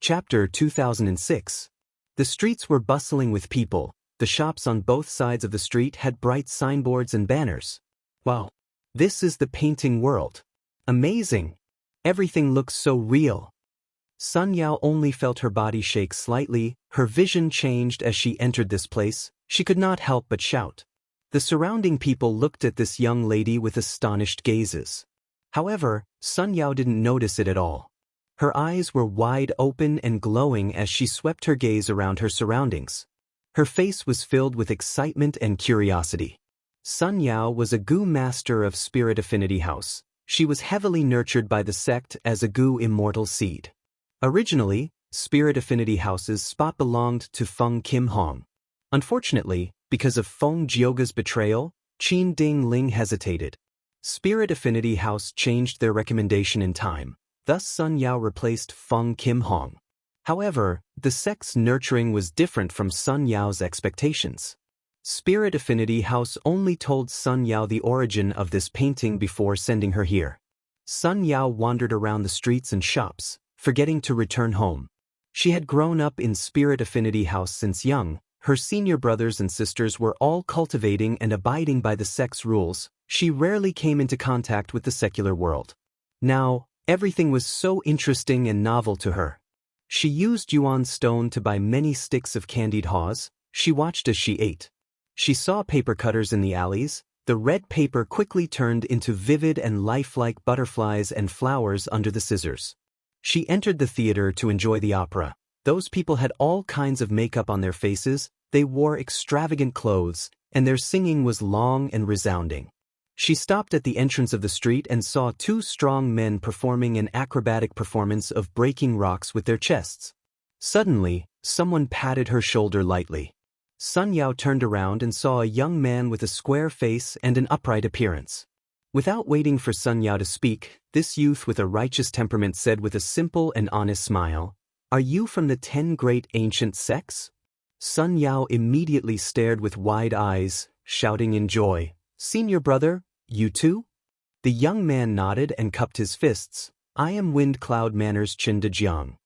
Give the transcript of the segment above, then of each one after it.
Chapter 2006. The streets were bustling with people. The shops on both sides of the street had bright signboards and banners. Wow. This is the painting world. Amazing. Everything looks so real. Sun Yao only felt her body shake slightly. Her vision changed as she entered this place. She could not help but shout. The surrounding people looked at this young lady with astonished gazes. However, Sun Yao didn't notice it at all. Her eyes were wide open and glowing as she swept her gaze around her surroundings. Her face was filled with excitement and curiosity. Sun Yao was a Gu master of Spirit Affinity House. She was heavily nurtured by the sect as a Gu immortal seed. Originally, Spirit Affinity House's spot belonged to Feng Kim Hong. Unfortunately, because of Feng Jioga's betrayal, Qin Ding Ling hesitated. Spirit Affinity House changed their recommendation in time. Thus Sun Yao replaced Feng Kim Hong. However, the sect's nurturing was different from Sun Yao's expectations. Spirit Affinity House only told Sun Yao the origin of this painting before sending her here. Sun Yao wandered around the streets and shops, forgetting to return home. She had grown up in Spirit Affinity House since young. Her senior brothers and sisters were all cultivating and abiding by the sect's rules. She rarely came into contact with the secular world. Now, everything was so interesting and novel to her. She used yuan stone to buy many sticks of candied haws. She watched as she ate. She saw paper cutters in the alleys. The red paper quickly turned into vivid and lifelike butterflies and flowers under the scissors. She entered the theater to enjoy the opera. Those people had all kinds of makeup on their faces, they wore extravagant clothes, and their singing was long and resounding. She stopped at the entrance of the street and saw two strong men performing an acrobatic performance of breaking rocks with their chests. Suddenly, someone patted her shoulder lightly. Sun Yao turned around and saw a young man with a square face and an upright appearance. Without waiting for Sun Yao to speak, this youth with a righteous temperament said with a simple and honest smile, "Are you from the 10 great ancient sects?" Sun Yao immediately stared with wide eyes, shouting in joy, "Senior brother, you too?" The young man nodded and cupped his fists. "I am Wind Cloud Manor's Chen Dejiang."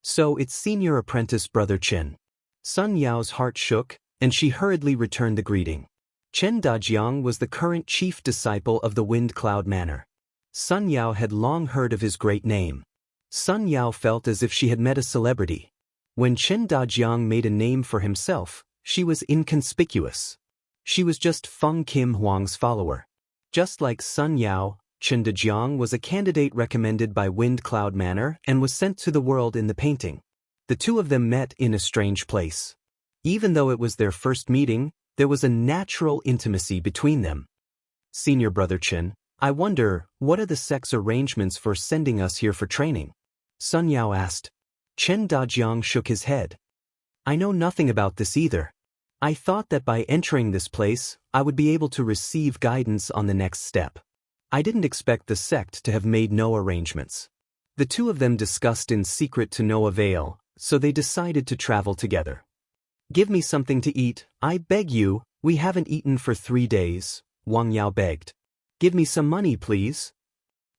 "So it's senior apprentice brother Chen." Sun Yao's heart shook, and she hurriedly returned the greeting. Chen Dajiang was the current chief disciple of the Wind Cloud Manor. Sun Yao had long heard of his great name. Sun Yao felt as if she had met a celebrity. When Chen Dajiang made a name for himself, she was inconspicuous. She was just Feng Kim Huang's follower. Just like Sun Yao, Chen Dajiang was a candidate recommended by Wind Cloud Manor and was sent to the world in the painting. The two of them met in a strange place. Even though it was their first meeting, there was a natural intimacy between them. "Senior brother Chen, I wonder, what are the sect's arrangements for sending us here for training?" Sun Yao asked. Chen Dajiang shook his head. "I know nothing about this either. I thought that by entering this place, I would be able to receive guidance on the next step. I didn't expect the sect to have made no arrangements." The two of them discussed in secret to no avail, so they decided to travel together. "Give me something to eat, I beg you, we haven't eaten for 3 days, Wang Yao begged. "Give me some money, please.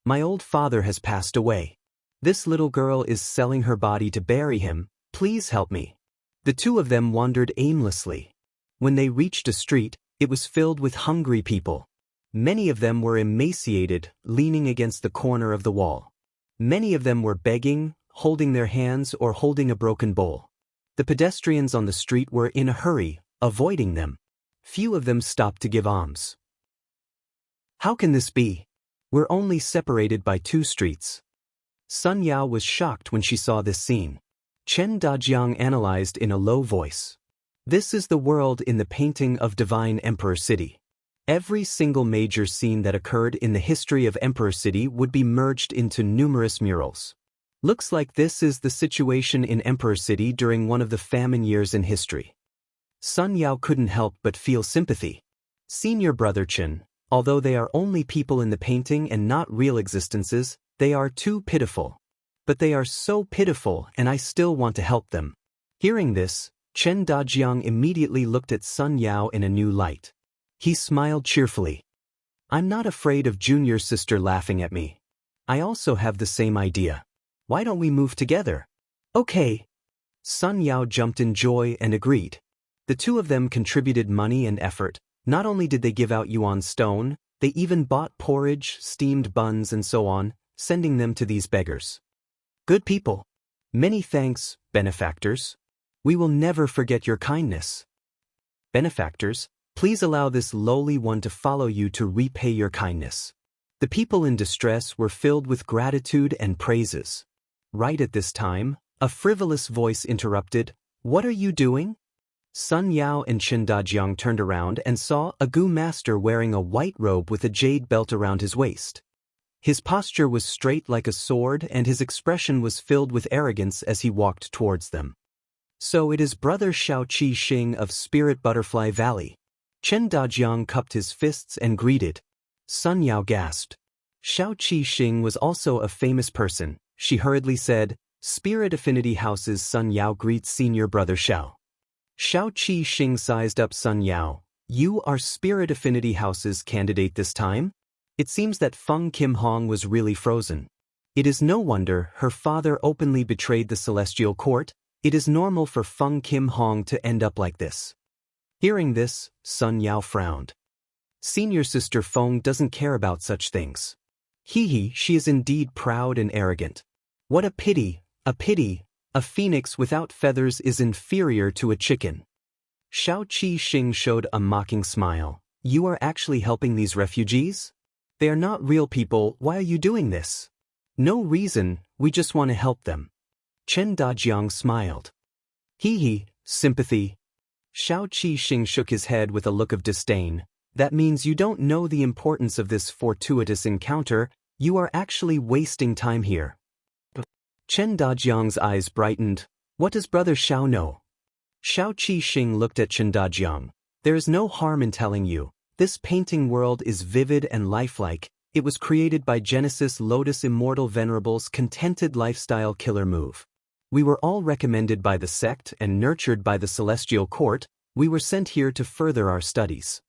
My old father has passed away. This little girl is selling her body to bury him, please help me." The two of them wandered aimlessly. When they reached a street, it was filled with hungry people. Many of them were emaciated, leaning against the corner of the wall. Many of them were begging, holding their hands or holding a broken bowl. The pedestrians on the street were in a hurry, avoiding them. Few of them stopped to give alms. "How can this be? We're only separated by 2 streets." Sun Yao was shocked when she saw this scene. Chen Dajiang analyzed in a low voice. "This is the world in the painting of Divine Emperor City. Every single major scene that occurred in the history of Emperor City would be merged into numerous murals. Looks like this is the situation in Emperor City during one of the famine years in history." Sun Yao couldn't help but feel sympathy. "Senior brother Chen, although they are only people in the painting and not real existences, they are too pitiful. But they are so pitiful and I still want to help them." Hearing this, Chen Dajiang immediately looked at Sun Yao in a new light. He smiled cheerfully. "I'm not afraid of junior sister laughing at me. I also have the same idea. Why don't we move together?" Okay. Sun Yao jumped in joy and agreed. The two of them contributed money and effort. Not only did they give out yuan stone, they even bought porridge, steamed buns and so on, sending them to these beggars. Good people. Many thanks, benefactors. We will never forget your kindness. Benefactors, please allow this lowly one to follow you to repay your kindness. The people in distress were filled with gratitude and praises. Right at this time, a frivolous voice interrupted, "What are you doing?" Sun Yao and Chen Dajiang turned around and saw a Gu master wearing a white robe with a jade belt around his waist. His posture was straight like a sword and his expression was filled with arrogance as he walked towards them. So it is Brother Shao Qi Xing of Spirit Butterfly Valley. Chen Dajiang cupped his fists and greeted. Sun Yao gasped. Shao Qi Xing was also a famous person. She hurriedly said, "Spirit Affinity House's Sun Yao greets Senior Brother Shao." Shao Qi Xing sized up Sun Yao. "You are Spirit Affinity House's candidate this time?" It seems that Feng Kim Hong was really frozen. It is no wonder her father openly betrayed the Celestial Court. It is normal for Feng Kim Hong to end up like this. Hearing this, Sun Yao frowned. Senior sister Feng doesn't care about such things. She is indeed proud and arrogant. What a pity, a pity. A phoenix without feathers is inferior to a chicken. Shao Qi Xing showed a mocking smile. You are actually helping these refugees? They are not real people, why are you doing this? No reason, we just want to help them. Chen Dajiang smiled. Sympathy. Shao Qi Xing shook his head with a look of disdain. That means you don't know the importance of this fortuitous encounter, you are actually wasting time here. Chen Dajiang's eyes brightened. What does Brother Shao know? Shao Qi Xing looked at Chen Dajiang. There is no harm in telling you. This painting world is vivid and lifelike. It was created by Genesis Lotus Immortal Venerable's contented lifestyle killer move. We were all recommended by the sect and nurtured by the Celestial Court. We were sent here to further our studies.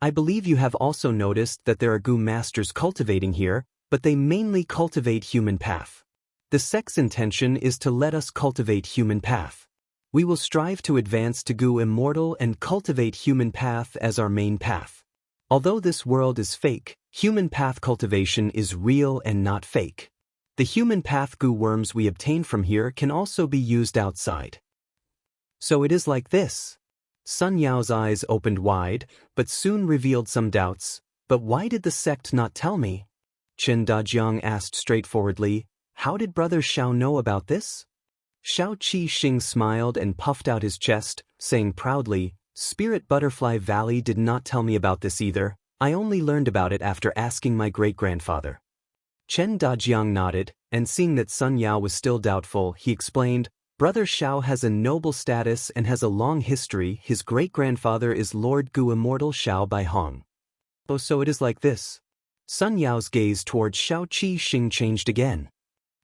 I believe you have also noticed that there are Gu masters cultivating here, but they mainly cultivate human path. The sect's intention is to let us cultivate human path. We will strive to advance to Gu immortal and cultivate human path as our main path. Although this world is fake, human path cultivation is real and not fake. The human path Gu worms we obtain from here can also be used outside. So it is like this. Sun Yao's eyes opened wide, but soon revealed some doubts. But why did the sect not tell me? Chen Dajiang asked straightforwardly, how did Brother Shao know about this? Shao Qi Xing smiled and puffed out his chest, saying proudly, Spirit Butterfly Valley did not tell me about this either, I only learned about it after asking my great-grandfather. Chen Dajiang nodded, and seeing that Sun Yao was still doubtful, he explained, Brother Shao has a noble status and has a long history. His great-grandfather is Lord Gu Immortal Shao Bai Hong. Oh, so it is like this. Sun Yao's gaze towards Shao Qi Xing changed again.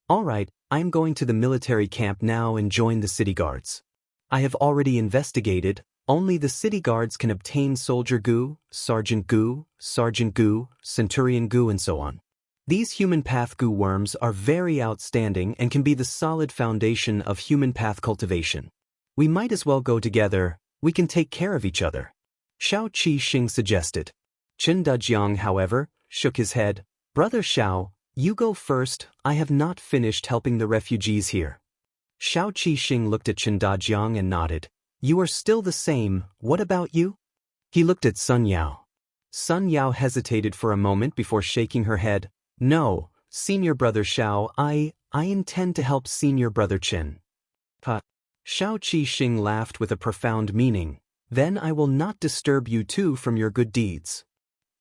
All right, I am going to the military camp now and join the city guards. I have already investigated, only the city guards can obtain Soldier Gu, Sergeant Gu, Centurion Gu and so on. These human path Gu worms are very outstanding and can be the solid foundation of human path cultivation. We might as well go together, we can take care of each other. Shao Qi Xing suggested. Chen Dajiang, however, shook his head. Brother Shao, you go first, I have not finished helping the refugees here. Shao Qi Xing looked at Chen Dajiang and nodded. You are still the same, what about you? He looked at Sun Yao. Sun Yao hesitated for a moment before shaking her head. No, Senior Brother Shao, I intend to help Senior Brother Chen. Shao Qi Xing laughed with a profound meaning. Then I will not disturb you too from your good deeds.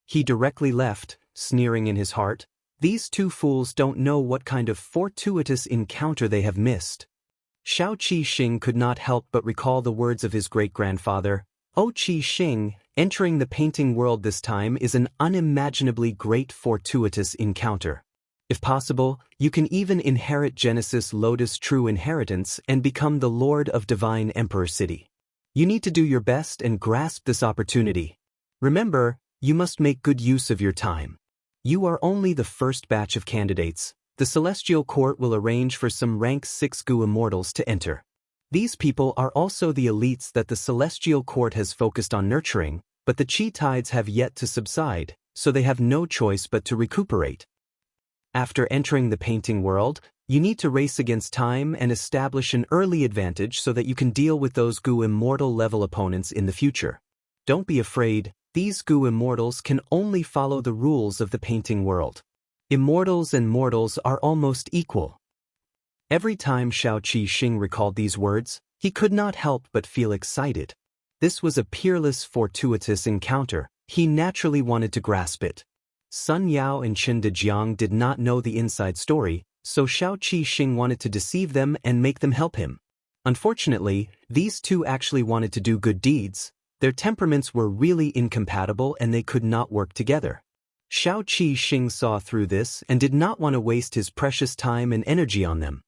He directly left, sneering in his heart. These two fools don't know what kind of fortuitous encounter they have missed. Shao Qi Xing could not help but recall the words of his great-grandfather. Oh Qi Xing, entering the painting world this time is an unimaginably great fortuitous encounter. If possible, you can even inherit Genesis Lotus True Inheritance and become the Lord of Divine Emperor City. You need to do your best and grasp this opportunity. Remember, you must make good use of your time. You are only the first batch of candidates. The Celestial Court will arrange for some rank 6 Gu immortals to enter. These people are also the elites that the Celestial Court has focused on nurturing, but the chi tides have yet to subside, so they have no choice but to recuperate. After entering the painting world, you need to race against time and establish an early advantage so that you can deal with those Gu immortal level opponents in the future. Don't be afraid, these Gu immortals can only follow the rules of the painting world. Immortals and mortals are almost equal. Every time Shao Qi Xing recalled these words, he could not help but feel excited. This was a peerless, fortuitous encounter. He naturally wanted to grasp it. Sun Yao and Qin Dejiang did not know the inside story, so Shao Qi Xing wanted to deceive them and make them help him. Unfortunately, these two actually wanted to do good deeds. Their temperaments were really incompatible and they could not work together. Shao Qi Xing saw through this and did not want to waste his precious time and energy on them.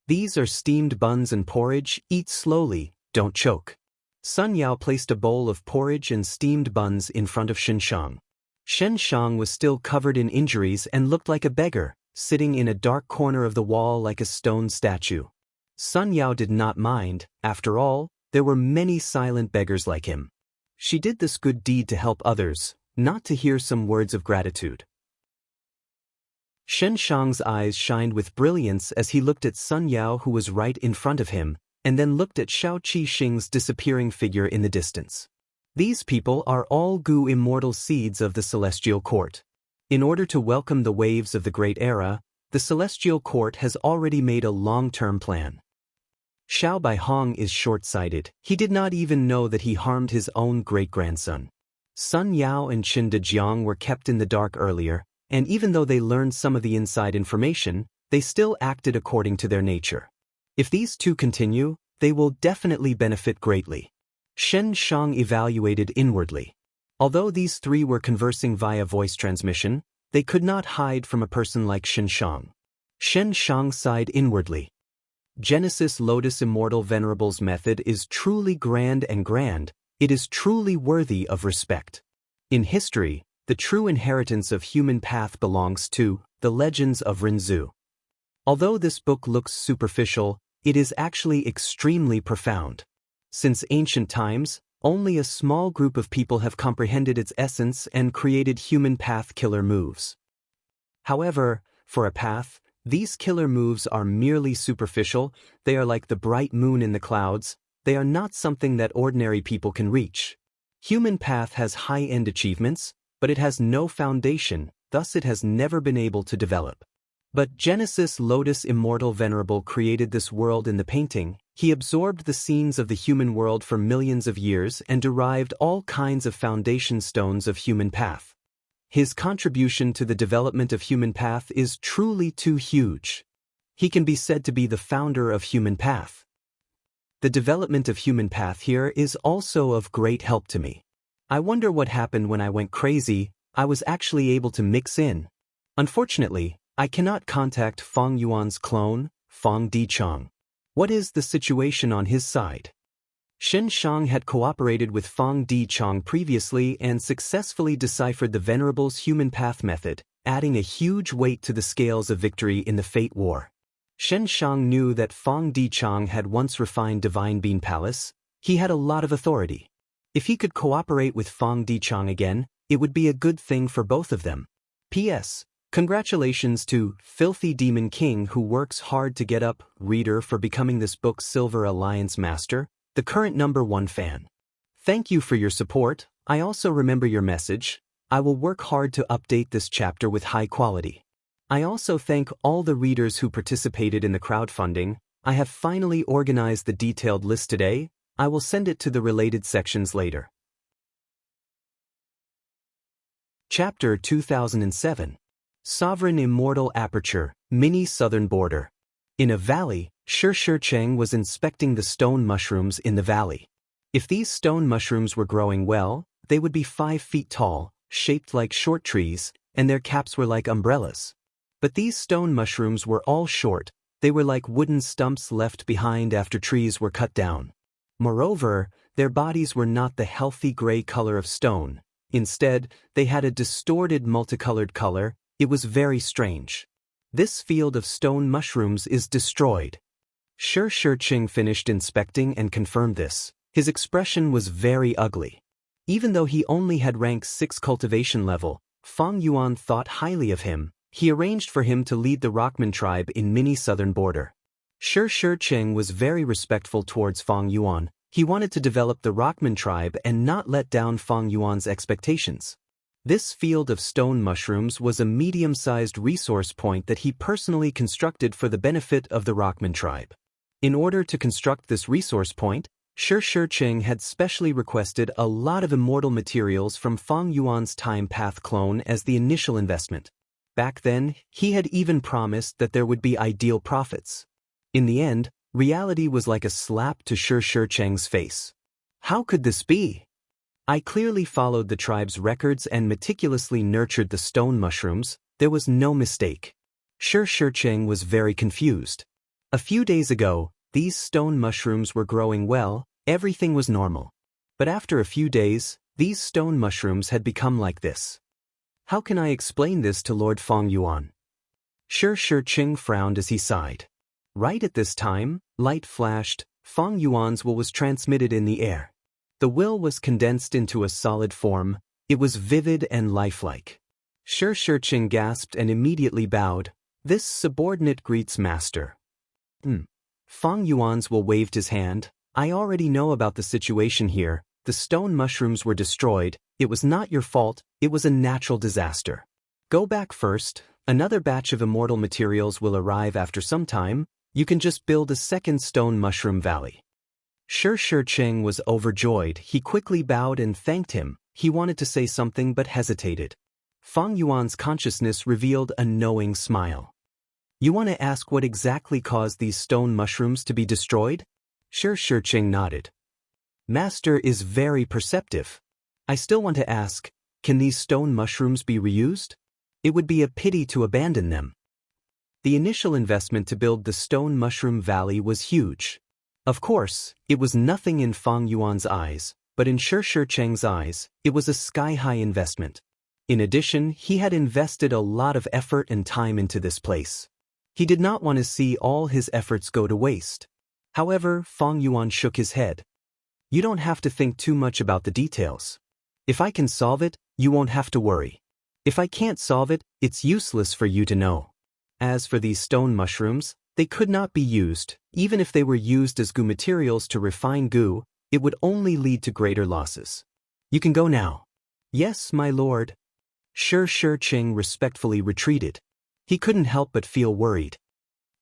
These are steamed buns and porridge, eat slowly, don't choke. Sun Yao placed a bowl of porridge and steamed buns in front of Shen Shang. Shen Shang was still covered in injuries and looked like a beggar, sitting in a dark corner of the wall like a stone statue. Sun Yao did not mind, after all, there were many silent beggars like him. She did this good deed to help others, not to hear some words of gratitude. Shen Shang's eyes shined with brilliance as he looked at Sun Yao, who was right in front of him, and then looked at Shao Qi Xing's disappearing figure in the distance. These people are all Gu immortal seeds of the Celestial Court. In order to welcome the waves of the Great Era, the Celestial Court has already made a long-term plan. Xiao Baihong is short-sighted. He did not even know that he harmed his own great-grandson. Sun Yao and Qin Dejiang were kept in the dark earlier, and even though they learned some of the inside information, they still acted according to their nature. If these two continue, they will definitely benefit greatly. Shen Shang evaluated inwardly. Although these three were conversing via voice transmission, they could not hide from a person like Shen Shang. Shen Shang sighed inwardly. Genesis Lotus Immortal Venerable's method is truly grand, it is truly worthy of respect. In history, the true inheritance of human path belongs to the legends of Rinzhu. Although this book looks superficial, it is actually extremely profound. Since ancient times, only a small group of people have comprehended its essence and created human path killer moves. However, for a path, these killer moves are merely superficial. They are like the bright moon in the clouds. They are not something that ordinary people can reach. Human path has high-end achievements, but it has no foundation, thus it has never been able to develop. But Genesis Lotus Immortal Venerable created this world in the painting. He absorbed the scenes of the human world for millions of years and derived all kinds of foundation stones of human path. His contribution to the development of human path is truly too huge. He can be said to be the founder of human path. The development of human path here is also of great help to me. I wonder what happened when I went crazy. I was actually able to mix in. Unfortunately, I cannot contact Fang Yuan's clone, Fang Dichang. What is the situation on his side? Shen Shang had cooperated with Fang Dichang previously and successfully deciphered the Venerable's human path method, adding a huge weight to the scales of victory in the Fate War. Shen Shang knew that Fang Dichang had once refined Divine Bean Palace. He had a lot of authority. If he could cooperate with Fang Dichang again, it would be a good thing for both of them. P.S. Congratulations to Filthy Demon King, who works hard to get up, reader, for becoming this book's Silver Alliance Master, the current #1 fan. Thank you for your support. I also remember your message. I will work hard to update this chapter with high quality. I also thank all the readers who participated in the crowdfunding. I have finally organized the detailed list today. I will send it to the related sections later. Chapter 2007. Sovereign Immortal Aperture, Mini Southern Border. In a valley, Shi Cheng was inspecting the stone mushrooms in the valley. If these stone mushrooms were growing well, they would be 5 feet tall, shaped like short trees, and their caps were like umbrellas. But these stone mushrooms were all short. They were like wooden stumps left behind after trees were cut down. Moreover, their bodies were not the healthy gray color of stone. Instead, they had a distorted multicolored color. It was very strange. This field of stone mushrooms is destroyed. Shi Shiqing finished inspecting and confirmed this. His expression was very ugly. Even though he only had rank 6 cultivation level, Fang Yuan thought highly of him. He arranged for him to lead the Rockman tribe in mini-southern border. Shi Shiqing was very respectful towards Fang Yuan. He wanted to develop the Rockman tribe and not let down Fang Yuan's expectations. This field of stone mushrooms was a medium-sized resource point that he personally constructed for the benefit of the Rockman tribe. In order to construct this resource point, Shi Shiqing had specially requested a lot of immortal materials from Fang Yuan's time path clone as the initial investment. Back then, he had even promised that there would be ideal profits. In the end, reality was like a slap to Shi Shiqing's face. How could this be? I clearly followed the tribe's records and meticulously nurtured the stone mushrooms. There was no mistake. Shi Shiqing was very confused. A few days ago, these stone mushrooms were growing well, everything was normal. But after a few days, these stone mushrooms had become like this. How can I explain this to Lord Fang Yuan? Shi Shiqing frowned as he sighed. Right at this time, light flashed, Fang Yuan's will was transmitted in the air. The will was condensed into a solid form. It was vivid and lifelike. Shi Shiqing gasped and immediately bowed. This subordinate greets master. Fang Yuan's will waved his hand. I already know about the situation here. The stone mushrooms were destroyed. It was not your fault. It was a natural disaster. Go back first. Another batch of immortal materials will arrive after some time. You can just build a second stone mushroom valley. Shi Shiqing was overjoyed. He quickly bowed and thanked him. He wanted to say something but hesitated. Fang Yuan's consciousness revealed a knowing smile. You want to ask what exactly caused these stone mushrooms to be destroyed? Shi Shiqing nodded. Master is very perceptive. I still want to ask, can these stone mushrooms be reused? It would be a pity to abandon them. The initial investment to build the stone mushroom valley was huge. Of course, it was nothing in Fang Yuan's eyes, but in Shi Shiqing's eyes, it was a sky-high investment. In addition, he had invested a lot of effort and time into this place. He did not want to see all his efforts go to waste. However, Fang Yuan shook his head. You don't have to think too much about the details. If I can solve it, you won't have to worry. If I can't solve it, it's useless for you to know. As for these stone mushrooms, they could not be used. Even if they were used as goo materials to refine goo, it would only lead to greater losses. You can go now. Yes, my lord. Shi Shiqing respectfully retreated. He couldn't help but feel worried.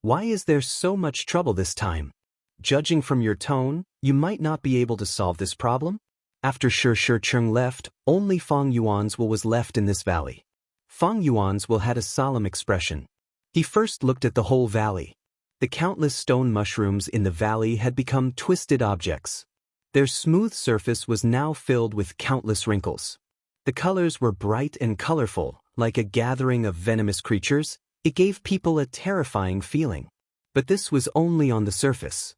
Why is there so much trouble this time? Judging from your tone, you might not be able to solve this problem? After Shi Shiqing left, only Fang Yuan's will was left in this valley. Fang Yuan's will had a solemn expression. He first looked at the whole valley. The countless stone mushrooms in the valley had become twisted objects. Their smooth surface was now filled with countless wrinkles. The colors were bright and colorful, like a gathering of venomous creatures. It gave people a terrifying feeling. But this was only on the surface.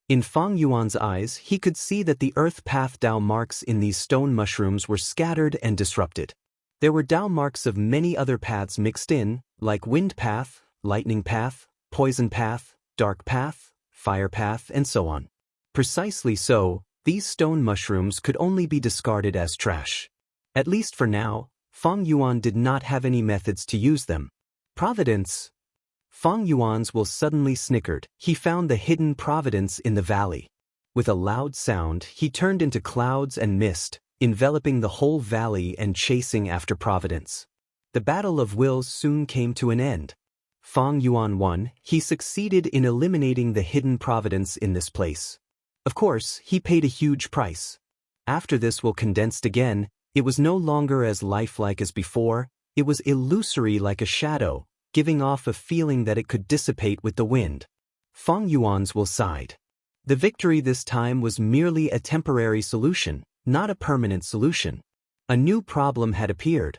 In Fang Yuan's eyes, he could see that the earth path Dao marks in these stone mushrooms were scattered and disrupted. There were Dao marks of many other paths mixed in, like wind path, lightning path, poison path, dark path, fire path, and so on. Precisely so, these stone mushrooms could only be discarded as trash. At least for now, Fang Yuan did not have any methods to use them. Providence. Fang Yuan's will suddenly snickered. He found the hidden providence in the valley. With a loud sound, he turned into clouds and mist, enveloping the whole valley and chasing after providence. The battle of wills soon came to an end. Fang Yuan won. He succeeded in eliminating the hidden providence in this place. Of course, he paid a huge price. After this will condensed again, it was no longer as lifelike as before. It was illusory like a shadow, giving off a feeling that it could dissipate with the wind. Fang Yuan's will sighed. The victory this time was merely a temporary solution, not a permanent solution. A new problem had appeared.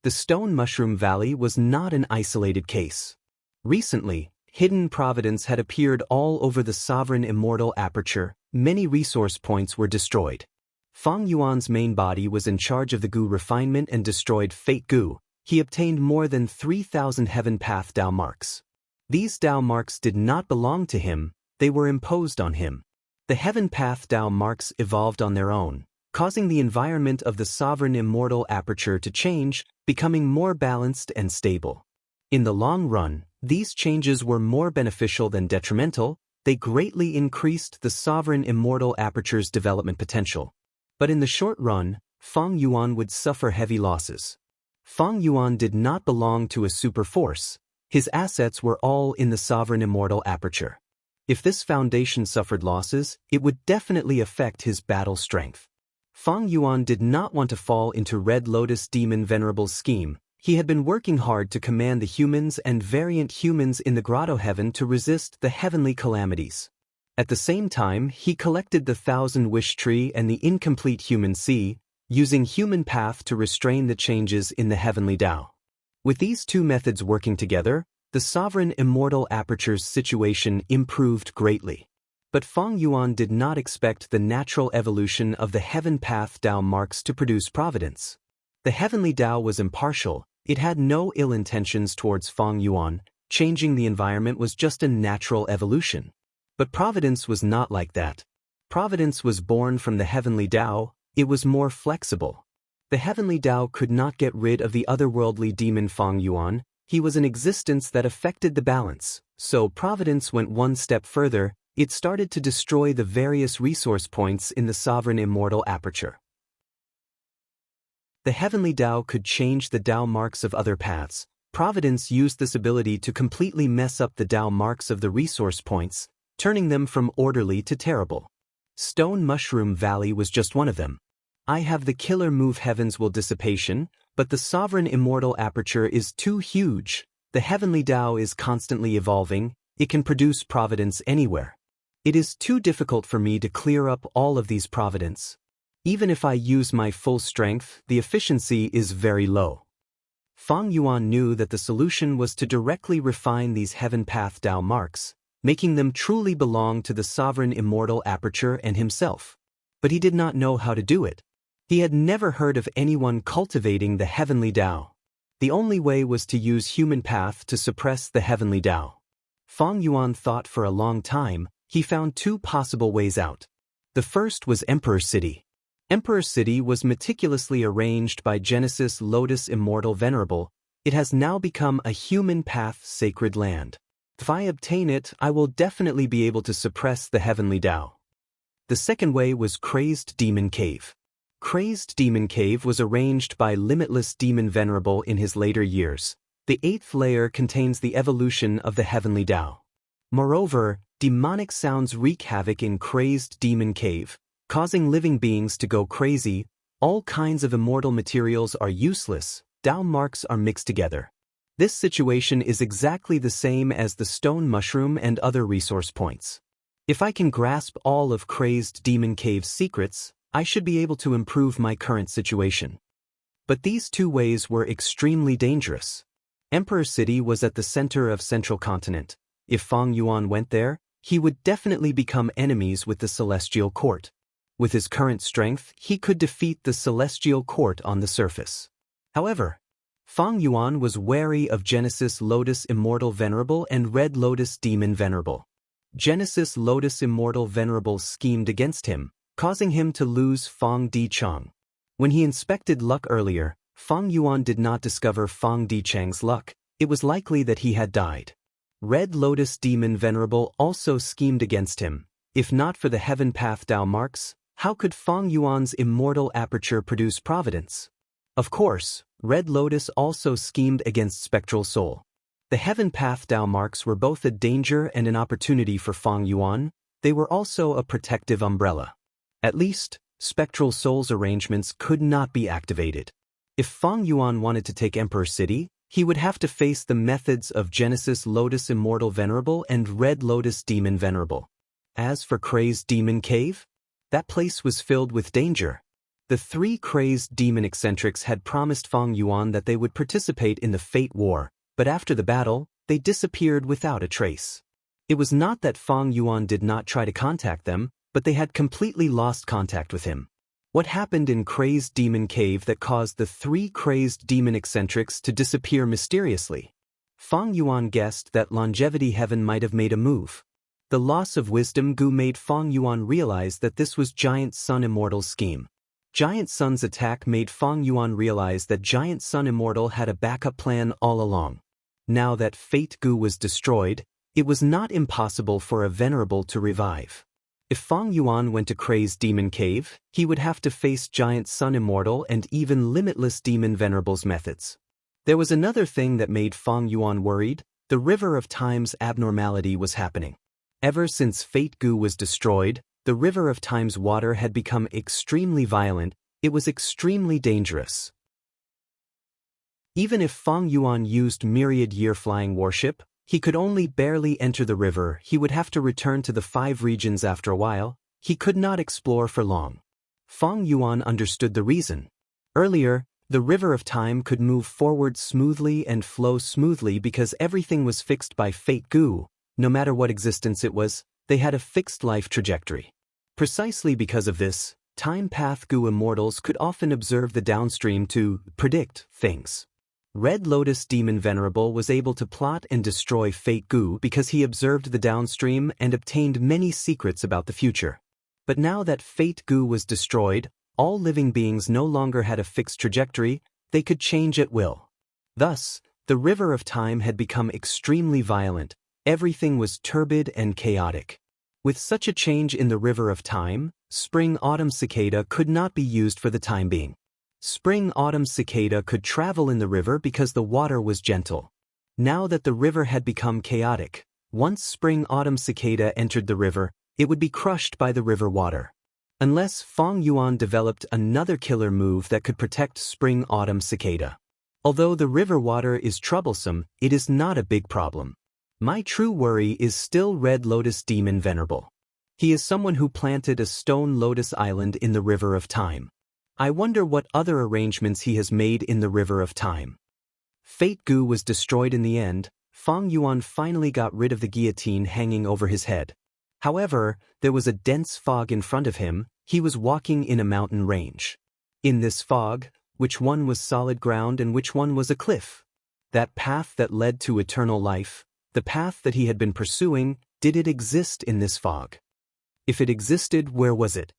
The Stone Mushroom Valley was not an isolated case. Recently, hidden providence had appeared all over the sovereign immortal aperture. Many resource points were destroyed. Fang Yuan's main body was in charge of the goo refinement and destroyed fake goo. he obtained more than 3,000 Heaven Path Dao marks. These Dao marks did not belong to him, they were imposed on him. The Heaven Path Dao marks evolved on their own, causing the environment of the sovereign immortal aperture to change, becoming more balanced and stable. In the long run, these changes were more beneficial than detrimental. They greatly increased the sovereign immortal aperture's development potential. But in the short run, Fang Yuan would suffer heavy losses. Fang Yuan did not belong to a super force. His assets were all in the sovereign immortal aperture. If this foundation suffered losses, it would definitely affect his battle strength. Fang Yuan did not want to fall into Red Lotus Demon Venerable's scheme. He had been working hard to command the humans and variant humans in the Grotto Heaven to resist the heavenly calamities. At the same time, he collected the Thousand Wish Tree and the Incomplete Human Sea, using Human Path to restrain the changes in the heavenly Tao. With these two methods working together, the sovereign immortal aperture's situation improved greatly. But Fang Yuan did not expect the natural evolution of the Heaven Path Tao marks to produce providence. The heavenly Tao was impartial. It had no ill intentions towards Fang Yuan. Changing the environment was just a natural evolution. But providence was not like that. Providence was born from the heavenly Tao. It was more flexible. The heavenly Tao could not get rid of the otherworldly demon Fang Yuan. He was an existence that affected the balance. So providence went one step further. It started to destroy the various resource points in the sovereign immortal aperture. The heavenly Tao could change the Tao marks of other paths. Providence used this ability to completely mess up the Tao marks of the resource points, turning them from orderly to terrible. Stone Mushroom Valley was just one of them. I have the killer move Heaven's Will Dissipation, but the sovereign immortal aperture is too huge. The heavenly Tao is constantly evolving. It can produce providence anywhere. It is too difficult for me to clear up all of these providence. Even if I use my full strength, the efficiency is very low. Fang Yuan knew that the solution was to directly refine these Heaven Path Tao marks, making them truly belong to the sovereign immortal aperture and himself. But he did not know how to do it. He had never heard of anyone cultivating the heavenly Tao. The only way was to use Human Path to suppress the heavenly Tao. Fang Yuan thought for a long time. He found two possible ways out. The first was Emperor City. Emperor City was meticulously arranged by Genesis Lotus Immortal Venerable. It has now become a Human Path sacred land. If I obtain it, I will definitely be able to suppress the heavenly Tao. The second way was Crazed Demon Cave. Crazed Demon Cave was arranged by Limitless Demon Venerable in his later years. The 8th layer contains the evolution of the heavenly Tao. Moreover, demonic sounds wreak havoc in Crazed Demon Cave, causing living beings to go crazy. All kinds of immortal materials are useless. Tao marks are mixed together. This situation is exactly the same as the Stone Mushroom and other resource points. If I can grasp all of Crazed Demon Cave's secrets, I should be able to improve my current situation. But these two ways were extremely dangerous. Emperor City was at the center of Central Continent. If Fang Yuan went there, he would definitely become enemies with the Celestial Court. With his current strength, he could defeat the Celestial Court on the surface. However, Fang Yuan was wary of Genesis Lotus Immortal Venerable and Red Lotus Demon Venerable. Genesis Lotus Immortal Venerable schemed against him, causing him to lose Fang Di Chang. When he inspected luck earlier, Fang Yuan did not discover Fang Di Chang's luck. It was likely that he had died. Red Lotus Demon Venerable also schemed against him. If not for the Heaven Path Tao marks, how could Fang Yuan's immortal aperture produce providence? Of course, Red Lotus also schemed against Spectral Soul. The Heaven Path Tao marks were both a danger and an opportunity for Fang Yuan. They were also a protective umbrella. At least, Spectral Soul's arrangements could not be activated. If Fang Yuan wanted to take Emperor City, he would have to face the methods of Genesis Lotus Immortal Venerable and Red Lotus Demon Venerable. As for Crazed Demon Cave, that place was filled with danger. The 3 crazed demon eccentrics had promised Fang Yuan that they would participate in the Fate War, but after the battle, they disappeared without a trace. It was not that Fang Yuan did not try to contact them, but they had completely lost contact with him. What happened in Crazed Demon Cave that caused the 3 crazed demon eccentrics to disappear mysteriously? Fang Yuan guessed that Longevity Heaven might have made a move. The loss of Wisdom Gu made Fang Yuan realize that this was Giant Sun Immortal's scheme. Giant Sun's attack made Fang Yuan realize that Giant Sun Immortal had a backup plan all along. Now that Fate Gu was destroyed, it was not impossible for a Venerable to revive. If Fang Yuan went to Crazed Demon Cave, he would have to face Giant Sun Immortal and even Limitless Demon Venerable's methods. There was another thing that made Fang Yuan worried: the River of Time's abnormality was happening. Ever since Fate Gu was destroyed, the River of Time's water had become extremely violent. It was extremely dangerous. Even if Fang Yuan used Myriad Year Flying Warship, he could only barely enter the river. He would have to return to the 5 regions after a while. He could not explore for long. Fang Yuan understood the reason. Earlier, the River of Time could move forward smoothly and flow smoothly because everything was fixed by Fate Gu. No matter what existence it was, they had a fixed life trajectory. Precisely because of this, Time Path Gu immortals could often observe the downstream to predict things. Red Lotus Demon Venerable was able to plot and destroy Fate Gu because he observed the downstream and obtained many secrets about the future. But now that Fate Gu was destroyed, all living beings no longer had a fixed trajectory. They could change at will. Thus, the River of Time had become extremely violent. Everything was turbid and chaotic. With such a change in the River of Time, Spring-Autumn Cicada could not be used for the time being. Spring-Autumn Cicada could travel in the river because the water was gentle. Now that the river had become chaotic, once Spring-Autumn Cicada entered the river, it would be crushed by the river water. Unless Fang Yuan developed another killer move that could protect Spring-Autumn Cicada. Although the river water is troublesome, it is not a big problem. My true worry is still Red Lotus Demon Venerable. He is someone who planted a stone lotus island in the River of Time. I wonder what other arrangements he has made in the River of Time. Fate Gu was destroyed in the end. Fang Yuan finally got rid of the guillotine hanging over his head. However, there was a dense fog in front of him. He was walking in a mountain range. In this fog, which one was solid ground and which one was a cliff? That path that led to eternal life, the path that he had been pursuing, did it exist in this fog? If it existed, where was it?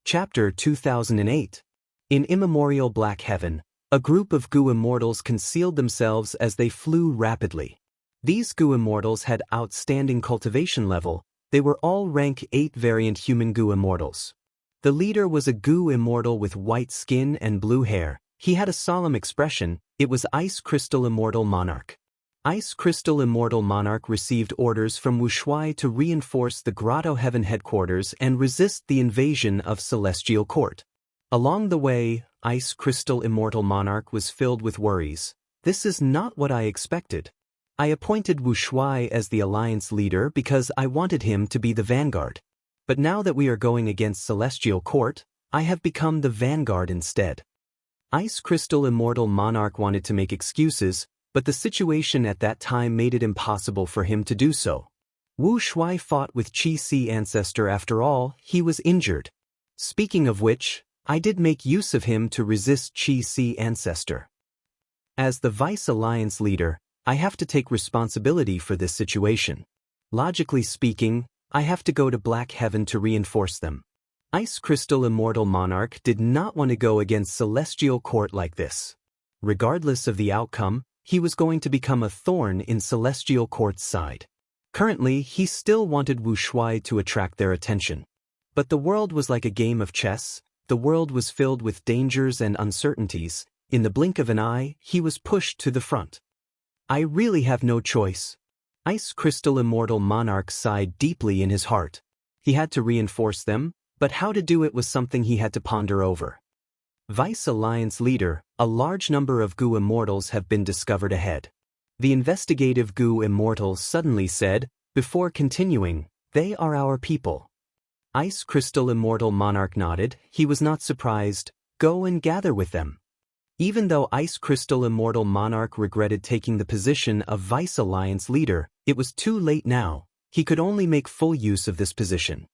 Chapter 2008. In immemorial Black Heaven, a group of Gu immortals concealed themselves as they flew rapidly. These Gu immortals had outstanding cultivation level. They were all rank 8 variant human Gu immortals. The leader was a Gu immortal with white skin and blue hair. He had a solemn expression. It was Ice Crystal Immortal Monarch. Ice Crystal Immortal Monarch received orders from Wushuai to reinforce the Grotto Heaven headquarters and resist the invasion of Celestial Court. Along the way, Ice Crystal Immortal Monarch was filled with worries. This is not what I expected. I appointed Wushuai as the alliance leader because I wanted him to be the vanguard. But now that we are going against Celestial Court, I have become the vanguard instead. Ice Crystal Immortal Monarch wanted to make excuses, but the situation at that time made it impossible for him to do so. Wu Shuai fought with Qi Si Ancestor. After all, he was injured. Speaking of which, I did make use of him to resist Qi Si Ancestor. As the Vice Alliance leader, I have to take responsibility for this situation. Logically speaking, I have to go to Black Heaven to reinforce them. Ice Crystal Immortal Monarch did not want to go against Celestial Court like this. Regardless of the outcome, he was going to become a thorn in Celestial Court's side. Currently, he still wanted Wu Shuai to attract their attention. But the world was like a game of chess. The world was filled with dangers and uncertainties. In the blink of an eye, he was pushed to the front. I really have no choice. Ice Crystal Immortal Monarch sighed deeply in his heart. He had to reinforce them, but how to do it was something he had to ponder over. Vice Alliance leader, a large number of Gu immortals have been discovered ahead. The investigative Gu immortal suddenly said, before continuing, they are our people. Ice Crystal Immortal Monarch nodded. He was not surprised. Go and gather with them. Even though Ice Crystal Immortal Monarch regretted taking the position of Vice Alliance leader, it was too late now. He could only make full use of this position.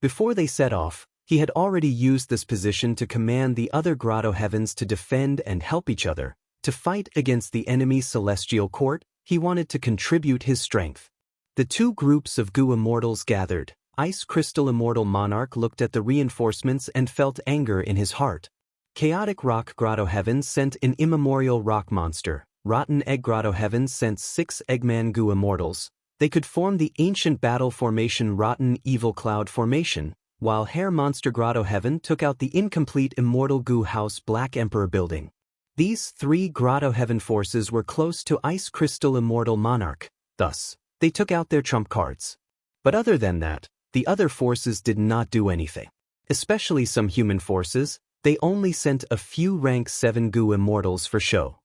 Before they set off, he had already used this position to command the other grotto heavens to defend and help each other. To fight against the enemy celestial court, he wanted to contribute his strength. The two groups of goo immortals gathered. Ice Crystal Immortal Monarch looked at the reinforcements and felt anger in his heart. Chaotic Rock Grotto Heavens sent an immemorial rock monster. Rotten Egg Grotto Heavens sent 6 Eggman Goo Immortals. They could form the ancient battle formation Rotten Evil Cloud Formation, while Hair Monster Grotto Heaven took out the incomplete Immortal Goo House Black Emperor building. These 3 Grotto Heaven forces were close to Ice Crystal Immortal Monarch, thus, they took out their trump cards. But other than that, the other forces did not do anything. Especially some human forces, they only sent a few rank 7 Goo Immortals for show.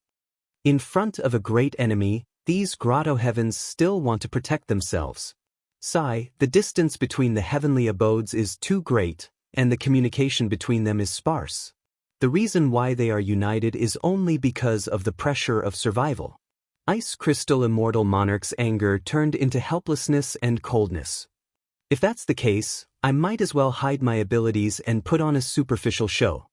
In front of a great enemy, these Grotto Heavens still want to protect themselves. Sigh, the distance between the heavenly abodes is too great, and the communication between them is sparse. The reason why they are united is only because of the pressure of survival. Ice Crystal Immortal Monarch's anger turned into helplessness and coldness. If that's the case, I might as well hide my abilities and put on a superficial show.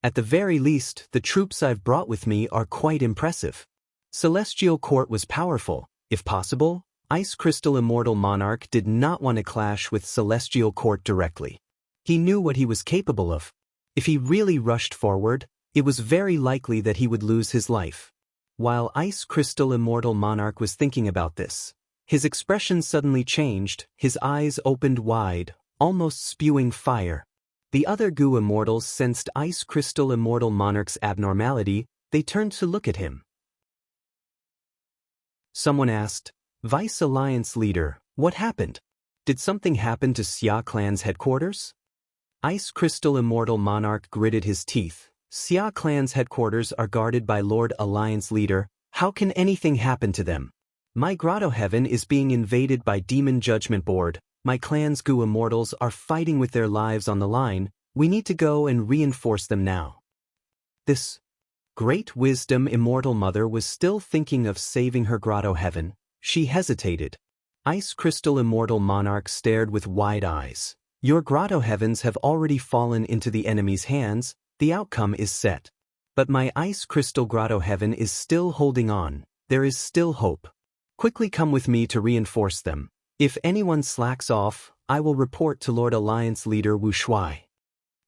At the very least, the troops I've brought with me are quite impressive. Celestial Court was powerful. If possible, Ice Crystal Immortal Monarch did not want to clash with Celestial Court directly. He knew what he was capable of. If he really rushed forward, it was very likely that he would lose his life. While Ice Crystal Immortal Monarch was thinking about this, his expression suddenly changed, his eyes opened wide, almost spewing fire. The other Goo Immortals sensed Ice Crystal Immortal Monarch's abnormality. They turned to look at him. Someone asked, "Vice Alliance Leader, what happened? Did something happen to Xia Clan's headquarters?" Ice Crystal Immortal Monarch gritted his teeth. Xia Clan's headquarters are guarded by Lord Alliance Leader. How can anything happen to them? My Grotto Heaven is being invaded by Demon Judgment Board. My clan's Goo Immortals are fighting with their lives on the line. We need to go and reinforce them now. This Great Wisdom Immortal Mother was still thinking of saving her Grotto Heaven. She hesitated. Ice Crystal Immortal Monarch stared with wide eyes. Your Grotto Heavens have already fallen into the enemy's hands. The outcome is set. But my Ice Crystal Grotto Heaven is still holding on. There is still hope. Quickly come with me to reinforce them. If anyone slacks off, I will report to Lord Alliance Leader Wu Shuai.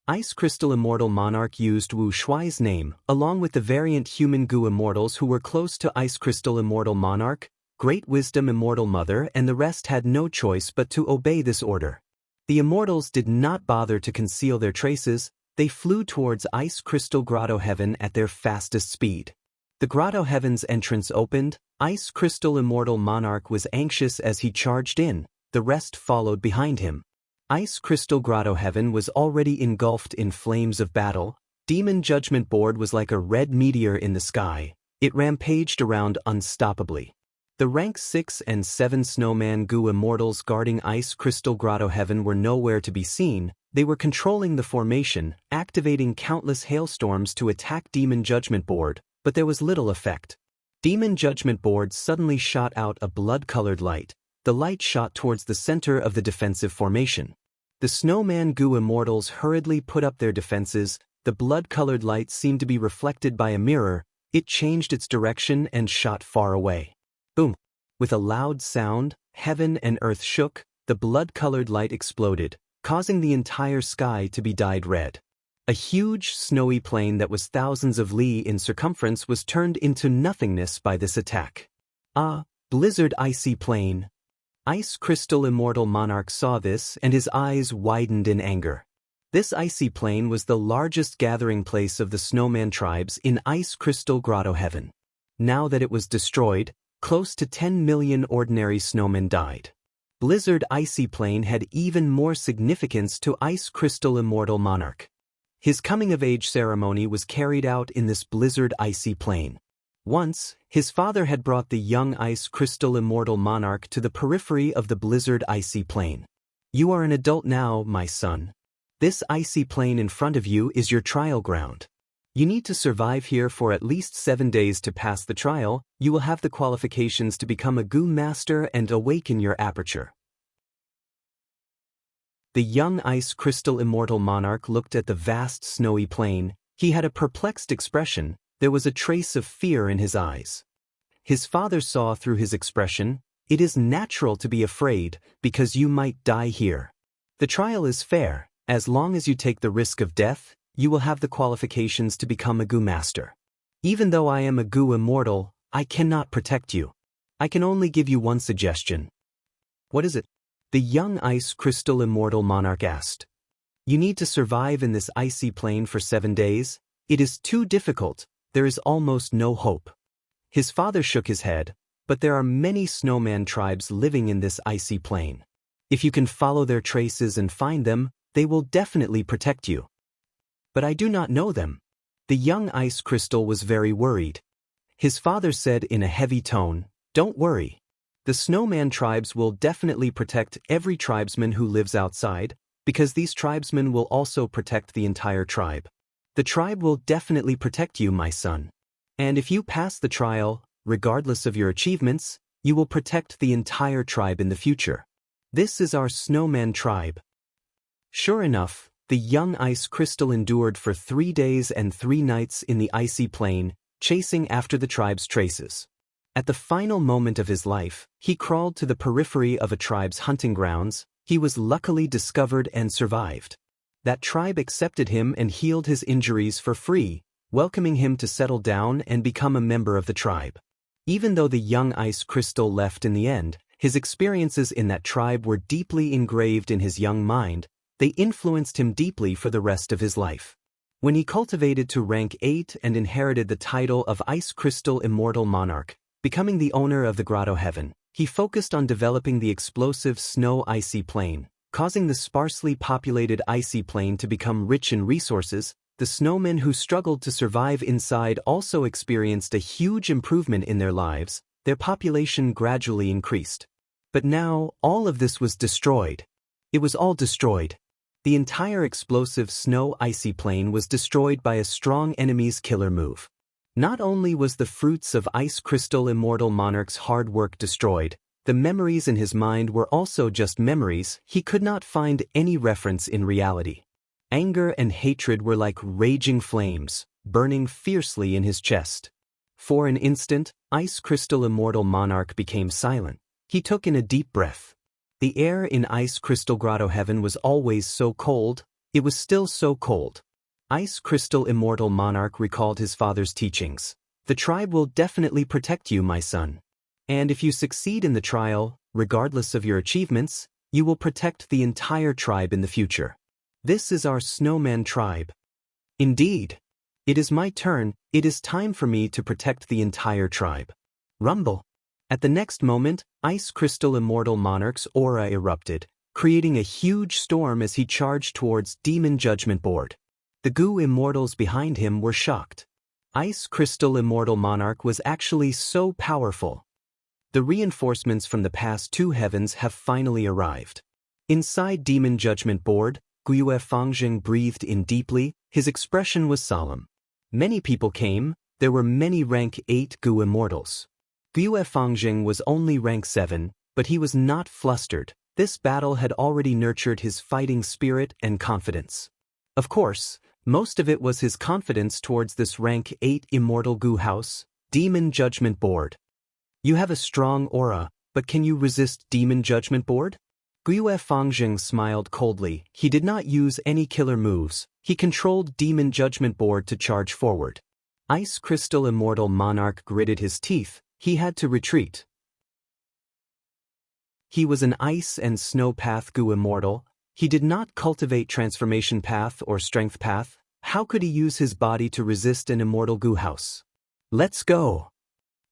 Ice Crystal Immortal Monarch used Wu Shuai's name, along with the variant human Goo Immortals who were close to Ice Crystal Immortal Monarch, Great Wisdom Immortal Mother, and the rest had no choice but to obey this order. The Immortals did not bother to conceal their traces. They flew towards Ice Crystal Grotto Heaven at their fastest speed. The Grotto Heaven's entrance opened. Ice Crystal Immortal Monarch was anxious as he charged in. The rest followed behind him. Ice Crystal Grotto Heaven was already engulfed in flames of battle. Demon Judgment Board was like a red meteor in the sky. It rampaged around unstoppably. The rank 6 and 7 Snowman Goo Immortals guarding Ice Crystal Grotto Heaven were nowhere to be seen. They were controlling the formation, activating countless hailstorms to attack Demon Judgment Board, but there was little effect. Demon Judgment Board suddenly shot out a blood-colored light. The light shot towards the center of the defensive formation. The Snowman Goo Immortals hurriedly put up their defenses. The blood-colored light seemed to be reflected by a mirror. It changed its direction and shot far away. Boom! With a loud sound, heaven and earth shook. The blood-colored light exploded, causing the entire sky to be dyed red. A huge, snowy plain that was thousands of li in circumference was turned into nothingness by this attack. Ah, Blizzard Icy Plain. Ice Crystal Immortal Monarch saw this and his eyes widened in anger. This icy plain was the largest gathering place of the Snowman tribes in Ice Crystal Grotto Heaven. Now that it was destroyed, close to 10 million ordinary snowmen died. Blizzard Icy Plain had even more significance to Ice Crystal Immortal Monarch. His coming-of-age ceremony was carried out in this Blizzard Icy Plain. Once, his father had brought the young Ice Crystal Immortal Monarch to the periphery of the Blizzard Icy Plain. You are an adult now, my son. This icy plain in front of you is your trial ground. You need to survive here for at least 7 days to pass the trial. You will have the qualifications to become a Goo Master and awaken your aperture. The young ice crystal immortal monarch looked at the vast snowy plain. He had a perplexed expression. There was a trace of fear in his eyes. His father saw through his expression. It is natural to be afraid, because you might die here. The trial is fair. As long as you take the risk of death, you will have the qualifications to become a Gu master. Even though I am a Gu immortal, I cannot protect you. I can only give you one suggestion. What is it? The young ice crystal immortal monarch asked. You need to survive in this icy plain for 7 days. It is too difficult. There is almost no hope. His father shook his head, but there are many snowman tribes living in this icy plain. If you can follow their traces and find them, they will definitely protect you. But I do not know them. The young ice crystal was very worried. His father said in a heavy tone, Don't worry. The snowman tribes will definitely protect every tribesman who lives outside, because these tribesmen will also protect the entire tribe. The tribe will definitely protect you, my son. And if you pass the trial, regardless of your achievements, you will protect the entire tribe in the future. This is our snowman tribe. Sure enough, the young ice crystal endured for 3 days and 3 nights in the icy plain, chasing after the tribe's traces. At the final moment of his life, he crawled to the periphery of a tribe's hunting grounds. He was luckily discovered and survived. That tribe accepted him and healed his injuries for free, welcoming him to settle down and become a member of the tribe. Even though the young ice crystal left in the end, his experiences in that tribe were deeply engraved in his young mind. They influenced him deeply for the rest of his life. When he cultivated to rank 8 and inherited the title of Ice Crystal Immortal Monarch, becoming the owner of the Grotto Heaven, he focused on developing the explosive snow icy plain, causing the sparsely populated icy plain to become rich in resources. The snowmen who struggled to survive inside also experienced a huge improvement in their lives. Their population gradually increased. But now, all of this was destroyed. It was all destroyed. The entire explosive snow icy plain was destroyed by a strong enemy's killer move. Not only was the fruits of Ice Crystal Immortal Monarch's hard work destroyed, the memories in his mind were also just memories. He could not find any reference in reality. Anger and hatred were like raging flames, burning fiercely in his chest. For an instant, Ice Crystal Immortal Monarch became silent. He took in a deep breath. The air in Ice Crystal Grotto Heaven was always so cold. It was still so cold. Ice Crystal Immortal Monarch recalled his father's teachings. The tribe will definitely protect you, my son. And if you succeed in the trial, regardless of your achievements, you will protect the entire tribe in the future. This is our snowman tribe. Indeed. It is my turn. It is time for me to protect the entire tribe. Rumble. At the next moment, Ice Crystal Immortal Monarch's aura erupted, creating a huge storm as he charged towards Demon Judgment Board. The Gu Immortals behind him were shocked. Ice Crystal Immortal Monarch was actually so powerful. The reinforcements from the past 2 heavens have finally arrived. Inside Demon Judgment Board, Guiyue Fangjing breathed in deeply. His expression was solemn. Many people came. There were many rank 8 Gu Immortals. Guiyue Fangjing was only rank 7, but he was not flustered. This battle had already nurtured his fighting spirit and confidence. Of course, most of it was his confidence towards this rank 8 Immortal Gu House, Demon Judgment Board. You have a strong aura, but can you resist Demon Judgment Board? Guiyue Fangjing smiled coldly. He did not use any killer moves. He controlled Demon Judgment Board to charge forward. Ice Crystal Immortal Monarch gritted his teeth. He had to retreat. He was an Ice and Snow Path Gu Immortal. He did not cultivate Transformation Path or Strength Path. How could he use his body to resist an Immortal Gu House? Let's go!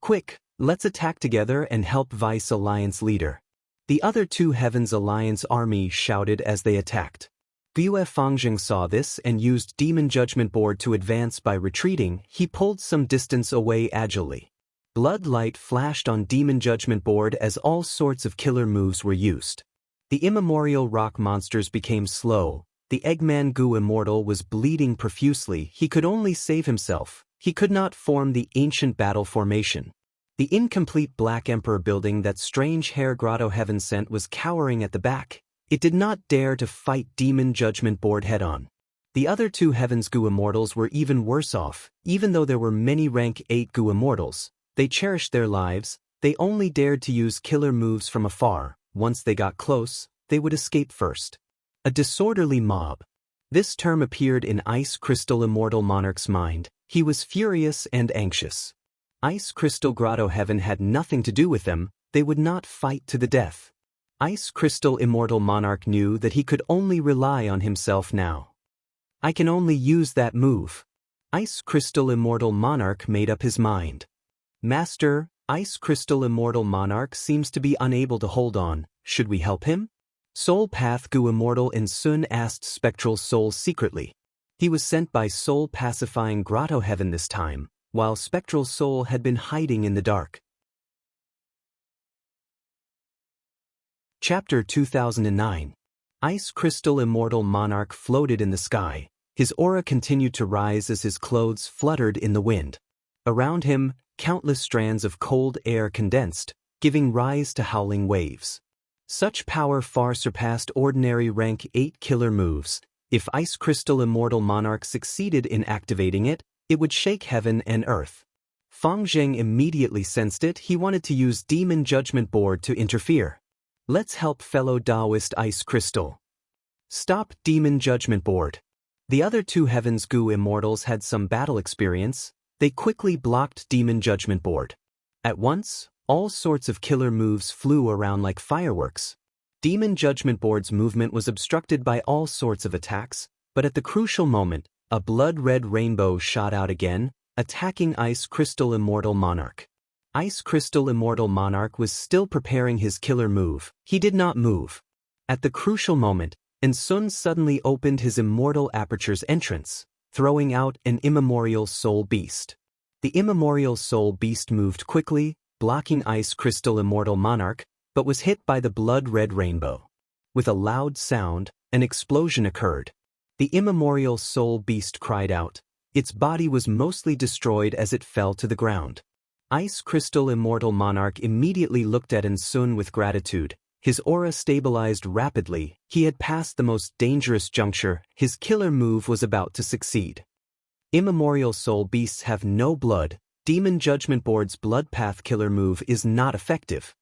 Quick, let's attack together and help Vice Alliance leader. The other 2 Heavens Alliance army shouted as they attacked. Guiyue Fangjing saw this and used Demon Judgment Board to advance by retreating. He pulled some distance away agilely. Blood light flashed on Demon Judgment Board as all sorts of killer moves were used. The immemorial rock monsters became slow. The Eggman Gu Immortal was bleeding profusely. He could only save himself. He could not form the ancient battle formation. The incomplete Black Emperor building that strange Hair Grotto Heaven sent was cowering at the back. It did not dare to fight Demon Judgment Board head-on. The other two Heaven's Goo Immortals were even worse off. Even though there were many rank 8 Goo Immortals, they cherished their lives. They only dared to use killer moves from afar. Once they got close, they would escape first. A disorderly mob. This term appeared in Ice Crystal Immortal Monarch's mind. He was furious and anxious. Ice Crystal Grotto Heaven had nothing to do with them. They would not fight to the death. Ice Crystal Immortal Monarch knew that he could only rely on himself now. I can only use that move. Ice Crystal Immortal Monarch made up his mind. Master, Ice Crystal Immortal Monarch seems to be unable to hold on. Should we help him? Soul Path Goo Immortal In Sun asked Spectral Soul secretly. He was sent by Soul Pacifying Grotto Heaven this time, while Spectral Soul had been hiding in the dark. Chapter 2009. Ice Crystal Immortal Monarch floated in the sky. His aura continued to rise as his clothes fluttered in the wind. Around him, countless strands of cold air condensed, giving rise to howling waves. Such power far surpassed ordinary rank 8 killer moves. If Ice Crystal Immortal Monarch succeeded in activating it, it would shake heaven and earth. Fang Zheng immediately sensed it. He wanted to use Demon Judgment Board to interfere. Let's help fellow Taoist Ice Crystal. Stop Demon Judgment Board. The other two Heaven's Goo Immortals had some battle experience. They quickly blocked Demon Judgment Board. At once, all sorts of killer moves flew around like fireworks. Demon Judgment Board's movement was obstructed by all sorts of attacks, but at the crucial moment, a blood-red rainbow shot out again, attacking Ice Crystal Immortal Monarch. Ice Crystal Immortal Monarch was still preparing his killer move. He did not move. At the crucial moment, Sun suddenly opened his Immortal Aperture's entrance, throwing out an immemorial soul beast. The immemorial soul beast moved quickly, blocking Ice Crystal Immortal Monarch, but was hit by the blood-red rainbow. With a loud sound, an explosion occurred. The immemorial soul beast cried out. Its body was mostly destroyed as it fell to the ground. Ice Crystal Immortal Monarch immediately looked at Sun with gratitude. His aura stabilized rapidly. He had passed the most dangerous juncture. His killer move was about to succeed. Immemorial soul beasts have no blood. Demon Judgment Board's Blood Path killer move is not effective.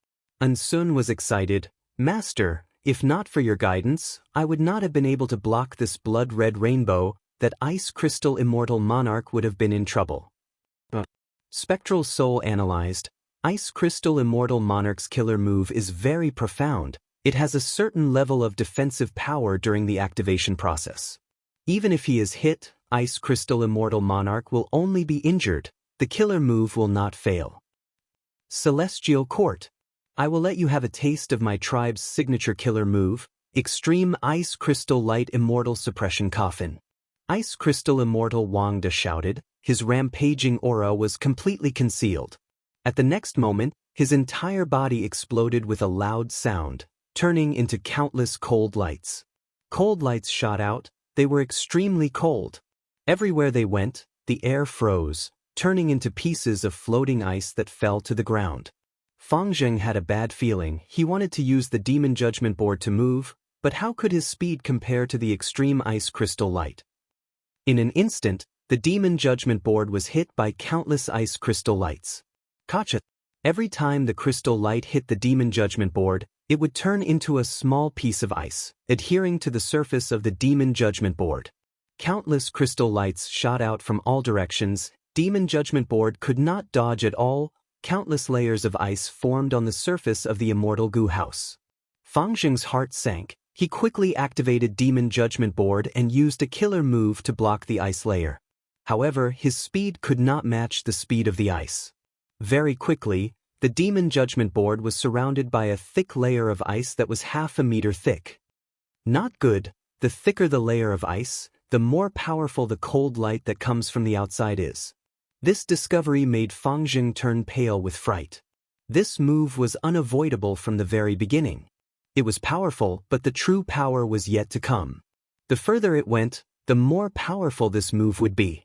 Sun was excited. Master, if not for your guidance, I would not have been able to block this blood-red rainbow. That Ice Crystal Immortal Monarch would have been in trouble. Spectral Soul analyzed. Ice Crystal Immortal Monarch's killer move is very profound. It has a certain level of defensive power during the activation process. Even if he is hit, Ice Crystal Immortal Monarch will only be injured. The killer move will not fail. Celestial Court. I will let you have a taste of my tribe's signature killer move, Extreme Ice Crystal Light Immortal Suppression Coffin. Ice Crystal Immortal Wang Da shouted. His rampaging aura was completely concealed. At the next moment, his entire body exploded with a loud sound, turning into countless cold lights. Cold lights shot out. They were extremely cold. Everywhere they went, the air froze, turning into pieces of floating ice that fell to the ground. Fang Zheng had a bad feeling. He wanted to use the Demon Judgment Board to move, but how could his speed compare to the extreme ice crystal light? In an instant, the Demon Judgment Board was hit by countless ice crystal lights. Gotcha! Every time the crystal light hit the Demon Judgment Board, it would turn into a small piece of ice, adhering to the surface of the Demon Judgment Board. Countless crystal lights shot out from all directions. Demon Judgment Board could not dodge at all. Countless layers of ice formed on the surface of the Immortal Goo House. Fang Zheng's heart sank. He quickly activated Demon Judgment Board and used a killer move to block the ice layer. However, his speed could not match the speed of the ice. Very quickly, the Demon Judgment Board was surrounded by a thick layer of ice that was half a meter thick. Not good. The thicker the layer of ice, the more powerful the cold light that comes from the outside is. This discovery made Fang Zheng turn pale with fright. This move was unavoidable from the very beginning. It was powerful, but the true power was yet to come. The further it went, the more powerful this move would be.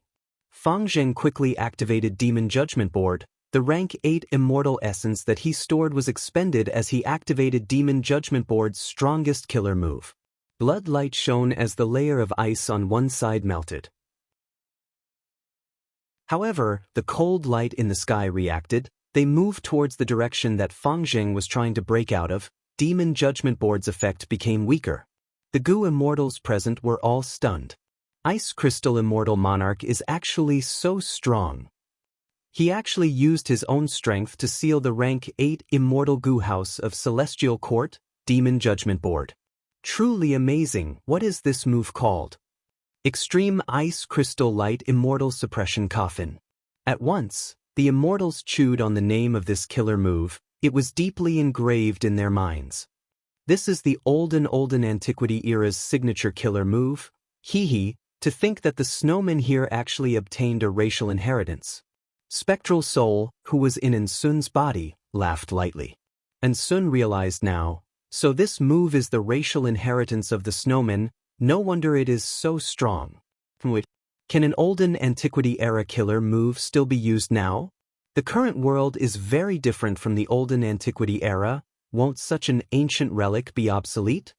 Fang Zheng quickly activated Demon Judgment Board. The rank 8 immortal essence that he stored was expended as he activated Demon Judgment Board's strongest killer move. Blood light shone as the layer of ice on one side melted. However, the cold light in the sky reacted. They moved towards the direction that Fang Zheng was trying to break out of. Demon Judgment Board's effect became weaker. The Gu immortals present were all stunned. Ice Crystal Immortal Monarch is actually so strong. He actually used his own strength to seal the rank 8 Immortal Gu House of Celestial Court, Demon Judgment Board. Truly amazing. What is this move called? Extreme Ice Crystal Light Immortal Suppression Coffin. At once, the immortals chewed on the name of this killer move. It was deeply engraved in their minds. This is the olden antiquity era's signature killer move. Hee, to think that the snowman here actually obtained a racial inheritance. Spectral Soul, who was in Ansun's body, laughed lightly. Ansun realized now, so this move is the racial inheritance of the snowman. No wonder it is so strong. Can an olden antiquity era killer move still be used now? The current world is very different from the olden antiquity era. Won't such an ancient relic be obsolete?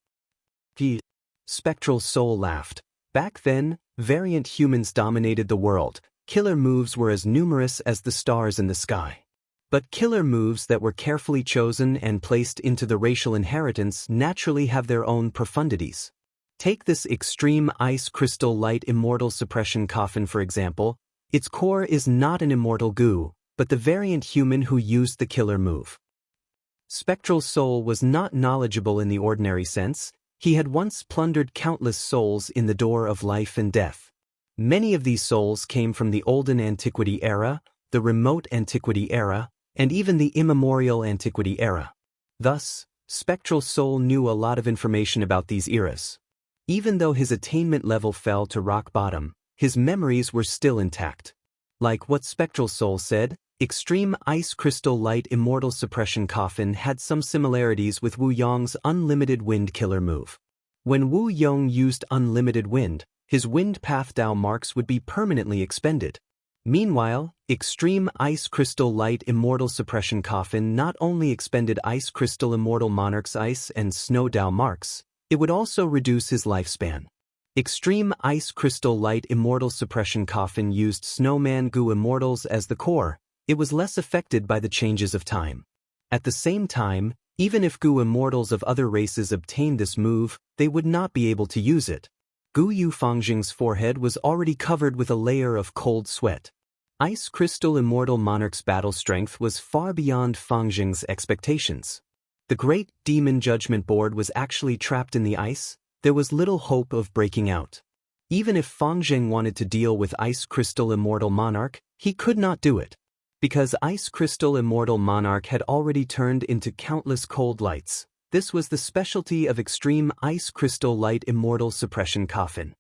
Spectral Soul laughed. Back then, variant humans dominated the world. Killer moves were as numerous as the stars in the sky. But killer moves that were carefully chosen and placed into the racial inheritance naturally have their own profundities. Take this Extreme Ice Crystal Light Immortal Suppression Coffin for example. Its core is not an immortal Gu, but the variant human who used the killer move. Spectral Soul was not knowledgeable in the ordinary sense. He had once plundered countless souls in the door of life and death. Many of these souls came from the olden antiquity era, the remote antiquity era, and even the immemorial antiquity era. Thus, Spectral Soul knew a lot of information about these eras. Even though his attainment level fell to rock bottom, his memories were still intact. Like what Spectral Soul said, Extreme Ice Crystal Light Immortal Suppression Coffin had some similarities with Wu Yong's Unlimited Wind killer move. When Wu Yong used Unlimited Wind, his wind path Dao marks would be permanently expended. Meanwhile, Extreme Ice Crystal Light Immortal Suppression Coffin not only expended Ice Crystal Immortal Monarch's ice and snow Dao marks, it would also reduce his lifespan. Extreme Ice Crystal Light Immortal Suppression Coffin used Snowman Gu Immortals as the core. It was less affected by the changes of time. At the same time, even if Gu Immortals of other races obtained this move, they would not be able to use it. Gu Yu Fangjing's forehead was already covered with a layer of cold sweat. Ice Crystal Immortal Monarch's battle strength was far beyond Fangjing's expectations. The Great Demon Judgment Board was actually trapped in the ice. There was little hope of breaking out. Even if Fangjing wanted to deal with Ice Crystal Immortal Monarch, he could not do it. Because Ice Crystal Immortal Monarch had already turned into countless cold lights. This was the specialty of Extreme Ice Crystal Light Immortal Suppression Coffin.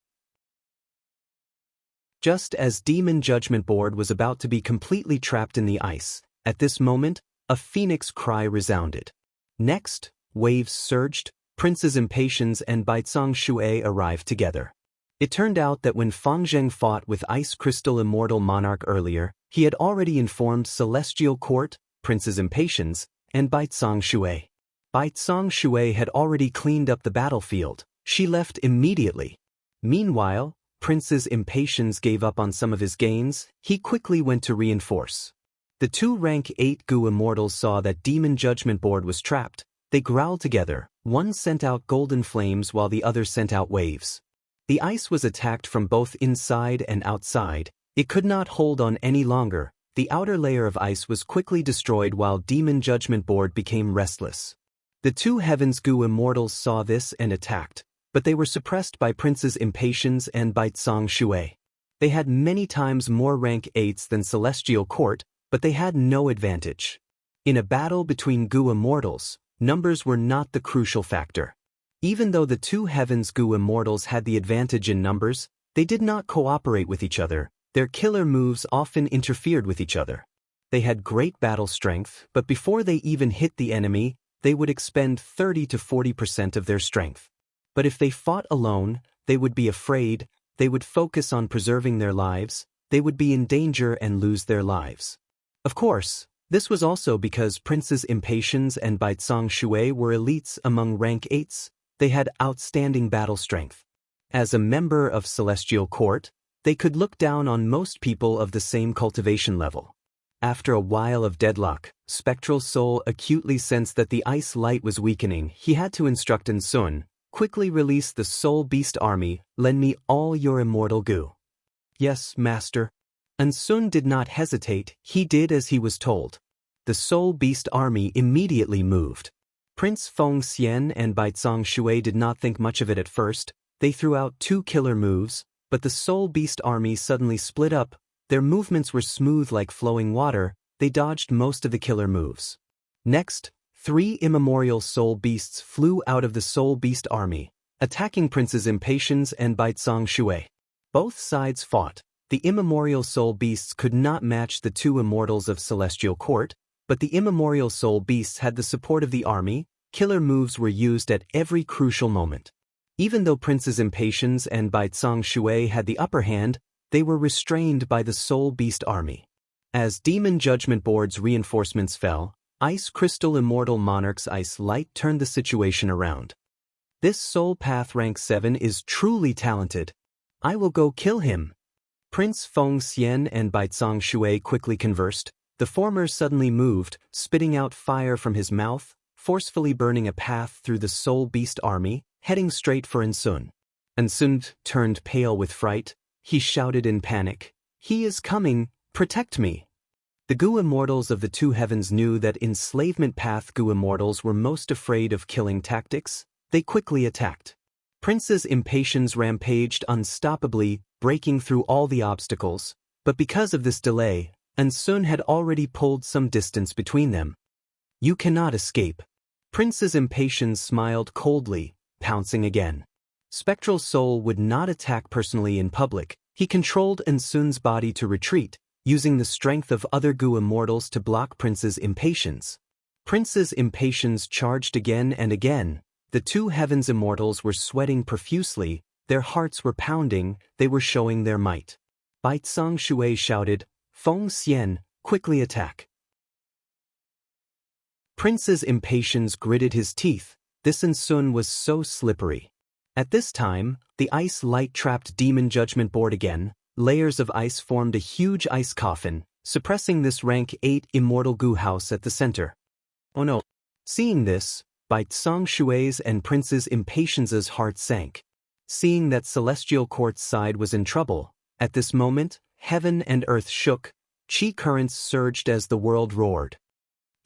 Just as Demon Judgment Board was about to be completely trapped in the ice, at this moment, a phoenix cry resounded. Next, waves surged, Prince's Impatience and Baizang Shui arrived together. It turned out that when Fangjing fought with Ice Crystal Immortal Monarch earlier, he had already informed Celestial Court, Prince's Impatience, and Baizang Shui. Baizang Shui had already cleaned up the battlefield. She left immediately. Meanwhile, Prince's Impatience gave up on some of his gains. He quickly went to reinforce. The two rank 8 Gu Immortals saw that Demon Judgment Board was trapped. They growled together. One sent out golden flames while the other sent out waves. The ice was attacked from both inside and outside. It could not hold on any longer. The outer layer of ice was quickly destroyed while Demon Judgment Board became restless. The two Heavens Gu Immortals saw this and attacked, but they were suppressed by Prince's Impatience and Baizang Shui. They had many times more rank 8s than Celestial Court, but they had no advantage. In a battle between Gu Immortals, numbers were not the crucial factor. Even though the two Heavens Gu Immortals had the advantage in numbers, they did not cooperate with each other. Their killer moves often interfered with each other. They had great battle strength, but before they even hit the enemy, they would expend 30 to 40% of their strength. But if they fought alone, they would be afraid, they would focus on preserving their lives, they would be in danger and lose their lives. Of course, this was also because Princes Impatiens and Baizang Shui were elites among rank 8s, they had outstanding battle strength. As a member of Celestial Court, they could look down on most people of the same cultivation level. After a while of deadlock, Spectral Soul acutely sensed that the ice light was weakening. He had to instruct Sun, quickly release the Soul Beast army, lend me all your immortal goo. Yes, master. Sun did not hesitate, he did as he was told. The Soul Beast army immediately moved. Prince Feng Xian and Baizang Shui did not think much of it at first. They threw out 2 killer moves, but the Soul Beast army suddenly split up. Their movements were smooth like flowing water, they dodged most of the killer moves. Next, 3 immemorial Soul Beasts flew out of the Soul Beast army, attacking Princes Impatiens and Baizang Shui. Both sides fought. The immemorial Soul Beasts could not match the 2 immortals of Celestial Court, but the immemorial Soul Beasts had the support of the army. Killer moves were used at every crucial moment. Even though Princes Impatiens and Baizang Shui had the upper hand, they were restrained by the Soul Beast army. As Demon Judgment Board's reinforcements fell, Ice Crystal Immortal Monarch's Ice Light turned the situation around. This Soul Path rank 7 is truly talented. I will go kill him. Prince Feng Xian and Baizang Shui quickly conversed. The former suddenly moved, spitting out fire from his mouth, forcefully burning a path through the Soul Beast army, heading straight for Sun. Sun turned pale with fright. He shouted in panic, "He is coming, protect me!" The Gu Immortals of the 2 heavens knew that enslavement path Gu Immortals were most afraid of killing tactics. They quickly attacked. Princes Impatiens rampaged unstoppably, breaking through all the obstacles, but because of this delay, Sun had already pulled some distance between them. You cannot escape. Princes Impatiens smiled coldly, pouncing again. Spectral Soul would not attack personally in public. He controlled Sun's body to retreat, using the strength of other Gu Immortals to block Princes Impatiens. Princes Impatiens charged again and again. The 2 heavens immortals were sweating profusely, their hearts were pounding, they were showing their might. Baizang Shui shouted, "Feng Xian, quickly attack." Prince's Impatiens gritted his teeth. This Sun was so slippery. At this time, the ice light trapped Demon Judgment Board again. Layers of ice formed a huge ice coffin, suppressing this rank 8 immortal Gu house at the center. Oh no. Seeing this, Baizang Shui's and Prince's Impatiens' heart sank. Seeing that Celestial Court's side was in trouble, at this moment, heaven and earth shook, chi currents surged as the world roared.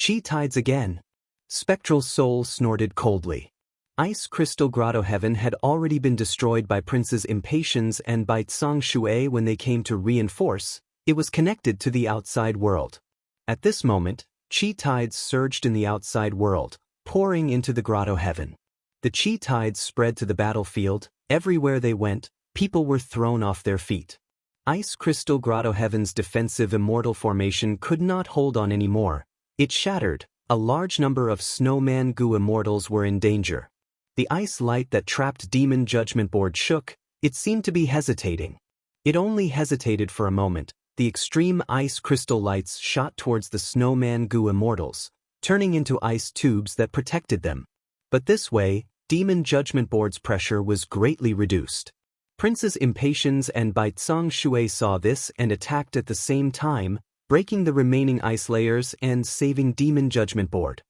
Chi tides again. Spectral Soul snorted coldly. Ice Crystal Grotto Heaven had already been destroyed by Princes Impatiens and Baizang Shui when they came to reinforce. It was connected to the outside world. At this moment, chi tides surged in the outside world, pouring into the Grotto Heaven. The chi tides spread to the battlefield. Everywhere they went, people were thrown off their feet. Ice Crystal Grotto Heaven's defensive immortal formation could not hold on anymore. It shattered. A large number of Snowman Gu Immortals were in danger. The ice light that trapped Demon Judgment Board shook. It seemed to be hesitating. It only hesitated for a moment. The extreme ice crystal lights shot towards the Snowman Gu Immortals, turning into ice tubes that protected them. But this way, Demon Judgment Board's pressure was greatly reduced. Princes Impatiens and Baizang Shui saw this and attacked at the same time, breaking the remaining ice layers and saving Demon Judgment Board.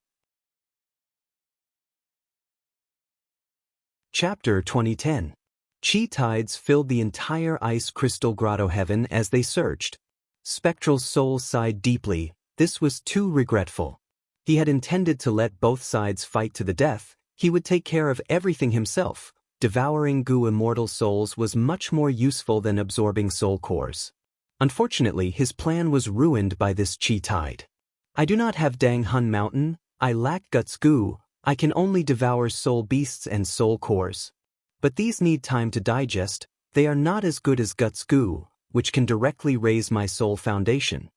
Chapter 2010. Chi tides filled the entire Ice Crystal Grotto Heaven as they surged. Spectral Soul sighed deeply. This was too regretful. He had intended to let both sides fight to the death. He would take care of everything himself. Devouring Gu immortal souls was much more useful than absorbing soul cores. Unfortunately, his plan was ruined by this chi tide. I do not have Dang Hun Mountain. I lack Guts Gu. I can only devour soul beasts and soul cores. But these need time to digest. They are not as good as Guts Gu, which can directly raise my soul foundation.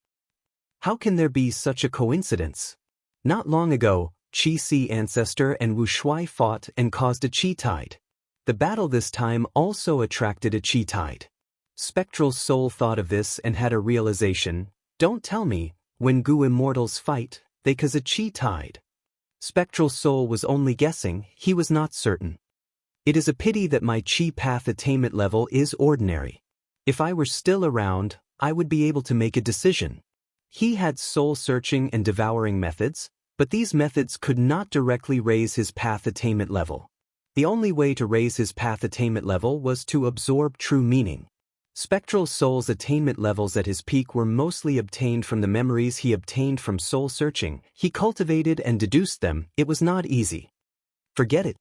How can there be such a coincidence? Not long ago, Chi Si Ancestor and Wu Shui fought and caused a chi tide. The battle this time also attracted a chi tide. Spectral Soul thought of this and had a realization. Don't tell me, When Gu immortals fight, they cause a chi tide. Spectral Soul was only guessing, he was not certain. It is a pity that my chi path attainment level is ordinary. If I were still around, I would be able to make a decision. He had soul-searching and devouring methods, but these methods could not directly raise his path attainment level. The only way to raise his path attainment level was to absorb true meaning. Spectral Soul's attainment levels at his peak were mostly obtained from the memories he obtained from soul-searching. He cultivated and deduced them. It was not easy. Forget it.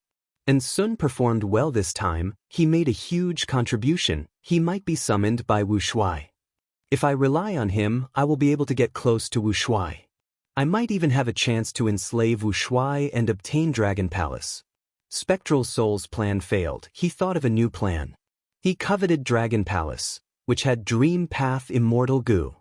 And Sun performed well this time. He made a huge contribution. He might be summoned by Wu Shuai. If I rely on him, I will be able to get close to Wu Shuai. I might even have a chance to enslave Wu Shuai and obtain Dragon Palace. Spectral Soul's plan failed. He thought of a new plan. He coveted Dragon Palace, which had Dream Path Immortal Gu.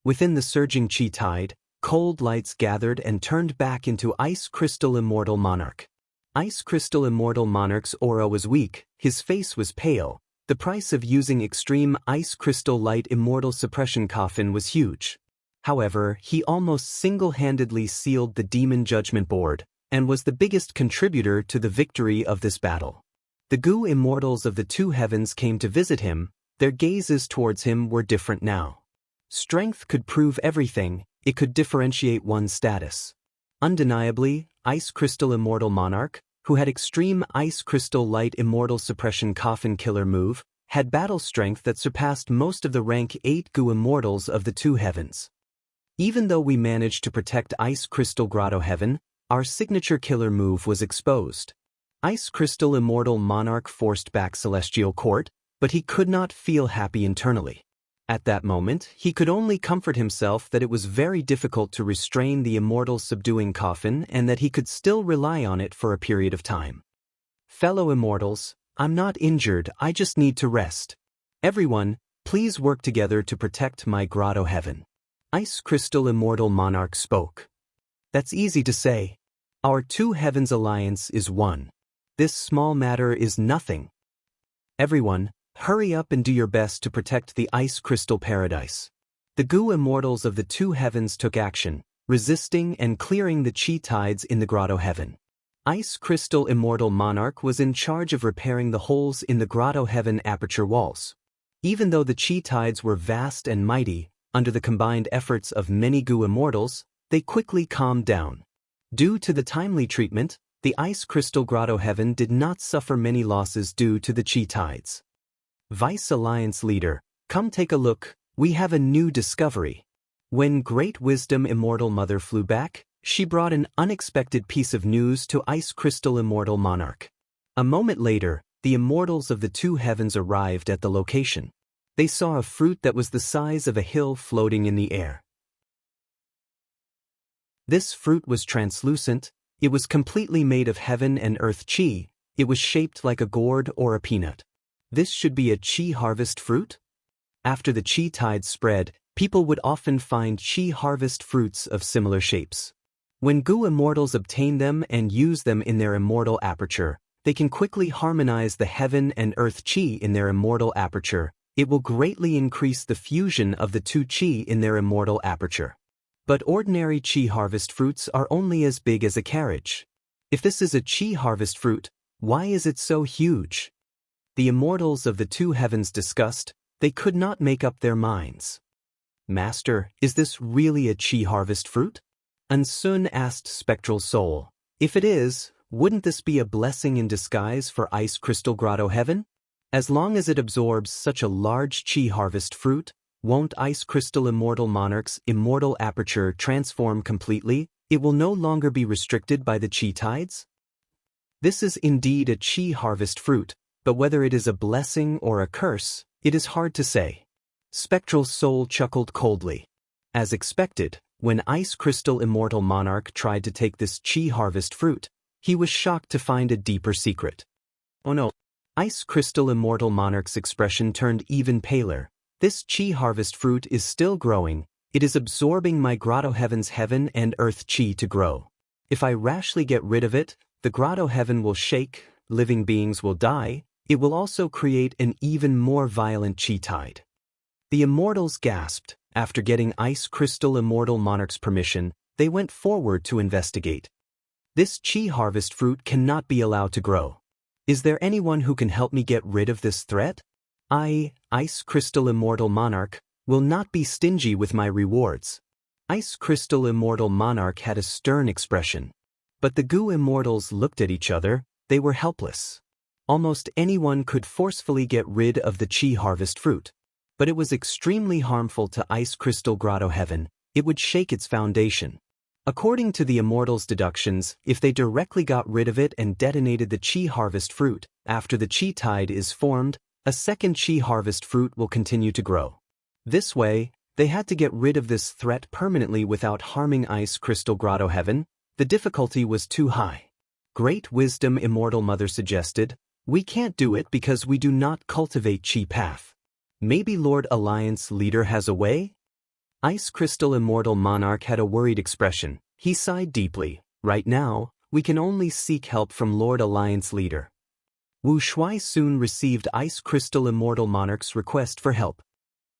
Within the surging chi tide, cold lights gathered and turned back into Ice Crystal Immortal Monarch. Ice Crystal Immortal Monarch's aura was weak, his face was pale. The price of using extreme Ice Crystal Light Immortal Suppression Coffin was huge. However, he almost single-handedly sealed the Demon Judgment Board, and was the biggest contributor to the victory of this battle. The Gu immortals of the two heavens came to visit him. Their gazes towards him were different now. Strength could prove everything, it could differentiate one's status. Undeniably, Ice Crystal Immortal Monarch, who had extreme Ice Crystal Light Immortal Suppression Coffin Killer move, had battle strength that surpassed most of the rank 8 Gu immortals of the two heavens. Even though we managed to protect Ice Crystal Grotto Heaven, our signature killer move was exposed. Ice Crystal Immortal Monarch forced back Celestial Court, but he could not feel happy internally. At that moment, he could only comfort himself that it was very difficult to restrain the immortal subduing coffin and that he could still rely on it for a period of time. Fellow immortals, I'm not injured, I just need to rest. Everyone, please work together to protect my grotto heaven. Ice Crystal Immortal Monarch spoke. That's easy to say. Our two heavens alliance is one. This small matter is nothing. Everyone, hurry up and do your best to protect the Ice Crystal Paradise. The Gu immortals of the two heavens took action, resisting and clearing the chi tides in the grotto heaven. Ice Crystal Immortal Monarch was in charge of repairing the holes in the grotto heaven aperture walls. Even though the chi tides were vast and mighty, under the combined efforts of many Gu immortals, they quickly calmed down. Due to the timely treatment, the Ice Crystal Grotto Heaven did not suffer many losses due to the chi tides. Vice Alliance Leader, come take a look, we have a new discovery. When Great Wisdom Immortal Mother flew back, she brought an unexpected piece of news to Ice Crystal Immortal Monarch. A moment later, the immortals of the two heavens arrived at the location. They saw a fruit that was the size of a hill floating in the air. This fruit was translucent, it was completely made of heaven and earth chi, it was shaped like a gourd or a peanut. This should be a chi harvest fruit? After the chi tide spread, people would often find chi harvest fruits of similar shapes. When Gu immortals obtain them and use them in their immortal aperture, they can quickly harmonize the heaven and earth chi in their immortal aperture. It will greatly increase the fusion of the two chi in their immortal aperture. But ordinary chi harvest fruits are only as big as a carriage. If this is a chi harvest fruit, why is it so huge? The immortals of the two heavens discussed, they could not make up their minds. Master, is this really a chi harvest fruit? And Sun asked Spectral Soul, if it is, wouldn't this be a blessing in disguise for Ice Crystal Grotto Heaven? As long as it absorbs such a large chi harvest fruit, won't Ice Crystal Immortal Monarch's immortal aperture transform completely? It will no longer be restricted by the chi tides? This is indeed a chi harvest fruit, but whether it is a blessing or a curse, it is hard to say. Spectral Soul chuckled coldly. As expected, when Ice Crystal Immortal Monarch tried to take this chi harvest fruit, he was shocked to find a deeper secret. Oh no! Ice Crystal Immortal Monarch's expression turned even paler. This chi harvest fruit is still growing, it is absorbing my grotto heaven's heaven and earth chi to grow. If I rashly get rid of it, the grotto heaven will shake, living beings will die, it will also create an even more violent chi tide. The immortals gasped. After getting Ice Crystal Immortal Monarch's permission, they went forward to investigate. This chi harvest fruit cannot be allowed to grow. Is there anyone who can help me get rid of this threat? I, Ice Crystal Immortal Monarch, will not be stingy with my rewards. Ice Crystal Immortal Monarch had a stern expression. But the Goo Immortals looked at each other. They were helpless. Almost anyone could forcefully get rid of the chi harvest fruit. But it was extremely harmful to Ice Crystal Grotto Heaven. It would shake its foundation. According to the Immortals' deductions, if they directly got rid of it and detonated the chi harvest fruit, after the chi tide is formed, a second chi harvest fruit will continue to grow. This way, they had to get rid of this threat permanently without harming Ice Crystal Grotto Heaven. The difficulty was too high. Great Wisdom Immortal Mother suggested, "We can't do it because we do not cultivate chi path. Maybe Lord Alliance Leader has a way?" Ice Crystal Immortal Monarch had a worried expression. He sighed deeply. "Right now, we can only seek help from Lord Alliance Leader." Wu Shuai soon received Ice Crystal Immortal Monarch's request for help.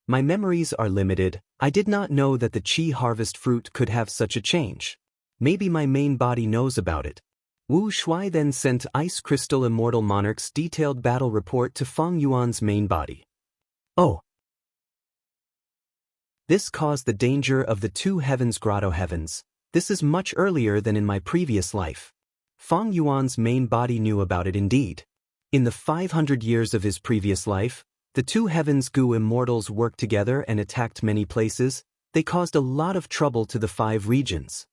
"My memories are limited. I did not know that the chi harvest fruit could have such a change. Maybe my main body knows about it." Wu Shuai then sent Ice Crystal Immortal Monarch's detailed battle report to Feng Yuan's main body. Oh! This caused the danger of the two heavens Grotto Heavens. This is much earlier than in my previous life. Feng Yuan's main body knew about it indeed. In the 500 years of his previous life, the two heavens Goo Immortals worked together and attacked many places. They caused a lot of trouble to the 5 regions.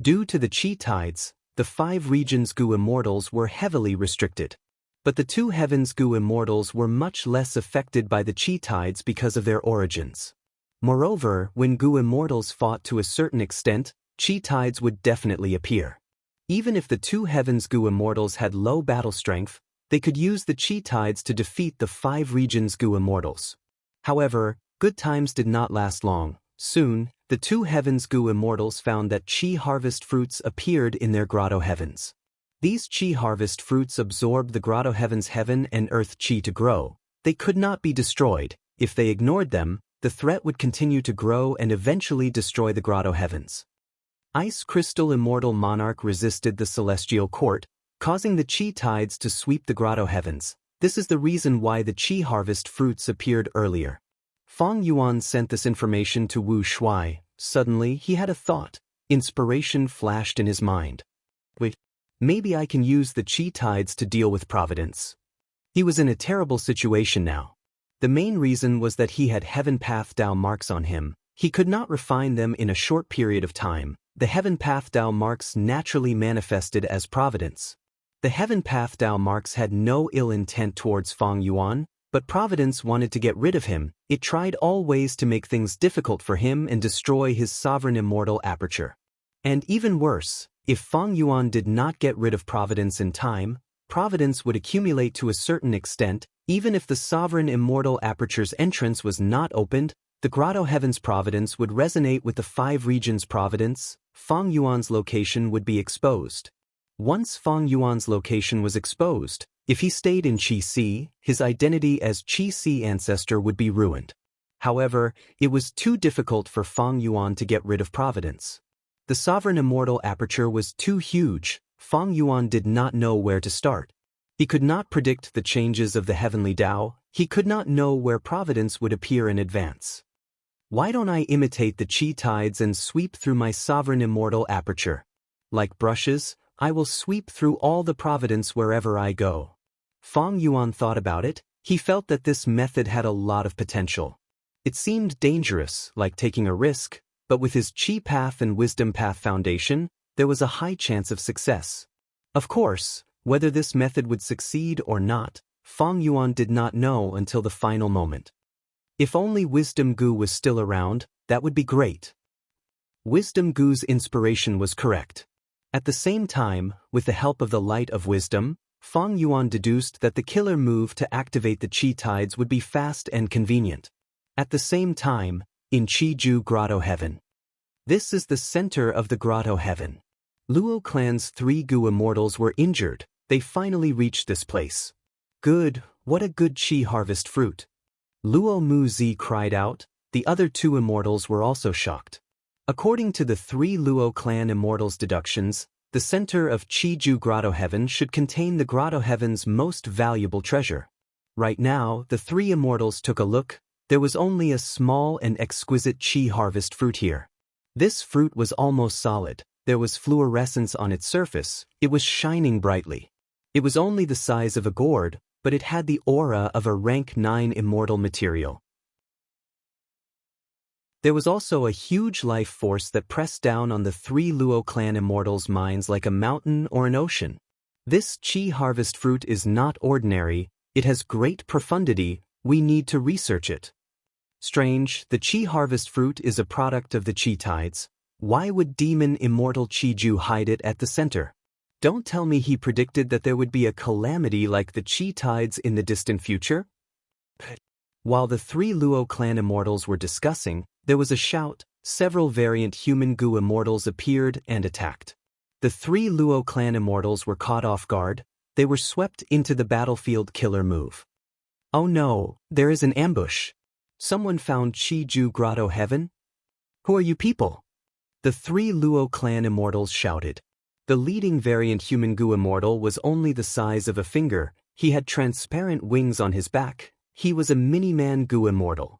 Due to the chi tides, the 5 regions Goo Immortals were heavily restricted. But the two heavens Goo Immortals were much less affected by the chi tides because of their origins. Moreover, when Goo Immortals fought to a certain extent, chi tides would definitely appear. Even if the two heavens Goo Immortals had low battle strength, they could use the chi tides to defeat the 5 regions Goo Immortals. However, good times did not last long. Soon, the two heavens Goo Immortals found that chi harvest fruits appeared in their Grotto Heavens. These chi harvest fruits absorbed the Grotto Heavens heaven and earth chi to grow. They could not be destroyed. If they ignored them, the threat would continue to grow and eventually destroy the Grotto Heavens. Ice Crystal Immortal Monarch resisted the Celestial Court, causing the chi tides to sweep the Grotto Heavens. This is the reason why the chi harvest fruits appeared earlier. Feng Yuan sent this information to Wu Shuai. Suddenly, he had a thought. Inspiration flashed in his mind. Wait, maybe I can use the chi tides to deal with Providence. He was in a terrible situation now. The main reason was that he had Heaven Path Dao marks on him. He could not refine them in a short period of time. The Heaven Path Dao marks naturally manifested as Providence. The Heaven Path Dao marks had no ill intent towards Feng Yuan, but Providence wanted to get rid of him. It tried all ways to make things difficult for him and destroy his sovereign immortal aperture. And even worse, if Feng Yuan did not get rid of Providence in time, Providence would accumulate to a certain extent. Even if the sovereign immortal aperture's entrance was not opened, the Grotto Heavens Providence would resonate with the 5 regions Providence. Feng Yuan's location would be exposed. Once Feng Yuan's location was exposed, if he stayed in Qi-Si, his identity as Qi-Si ancestor would be ruined. However, it was too difficult for Feng Yuan to get rid of Providence. The sovereign immortal aperture was too huge. Feng Yuan did not know where to start. He could not predict the changes of the heavenly Tao. He could not know where Providence would appear in advance. Why don't I imitate the chi tides and sweep through my sovereign immortal aperture? Like brushes, I will sweep through all the Providence wherever I go. Feng Yuan thought about it. He felt that this method had a lot of potential. It seemed dangerous, like taking a risk, but with his Chi Path and Wisdom Path foundation, there was a high chance of success. Of course, whether this method would succeed or not, Feng Yuan did not know until the final moment. If only Wisdom Gu was still around, that would be great. Wisdom Gu's inspiration was correct. At the same time, with the help of the light of wisdom, Feng Yuan deduced that the killer move to activate the chi tides would be fast and convenient. At the same time, in Qiju Grotto Heaven. This is the center of the Grotto Heaven. Luo clan's 3 Gu immortals were injured. They finally reached this place. Good, what a good chi harvest fruit. Luo Mu Zi cried out. The other two immortals were also shocked. According to the three Luo clan immortals' deductions, the center of Qiju Grotto Heaven should contain the Grotto Heaven's most valuable treasure. Right now, the three immortals took a look. There was only a small and exquisite Qi harvest fruit here. This fruit was almost solid. There was fluorescence on its surface. It was shining brightly. It was only the size of a gourd, but it had the aura of a rank 9 immortal material. There was also a huge life force that pressed down on the three Luo clan immortals' minds like a mountain or an ocean. This Qi harvest fruit is not ordinary, it has great profundity, we need to research it. Strange, the Qi harvest fruit is a product of the Qi tides. Why would demon immortal Qiju hide it at the center? Don't tell me he predicted that there would be a calamity like the Qi tides in the distant future? While the three Luo clan immortals were discussing, there was a shout. Several variant human Gu immortals appeared and attacked. The three Luo clan immortals were caught off guard. They were swept into the battlefield killer move. Oh no, there is an ambush. Someone found Qiju Grotto Heaven? Who are you people? The three Luo clan immortals shouted. The leading variant human Gu immortal was only the size of a finger. He had transparent wings on his back. He was a mini-man Gu immortal.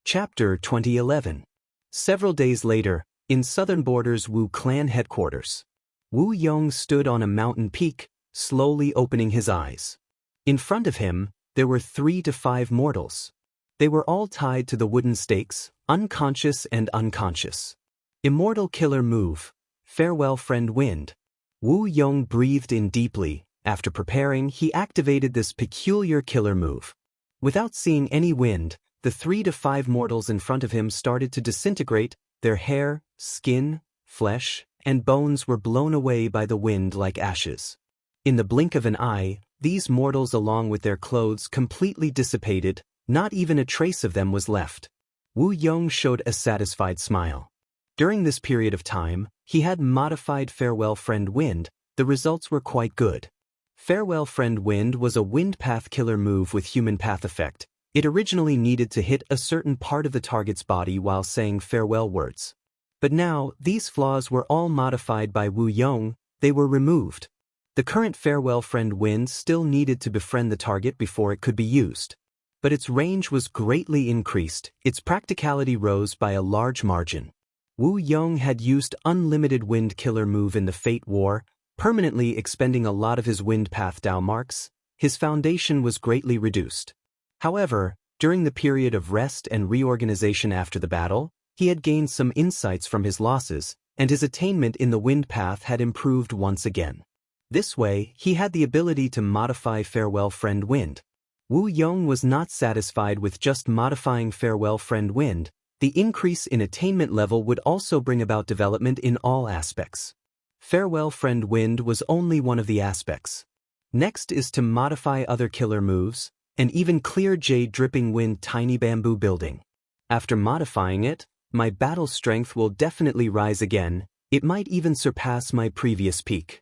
Chapter 2011. Several days later, in southern borders Wu clan headquarters. Wu Yong stood on a mountain peak, slowly opening his eyes. In front of him, there were 3 to 5 mortals. They were all tied to the wooden stakes, unconscious and unconscious. Immortal killer move. Farewell friend wind. Wu Yong breathed in deeply. After preparing, he activated this peculiar killer move. Without seeing any wind, the 3 to 5 mortals in front of him started to disintegrate. Their hair, skin, flesh, and bones were blown away by the wind like ashes. In the blink of an eye, these mortals along with their clothes completely dissipated. Not even a trace of them was left. Wu Yong showed a satisfied smile. During this period of time, he had modified Farewell Friend Wind. The results were quite good. Farewell Friend Wind was a wind path killer move with human path effect. It originally needed to hit a certain part of the target's body while saying farewell words. But now, these flaws were all modified by Wu Yong. They were removed. The current Farewell Friend Wind still needed to befriend the target before it could be used. But its range was greatly increased. Its practicality rose by a large margin. Wu Yong had used unlimited wind killer move in the Fate War, permanently expending a lot of his wind path Dao marks. His foundation was greatly reduced. However, during the period of rest and reorganization after the battle, he had gained some insights from his losses, and his attainment in the wind path had improved once again. This way, he had the ability to modify Farewell Friend Wind. Wu Yong was not satisfied with just modifying Farewell Friend Wind. The increase in attainment level would also bring about development in all aspects. Farewell Friend Wind was only one of the aspects. Next is to modify other killer moves, and even clear Jade Dripping Wind Tiny Bamboo Building. After modifying it, my battle strength will definitely rise again. It might even surpass my previous peak.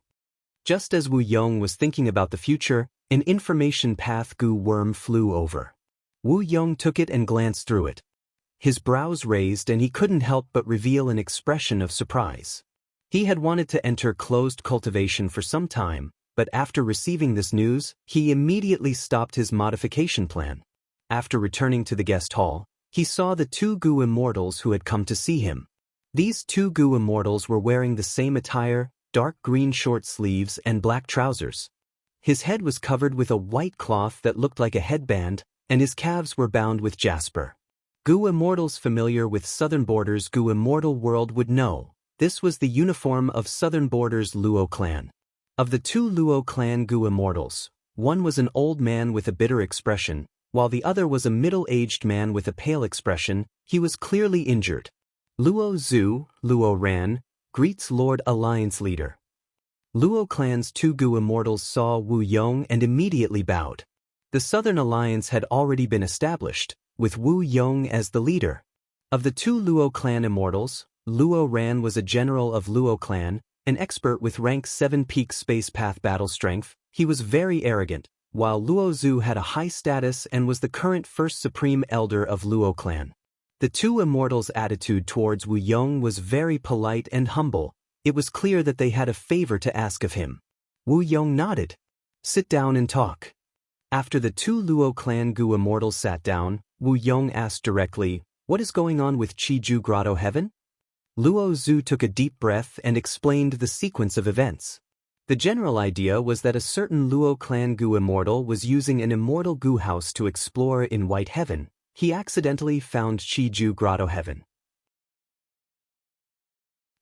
Just as Wu Yong was thinking about the future, an information path Gu worm flew over. Wu Yong took it and glanced through it. His brows raised and he couldn't help but reveal an expression of surprise. He had wanted to enter closed cultivation for some time, but after receiving this news, he immediately stopped his modification plan. After returning to the guest hall, he saw the 2 Gu immortals who had come to see him. These 2 Gu immortals were wearing the same attire, dark green short sleeves and black trousers. His head was covered with a white cloth that looked like a headband, and his calves were bound with jasper. Gu immortals familiar with Southern Borders Gu Immortal World would know. This was the uniform of Southern Borders Luo clan. Of the 2 Luo clan Gu immortals, one was an old man with a bitter expression, while the other was a middle-aged man with a pale expression. He was clearly injured. Luo Zhu, Luo Ran, greets Lord Alliance Leader. Luo clan's 2 Gu immortals saw Wu Yong and immediately bowed. The Southern Alliance had already been established, with Wu Yong as the leader. Of the 2 Luo clan immortals, Luo Ran was a general of Luo clan. An expert with rank 7 peak space path battle strength, he was very arrogant, while Luo Zhu had a high status and was the current first supreme elder of Luo clan. The two immortals' attitude towards Wu Yong was very polite and humble. It was clear that they had a favor to ask of him. Wu Yong nodded. Sit down and talk. After the two Luo clan Gu immortals sat down, Wu Yong asked directly, what is going on with Qiju Grotto Heaven? Luo Zhu took a deep breath and explained the sequence of events. The general idea was that a certain Luo clan Gu immortal was using an immortal Gu house to explore in White Heaven. He accidentally found Qiju Grotto Heaven.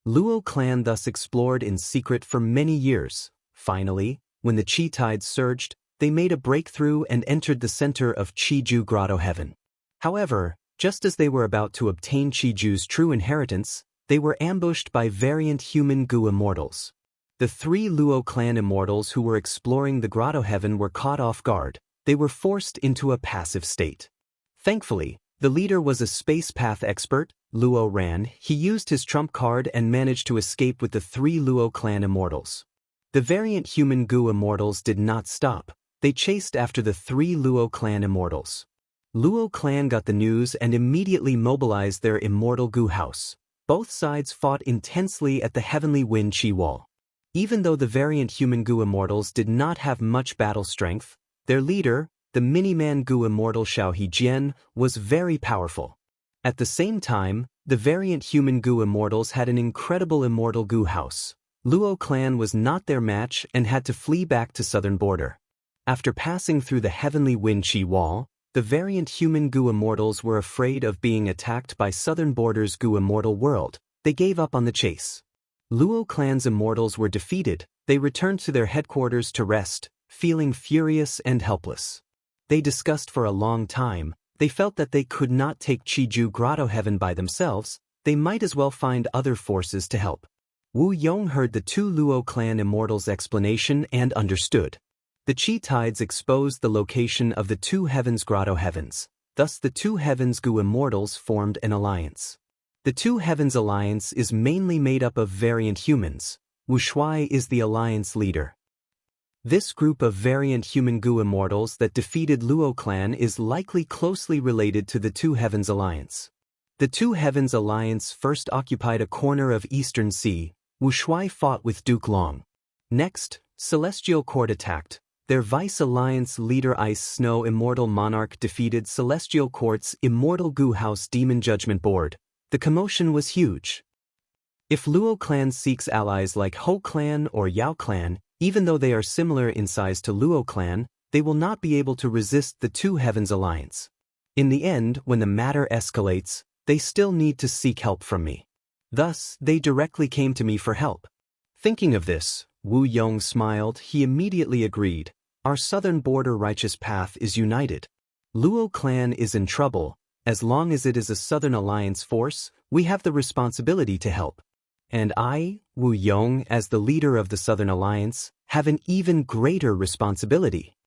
Luo clan thus explored in secret for many years. Finally, when the Qi tides surged, they made a breakthrough and entered the center of Qiju Grotto Heaven. However, just as they were about to obtain Qiju's true inheritance, they were ambushed by variant human Gu immortals. The three Luo clan immortals who were exploring the Grotto Heaven were caught off guard. They were forced into a passive state. Thankfully, the leader was a space path expert, Luo Ran. He used his trump card and managed to escape with the three Luo clan immortals. The variant human Gu immortals did not stop. They chased after the three Luo clan immortals. Luo clan got the news and immediately mobilized their immortal Gu house. Both sides fought intensely at the Heavenly Wind Qi Wall. Even though the variant human Gu immortals did not have much battle strength, their leader, the Mini-Man Gu immortal Xiao Hejian, was very powerful. At the same time, the variant human Gu immortals had an incredible immortal Gu house. Luo clan was not their match and had to flee back to southern border. After passing through the Heavenly Wind Qi Wall, the variant human Gu immortals were afraid of being attacked by southern border's Gu immortal world. They gave up on the chase. Luo clan's immortals were defeated. They returned to their headquarters to rest, feeling furious and helpless. They discussed for a long time. They felt that they could not take Qiju Grotto Heaven by themselves. They might as well find other forces to help. Wu Yong heard the two Luo clan immortals' explanation and understood. The Qi tides exposed the location of the two heavens Grotto Heavens. Thus the two heavens Gu immortals formed an alliance. The two heavens alliance is mainly made up of variant humans. Wu Shuai is the alliance leader. This group of variant human Gu immortals that defeated Luo clan is likely closely related to the Two Heavens Alliance. The Two Heavens Alliance first occupied a corner of Eastern Sea. Wu Shuai fought with Duke Long. Next, Celestial Court attacked. Their Vice Alliance leader Ice Snow Immortal Monarch defeated Celestial Court's Immortal Gu House Demon Judgment Board. The commotion was huge. If Luo clan seeks allies like Ho clan or Yao clan, even though they are similar in size to Luo clan, they will not be able to resist the Two Heavens Alliance. In the end, when the matter escalates, they still need to seek help from me. Thus, they directly came to me for help. Thinking of this, Wu Yong smiled. He immediately agreed. Our southern border righteous path is united. Luo clan is in trouble. As long as it is a Southern Alliance force, we have the responsibility to help. And I, Wu Yong, as the leader of the Southern Alliance, have an even greater responsibility.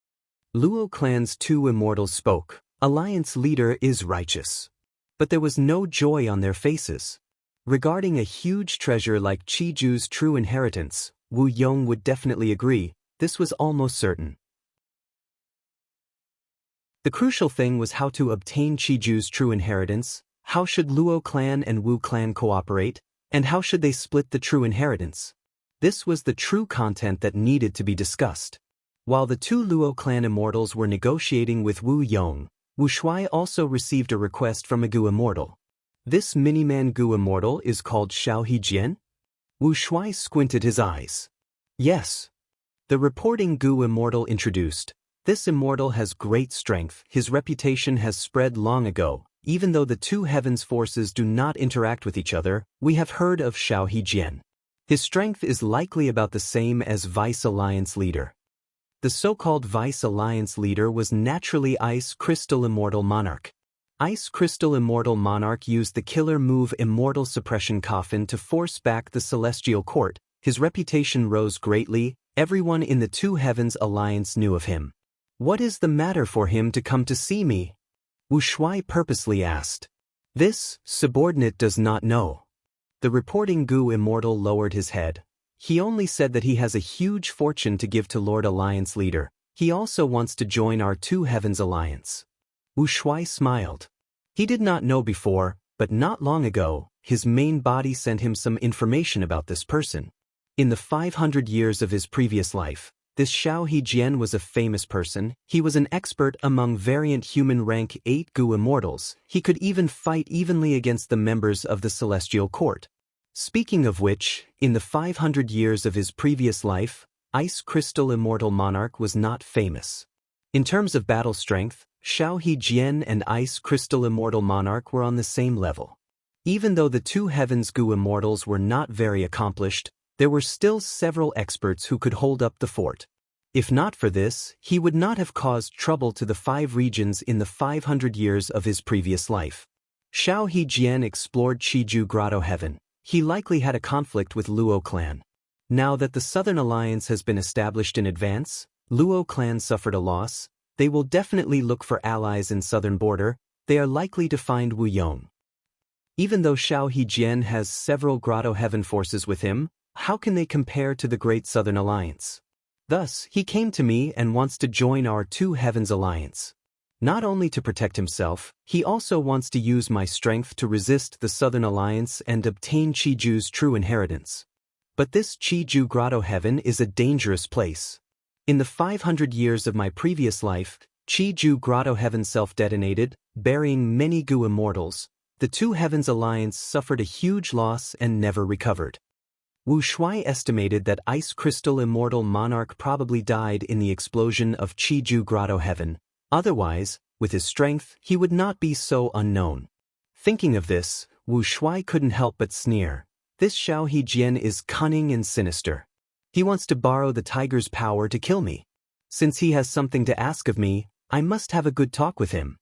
Luo clan's two immortals spoke. Alliance leader is righteous. But there was no joy on their faces. Regarding a huge treasure like Qiju's true inheritance, Wu Yong would definitely agree. This was almost certain. The crucial thing was how to obtain Qiju's true inheritance. How should Luo clan and Wu clan cooperate? And how should they split the true inheritance? This was the true content that needed to be discussed. While the two Luo clan immortals were negotiating with Wu Yong, Wu Shuai also received a request from a Gu immortal. This Mini-Man Gu immortal is called Xiao Hejian? Wu Shuai squinted his eyes. Yes. The reporting Gu immortal introduced. This immortal has great strength. His reputation has spread long ago. Even though the two heavens forces do not interact with each other, we have heard of Xiao Hejian. His strength is likely about the same as Vice Alliance leader. The so-called Vice Alliance leader was naturally Ice Crystal Immortal Monarch. Ice Crystal Immortal Monarch used the killer move Immortal Suppression Coffin to force back the Celestial Court. His reputation rose greatly. Everyone in the Two Heavens Alliance knew of him. What is the matter for him to come to see me? Wu Shuai purposely asked. This subordinate does not know. The reporting Gu immortal lowered his head. He only said that he has a huge fortune to give to Lord Alliance leader. He also wants to join our Two Heavens Alliance. Wu Shuai smiled. He did not know before, but not long ago, his main body sent him some information about this person. In the 500 years of his previous life, this Xiao Hejian was a famous person. He was an expert among variant human rank 8 Gu immortals. He could even fight evenly against the members of the Celestial Court. Speaking of which, in the 500 years of his previous life, Ice Crystal Immortal Monarch was not famous. In terms of battle strength, Xiao Hejian and Ice Crystal Immortal Monarch were on the same level. Even though the Two Heavens Gu immortals were not very accomplished, there were still several experts who could hold up the fort. If not for this, he would not have caused trouble to the 5 regions in the 500 years of his previous life. Xiao Hejian explored Qiju Grotto Heaven. He likely had a conflict with Luo clan. Now that the Southern Alliance has been established in advance, Luo clan suffered a loss. They will definitely look for allies in southern border. They are likely to find Wu Yong. Even though Xiao Hejian has several Grotto Heaven forces with him, how can they compare to the Great Southern Alliance? Thus, he came to me and wants to join our Two Heavens Alliance. Not only to protect himself, he also wants to use my strength to resist the Southern Alliance and obtain Qiju's true inheritance. But this Qiju Grotto Heaven is a dangerous place. In the 500 years of my previous life, Qiju Grotto Heaven self-detonated, burying many Gu immortals. The Two Heavens Alliance suffered a huge loss and never recovered. Wu Shuai estimated that Ice Crystal Immortal Monarch probably died in the explosion of Qiju Grotto Heaven. Otherwise, with his strength, he would not be so unknown. Thinking of this, Wu Shuai couldn't help but sneer. This Xiao Hejian is cunning and sinister. He wants to borrow the tiger's power to kill me. Since he has something to ask of me, I must have a good talk with him.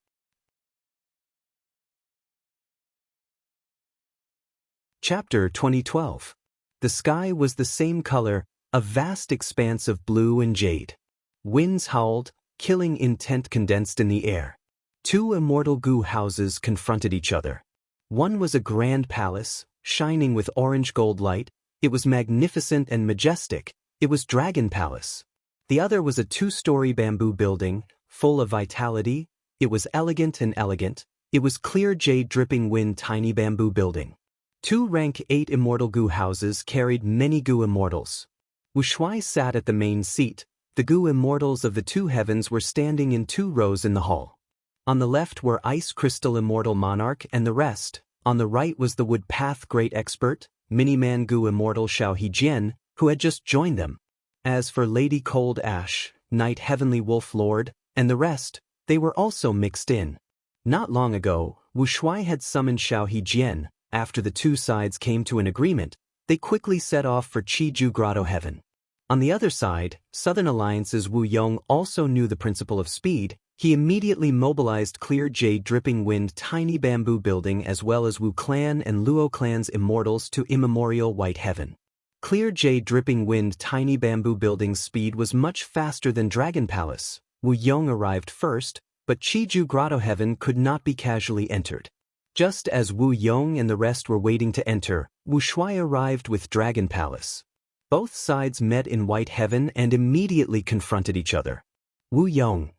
Chapter 2012. The sky was the same color, a vast expanse of blue and jade. Winds howled, killing intent condensed in the air. 2 immortal Gu houses confronted each other. One was a grand palace, shining with orange gold light. It was magnificent and majestic. It was Dragon Palace. The other was a 2-story bamboo building, full of vitality. It was elegant and elegant. It was clear jade dripping wind tiny bamboo building. 2 rank 8 immortal Gu houses carried many Gu immortals. Wu Shuai sat at the main seat. The Gu immortals of the Two Heavens were standing in 2 rows in the hall. On the left were Ice Crystal Immortal Monarch and the rest. On the right was the Wood Path Great Expert, Mini-Man Gu Immortal Xiao Hejian, who had just joined them. As for Lady Cold Ash, Knight Heavenly Wolf Lord, and the rest, they were also mixed in. Not long ago, Wu Shuai had summoned Xiao Hejian. After the 2 sides came to an agreement, they quickly set off for Qiju Grotto Heaven. On the other side, Southern Alliance's Wu Yong also knew the principle of speed. He immediately mobilized Clear Jade Dripping Wind Tiny Bamboo Building as well as Wu Clan and Luo Clan's Immortals to Immemorial White Heaven. Clear Jade Dripping Wind Tiny Bamboo Building's speed was much faster than Dragon Palace. Wu Yong arrived first, but Qiju Grotto Heaven could not be casually entered. Just as Wu Yong and the rest were waiting to enter, Wu Shuai arrived with Dragon Palace. Both sides met in White Heaven and immediately confronted each other. Wu Yong.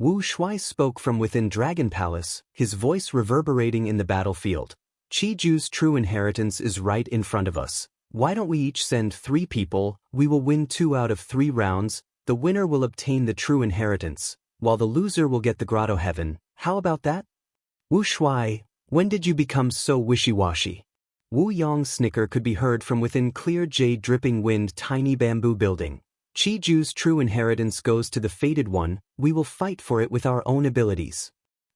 Wu Shuai spoke from within Dragon Palace, his voice reverberating in the battlefield. Qiju's true inheritance is right in front of us. Why don't we each send 3 people? We will win 2 out of 3 rounds. The winner will obtain the true inheritance, while the loser will get the Grotto Heaven. How about that? Wu Shuai. When did you become so wishy-washy? Wu Yong's snicker could be heard from within Clear Jade Dripping Wind Tiny Bamboo Building. Qiju's true inheritance goes to the Fated One. We will fight for it with our own abilities.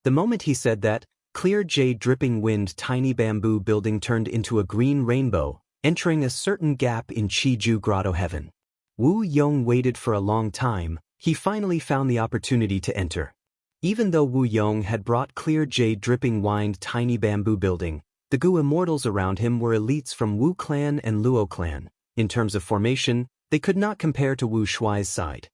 The moment he said that, Clear Jade Dripping Wind Tiny Bamboo Building turned into a green rainbow, entering a certain gap in Qiju Grotto Heaven. Wu Yong waited for a long time. He finally found the opportunity to enter. Even though Wu Yong had brought Clear Jade Dripping Wind Tiny Bamboo Building, the Gu immortals around him were elites from Wu Clan and Luo Clan. In terms of formation, they could not compare to Wu Shuai's side.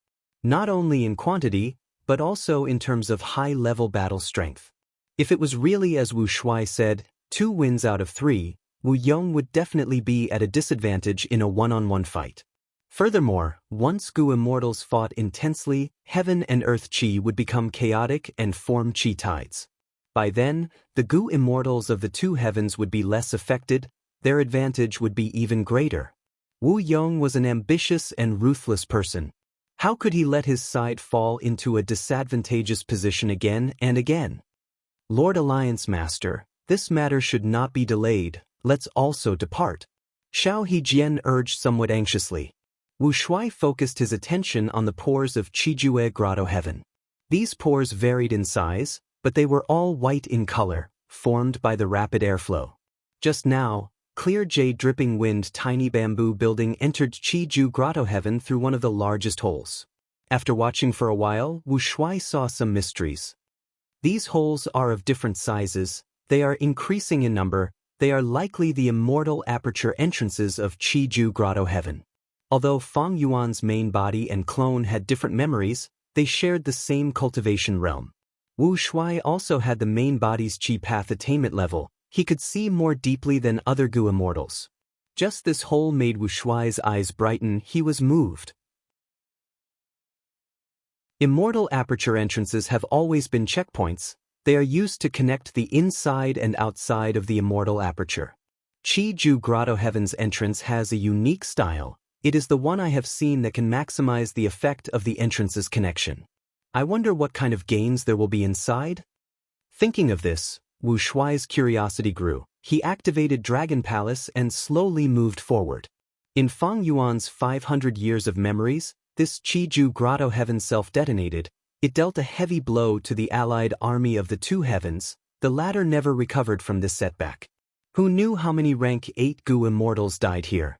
Not only in quantity, but also in terms of high-level battle strength. If it was really as Wu Shuai said, 2 wins out of 3, Wu Yong would definitely be at a disadvantage in a one-on-one fight. Furthermore, once Gu immortals fought intensely, heaven and earth chi would become chaotic and form chi tides. By then, the Gu immortals of the two heavens would be less affected, their advantage would be even greater. Wu Yong was an ambitious and ruthless person. How could he let his side fall into a disadvantageous position again and again? Lord Alliance Master, this matter should not be delayed, let's also depart. Xiao Hejian urged somewhat anxiously. Wu Shuai focused his attention on the pores of Qijue Grotto Heaven. These pores varied in size, but they were all white in color, formed by the rapid airflow. Just now, clear jade dripping wind tiny bamboo building entered Qiju Grotto Heaven through one of the largest holes. After watching for a while, Wu Shuai saw some mysteries. These holes are of different sizes, they are increasing in number, they are likely the immortal aperture entrances of Qiju Grotto Heaven. Although Fang Yuan's main body and clone had different memories, they shared the same cultivation realm. Wu Shuai also had the main body's chi path attainment level. He could see more deeply than other Gu immortals. Just this hole made Wu Shuai's eyes brighten, he was moved. Immortal aperture entrances have always been checkpoints. They are used to connect the inside and outside of the immortal aperture. Qiju Grotto Heaven's entrance has a unique style. It is the one I have seen that can maximize the effect of the entrance's connection. I wonder what kind of gains there will be inside? Thinking of this, Wu Shuai's curiosity grew. He activated Dragon Palace and slowly moved forward. In Fang Yuan's 500 years of memories, this Qiju Grotto Heaven self-detonated. It dealt a heavy blow to the allied army of the two heavens. The latter never recovered from this setback. Who knew how many rank 8 Gu immortals died here?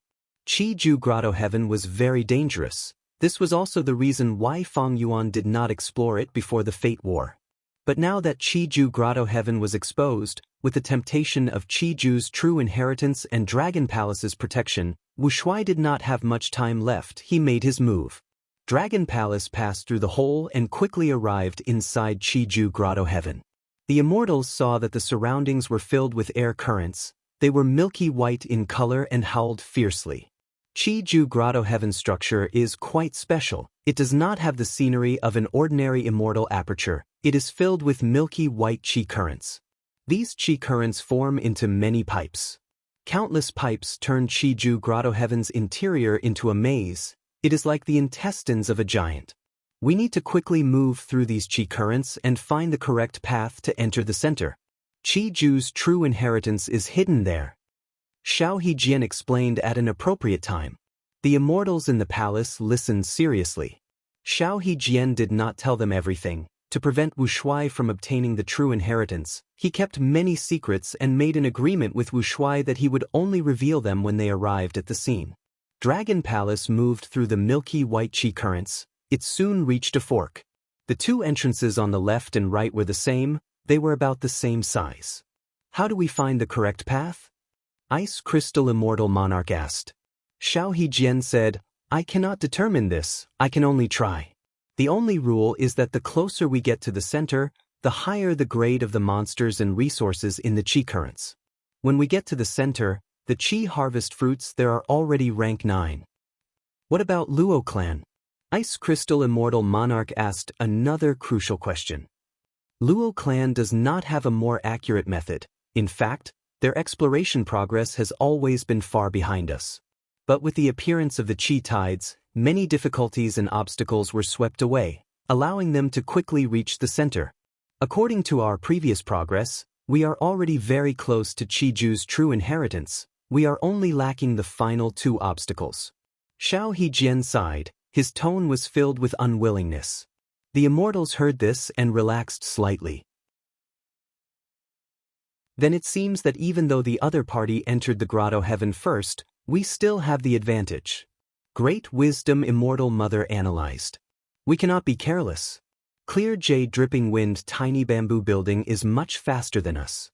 Qiju Grotto Heaven was very dangerous. This was also the reason why Fang Yuan did not explore it before the Fate War. But now that Qiju Grotto Heaven was exposed, with the temptation of Qiju's true inheritance and Dragon Palace's protection, Wu Shuai did not have much time left. He made his move. Dragon Palace passed through the hole and quickly arrived inside Qiju Grotto Heaven. The immortals saw that the surroundings were filled with air currents. They were milky white in color and howled fiercely. Qiju Grotto Heaven's structure is quite special. It does not have the scenery of an ordinary immortal aperture. It is filled with milky white chi currents. These chi currents form into many pipes. Countless pipes turn Qiju Grotto Heaven's interior into a maze. It is like the intestines of a giant. We need to quickly move through these chi currents and find the correct path to enter the center. Qiju's true inheritance is hidden there. Xiao Hejian explained at an appropriate time. The immortals in the palace listened seriously. Xiao Hejian did not tell them everything. To prevent Wu Shuai from obtaining the true inheritance, he kept many secrets and made an agreement with Wu Shuai that he would only reveal them when they arrived at the scene. Dragon Palace moved through the milky white chi currents. It soon reached a fork. The two entrances on the left and right were the same. They were about the same size. How do we find the correct path? Ice Crystal Immortal Monarch asked. Xiao Hejian said, I cannot determine this, I can only try. The only rule is that the closer we get to the center, the higher the grade of the monsters and resources in the chi currents. When we get to the center, the chi harvest fruits there are already rank 9. What about Luo clan? Ice Crystal Immortal Monarch asked another crucial question. Luo clan does not have a more accurate method. In fact, their exploration progress has always been far behind us. But with the appearance of the chi tides, many difficulties and obstacles were swept away, allowing them to quickly reach the center. According to our previous progress, we are already very close to Qiju's true inheritance. We are only lacking the final 2 obstacles. Xiao Hejian sighed. His tone was filled with unwillingness. The immortals heard this and relaxed slightly. Then it seems that even though the other party entered the Grotto Heaven first, we still have the advantage. Great Wisdom Immortal Mother analyzed. We cannot be careless. Clear jade dripping wind tiny bamboo building is much faster than us.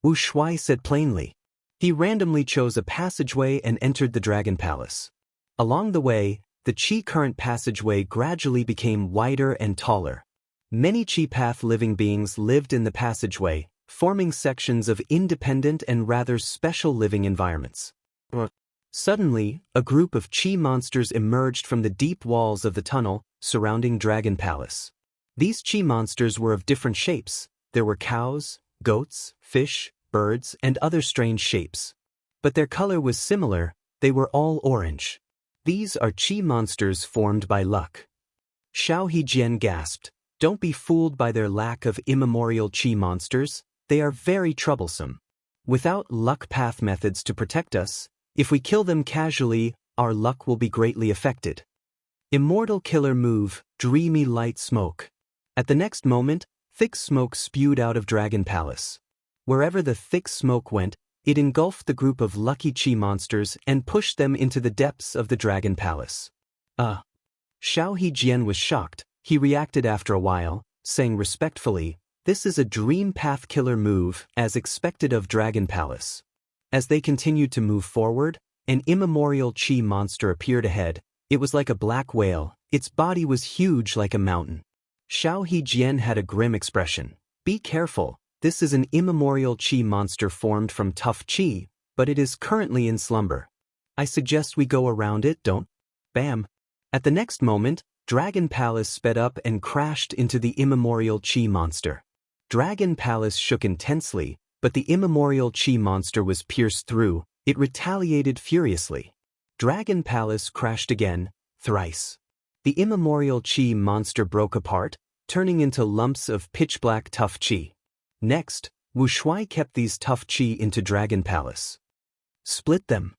Wu Shuai said plainly. He randomly chose a passageway and entered the Dragon Palace. Along the way, the chi current passageway gradually became wider and taller. Many chi path living beings lived in the passageway. forming sections of independent and rather special living environments. Suddenly, a group of chi monsters emerged from the deep walls of the tunnel surrounding Dragon Palace. These chi monsters were of different shapes. There were cows, goats, fish, birds, and other strange shapes. But their color was similar, they were all orange. These are chi monsters formed by luck. Xiao Hejian gasped. Don't be fooled by their lack of immemorial chi monsters, they are very troublesome. Without luck path methods to protect us, if we kill them casually, our luck will be greatly affected. Immortal killer move, dreamy light smoke. At the next moment, thick smoke spewed out of Dragon Palace. Wherever the thick smoke went, it engulfed the group of lucky chi monsters and pushed them into the depths of the Dragon Palace. Xiao Hejian was shocked. He reacted after a while, saying respectfully, "This is a dream path killer move, as expected of Dragon Palace." As they continued to move forward, an immemorial chi monster appeared ahead. It was like a black whale, its body was huge like a mountain. Xiao Hejian had a grim expression. Be careful, this is an immemorial chi monster formed from tough chi, but it is currently in slumber. I suggest we go around it, don't? Bam! At the next moment, Dragon Palace sped up and crashed into the immemorial chi monster. Dragon Palace shook intensely, but the immemorial chi monster was pierced through. It retaliated furiously. Dragon Palace crashed again, thrice. The immemorial chi monster broke apart, turning into lumps of pitch-black tough chi. Next, Wu Shuai kept these tough chi into Dragon Palace. Split them.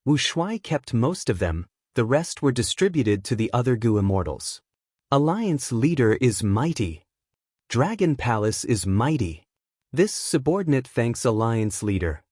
Wu Shuai kept most of them, the rest were distributed to the other Gu immortals. Alliance leader is mighty. Dragon Palace is mighty. This subordinate thanks Alliance leader.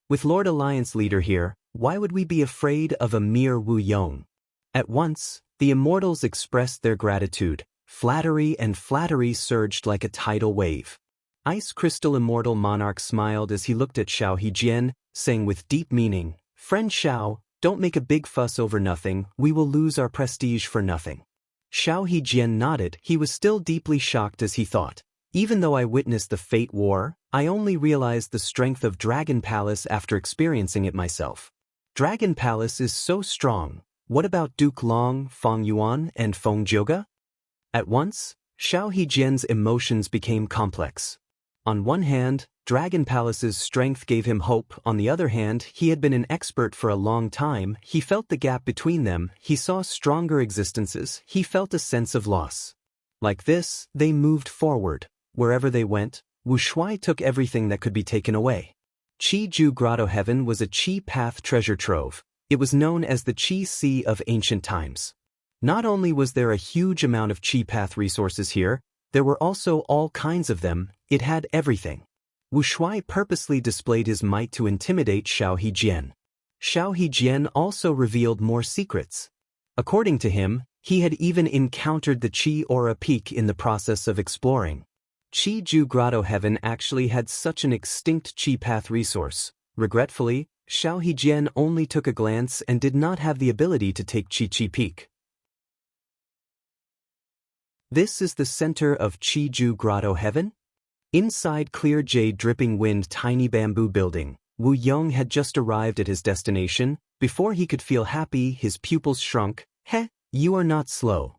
With Lord Alliance leader here, why would we be afraid of a mere Wu Yong? At once, the immortals expressed their gratitude. Flattery and flattery surged like a tidal wave. Ice Crystal Immortal Monarch smiled as he looked at Xiao Hejian, saying with deep meaning, "Friend Xiao, don't make a big fuss over nothing, we will lose our prestige for nothing." Xiao Hejian nodded. He was still deeply shocked as he thought. Even though I witnessed the Fate War, I only realized the strength of Dragon Palace after experiencing it myself. Dragon Palace is so strong. What about Duke Long, Feng Yuan, and Feng Jioge? At once, Xiao Hejian's emotions became complex. On one hand, Dragon Palace's strength gave him hope. On the other hand, he had been an expert for a long time. He felt the gap between them. He saw stronger existences. He felt a sense of loss. Like this, they moved forward. Wherever they went, Wu Shuai took everything that could be taken away. Chi Ju Grotto Heaven was a Chi Path treasure trove. It was known as the Chi Sea of ancient times. Not only was there a huge amount of Chi Path resources here, there were also all kinds of them. It had everything. Wu Shuai purposely displayed his might to intimidate Xiao Hejian. Xiao Hejian also revealed more secrets. According to him, he had even encountered the Chi Aura Peak in the process of exploring. Chi Ju Grotto Heaven actually had such an extinct Chi Path resource. Regretfully, Xiao Hejian only took a glance and did not have the ability to take Chi Peak. This is the center of Chi Ju Grotto Heaven? Inside Clear Jade Dripping Wind Tiny Bamboo Building, Wu Yong had just arrived at his destination. Before he could feel happy, his pupils shrunk. Heh, you are not slow.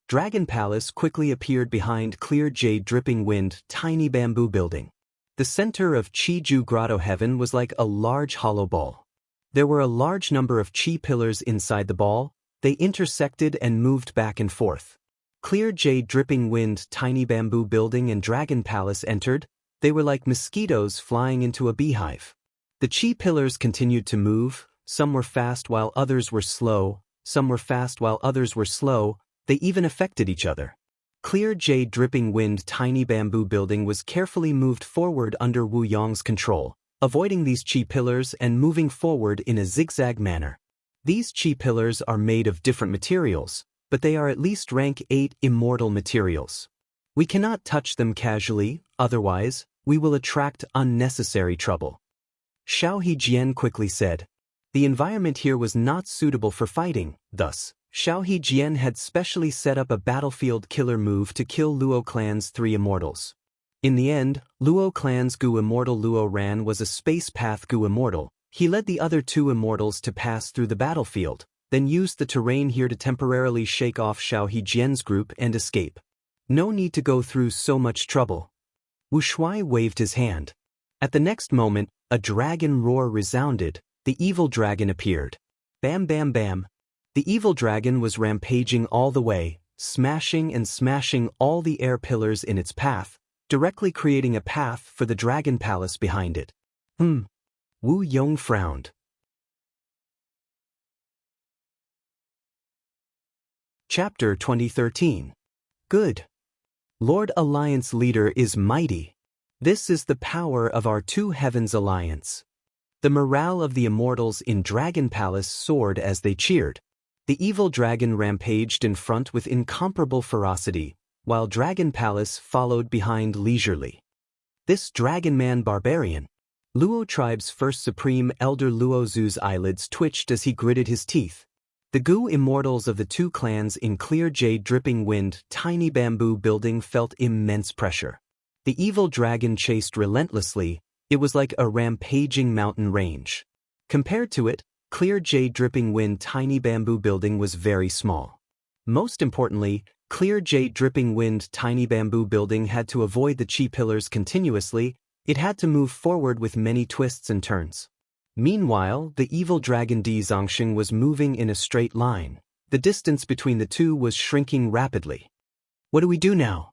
Dragon Palace quickly appeared behind Clear Jade Dripping Wind Tiny Bamboo Building. The center of Chi Ju Grotto Heaven was like a large hollow ball. There were a large number of Chi pillars inside the ball. They intersected and moved back and forth. Clear Jade Dripping Wind Tiny Bamboo Building and Dragon Palace entered. They were like mosquitoes flying into a beehive. The Chi pillars continued to move. Some were fast while others were slow. Some were fast while others were slow. They even affected each other. Clear Jade Dripping Wind Tiny Bamboo Building was carefully moved forward under Wu Yong's control, avoiding these Chi pillars and moving forward in a zigzag manner. These Chi pillars are made of different materials, but they are at least rank 8 immortal materials. We cannot touch them casually, otherwise, we will attract unnecessary trouble. Xiao Hejian quickly said. The environment here was not suitable for fighting, thus, Xiao Hejian had specially set up a battlefield killer move to kill Luo clan's 3 immortals. In the end, Luo clan's Gu immortal Luo Ran was a space path Gu immortal. He led the other two immortals to pass through the battlefield, then used the terrain here to temporarily shake off Xiao Hejian's group and escape. No need to go through so much trouble. Wu Shuai waved his hand. At the next moment, a dragon roar resounded. The evil dragon appeared. Bam bam bam. The evil dragon was rampaging all the way, smashing and smashing all the air pillars in its path, directly creating a path for the dragon palace behind it. Wu Yong frowned. Chapter 2013. Good. Lord Alliance leader is mighty. This is the power of our two heavens alliance. The morale of the immortals in Dragon Palace soared as they cheered. The evil dragon rampaged in front with incomparable ferocity, while Dragon Palace followed behind leisurely. This dragon man barbarian. Luo tribe's first supreme elder Luo Zu's eyelids twitched as he gritted his teeth. The Gu immortals of the two clans in clear jade dripping wind tiny bamboo building felt immense pressure. The evil dragon chased relentlessly. It was like a rampaging mountain range. Compared to it, clear jade dripping wind tiny bamboo building was very small. Most importantly, clear jade dripping wind tiny bamboo building had to avoid the chi pillars continuously. It had to move forward with many twists and turns. Meanwhile, the evil dragon Di Zongxing was moving in a straight line. The distance between the two was shrinking rapidly. What do we do now?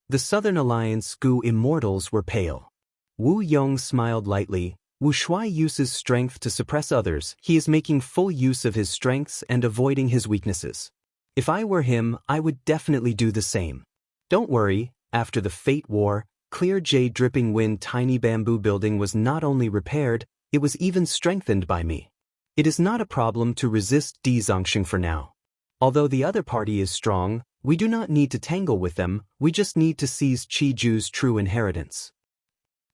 The Southern Alliance Gu immortals were pale. Wu Yong smiled lightly. Wu Shuai uses strength to suppress others. He is making full use of his strengths and avoiding his weaknesses. If I were him, I would definitely do the same. Don't worry, after the Fate War, clear jade dripping wind tiny bamboo building was not only repaired, it was even strengthened by me. It is not a problem to resist Di Zongxing for now. Although the other party is strong, we do not need to tangle with them, we just need to seize Qi Ju's true inheritance.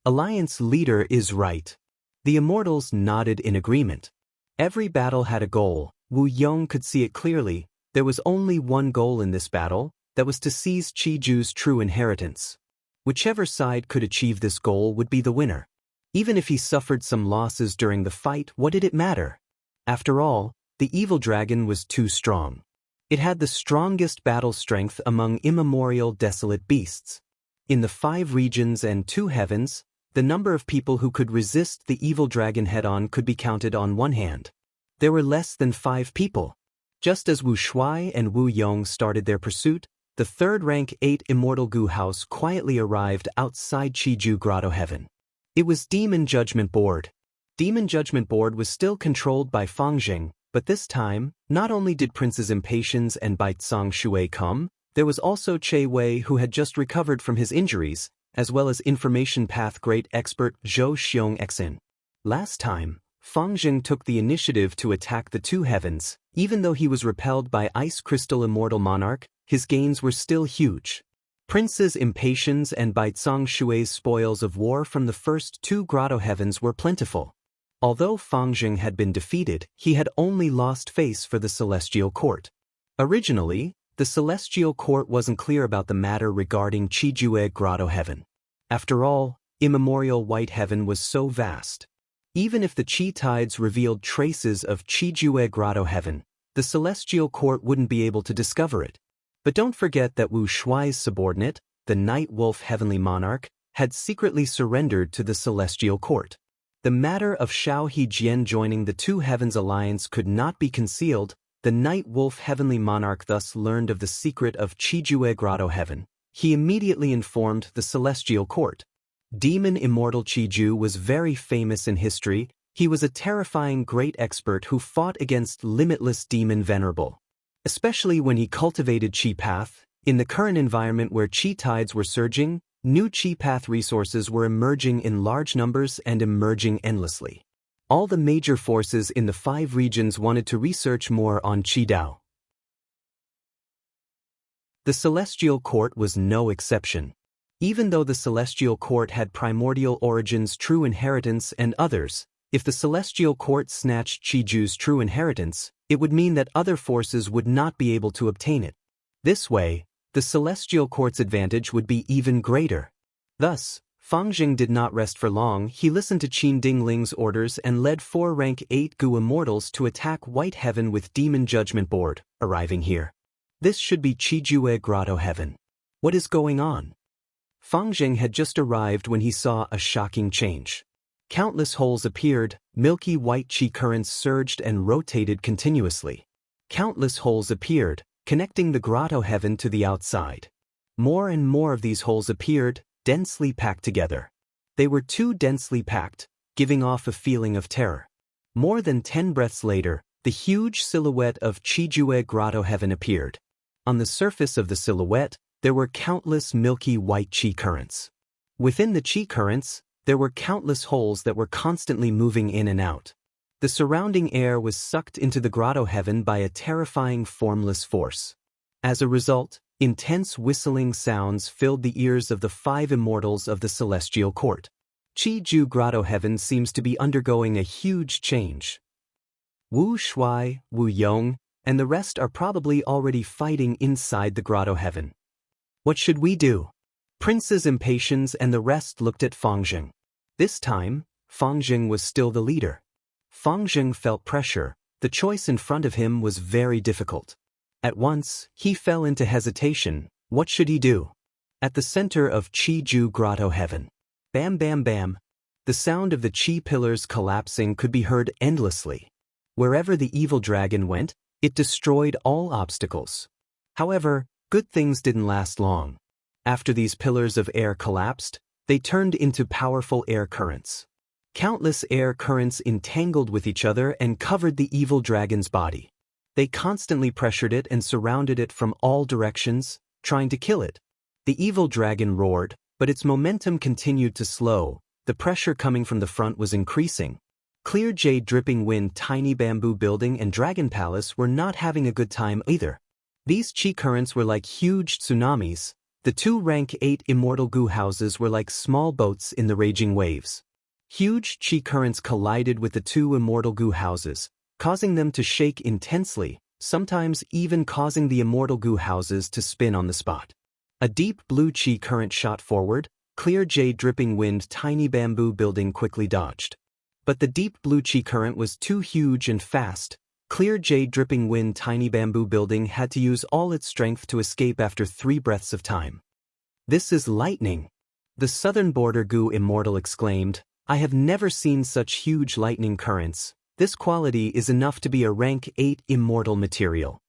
Alliance leader is right. The immortals nodded in agreement. Every battle had a goal. Wu Yong could see it clearly. There was only one goal in this battle, that was to seize Qi Ju's true inheritance. Whichever side could achieve this goal would be the winner. Even if he suffered some losses during the fight, what did it matter? After all, the evil dragon was too strong. It had the strongest battle strength among immemorial desolate beasts. In the 5 regions and 2 heavens, the number of people who could resist the evil dragon head-on could be counted on one hand. There were less than 5 people. Just as Wu Shuai and Wu Yong started their pursuit, the 3rd rank 8 immortal Gu house quietly arrived outside Qiju Grotto Heaven. It was Demon Judgment Board. Demon Judgment Board was still controlled by Fangjing, but this time, not only did Princes Impatience and Baizang Shui come, there was also Che Wei who had just recovered from his injuries, as well as Information Path Great Expert Zhou Xiong Xin. Last time, Fangjing took the initiative to attack the 2 heavens. Even though he was repelled by Ice Crystal Immortal Monarch, his gains were still huge. Princes Impatience and Baizang Shui's spoils of war from the first 2 grotto heavens were plentiful. Although Fangjing had been defeated, he had only lost face for the Celestial Court. Originally, the Celestial Court wasn't clear about the matter regarding Qijue Grotto Heaven. After all, immemorial White Heaven was so vast. Even if the Qi tides revealed traces of Qijue Grotto Heaven, the Celestial Court wouldn't be able to discover it. But don't forget that Wu Shuai's subordinate, the Night Wolf Heavenly Monarch, had secretly surrendered to the Celestial Court. The matter of Xiao Hejian joining the 2 Heavens Alliance could not be concealed. The Night Wolf Heavenly Monarch thus learned of the secret of Qijue Grotto Heaven. He immediately informed the Celestial Court. Demon Immortal Qiju was very famous in history. He was a terrifying great expert who fought against limitless demon venerable. Especially when he cultivated Qi Path. In the current environment where Qi tides were surging, new Qi Path resources were emerging in large numbers and emerging endlessly. All the major forces in the 5 regions wanted to research more on Qi Dao. The Celestial Court was no exception. Even though the Celestial Court had primordial origins, true inheritance, and others, if the Celestial Court snatched Qiju's true inheritance, it would mean that other forces would not be able to obtain it. This way, the Celestial Court's advantage would be even greater. Thus, Fang Jing did not rest for long. He listened to Qin Dingling's orders and led 4 rank 8 Gu immortals to attack White Heaven with Demon Judgment Board, arriving here. This should be Qijue Grotto Heaven. What is going on? Fang Jing had just arrived when he saw a shocking change. Countless holes appeared, milky white qi currents surged and rotated continuously. Countless holes appeared, connecting the grotto heaven to the outside. More and more of these holes appeared, densely packed together. They were too densely packed, giving off a feeling of terror. More than 10 breaths later, the huge silhouette of Qijue Grotto Heaven appeared. On the surface of the silhouette, there were countless milky white qi currents. Within the qi currents, there were countless holes that were constantly moving in and out. The surrounding air was sucked into the grotto heaven by a terrifying formless force. As a result, intense whistling sounds filled the ears of the 5 immortals of the celestial court. Qiju Grotto Heaven seems to be undergoing a huge change. Wu Shuai, Wu Yong, and the rest are probably already fighting inside the grotto heaven. What should we do? Prince's Impatience and the rest looked at Fang Jing. This time, Fang Jing was still the leader. Fang Jing felt pressure. The choice in front of him was very difficult. At once, he fell into hesitation. What should he do? At the center of Qiju Grotto Heaven. Bam bam bam. The sound of the qi pillars collapsing could be heard endlessly. Wherever the evil dragon went, it destroyed all obstacles. However, good things didn't last long. After these pillars of air collapsed, they turned into powerful air currents. Countless air currents entangled with each other and covered the evil dragon's body. They constantly pressured it and surrounded it from all directions, trying to kill it. The evil dragon roared, but its momentum continued to slow. The pressure coming from the front was increasing. Clear Jade Dripping Wind Tiny Bamboo Building and Dragon Palace were not having a good time either. These qi currents were like huge tsunamis. The 2 rank 8 immortal Gu houses were like small boats in the raging waves. Huge qi currents collided with the 2 immortal Gu houses, causing them to shake intensely, sometimes even causing the immortal Gu houses to spin on the spot. A deep blue qi current shot forward. Clear Jade Dripping Wind Tiny Bamboo Building quickly dodged. But the deep blue qi current was too huge and fast. Clear Jade Dripping Wind Tiny Bamboo Building had to use all its strength to escape after 3 breaths of time. This is lightning. The southern border Gu immortal exclaimed, I have never seen such huge lightning currents. This quality is enough to be a rank 8 immortal material.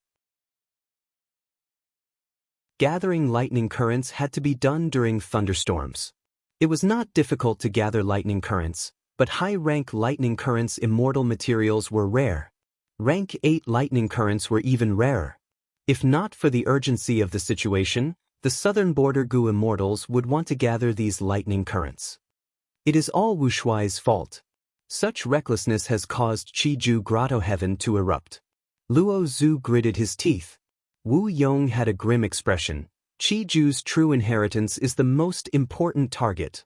Gathering lightning currents had to be done during thunderstorms. It was not difficult to gather lightning currents, but high-rank lightning currents immortal materials were rare. Rank 8 lightning currents were even rarer. If not for the urgency of the situation, the southern border Gu immortals would want to gather these lightning currents. It is all Wu Shuai's fault. Such recklessness has caused Qiju Grotto Heaven to erupt. Luo Zhu gritted his teeth. Wu Yong had a grim expression. Qiju's true inheritance is the most important target.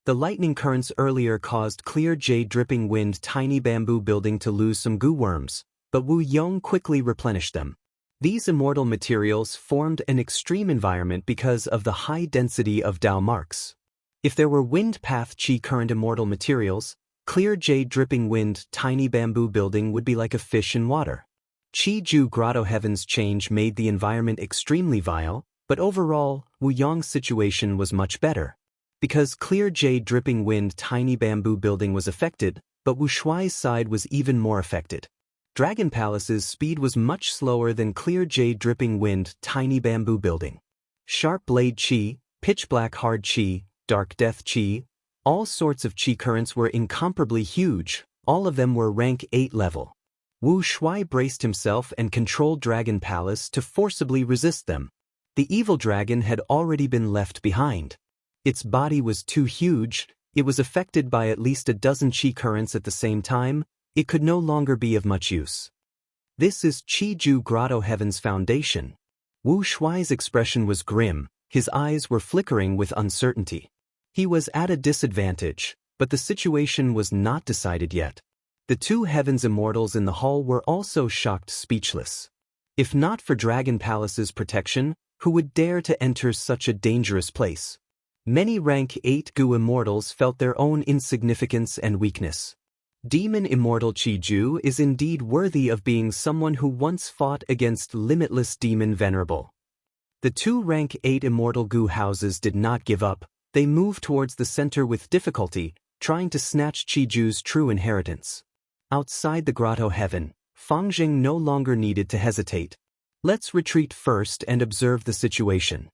The lightning currents earlier caused Clear Jade Dripping Wind Tiny Bamboo Building to lose some Gu worms, but Wu Yong quickly replenished them. These immortal materials formed an extreme environment because of the high density of Dao marks. If there were wind path qi current immortal materials, Clear Jade Dripping Wind Tiny Bamboo Building would be like a fish in water. Qiju Grotto Heaven's change made the environment extremely vile, but overall, Wu Yong's situation was much better. Because Clear Jade Dripping Wind Tiny Bamboo Building was affected, but Wu Shuai's side was even more affected. Dragon Palace's speed was much slower than Clear Jade Dripping Wind Tiny Bamboo Building. Sharp Blade Qi, Pitch Black Hard Qi, Dark Death Qi, all sorts of qi currents were incomparably huge, all of them were rank 8 level. Wu Shuai braced himself and controlled Dragon Palace to forcibly resist them. The evil dragon had already been left behind. Its body was too huge, it was affected by at least a dozen qi currents at the same time, it could no longer be of much use. This is Qiju Grotto Heaven's foundation. Wu Shuai's expression was grim, his eyes were flickering with uncertainty. He was at a disadvantage, but the situation was not decided yet. The 2 Heavens Immortals in the hall were also shocked speechless. If not for Dragon Palace's protection, who would dare to enter such a dangerous place? Many rank 8 Gu immortals felt their own insignificance and weakness. Demon Immortal Chi-Ju is indeed worthy of being someone who once fought against limitless demon venerable. The two rank 8 immortal Gu houses did not give up. They moved towards the center with difficulty, trying to snatch Chi-Ju's true inheritance. Outside the grotto heaven, Fangjing no longer needed to hesitate. Let's retreat first and observe the situation.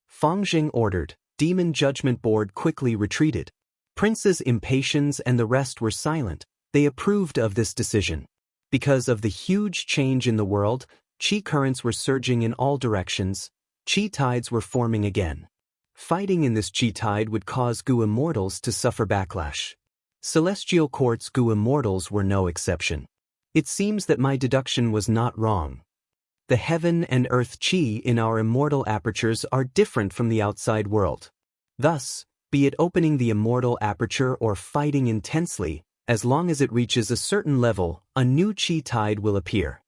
Fangjing ordered. Demon Judgment Board quickly retreated. Prince's impatience and the rest were silent. They approved of this decision. Because of the huge change in the world, chi currents were surging in all directions. Chi tides were forming again. Fighting in this chi tide would cause Gu immortals to suffer backlash. Celestial Court's Gu immortals were no exception. It seems that my deduction was not wrong. The heaven and earth chi in our immortal apertures are different from the outside world. Thus, be it opening the immortal aperture or fighting intensely, as long as it reaches a certain level, a new chi tide will appear.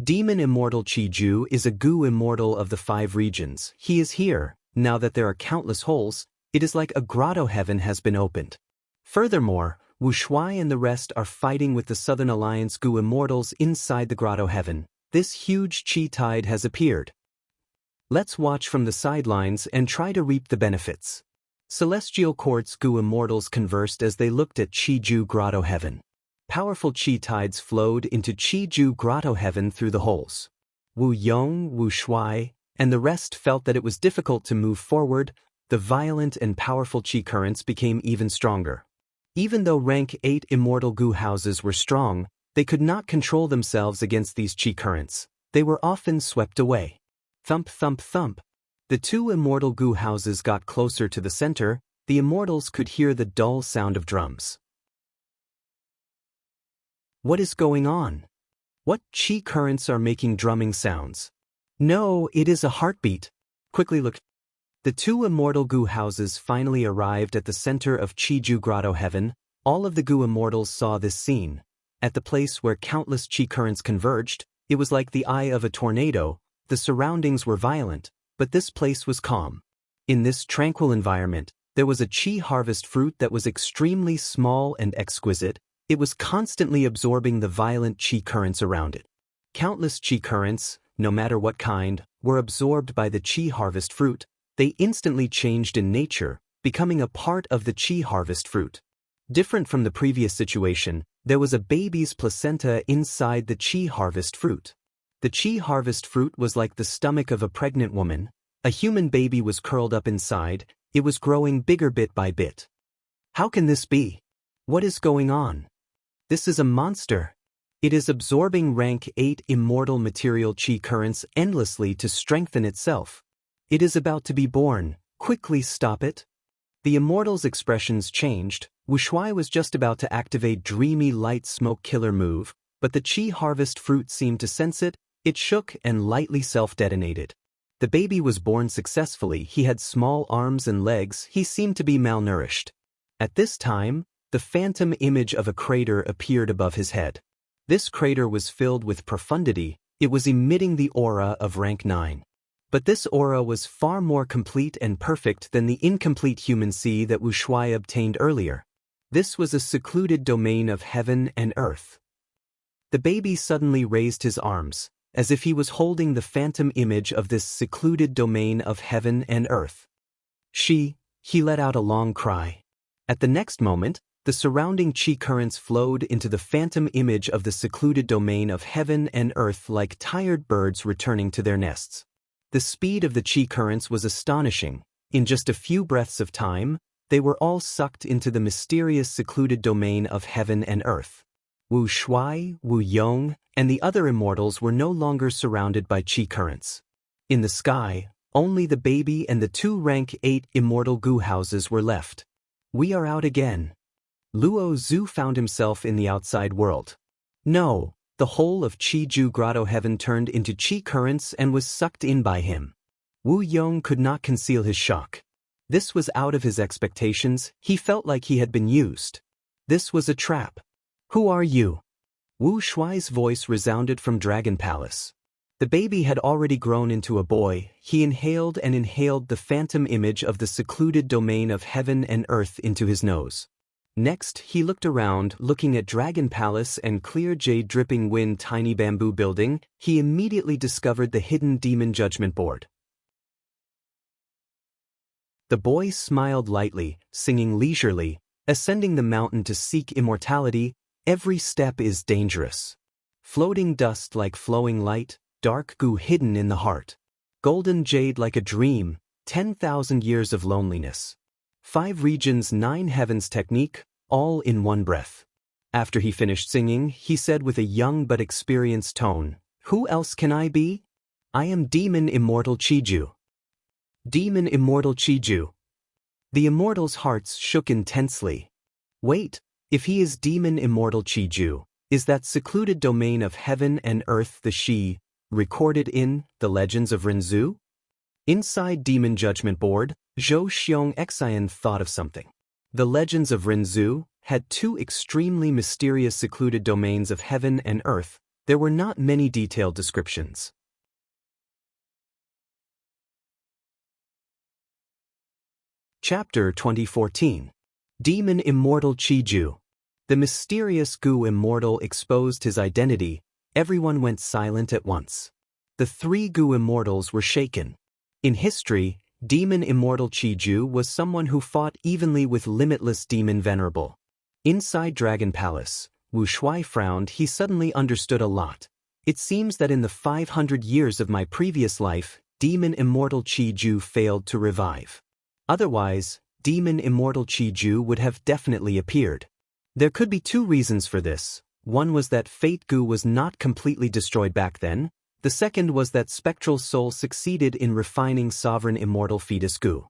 Demon Immortal Chi-Ju is a Gu immortal of the 5 regions. He is here. Now that there are countless holes, it is like a grotto heaven has been opened. Furthermore, Wu Shuai and the rest are fighting with the Southern Alliance Gu immortals inside the grotto heaven. This huge chi tide has appeared. Let's watch from the sidelines and try to reap the benefits. Celestial Court's Gu immortals conversed as they looked at Chi-Ju grotto heaven. Powerful chi tides flowed into Chi-Ju grotto heaven through the holes. Wu Yong, Wu Shuai, and the rest felt that it was difficult to move forward. The violent and powerful chi currents became even stronger. Even though rank 8 immortal Gu houses were strong, they could not control themselves against these chi currents. They were often swept away. Thump, thump, thump. The 2 immortal Gu houses got closer to the center. The immortals could hear the dull sound of drums. What is going on? What chi currents are making drumming sounds? No, it is a heartbeat. Quickly look. The 2 immortal Gu houses finally arrived at the center of Chi-Ju grotto heaven. All of the Gu immortals saw this scene. At the place where countless chi currents converged, it was like the eye of a tornado. The surroundings were violent, but this place was calm. In this tranquil environment, there was a chi harvest fruit that was extremely small and exquisite. It was constantly absorbing the violent chi currents around it. Countless chi currents, no matter what kind, were absorbed by the chi harvest fruit. They instantly changed in nature, becoming a part of the chi harvest fruit. Different from the previous situation, there was a baby's placenta inside the chi harvest fruit. The chi harvest fruit was like the stomach of a pregnant woman. A human baby was curled up inside. It was growing bigger bit by bit. How can this be? What is going on? This is a monster. It is absorbing rank 8 immortal material chi currents endlessly to strengthen itself. It is about to be born. Quickly stop it. The immortal's expressions changed. Wu Shuai was just about to activate dreamy light smoke killer move, but the chi harvest fruit seemed to sense it. It shook and lightly self-detonated. The baby was born successfully. He had small arms and legs. He seemed to be malnourished. At this time, the phantom image of a crater appeared above his head. This crater was filled with profundity. It was emitting the aura of rank 9. But this aura was far more complete and perfect than the incomplete human sea that Wu Shuai obtained earlier. This was a secluded domain of heaven and earth. The baby suddenly raised his arms, as if he was holding the phantom image of this secluded domain of heaven and earth. He let out a long cry. At the next moment, the surrounding chi currents flowed into the phantom image of the secluded domain of heaven and earth like tired birds returning to their nests. The speed of the chi currents was astonishing. In just a few breaths of time, they were all sucked into the mysterious secluded domain of heaven and earth. Wu Shuai, Wu Yong, and the other immortals were no longer surrounded by chi currents. In the sky, only the baby and the 2 rank 8 immortal Gu houses were left. We are out again. Luo Zhu found himself in the outside world. No, the whole of Chi-Ju grotto heaven turned into chi currents and was sucked in by him. Wu Yong could not conceal his shock. This was out of his expectations. He felt like he had been used. This was a trap. Who are you? Wu Shuai's voice resounded from Dragon Palace. The baby had already grown into a boy. He inhaled and inhaled the phantom image of the secluded domain of heaven and earth into his nose. Next, he looked around, looking at Dragon Palace and clear jade dripping wind tiny bamboo building. He immediately discovered the hidden demon judgment board. The boy smiled lightly, singing leisurely, ascending the mountain to seek immortality. Every step is dangerous. Floating dust like flowing light, dark goo hidden in the heart. Golden jade like a dream, 10,000 years of loneliness. 5 regions, 9 heavens technique, all in one breath. After he finished singing, he said with a young but experienced tone, "Who else can I be? I am Demon Immortal Chiju." Demon Immortal Chiju. The immortals' hearts shook intensely. Wait, if he is Demon Immortal Chiju, is that secluded domain of heaven and earth the she recorded in the Legends of Rinzhu? Inside Demon Judgment Board, Zhou Xiong Xian thought of something. The Legends of Rinzhu had 2 extremely mysterious secluded domains of heaven and earth. There were not many detailed descriptions. Chapter 2014. Demon Immortal Chiju. The mysterious Gu Immortal exposed his identity. Everyone went silent at once. The 3 Gu Immortals were shaken. In history, Demon Immortal Chiju was someone who fought evenly with limitless Demon Venerable. Inside Dragon Palace, Wu Shuai frowned. He suddenly understood a lot. It seems that in the 500 years of my previous life, Demon Immortal Chiju failed to revive. Otherwise, Demon Immortal Chiju would have definitely appeared. There could be 2 reasons for this. One was that Fate Gu was not completely destroyed back then. The second was that Spectral Soul succeeded in refining Sovereign Immortal Fetus Gu.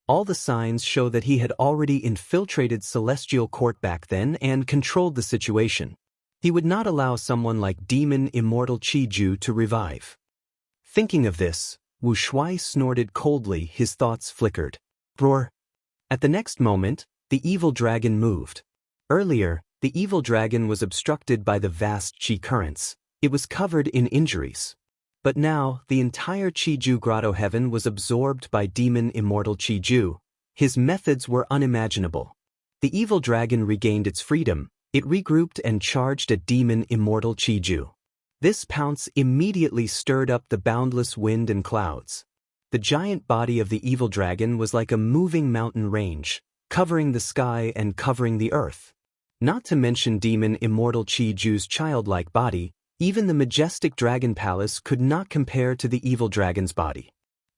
All the signs show that he had already infiltrated Celestial Court back then and controlled the situation. He would not allow someone like Demon Immortal Chiju to revive. Thinking of this, Wu Shuai snorted coldly. His thoughts flickered. Roar! At the next moment, the evil dragon moved. Earlier, the evil dragon was obstructed by the vast Qi currents. It was covered in injuries. But now, the entire Chiju Grotto heaven was absorbed by Demon Immortal Chiju. His methods were unimaginable. The evil dragon regained its freedom. It regrouped and charged at Demon Immortal Chiju. This pounce immediately stirred up the boundless wind and clouds. The giant body of the evil dragon was like a moving mountain range, covering the sky and covering the earth. Not to mention Demon Immortal Chiju's childlike body, even the majestic dragon palace could not compare to the evil dragon's body.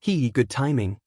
Good timing.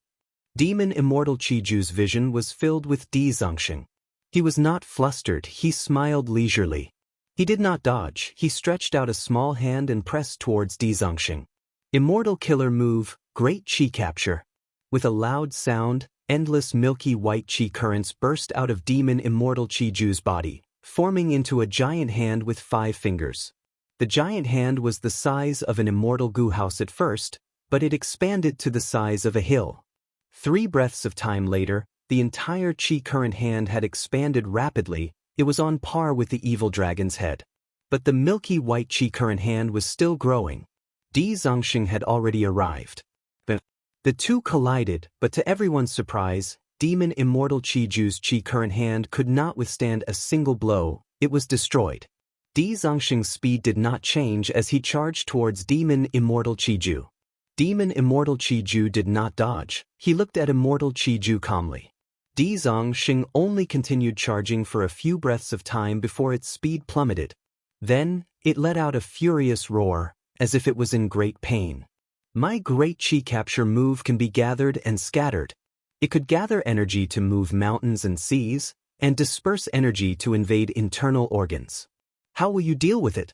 Demon Immortal Chiju's vision was filled with Dizongsheng. He was not flustered. He smiled leisurely. He did not dodge. He stretched out a small hand and pressed towards Dizongsheng. Immortal killer move, great Qi capture. With a loud sound, endless milky white Qi currents burst out of Demon Immortal Chiju's body, forming into a giant hand with 5 fingers. The giant hand was the size of an immortal Gu house at first, but it expanded to the size of a hill. 3 breaths of time later, the entire Qi current hand had expanded rapidly. It was on par with the evil dragon's head. But the milky white Qi current hand was still growing. Dizongsheng had already arrived. The 2 collided, but to everyone's surprise, Demon Immortal Chiju's Qi current hand could not withstand a single blow. It was destroyed. Dizongsheng's speed did not change as he charged towards Demon Immortal Chiju. Demon Immortal Chiju did not dodge. He looked at Immortal Chiju calmly. Dizongsheng only continued charging for a few breaths of time before its speed plummeted. Then, it let out a furious roar, as if it was in great pain. My great Qi capture move can be gathered and scattered. It could gather energy to move mountains and seas, and disperse energy to invade internal organs. How will you deal with it?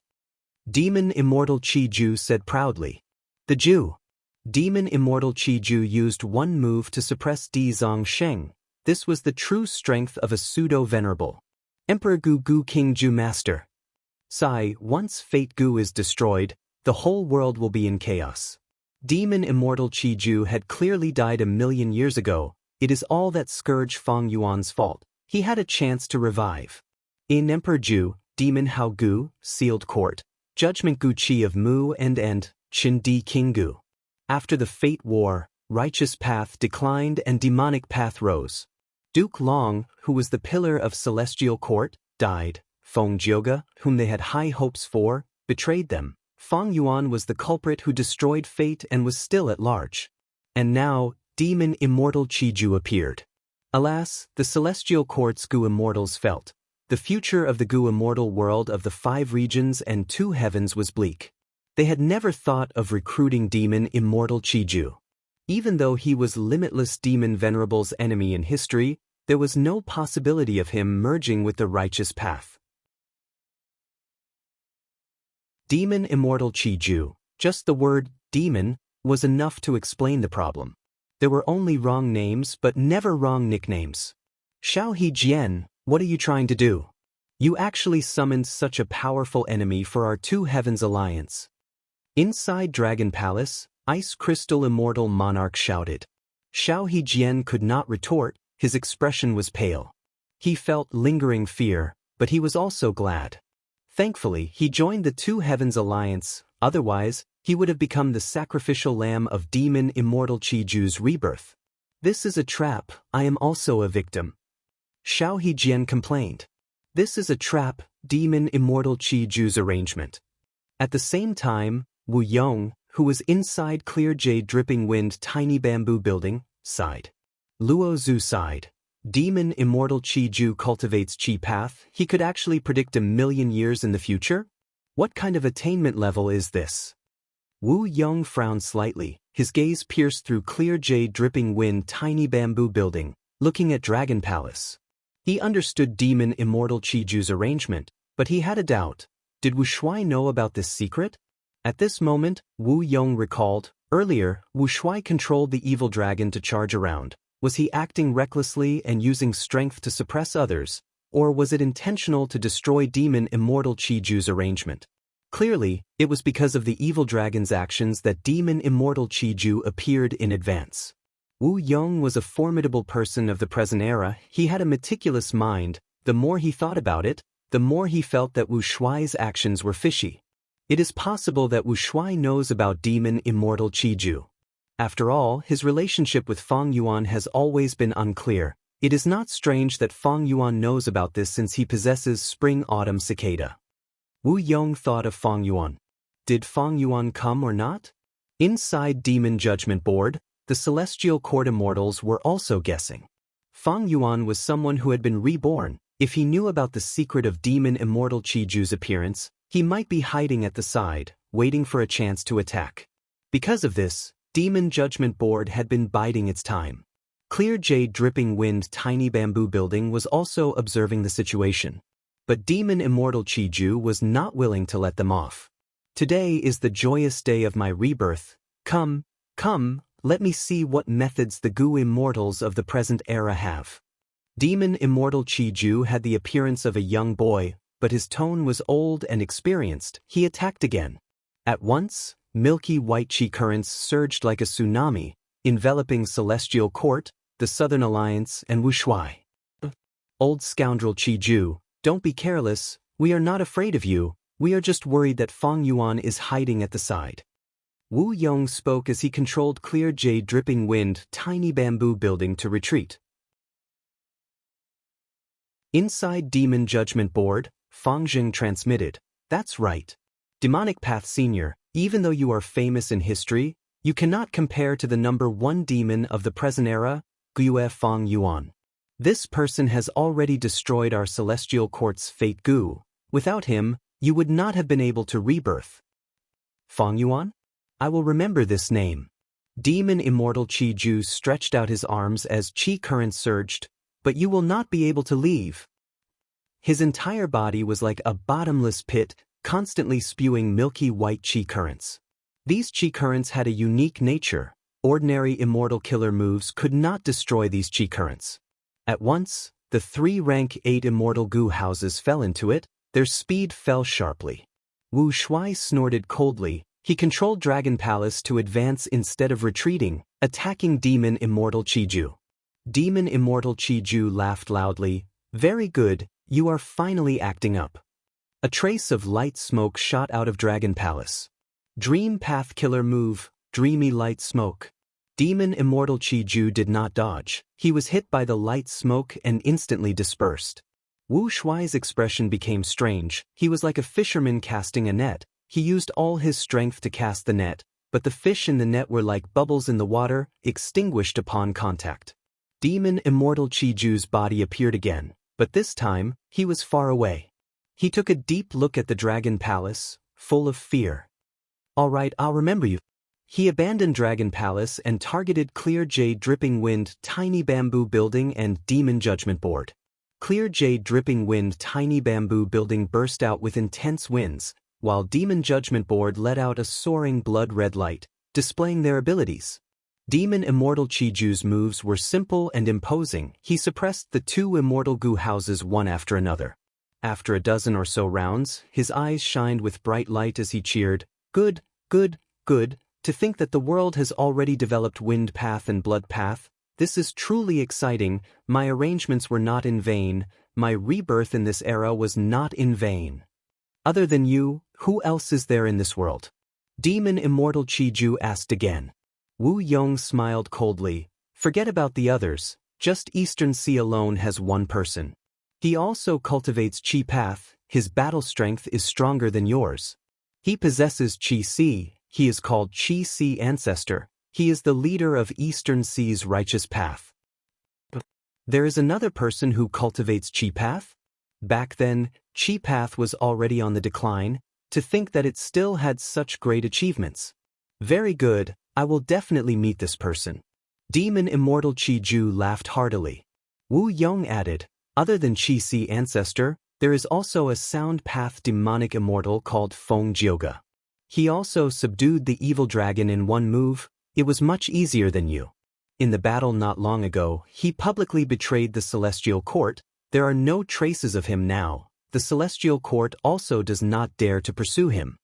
Demon Immortal Chiju said proudly. The Jew. Demon Immortal Chiju used one move to suppress Dizongsheng. This was the true strength of a pseudo-venerable. Emperor Gu King Ju Master. Sai, once Fate Gu is destroyed, the whole world will be in chaos. Demon Immortal Chiju had clearly died 1,000,000 years ago. It is all that Scourge Feng Yuan's fault. He had a chance to revive. In Emperor Ju, Demon Hao Gu, sealed court. Judgment Gu Chi of Mu and Chin Di King Gu. After the Fate War, righteous path declined and demonic path rose. Duke Long, who was the pillar of celestial court, died. Feng Jioge, whom they had high hopes for, betrayed them. Fang Yuan was the culprit who destroyed fate and was still at large. And now, demon immortal Qiju appeared. Alas, the celestial court's Gu immortals felt. The future of the Gu immortal world of the 5 regions and 2 heavens was bleak. They had never thought of recruiting demon immortal Qiju. Even though he was limitless demon venerable's enemy in history, there was no possibility of him merging with the righteous path. Demon immortal Qiju, just the word demon, was enough to explain the problem. There were only wrong names but never wrong nicknames. Xiao He Jian, what are you trying to do? You actually summoned such a powerful enemy for our 2 heavens alliance. Inside Dragon Palace, Ice Crystal Immortal Monarch shouted. Xiao He Jian could not retort, his expression was pale. He felt lingering fear, but he was also glad. Thankfully, he joined the 2 heavens alliance, otherwise, he would have become the sacrificial lamb of demon immortal Qiju's rebirth. This is a trap, I am also a victim. Xiao He Jian complained. This is a trap, demon immortal Qiju's arrangement. At the same time, Wu Yong, who was inside Clear Jade Dripping Wind Tiny Bamboo Building, sighed. Luo Zhu sighed. Demon immortal Qiju cultivates Qi path, he could actually predict 1,000,000 years in the future? What kind of attainment level is this? Wu Yong frowned slightly, his gaze pierced through Clear Jade Dripping Wind Tiny Bamboo Building, looking at Dragon Palace. He understood demon immortal Qiju's arrangement, but he had a doubt. Did Wu Shuai know about this secret? At this moment, Wu Yong recalled, earlier, Wu Shuai controlled the evil dragon to charge around. Was he acting recklessly and using strength to suppress others, or was it intentional to destroy demon immortal Qiju's arrangement? Clearly, it was because of the evil dragon's actions that demon immortal Qiju appeared in advance. Wu Yong was a formidable person of the present era, he had a meticulous mind, the more he thought about it, the more he felt that Wu Shuai's actions were fishy. It is possible that Wu Shuai knows about demon immortal Qiju. After all, his relationship with Fang Yuan has always been unclear. It is not strange that Fang Yuan knows about this since he possesses Spring-Autumn Cicada. Wu Yong thought of Fang Yuan. Did Fang Yuan come or not? Inside Demon Judgment Board, the Celestial Court Immortals were also guessing. Fang Yuan was someone who had been reborn. If he knew about the secret of Demon Immortal Qiju's appearance, he might be hiding at the side, waiting for a chance to attack. Because of this, Demon Judgment Board had been biding its time. Clear Jade Dripping Wind Tiny Bamboo Building was also observing the situation. But Demon Immortal Qiju was not willing to let them off. Today is the joyous day of my rebirth. Come, come, let me see what methods the Gu Immortals of the present era have. Demon Immortal Qiju had the appearance of a young boy, but his tone was old and experienced. He attacked again. At once, milky white Qi currents surged like a tsunami, enveloping Celestial Court, the Southern Alliance, and Wu Shuai. Old scoundrel Qiju, don't be careless, we are not afraid of you, we are just worried that Fang Yuan is hiding at the side. Wu Yong spoke as he controlled Clear Jade Dripping Wind Tiny Bamboo Building to retreat. Inside Demon Judgment Board, Fang Jing transmitted, that's right. Demonic Path Senior, even though you are famous in history, you cannot compare to the number 1 demon of the present era, Gue Fang Yuan. This person has already destroyed our Celestial Court's Fate Gu. Without him, you would not have been able to rebirth. Fang Yuan? I will remember this name. Demon Immortal Qiju stretched out his arms as Qi currents surged, but you will not be able to leave. His entire body was like a bottomless pit, constantly spewing milky white Qi currents. These Qi currents had a unique nature. Ordinary immortal killer moves could not destroy these Qi currents. At once, the 3 rank 8 immortal Gu houses fell into it, their speed fell sharply. Wu Shuai snorted coldly, he controlled Dragon Palace to advance instead of retreating, attacking Demon Immortal Qiju. Demon Immortal Qiju laughed loudly, very good, you are finally acting up. A trace of light smoke shot out of Dragon Palace. Dream Path Killer move, dreamy light smoke. Demon Immortal Chi-Ju did not dodge. He was hit by the light smoke and instantly dispersed. Wu Shuai's expression became strange. He was like a fisherman casting a net. He used all his strength to cast the net, but the fish in the net were like bubbles in the water, extinguished upon contact. Demon Immortal Chi-Ju's body appeared again, but this time, he was far away. He took a deep look at the Dragon Palace, full of fear. "All right, I'll remember you." He abandoned Dragon Palace and targeted Clear Jade Dripping Wind Tiny Bamboo Building and Demon Judgment Board. Clear Jade Dripping Wind Tiny Bamboo Building burst out with intense winds, while Demon Judgment Board let out a soaring blood-red light, displaying their abilities. Demon Immortal Chi-Ju's moves were simple and imposing. He suppressed the two Immortal Goo houses one after another. After a dozen or so rounds, his eyes shined with bright light as he cheered, "Good, good, good. To think that the world has already developed Wind Path and Blood Path, this is truly exciting. My arrangements were not in vain, my rebirth in this era was not in vain. Other than you, who else is there in this world?" Demon Immortal Chi-Ju asked again. Wu Yong smiled coldly. "Forget about the others, just Eastern Sea alone has one person. He also cultivates Chi Path, his battle strength is stronger than yours. He possesses Chi Sea. He is called Chi Sea Ancestor. He is the leader of Eastern Sea's righteous path." There is another person who cultivates Chi Path? Back then, Chi Path was already on the decline. To think that it still had such great achievements. Very good, I will definitely meet this person. Demon Immortal Chi-Ju laughed heartily. Wu Yong added, "Other than Chi Sea Ancestor, there is also a Sound Path demonic immortal called Feng Jioga. He also subdued the evil dragon in one move. It was much easier than you. In the battle not long ago, he publicly betrayed the Celestial Court. There are no traces of him now. The Celestial Court also does not dare to pursue him."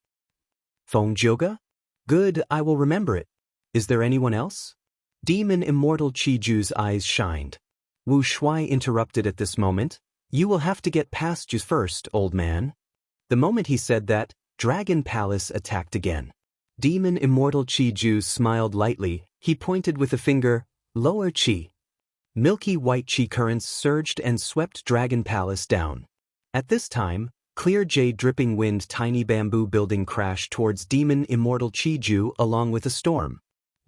Feng Jioga? Good, I will remember it. Is there anyone else? Demon Immortal Chi-Ju's eyes shined. Wu Shuai interrupted at this moment. "You will have to get past you first, old man." The moment he said that, Dragon Palace attacked again. Demon Immortal Chi-Ju smiled lightly. He pointed with a finger, "Lower Chi." Milky white Chi currents surged and swept Dragon Palace down. At this time, Clear Jade Dripping Wind Tiny Bamboo Building crashed towards Demon Immortal Chi-Ju along with a storm.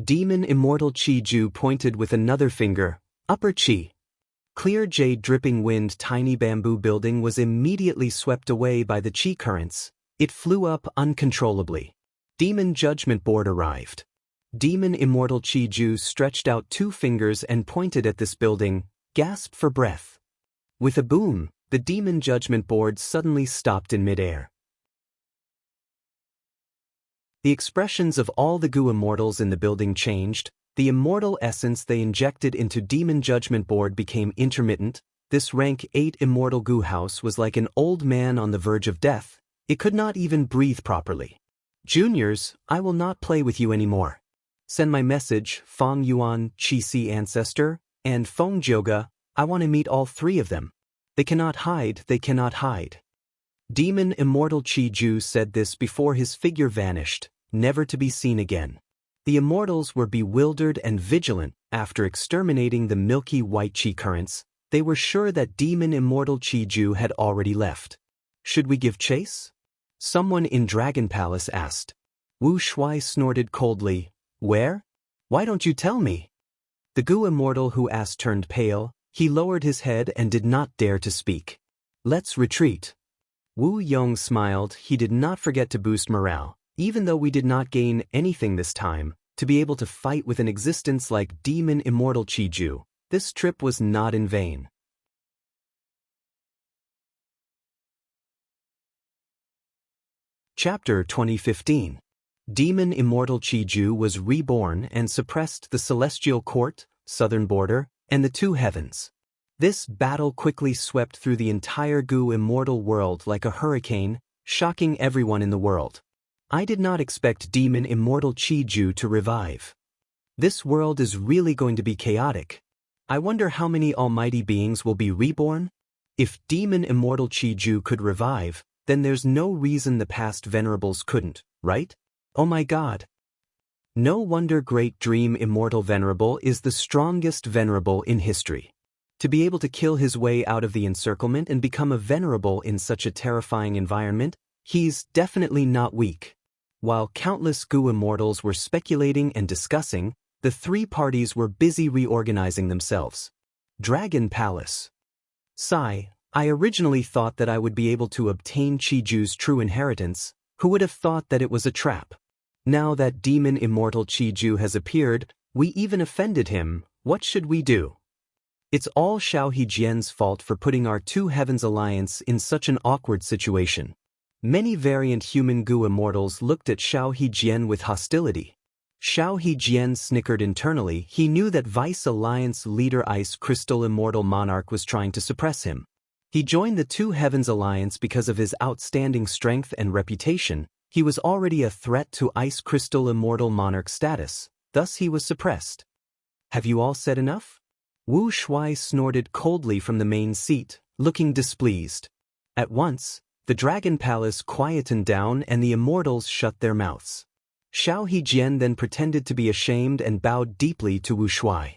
Demon Immortal Chi-Ju pointed with another finger, "Upper Chi." Clear Jade Dripping Wind Tiny Bamboo Building was immediately swept away by the Chi currents. It flew up uncontrollably. Demon Judgment Board arrived. Demon Immortal Chi-Ju stretched out two fingers and pointed at this building, gasped for breath. With a boom, the Demon Judgment Board suddenly stopped in midair. The expressions of all the Goo Immortals in the building changed. The immortal essence they injected into Demon Judgment Board became intermittent. This rank 8 Immortal Goo House was like an old man on the verge of death. It could not even breathe properly. "Juniors, I will not play with you anymore. Send my message, Feng Yuan, Chi Sea Ancestor, and Feng Jioga. I want to meet all three of them. They cannot hide, they cannot hide." Demon Immortal Chi-Ju said this before his figure vanished, never to be seen again. The immortals were bewildered and vigilant. After exterminating the milky white Chi currents, they were sure that Demon Immortal Chi-Ju had already left. "Should we give chase?" Someone in Dragon Palace asked. Wu Shuai snorted coldly. "Where? Why don't you tell me?" The Goo Immortal who asked turned pale. He lowered his head and did not dare to speak. "Let's retreat." Wu Yong smiled. He did not forget to boost morale. Even though we did not gain anything this time, to be able to fight with an existence like Demon Immortal Chi-Ju, this trip was not in vain. Chapter 2015. Demon Immortal Chi-Ju was reborn and suppressed the Celestial Court, Southern Border, and the two heavens. This battle quickly swept through the entire Goo Immortal world like a hurricane, shocking everyone in the world. I did not expect Demon Immortal Chi-Ju to revive. This world is really going to be chaotic. I wonder how many almighty beings will be reborn? If Demon Immortal Chi-Ju could revive, then there's no reason the past venerables couldn't, right? Oh my god. No wonder Great Dream Immortal Venerable is the strongest venerable in history. To be able to kill his way out of the encirclement and become a venerable in such a terrifying environment, he's definitely not weak. While countless Gu immortals were speculating and discussing, the three parties were busy reorganizing themselves. Dragon Palace. Sigh, I originally thought that I would be able to obtain Chiju's true inheritance. Who would have thought that it was a trap? Now that demon immortal Chiju has appeared, we even offended him. What should we do? It's all Xiao Hejian's fault for putting our two heavens alliance in such an awkward situation. Many variant human Gu immortals looked at Xiao Hejian with hostility. Xiao Hejian snickered internally. He knew that Vice Alliance leader Ice Crystal Immortal Monarch was trying to suppress him. He joined the Two Heavens Alliance because of his outstanding strength and reputation. He was already a threat to Ice Crystal Immortal Monarch status, thus he was suppressed. Have you all said enough? Wu Shuai snorted coldly from the main seat, looking displeased. At once, the Dragon Palace quietened down and the immortals shut their mouths. Xiao Hejian then pretended to be ashamed and bowed deeply to Wu Shuai.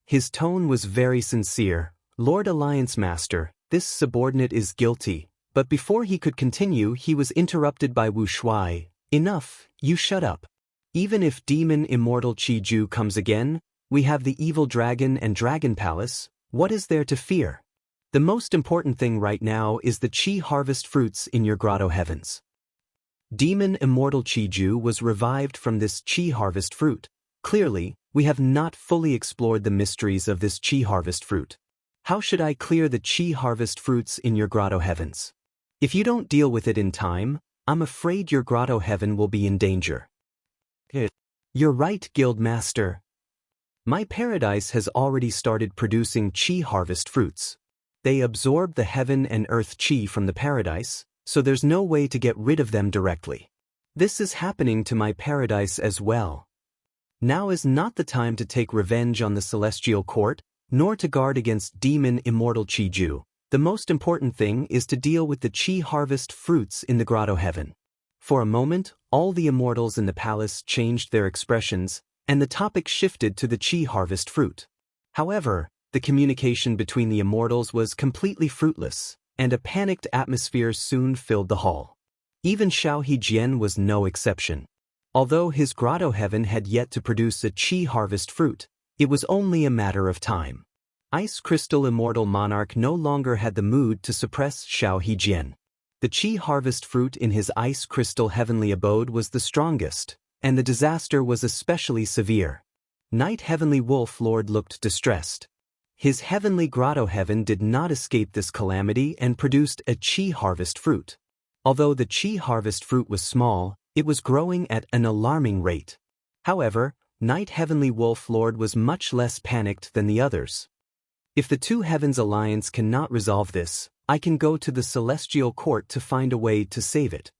His tone was very sincere. Lord Alliance Master, this subordinate is guilty, but before he could continue he was interrupted by Wu Shuai. Enough, you shut up. Even if Demon Immortal Chiju comes again, we have the Evil Dragon and Dragon Palace. What is there to fear? The most important thing right now is the Chi harvest fruits in your grotto heavens. Demon Immortal Chiju was revived from this Chi harvest fruit. Clearly, we have not fully explored the mysteries of this Chi harvest fruit. How should I clear the Chi harvest fruits in your grotto heavens? If you don't deal with it in time, I'm afraid your grotto heaven will be in danger. You're right, Guild Master. My paradise has already started producing Chi harvest fruits. They absorb the heaven and earth Chi from the paradise, so there's no way to get rid of them directly. This is happening to my paradise as well. Now is not the time to take revenge on the Celestial Court, nor to guard against Demon Immortal Chiju. The most important thing is to deal with the Chi harvest fruits in the grotto heaven. For a moment, all the immortals in the palace changed their expressions, and the topic shifted to the Chi harvest fruit. However, the communication between the immortals was completely fruitless, and a panicked atmosphere soon filled the hall. Even Xiao Hejian was no exception. Although his grotto heaven had yet to produce a Chi harvest fruit, it was only a matter of time. Ice Crystal Immortal Monarch no longer had the mood to suppress Xiao Hejian. The Chi harvest fruit in his Ice Crystal heavenly abode was the strongest, and the disaster was especially severe. Night Heavenly Wolf Lord looked distressed. His heavenly grotto heaven did not escape this calamity and produced a Chi harvest fruit. Although the Chi harvest fruit was small, it was growing at an alarming rate. However, Night Heavenly Wolf Lord was much less panicked than the others. If the Two Heavens Alliance cannot resolve this, I can go to the Celestial Court to find a way to save it.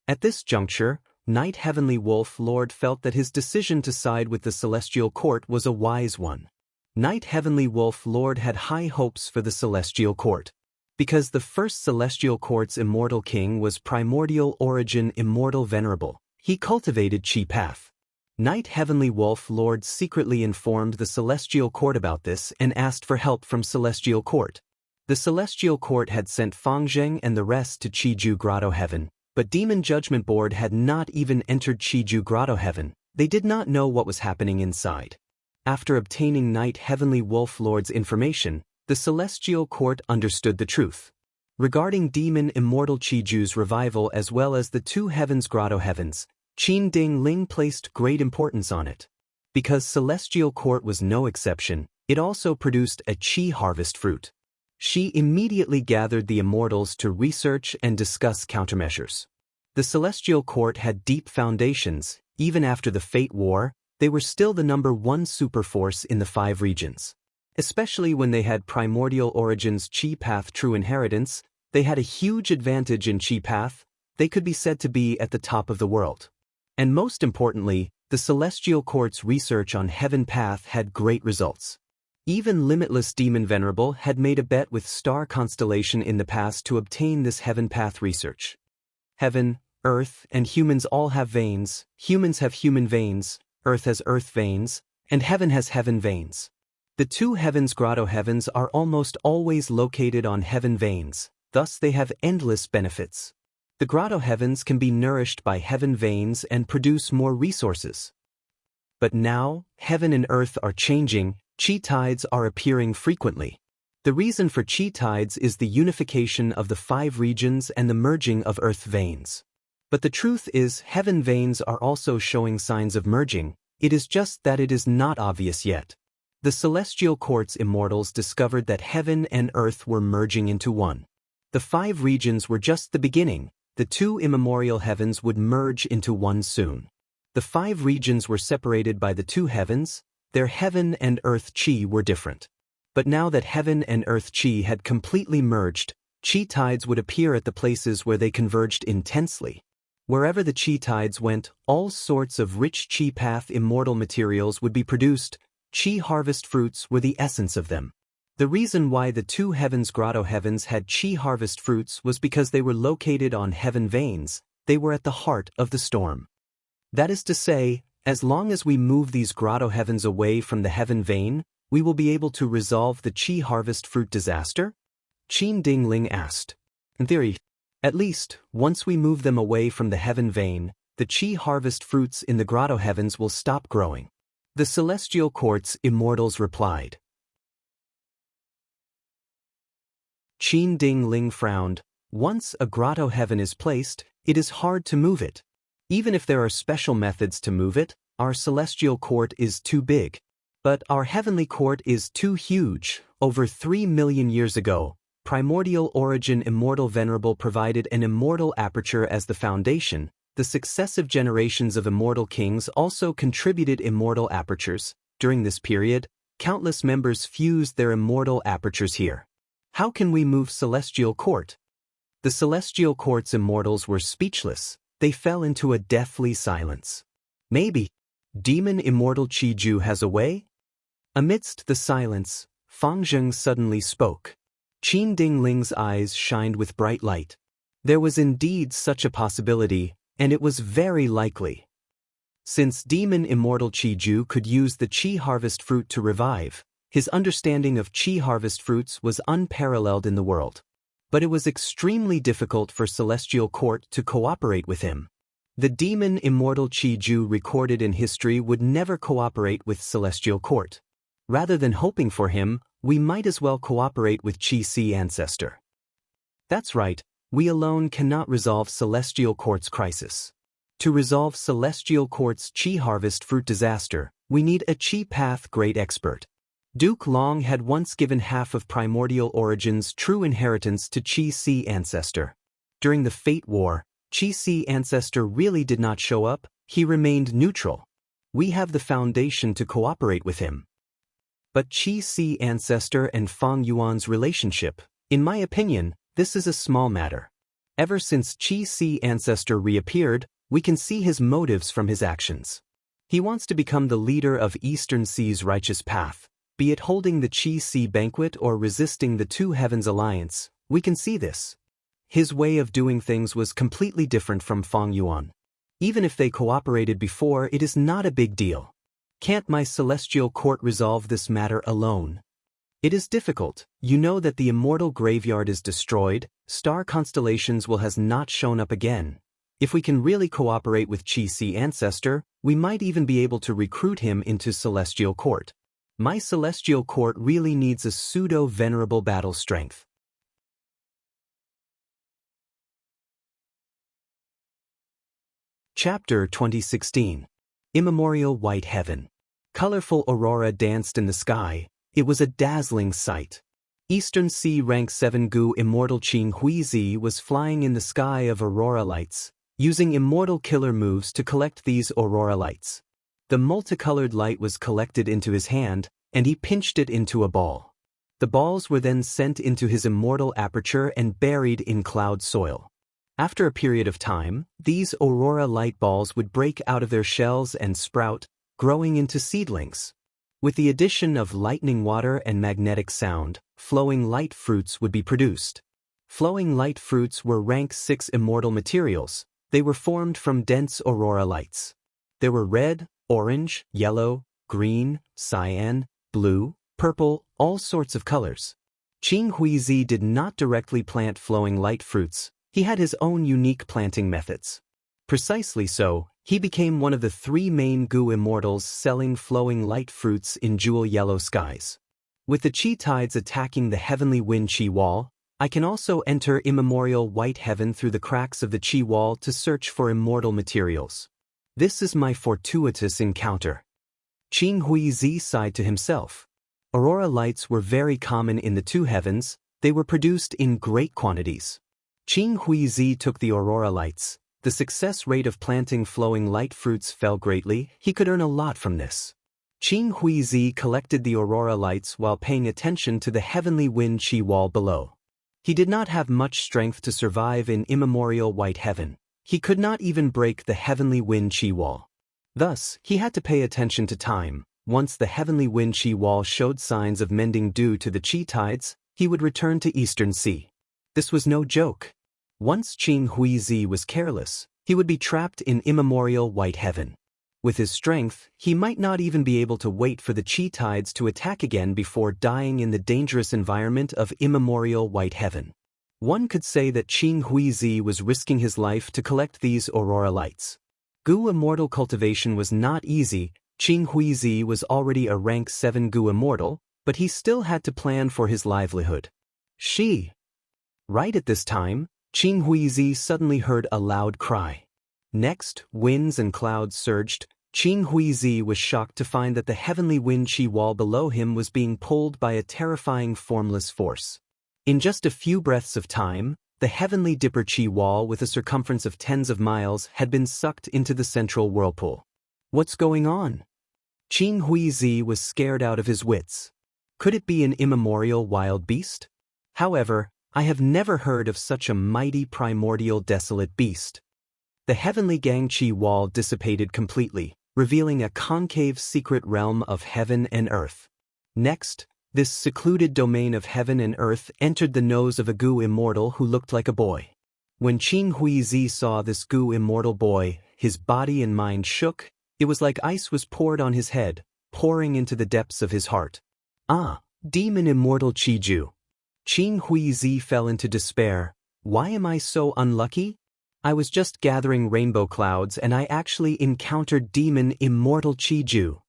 At this juncture, Night Heavenly Wolf Lord felt that his decision to side with the Celestial Court was a wise one. Night Heavenly Wolf Lord had high hopes for the Celestial Court. Because the first Celestial Court's immortal king was Primordial Origin Immortal Venerable, he cultivated Chi Path. Night Heavenly Wolf Lord secretly informed the Celestial Court about this and asked for help from Celestial Court. The Celestial Court had sent Fangzheng and the rest to Chiju Grotto Heaven, but Demon Judgment Board had not even entered Chiju Grotto Heaven. They did not know what was happening inside. After obtaining Night Heavenly Wolf Lord's information, the Celestial Court understood the truth. Regarding Demon Immortal Chiju's revival as well as the Two Heavens Grotto Heavens, Qin Ding Ling placed great importance on it. Because Celestial Court was no exception, it also produced a Chi harvest fruit. She immediately gathered the immortals to research and discuss countermeasures. The Celestial Court had deep foundations. Even after the Fate War, they were still the #1 superforce in the 5 regions. Especially when they had Primordial Origins Chi Path True Inheritance, they had a huge advantage in Chi Path. They could be said to be at the top of the world. And most importantly, the Celestial Court's research on Heaven Path had great results. Even limitless demon Venerable had made a bet with star constellation in the past to obtain this heaven path research. Heaven, Earth, and humans all have veins, humans have human veins, Earth has earth veins, and heaven has heaven veins. The two heavens grotto heavens are almost always located on heaven veins, thus they have endless benefits. The grotto heavens can be nourished by heaven veins and produce more resources. But now, heaven and earth are changing, chi tides are appearing frequently. The reason for chi tides is the unification of the 5 regions and the merging of earth veins. But the truth is, heaven veins are also showing signs of merging, it is just that it is not obvious yet. The celestial quartz immortals discovered that heaven and earth were merging into one. The 5 regions were just the beginning, the 2 immemorial heavens would merge into one soon. The 5 regions were separated by the 2 heavens, their heaven and earth chi were different. But now that heaven and earth chi had completely merged, chi tides would appear at the places where they converged intensely. Wherever the chi tides went, all sorts of rich chi path immortal materials would be produced. Chi harvest fruits were the essence of them. The reason why the 2 heavens grotto heavens had chi harvest fruits was because they were located on heaven veins, they were at the heart of the storm. That is to say, as long as we move these grotto heavens away from the heaven vein, we will be able to resolve the chi harvest fruit disaster? Qin Ding Ling asked. In theory, at least, once we move them away from the heaven vein, the chi harvest fruits in the grotto heavens will stop growing. The celestial quartz immortals replied. Qin Ding Ling frowned. Once a grotto heaven is placed, it is hard to move it. Even if there are special methods to move it, our celestial court is too big. But our heavenly court is too huge. Over 3 million years ago, primordial origin immortal venerable provided an immortal aperture as the foundation. The successive generations of immortal kings also contributed immortal apertures. During this period, countless members fused their immortal apertures here. How can we move celestial court? The celestial court's immortals were speechless. They fell into a deathly silence. Maybe demon immortal Qiju has a way? Amidst the silence, Fang Zheng suddenly spoke. Qin Ding Ling's eyes shined with bright light. There was indeed such a possibility, and it was very likely. Since demon immortal Qiju could use the Qi harvest fruit to revive, his understanding of Qi harvest fruits was unparalleled in the world. But it was extremely difficult for Celestial Court to cooperate with him. The demon immortal Qiju recorded in history would never cooperate with Celestial Court. Rather than hoping for him, we might as well cooperate with Qi Si Ancestor. That's right, we alone cannot resolve Celestial Court's crisis. To resolve Celestial Court's Qi harvest fruit disaster, we need a Qi path great expert. Duke Long had once given half of Primordial Origin's true inheritance to Qi Si Ancestor. During the Fate War, Qi Si Ancestor really did not show up, he remained neutral. We have the foundation to cooperate with him. But Qi Si Ancestor and Fang Yuan's relationship, in my opinion, this is a small matter. Ever since Qi Si Ancestor reappeared, we can see his motives from his actions. He wants to become the leader of Eastern Sea's righteous path. Be it holding the Qi Si banquet or resisting the Two Heavens alliance, we can see this. His way of doing things was completely different from Fang Yuan. Even if they cooperated before, it is not a big deal. Can't my celestial court resolve this matter alone? It is difficult. You know that the immortal graveyard is destroyed, star constellations will has not shown up again. If we can really cooperate with Qi Si Ancestor, we might even be able to recruit him into celestial court. My celestial court really needs a pseudo-venerable battle strength. Chapter 2016. Immemorial White Heaven. Colorful aurora danced in the sky. It was a dazzling sight. Eastern Sea Rank 7 Gu Immortal Qing Huizi was flying in the sky of aurora lights, using immortal killer moves to collect these aurora lights. The multicolored light was collected into his hand, and he pinched it into a ball. The balls were then sent into his immortal aperture and buried in cloud soil. After a period of time, these aurora light balls would break out of their shells and sprout, growing into seedlings. With the addition of lightning water and magnetic sound, flowing light fruits would be produced. Flowing light fruits were rank 6 immortal materials. They were formed from dense aurora lights. There were red, orange, yellow, green, cyan, blue, purple, all sorts of colors. Qing Huizi did not directly plant flowing light fruits. He had his own unique planting methods. Precisely so, he became one of the 3 main Gu immortals selling flowing light fruits in jewel yellow skies. With the Qi tides attacking the heavenly wind Qi wall, I can also enter immemorial white heaven through the cracks of the Qi wall to search for immortal materials. This is my fortuitous encounter. Qing Huizi sighed to himself. Aurora lights were very common in the 2 heavens. They were produced in great quantities. Qing Huizi took the aurora lights. The success rate of planting flowing light fruits fell greatly. He could earn a lot from this. Qing Huizi collected the aurora lights while paying attention to the heavenly wind Qi wall below. He did not have much strength to survive in immemorial white heaven. He could not even break the heavenly wind Qi wall. Thus, he had to pay attention to time. Once the heavenly wind Qi wall showed signs of mending due to the Qi tides, he would return to Eastern Sea. This was no joke. Once Qing Huizi was careless, he would be trapped in immemorial white heaven. With his strength, he might not even be able to wait for the Qi tides to attack again before dying in the dangerous environment of immemorial white heaven. One could say that Qing Huizi was risking his life to collect these aurora lights. Gu immortal cultivation was not easy. Qing Huizi was already a rank 7 Gu immortal, but he still had to plan for his livelihood. Right at this time, Qing Huizi suddenly heard a loud cry. Next, winds and clouds surged. Qing Huizi was shocked to find that the heavenly wind Qi wall below him was being pulled by a terrifying formless force. In just a few breaths of time, the heavenly dipper Qi wall with a circumference of tens of miles had been sucked into the central whirlpool. What's going on? Qing Huizi was scared out of his wits. Could it be an immemorial wild beast? However, I have never heard of such a mighty primordial desolate beast. The heavenly Gang Qi wall dissipated completely, revealing a concave secret realm of heaven and earth. Next, this secluded domain of heaven and earth entered the nose of a Gu immortal who looked like a boy. When Qing Huizi saw this Gu immortal boy, his body and mind shook. It was like ice was poured on his head, pouring into the depths of his heart. Ah, demon immortal Qiju. Qing Huizi fell into despair. Why am I so unlucky? I was just gathering rainbow clouds and I actually encountered demon immortal Qiju.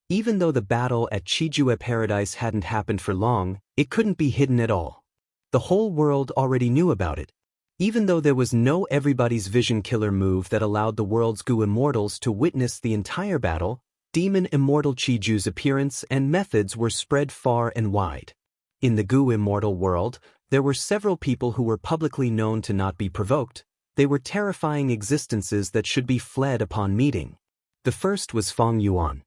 Even though the battle at Qijue Paradise hadn't happened for long, it couldn't be hidden at all. The whole world already knew about it. Even though there was no everybody's vision killer move that allowed the world's Gu immortals to witness the entire battle, demon immortal Qiju's appearance and methods were spread far and wide. In the Gu immortal world, there were several people who were publicly known to not be provoked. They were terrifying existences that should be fled upon meeting. The first was Feng Yuan.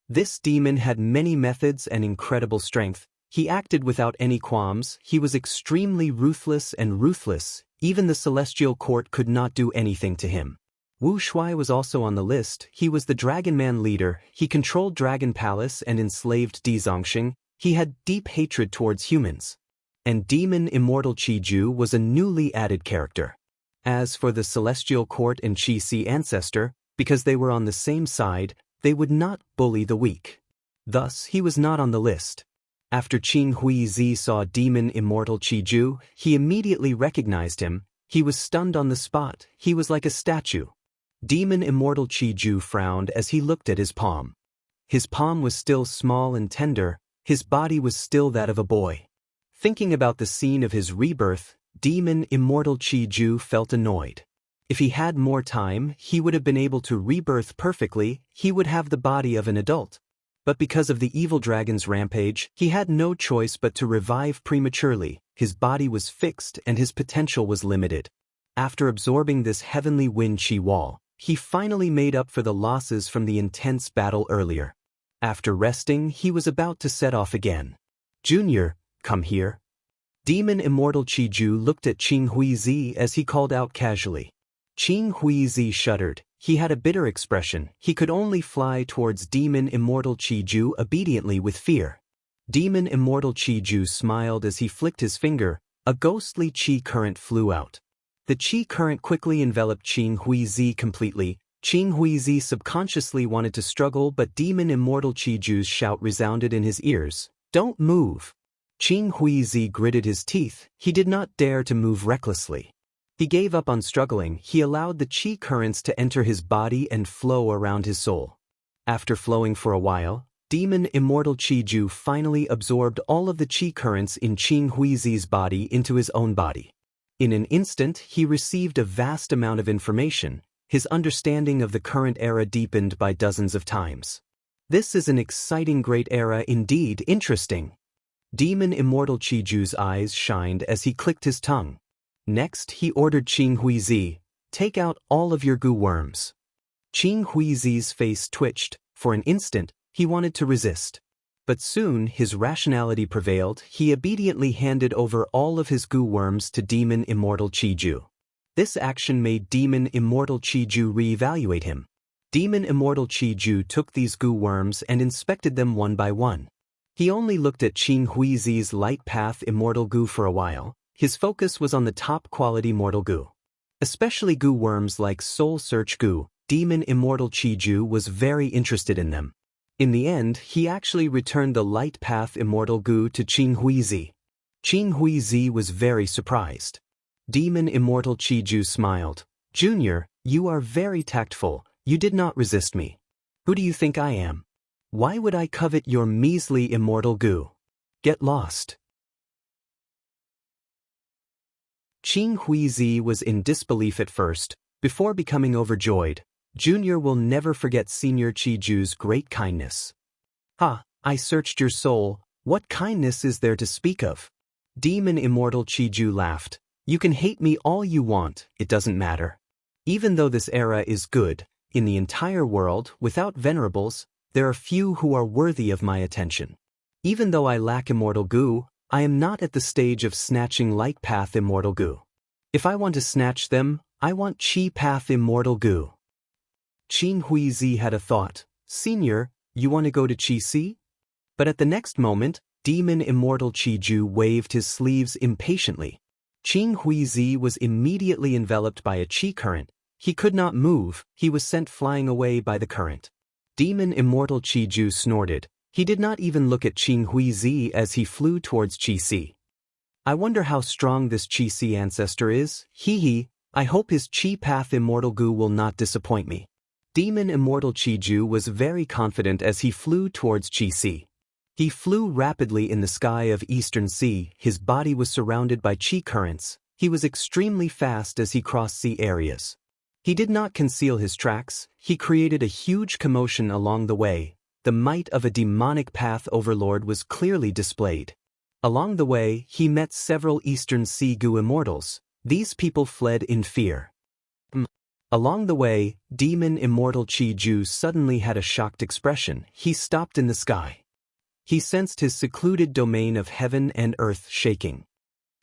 This demon had many methods and incredible strength. He acted without any qualms. He was extremely ruthless and ruthless. Even the celestial court could not do anything to him. Wu Shuai was also on the list. He was the Dragon Man leader. He controlled Dragon Palace and enslaved Di Zongxing. He had deep hatred towards humans. And demon immortal Qiju was a newly added character. As for the celestial court and Qi Si ancestor, because they were on the same side, they would not bully the weak. Thus, he was not on the list. After Qing Huizi saw demon immortal Qiju, he immediately recognized him. He was stunned on the spot. He was like a statue. Demon immortal Qiju frowned as he looked at his palm. His palm was still small and tender. His body was still that of a boy. Thinking about the scene of his rebirth, demon immortal Qiju felt annoyed. If he had more time, he would have been able to rebirth perfectly. He would have the body of an adult. But because of the evil dragon's rampage, he had no choice but to revive prematurely. His body was fixed and his potential was limited. After absorbing this heavenly wind Qi wall, he finally made up for the losses from the intense battle earlier. After resting, he was about to set off again. Junior, come here. Demon immortal Qiju looked at Qing Huizi as he called out casually. Qing Huizi shuddered. he had a bitter expression. He could only fly towards Demon Immortal Chi-Ju obediently with fear. Demon Immortal Chi-Ju smiled as he flicked his finger. A ghostly chi current flew out. The chi current quickly enveloped Qing Huizi completely. Qing Huizi subconsciously wanted to struggle, but Demon Immortal Chi-Ju's shout resounded in his ears. "Don't move!" Qing Huizi gritted his teeth. He did not dare to move recklessly. He gave up on struggling. He allowed the chi currents to enter his body and flow around his soul. After flowing for a while, Demon Immortal Chi-Ju finally absorbed all of the chi currents in Qing Huizi's body into his own body. In an instant, he received a vast amount of information. His understanding of the current era deepened by dozens of times. This is an exciting great era indeed. Interesting. Demon Immortal Chi-Ju's eyes shined as he clicked his tongue. Next, he ordered Qing Huizi, "Take out all of your goo worms." Qing Huizi's face twitched. For an instant, he wanted to resist. But soon his rationality prevailed. He obediently handed over all of his goo worms to Demon Immortal Chi-Ju. This action made Demon Immortal Chi-Ju re-evaluate him. Demon Immortal Chi-Ju took these goo worms and inspected them one by one. He only looked at Qing Huizi's Light Path Immortal Goo for a while. His focus was on the top-quality mortal goo. Especially goo worms like Soul Search Goo. Demon Immortal Chi-Ju was very interested in them. In the end, he actually returned the Light Path Immortal Goo to Qing Huizi. Qing Huizi was very surprised. Demon Immortal Chi-Ju smiled. "Junior, you are very tactful. You did not resist me. Who do you think I am? Why would I covet your measly immortal goo? Get lost." Qing Huizi was in disbelief at first, before becoming overjoyed. Junior will never forget Senior Chi-Ju's great kindness. "Ha, I searched your soul. What kindness is there to speak of?" Demon Immortal Chi-Ju laughed. "You can hate me all you want, it doesn't matter. Even though this era is good, in the entire world, without venerables, there are few who are worthy of my attention. Even though I lack immortal goo, I am not at the stage of snatching Light Path Immortal Goo. If I want to snatch them, I want Chi Path Immortal Goo." Qing Huizi had a thought. "Senior, you want to go to Chi Si?" But at the next moment, Demon Immortal Chi-Ju waved his sleeves impatiently. Qing Huizi was immediately enveloped by a chi current. He could not move. He was sent flying away by the current. Demon Immortal Chi-Ju snorted. He did not even look at Qing Huizi as he flew towards Chi Si. "I wonder how strong this Chi Si ancestor is. Hee. I hope his Chi Path Immortal Goo will not disappoint me." Demon Immortal Chi-Ju was very confident as he flew towards Chi Si. He flew rapidly in the sky of Eastern Sea. His body was surrounded by chi currents. He was extremely fast as he crossed sea areas. He did not conceal his tracks. He created a huge commotion along the way. The might of a demonic path overlord was clearly displayed. Along the way, he met several Eastern Sea Goo immortals. These people fled in fear. Along the way, Demon Immortal Chi-Ju suddenly had a shocked expression. He stopped in the sky. He sensed his secluded domain of heaven and earth shaking.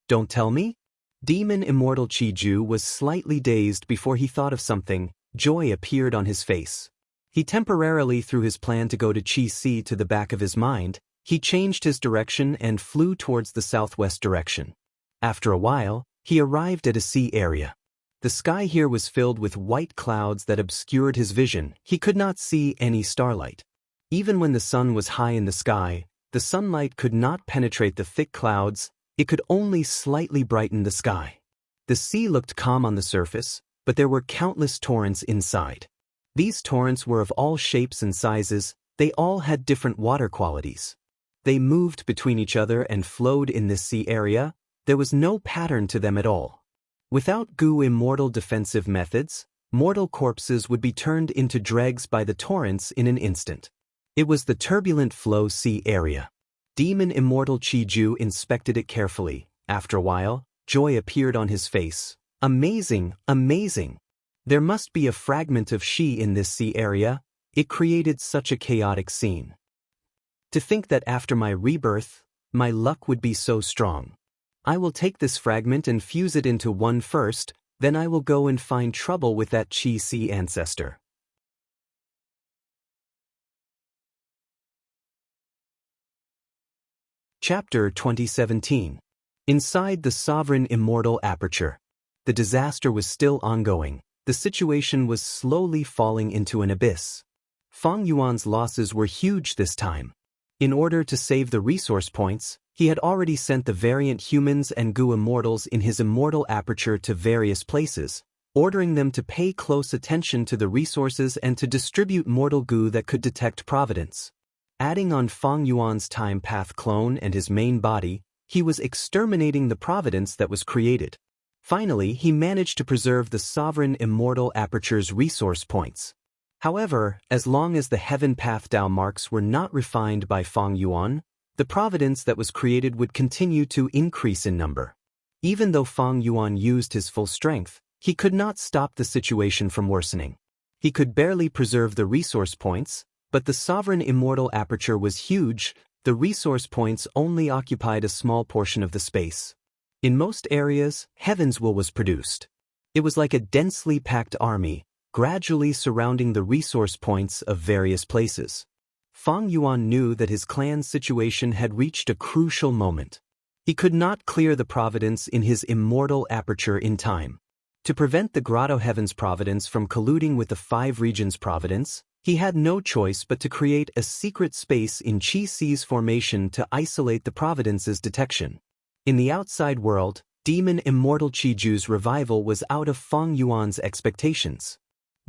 "Don't tell me?" Demon Immortal Chi-Ju was slightly dazed before he thought of something. Joy appeared on his face. He temporarily threw his plan to go to Chi Si to the back of his mind. He changed his direction and flew towards the southwest direction. After a while, he arrived at a sea area. The sky here was filled with white clouds that obscured his vision. He could not see any starlight. Even when the sun was high in the sky, the sunlight could not penetrate the thick clouds. It could only slightly brighten the sky. The sea looked calm on the surface, but there were countless torrents inside. These torrents were of all shapes and sizes. They all had different water qualities. They moved between each other and flowed in this sea area. There was no pattern to them at all. Without Goo immortal defensive methods, mortal corpses would be turned into dregs by the torrents in an instant. It was the turbulent flow sea area. Demon Immortal Chi-Ju inspected it carefully. After a while, joy appeared on his face. "Amazing, amazing. There must be a fragment of Shi in this sea area. It created such a chaotic scene. To think that after my rebirth, my luck would be so strong. I will take this fragment and fuse it into one first, Then I will go and find trouble with that Qi Si ancestor. Chapter 2017. Inside the sovereign immortal aperture. The disaster was still ongoing. The situation was slowly falling into an abyss. Fang Yuan's losses were huge this time. In order to save the resource points, he had already sent the variant humans and Gu immortals in his immortal aperture to various places, ordering them to pay close attention to the resources and to distribute mortal Gu that could detect providence. Adding on Fang Yuan's time path clone and his main body, he was exterminating the providence that was created. Finally, he managed to preserve the sovereign immortal aperture's resource points. However, as long as the heaven path Dao marks were not refined by Fang Yuan, the providence that was created would continue to increase in number. Even though Fang Yuan used his full strength, he could not stop the situation from worsening. He could barely preserve the resource points, but the sovereign immortal aperture was huge. The resource points only occupied a small portion of the space. In most areas, heaven's will was produced. It was like a densely packed army, gradually surrounding the resource points of various places. Fang Yuan knew that his clan's situation had reached a crucial moment. He could not clear the providence in his immortal aperture in time. To prevent the Grotto Heaven's providence from colluding with the Five Regions' providence, he had no choice but to create a secret space in Qi Si's formation to isolate the providence's detection. In the outside world, Demon Immortal Qi Ju's revival was out of Fang Yuan's expectations.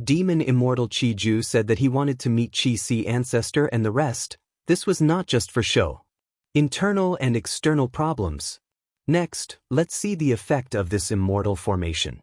Demon Immortal Qi Ju said that he wanted to meet Qi Si ancestor and the rest. This was not just for show. Internal and external problems. Next, let's see the effect of this immortal formation.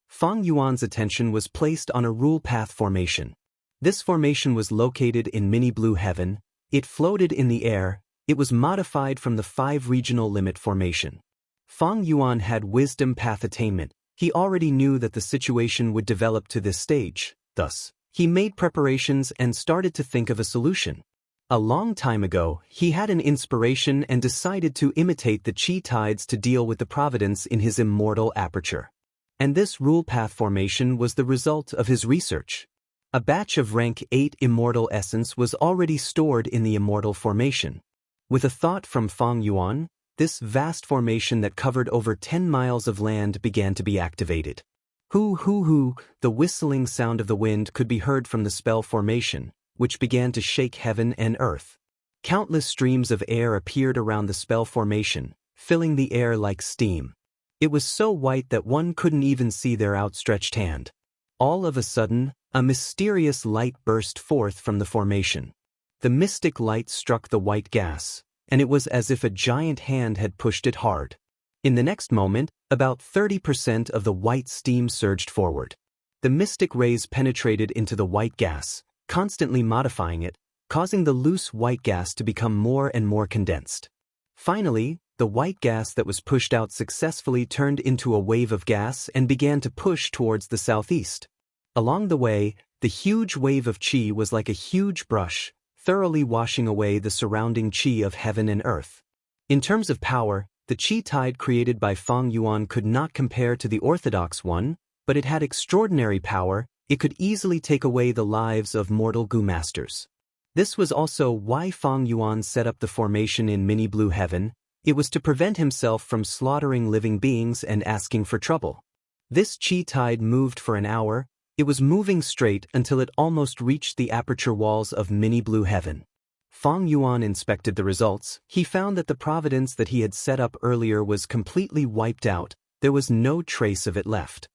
Fang Yuan's attention was placed on a rule path formation. This formation was located in Mini Blue Heaven. It floated in the air. It was modified from the 5 regional limit formation. Fang Yuan had wisdom path attainment. He already knew that the situation would develop to this stage. Thus, he made preparations and started to think of a solution. A long time ago, he had an inspiration and decided to imitate the Qi tides to deal with the providence in his immortal aperture. And this rule path formation was the result of his research. A batch of rank 8 immortal essence was already stored in the immortal formation. With a thought from Fang Yuan, this vast formation that covered over 10 miles of land began to be activated. Hoo hoo hoo, the whistling sound of the wind could be heard from the spell formation, which began to shake heaven and earth. Countless streams of air appeared around the spell formation, filling the air like steam. It was so white that one couldn't even see their outstretched hand. All of a sudden, a mysterious light burst forth from the formation. The mystic light struck the white gas, and it was as if a giant hand had pushed it hard. In the next moment, about 30% of the white steam surged forward. The mystic rays penetrated into the white gas, constantly modifying it, causing the loose white gas to become more and more condensed. Finally, the white gas that was pushed out successfully turned into a wave of gas and began to push towards the southeast. Along the way, the huge wave of qi was like a huge brush, thoroughly washing away the surrounding qi of heaven and earth. In terms of power, the qi tide created by Fang Yuan could not compare to the orthodox one, but it had extraordinary power. It could easily take away the lives of mortal Gu masters. This was also why Fang Yuan set up the formation in Mini Blue Heaven. It was to prevent himself from slaughtering living beings and asking for trouble. This qi tide moved for an hour. It was moving straight until it almost reached the aperture walls of Mini Blue Heaven. Fang Yuan inspected the results. He found that the providence that he had set up earlier was completely wiped out. There was no trace of it left.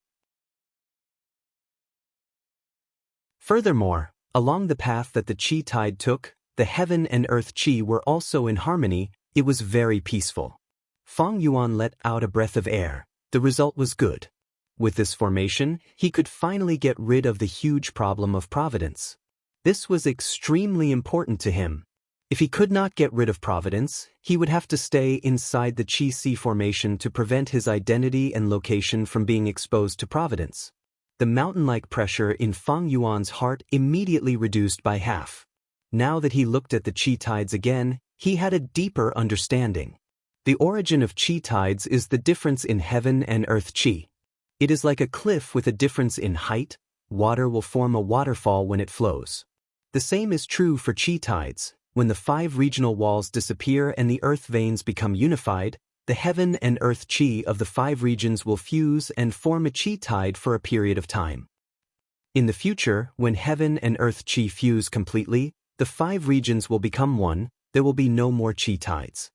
Furthermore, along the path that the qi tide took, the heaven and earth qi were also in harmony. It was very peaceful. Fang Yuan let out a breath of air. The result was good. With this formation, he could finally get rid of the huge problem of providence. This was extremely important to him. If he could not get rid of providence, he would have to stay inside the Qi Si formation to prevent his identity and location from being exposed to providence. The mountain-like pressure in Fang Yuan's heart immediately reduced by half. Now that he looked at the qi tides again, he had a deeper understanding. The origin of qi tides is the difference in heaven and earth qi. It is like a cliff with a difference in height. Water will form a waterfall when it flows. The same is true for chi tides. When the 5 regional walls disappear and the earth veins become unified, the heaven and earth chi of the 5 regions will fuse and form a chi tide for a period of time. In the future, when heaven and earth chi fuse completely, the 5 regions will become one. There will be no more chi tides.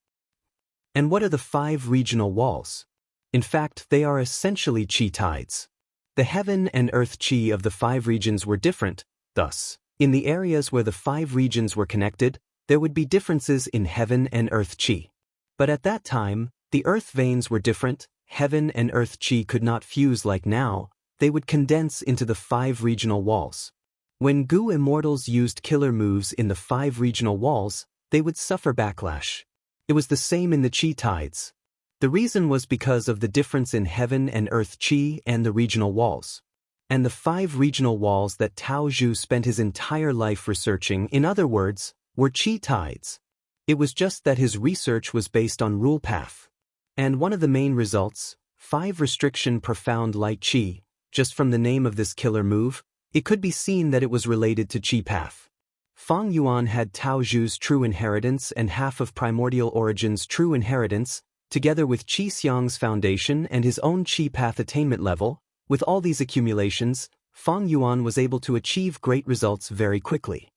And what are the 5 regional walls? In fact, they are essentially chi tides. The heaven and earth chi of the 5 regions were different. Thus, in the areas where the 5 regions were connected, there would be differences in heaven and earth chi. But at that time, the earth veins were different. Heaven and earth chi could not fuse like now. They would condense into the 5 regional walls. When Gu immortals used killer moves in the 5 regional walls, they would suffer backlash. It was the same in the chi tides. The reason was because of the difference in heaven and earth chi and the regional walls. And the 5 regional walls that Tao Zhu spent his entire life researching, in other words, were chi tides. It was just that his research was based on rule path. And one of the main results, 5 restriction profound light chi. Just from the name of this killer move, it could be seen that it was related to Qi path. Fang Yuan had Tao Zhu's true inheritance and half of Primordial Origin's true inheritance, together with Qi Xiang's foundation and his own Qi path attainment level. With all these accumulations, Fang Yuan was able to achieve great results very quickly.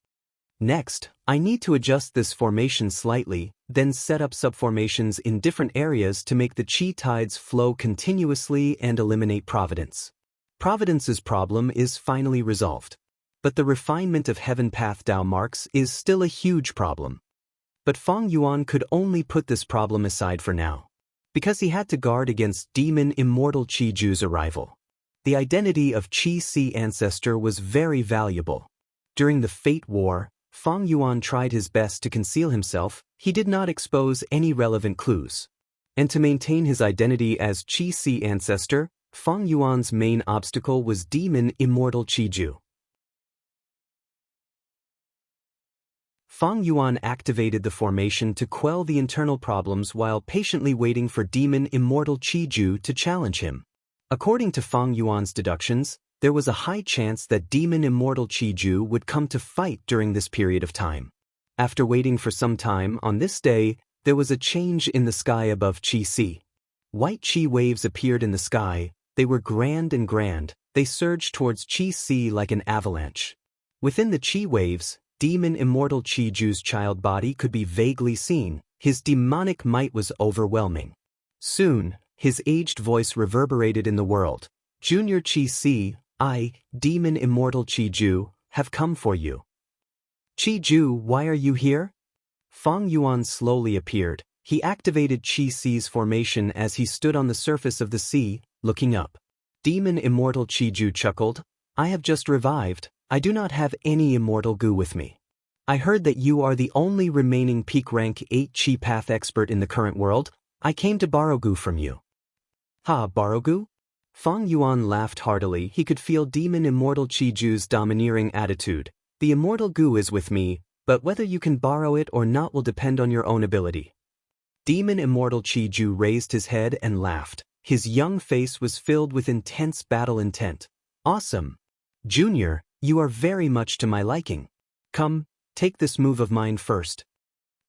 Next, I need to adjust this formation slightly, then set up subformations in different areas to make the Qi tides flow continuously and eliminate Providence. Providence's problem is finally resolved. But the refinement of heaven path Dao marks is still a huge problem. But Fang Yuan could only put this problem aside for now, because he had to guard against demon immortal Qi Ju's arrival. The identity of Qi Si ancestor was very valuable. During the Fate War, Fang Yuan tried his best to conceal himself. He did not expose any relevant clues. And to maintain his identity as Qi Si ancestor, Fang Yuan's main obstacle was demon immortal Qi Ju. Fang Yuan activated the formation to quell the internal problems while patiently waiting for demon immortal Qi Ju to challenge him. According to Fang Yuan's deductions, there was a high chance that demon immortal Qi Ju would come to fight during this period of time. After waiting for some time, on this day, there was a change in the sky above Qi Si. White Qi waves appeared in the sky. They were grand and grand. They surged towards Qi Si like an avalanche. Within the Qi waves, demon immortal Qi Ju's child body could be vaguely seen. His demonic might was overwhelming. Soon, his aged voice reverberated in the world. Junior Qi Si, I, demon immortal Qi Ju, have come for you. Qi Ju, why are you here? Fang Yuan slowly appeared. He activated Qi Si's formation as he stood on the surface of the sea, looking up. Demon immortal Qi Ju chuckled. I have just revived. I do not have any immortal Gu with me. I heard that you are the only remaining peak rank 8 Qi path expert in the current world. I came to borrow Gu from you. Ha, borrow Gu? Fang Yuan laughed heartily. He could feel demon immortal Qi Ju's domineering attitude. The immortal Gu is with me, but whether you can borrow it or not will depend on your own ability. Demon immortal Qi Ju raised his head and laughed. His young face was filled with intense battle intent. Awesome. Junior, you are very much to my liking. Come, take this move of mine first.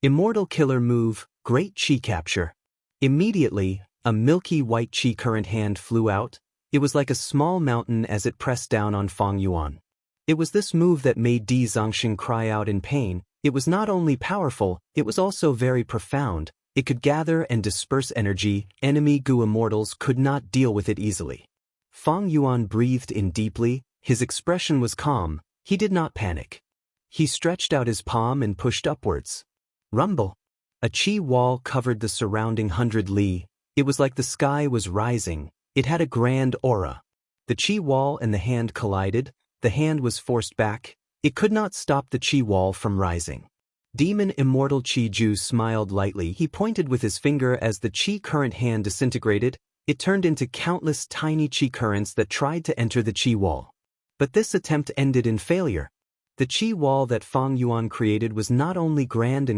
Immortal killer move, great Qi capture. Immediately, a milky white Qi current hand flew out. It was like a small mountain as it pressed down on Fang Yuan. It was this move that made Di Zongxing cry out in pain. It was not only powerful, it was also very profound. It could gather and disperse energy. Enemy Gu immortals could not deal with it easily. Fang Yuan breathed in deeply. His expression was calm. He did not panic. He stretched out his palm and pushed upwards. Rumble. A Qi wall covered the surrounding 100 li. It was like the sky was rising. It had a grand aura. The Qi wall and the hand collided. The hand was forced back. It could not stop the Qi wall from rising. Demon immortal Qi Ju smiled lightly. He pointed with his finger as the Qi current hand disintegrated. It turned into countless tiny Qi currents that tried to enter the Qi wall. But this attempt ended in failure. The Qi wall that Fang Yuan created was not only grand,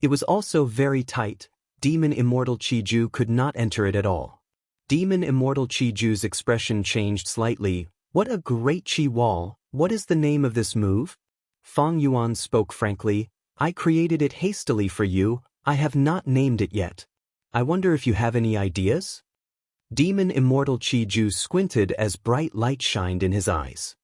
it was also very tight. Demon immortal Qi Ju could not enter it at all. Demon Immortal Chi-Ju's expression changed slightly. What a great Chi wall! What is the name of this move? Fang Yuan spoke frankly. I created it hastily for you. I have not named it yet. I wonder if you have any ideas? Demon Immortal Chi-Ju squinted as bright light shined in his eyes.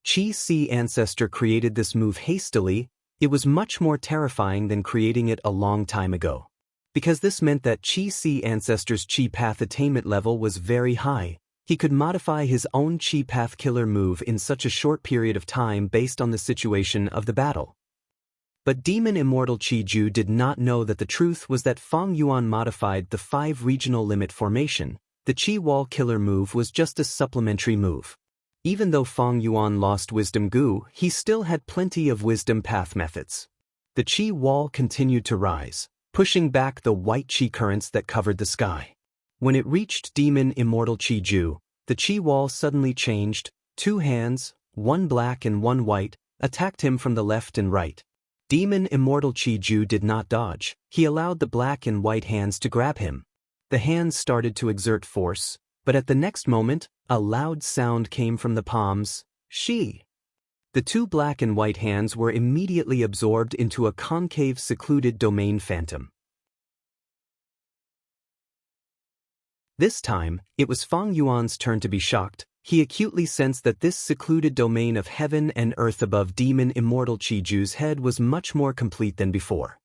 Chi-Si Ancestor created this move hastily. It was much more terrifying than creating it a long time ago. Because this meant that Chi-Si Ancestor's Chi Path attainment level was very high. He could modify his own Chi Path killer move in such a short period of time based on the situation of the battle. But Demon Immortal Chi-Ju did not know that the truth was that Fang Yuan modified the 5 regional limit formation. The Chi Wall killer move was just a supplementary move. Even though Fang Yuan lost Wisdom Gu, he still had plenty of Wisdom Path methods. The Chi Wall continued to rise, pushing back the white Chi currents that covered the sky. When it reached Demon Immortal Chi-Ju, the Chi Wall suddenly changed. 2 hands, one black and one white, attacked him from the left and right. Demon Immortal Chi-Ju did not dodge. He allowed the black and white hands to grab him. The hands started to exert force, but at the next moment, a loud sound came from the palms. She. The 2 black and white hands were immediately absorbed into a concave secluded domain phantom. This time, it was Fang Yuan's turn to be shocked. He acutely sensed that this secluded domain of heaven and earth above Demon Immortal Chi-Ju's head was much more complete than before.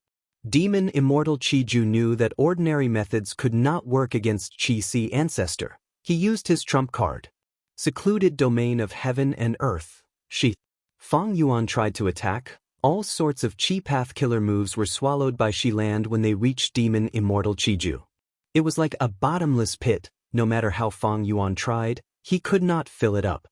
Demon Immortal Chi-Ju knew that ordinary methods could not work against Chi-Si Ancestor. He used his trump card. Secluded domain of heaven and earth. She. Fang Yuan tried to attack. All sorts of Chi Path killer moves were swallowed by Shiland when they reached Demon Immortal Chi-Ju. It was like a bottomless pit. No matter how Fang Yuan tried, he could not fill it up.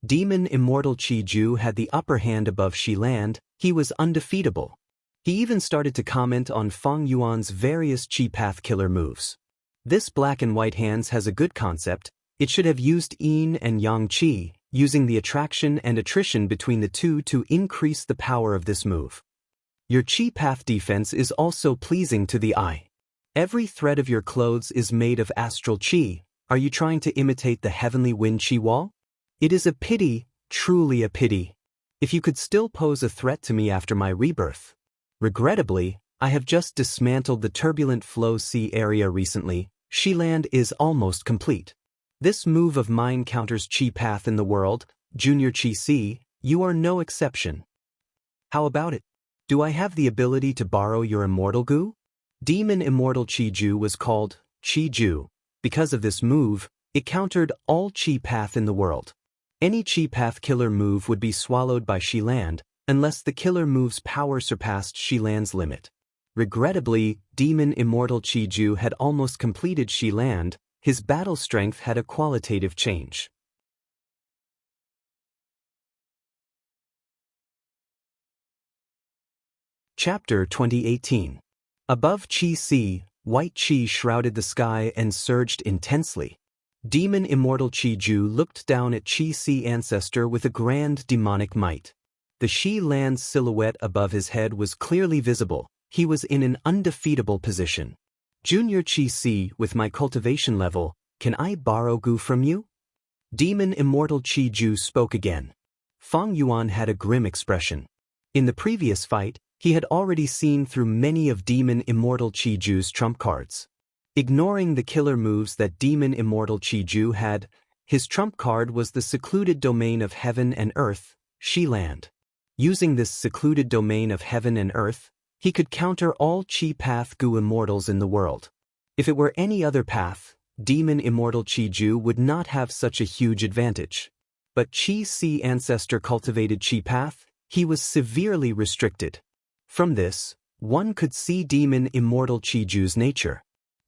Demon Immortal Chi-Ju had the upper hand above Shiland. He was undefeatable. He even started to comment on Fang Yuan's various Chi Path killer moves. This black and white hands has a good concept. It should have used Yin and Yang Chi, using the attraction and attrition between the two to increase the power of this move. Your Chi Path defense is also pleasing to the eye. Every thread of your clothes is made of astral Chi. Are you trying to imitate the heavenly wind Chi wall? It is a pity, truly a pity. If you could still pose a threat to me after my rebirth. Regrettably, I have just dismantled the turbulent flow sea area recently. Shiland is almost complete. This move of mine counters Chi Path in the world. Junior Chi-Si, you are no exception. How about it? Do I have the ability to borrow your Immortal Gu? Demon Immortal Chi-Ju was called Chi-Ju. Because of this move, it countered all Chi Path in the world. Any Chi Path killer move would be swallowed by Shiland, unless the killer move's power surpassed Shiland's limit. Regrettably, Demon Immortal Chi-Ju had almost completed Shiland. His battle strength had a qualitative change. Chapter 2018. Above Chi-Si, white Chi shrouded the sky and surged intensely. Demon Immortal Chi-Ju looked down at Chi-Si Ancestor with a grand demonic might. The Shi-Land's silhouette above his head was clearly visible. He was in an undefeatable position. Junior Chi-Si, with my cultivation level, can I borrow Gu from you? Demon Immortal Chi-Ju spoke again. Fang Yuan had a grim expression. In the previous fight, he had already seen through many of Demon Immortal Chi-Ju's trump cards. Ignoring the killer moves that Demon Immortal Chi-Ju had, his trump card was the secluded domain of heaven and earth, Shiland. Using this secluded domain of heaven and earth, he could counter all Chi Path Gu immortals in the world. If it were any other path, Demon Immortal Chi-Ju would not have such a huge advantage. But Chi-Si Ancestor cultivated Chi Path, he was severely restricted. From this, one could see Demon Immortal Chi-Ju's nature.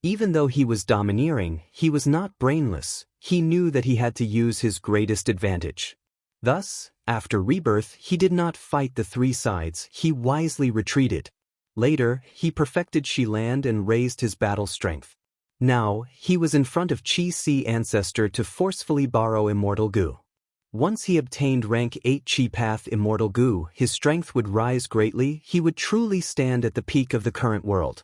Even though he was domineering, he was not brainless. He knew that he had to use his greatest advantage. Thus, after rebirth, he did not fight the 3 sides, he wisely retreated. Later, he perfected Shiland and raised his battle strength. Now, he was in front of Chi-Si Ancestor to forcefully borrow Immortal Gu. Once he obtained rank 8 Chi Path Immortal Gu, his strength would rise greatly. He would truly stand at the peak of the current world.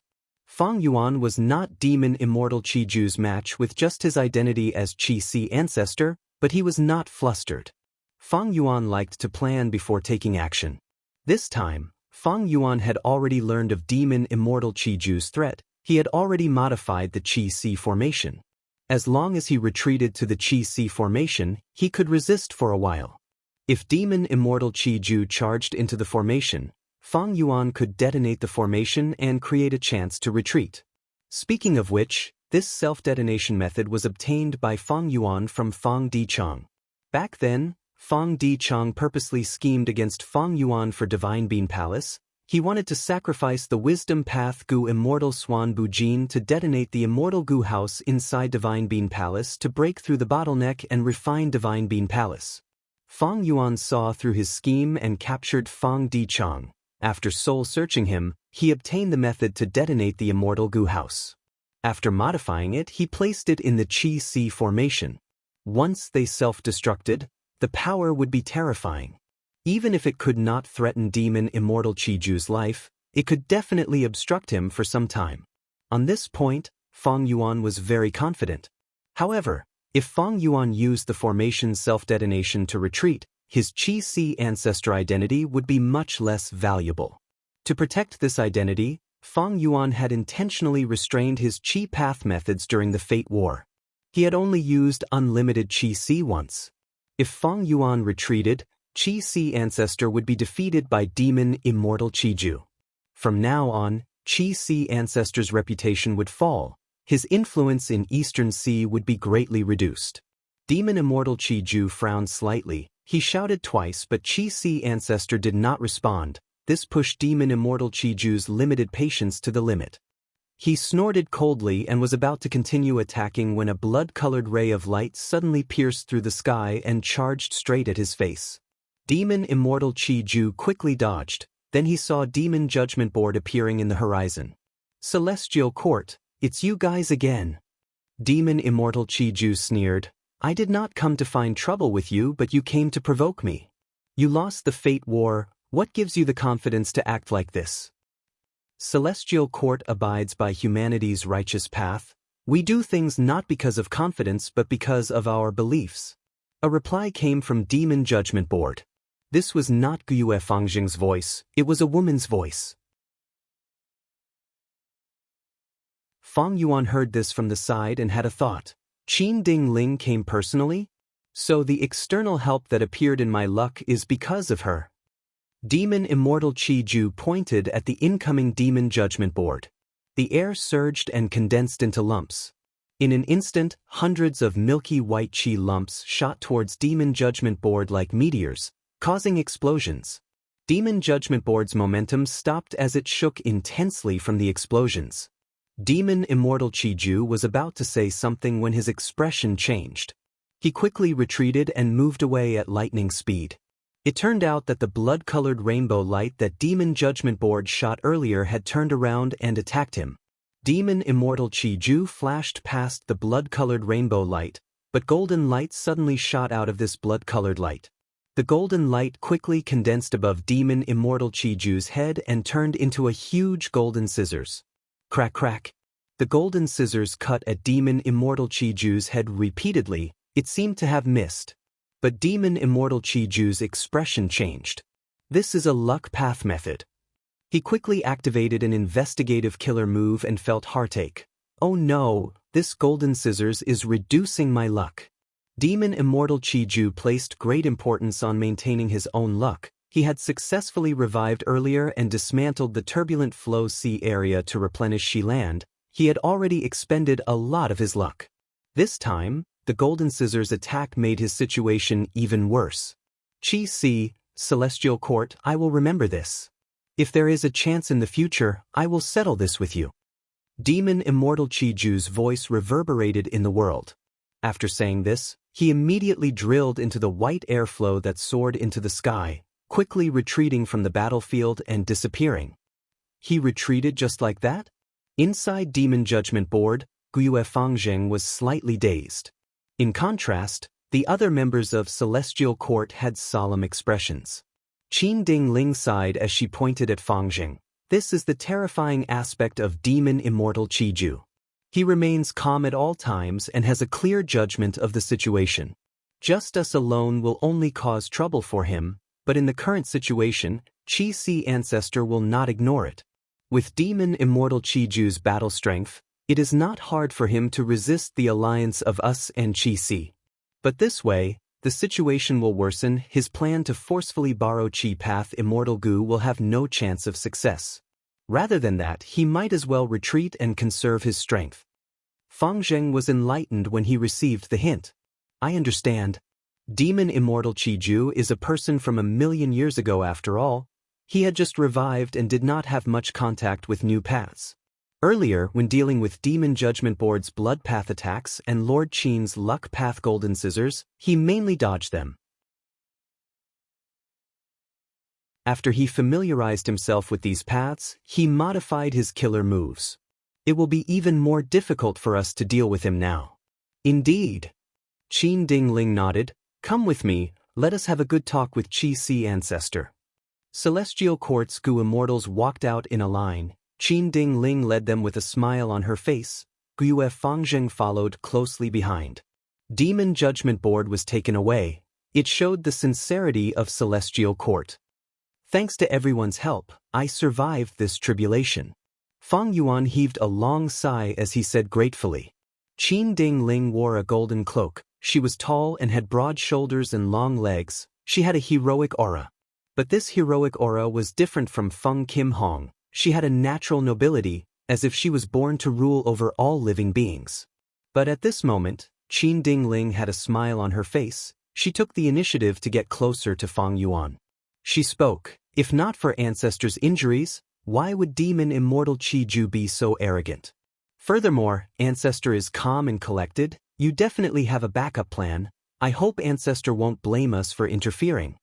Fang Yuan was not Demon Immortal Qi Ju's match with just his identity as Qi Si ancestor, but he was not flustered. Fang Yuan liked to plan before taking action. This time, Fang Yuan had already learned of Demon Immortal Qi Ju's threat. He had already modified the Qi Si formation. As long as he retreated to the Qi Si formation, he could resist for a while. If Demon Immortal Qi Ju charged into the formation, Fang Yuan could detonate the formation and create a chance to retreat. Speaking of which, this self-detonation method was obtained by Fang Yuan from Fang Dichang. Back then, Fang Dichang purposely schemed against Fang Yuan for Divine Bean Palace. He wanted to sacrifice the Wisdom Path Gu Immortal Swan Bujin to detonate the Immortal Gu House inside Divine Bean Palace to break through the bottleneck and refine Divine Bean Palace. Fang Yuan saw through his scheme and captured Fang Dichang. After soul-searching him, he obtained the method to detonate the Immortal Gu House. After modifying it, he placed it in the Qi Si formation. Once they self-destructed, the power would be terrifying. Even if it could not threaten Demon Immortal Qi Ju's life, it could definitely obstruct him for some time. On this point, Fang Yuan was very confident. However, if Fang Yuan used the formation's self-detonation to retreat, his Qi Si ancestor identity would be much less valuable. To protect this identity, Fang Yuan had intentionally restrained his Qi Path methods during the Fate War. He had only used unlimited Qi Si once. If Fang Yuan retreated, Qi Si ancestor would be defeated by Demon Immortal Qi Ju. From now on, Qi Si ancestor's reputation would fall. His influence in Eastern Sea would be greatly reduced. Demon Immortal Qi Ju frowned slightly. He shouted twice, but Qi Si ancestor did not respond. This pushed Demon Immortal Qi Ju's limited patience to the limit. He snorted coldly and was about to continue attacking when a blood-colored ray of light suddenly pierced through the sky and charged straight at his face. Demon Immortal Qi Ju quickly dodged. Then he saw Demon Judgment Board appearing in the horizon. Celestial Court, it's you guys again. Demon Immortal Qi Ju sneered. I did not come to find trouble with you, but you came to provoke me. You lost the Fate War. What gives you the confidence to act like this? Celestial Court abides by humanity's righteous path. We do things not because of confidence but because of our beliefs. A reply came from Demon Judgment Board. This was not Guyue Fangjing's voice, it was a woman's voice. Fang Yuan heard this from the side and had a thought. Qin Ding Ling came personally? So the external help that appeared in my luck is because of her. Demon Immortal Qi Ju pointed at the incoming Demon Judgment Board. The air surged and condensed into lumps. In an instant, hundreds of milky white Qi lumps shot towards Demon Judgment Board like meteors, causing explosions. Demon Judgment Board's momentum stopped as it shook intensely from the explosions. Demon Immortal Qi Ju was about to say something when his expression changed. He quickly retreated and moved away at lightning speed. It turned out that the blood-colored rainbow light that Demon Judgment Board shot earlier had turned around and attacked him. Demon Immortal Qi Ju flashed past the blood-colored rainbow light, but golden light suddenly shot out of this blood-colored light. The golden light quickly condensed above Demon Immortal Qi Ju's head and turned into a huge golden scissors. Crack crack. The golden scissors cut at Demon Immortal Qi Ju's head repeatedly. It seemed to have missed. But Demon Immortal Qi Ju's expression changed. This is a luck path method. He quickly activated an investigative killer move and felt heartache. Oh no, this golden scissors is reducing my luck. Demon Immortal Qi Ju placed great importance on maintaining his own luck. He had successfully revived earlier and dismantled the turbulent flow sea area to replenish Shi Land. He had already expended a lot of his luck. This time, the golden scissors attack made his situation even worse. Qi Si, Celestial Court, I will remember this. If there is a chance in the future, I will settle this with you. Demon Immortal Qi Ju's voice reverberated in the world. After saying this, he immediately drilled into the white airflow that soared into the sky, quickly retreating from the battlefield and disappearing. He retreated just like that? Inside Demon Judgment Board, Guyue Fangjing was slightly dazed. In contrast, the other members of Celestial Court had solemn expressions. Qin Ding Ling sighed as she pointed at Fangjing. This is the terrifying aspect of demon immortal Chiju. He remains calm at all times and has a clear judgment of the situation. Justice alone will only cause trouble for him, but in the current situation, Chi-Si Ancestor will not ignore it. With demon immortal Chiju's battle strength, it is not hard for him to resist the alliance of us and Chi-Si. But this way, the situation will worsen. His plan to forcefully borrow Chi Path Immortal Gu will have no chance of success. Rather than that, he might as well retreat and conserve his strength. Fang Zheng was enlightened when he received the hint. I understand. Demon Immortal Chiju is a person from 1,000,000 years ago after all. He had just revived and did not have much contact with new paths. Earlier, when dealing with Demon Judgment Board's Blood Path attacks and Lord Qin's Luck Path Golden Scissors, he mainly dodged them. After he familiarized himself with these paths, he modified his killer moves. It will be even more difficult for us to deal with him now. Indeed. Qin Dingling nodded. Come with me, let us have a good talk with Chi-Si Ancestor. Celestial Court's Gu Immortals walked out in a line. Qin Dingling led them with a smile on her face. Guyue Fangzheng followed closely behind. Demon Judgment Board was taken away. It showed the sincerity of Celestial Court. Thanks to everyone's help, I survived this tribulation. Fang Yuan heaved a long sigh as he said gratefully. Qin Dingling wore a golden cloak. She was tall and had broad shoulders and long legs. She had a heroic aura. But this heroic aura was different from Feng Kim Hong. She had a natural nobility, as if she was born to rule over all living beings. But at this moment, Qin Dingling had a smile on her face. She took the initiative to get closer to Fang Yuan. She spoke, if not for Ancestor's injuries, why would Demon Immortal Chiju be so arrogant? Furthermore, Ancestor is calm and collected. You definitely have a backup plan. I hope Ancestor won't blame us for interfering.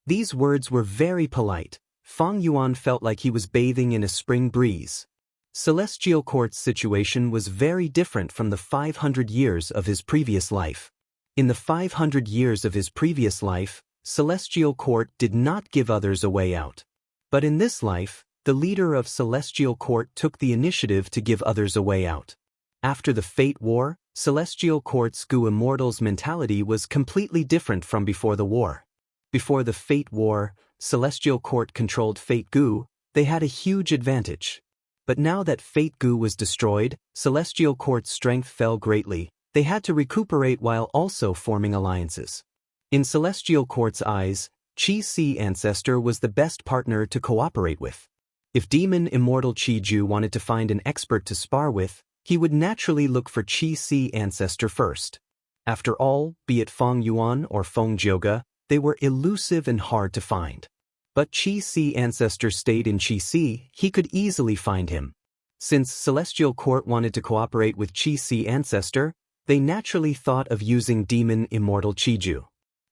These words were very polite. Fang Yuan felt like he was bathing in a spring breeze. Celestial Court's situation was very different from the 500 years of his previous life. In the 500 years of his previous life, Celestial Court did not give others a way out. But in this life, the leader of Celestial Court took the initiative to give others a way out. After the Fate War, Celestial Court's Gu Immortals' mentality was completely different from before the war. Before the Fate War, Celestial Court controlled Fate Gu. They had a huge advantage. But now that Fate Gu was destroyed, Celestial Court's strength fell greatly. They had to recuperate while also forming alliances. In Celestial Court's eyes, Chi-Si Ancestor was the best partner to cooperate with. If Demon Immortal Chiju wanted to find an expert to spar with, he would naturally look for Chi-Si Ancestor first. After all, be it Fang Yuan or Feng Jioge, they were elusive and hard to find. But Chi-Si Ancestor stayed in Chi-Si, he could easily find him. Since Celestial Court wanted to cooperate with Chi-Si Ancestor, they naturally thought of using Demon Immortal Chiju.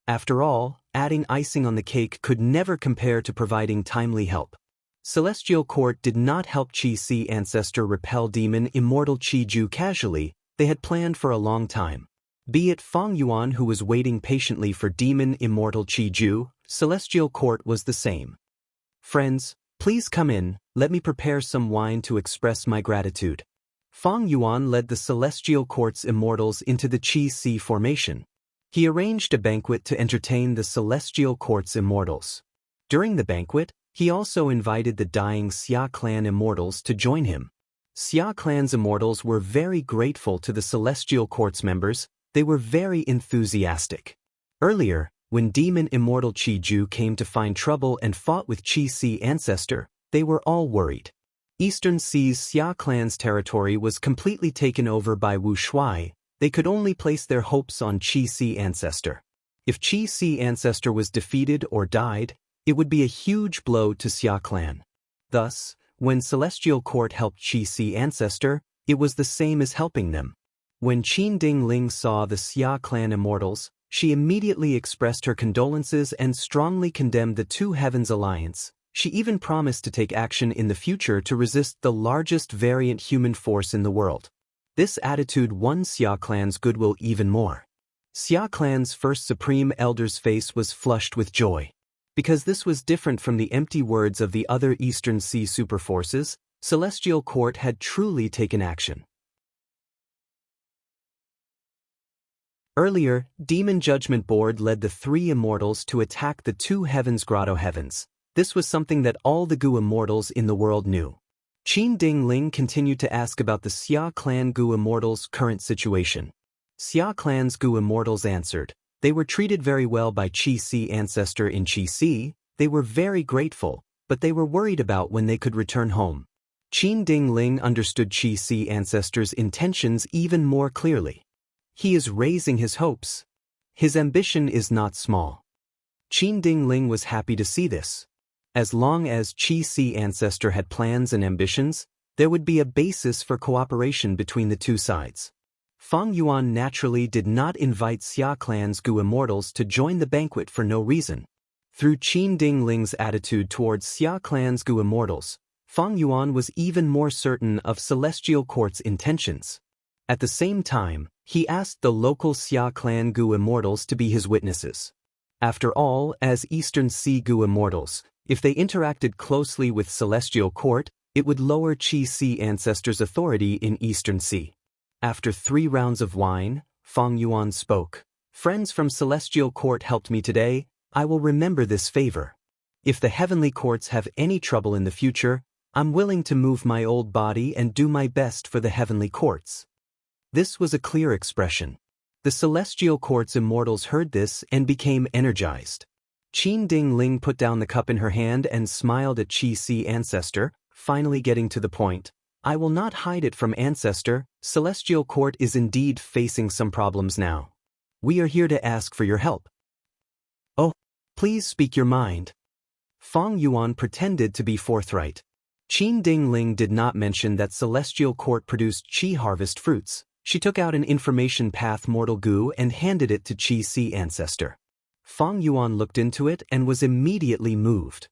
After all, adding icing on the cake could never compare to providing timely help. Celestial Court did not help Chi-Si Ancestor repel Demon Immortal Chiju casually. They had planned for a long time. Be it Fang Yuan who was waiting patiently for Demon Immortal Chiju, Celestial Court was the same. Friends, please come in, let me prepare some wine to express my gratitude. Fang Yuan led the Celestial Court's immortals into the Chi-Si formation. He arranged a banquet to entertain the Celestial Court's immortals. During the banquet, he also invited the dying Xia clan immortals to join him. Xia clan's immortals were very grateful to the Celestial Court's members. They were very enthusiastic. Earlier, when Demon Immortal Chiju came to find trouble and fought with Chi-Si Ancestor, they were all worried. Eastern Sea's Xia clan's territory was completely taken over by Wu Shuai. They could only place their hopes on Chi-Si Ancestor. If Chi-Si Ancestor was defeated or died, it would be a huge blow to Xia clan. Thus, when Celestial Court helped Chi-Si Ancestor, it was the same as helping them. When Qin Dingling saw the Xia clan immortals, she immediately expressed her condolences and strongly condemned the Two Heavens alliance. She even promised to take action in the future to resist the largest variant human force in the world. This attitude won Xia clan's goodwill even more. Xia clan's first supreme elder's face was flushed with joy. Because this was different from the empty words of the other Eastern Sea superforces, Celestial Court had truly taken action. Earlier, Demon Judgment Board led the 3 immortals to attack the 2 Heavens Grotto Heavens. This was something that all the Gu immortals in the world knew. Qin Ding Ling continued to ask about the Xia clan Gu immortals' current situation. Xia clan's Gu immortals answered. They were treated very well by Qi Si ancestor in Qi Si. They were very grateful, but they were worried about when they could return home. Qin Ding Ling understood Qi Si ancestor's intentions even more clearly. He is raising his hopes. His ambition is not small. Qin Ding Ling was happy to see this. As long as Qi Si ancestor had plans and ambitions, there would be a basis for cooperation between the 2 sides. Fang Yuan naturally did not invite Xia clan's Gu immortals to join the banquet for no reason. Through Qin Ding Ling's attitude towards Xia clan's Gu immortals, Fang Yuan was even more certain of Celestial Court's intentions. At the same time, he asked the local Xia clan Gu immortals to be his witnesses. After all, as Eastern Sea Gu immortals, if they interacted closely with Celestial Court, it would lower Qi Si ancestors' authority in Eastern Sea. After 3 rounds of wine, Fang Yuan spoke. Friends from Celestial Court helped me today. I will remember this favor. If the heavenly courts have any trouble in the future, I'm willing to move my old body and do my best for the heavenly courts. This was a clear expression. The Celestial Court's immortals heard this and became energized. Qin Ding Ling put down the cup in her hand and smiled at Qi Si ancestor, finally getting to the point. I will not hide it from ancestor, Celestial Court is indeed facing some problems now. We are here to ask for your help. Oh, please speak your mind. Fang Yuan pretended to be forthright. Qin Ding Ling did not mention that Celestial Court produced Qi harvest fruits. She took out an information path Mortal Gu and handed it to Qi Si ancestor. Fang Yuan looked into it and was immediately moved.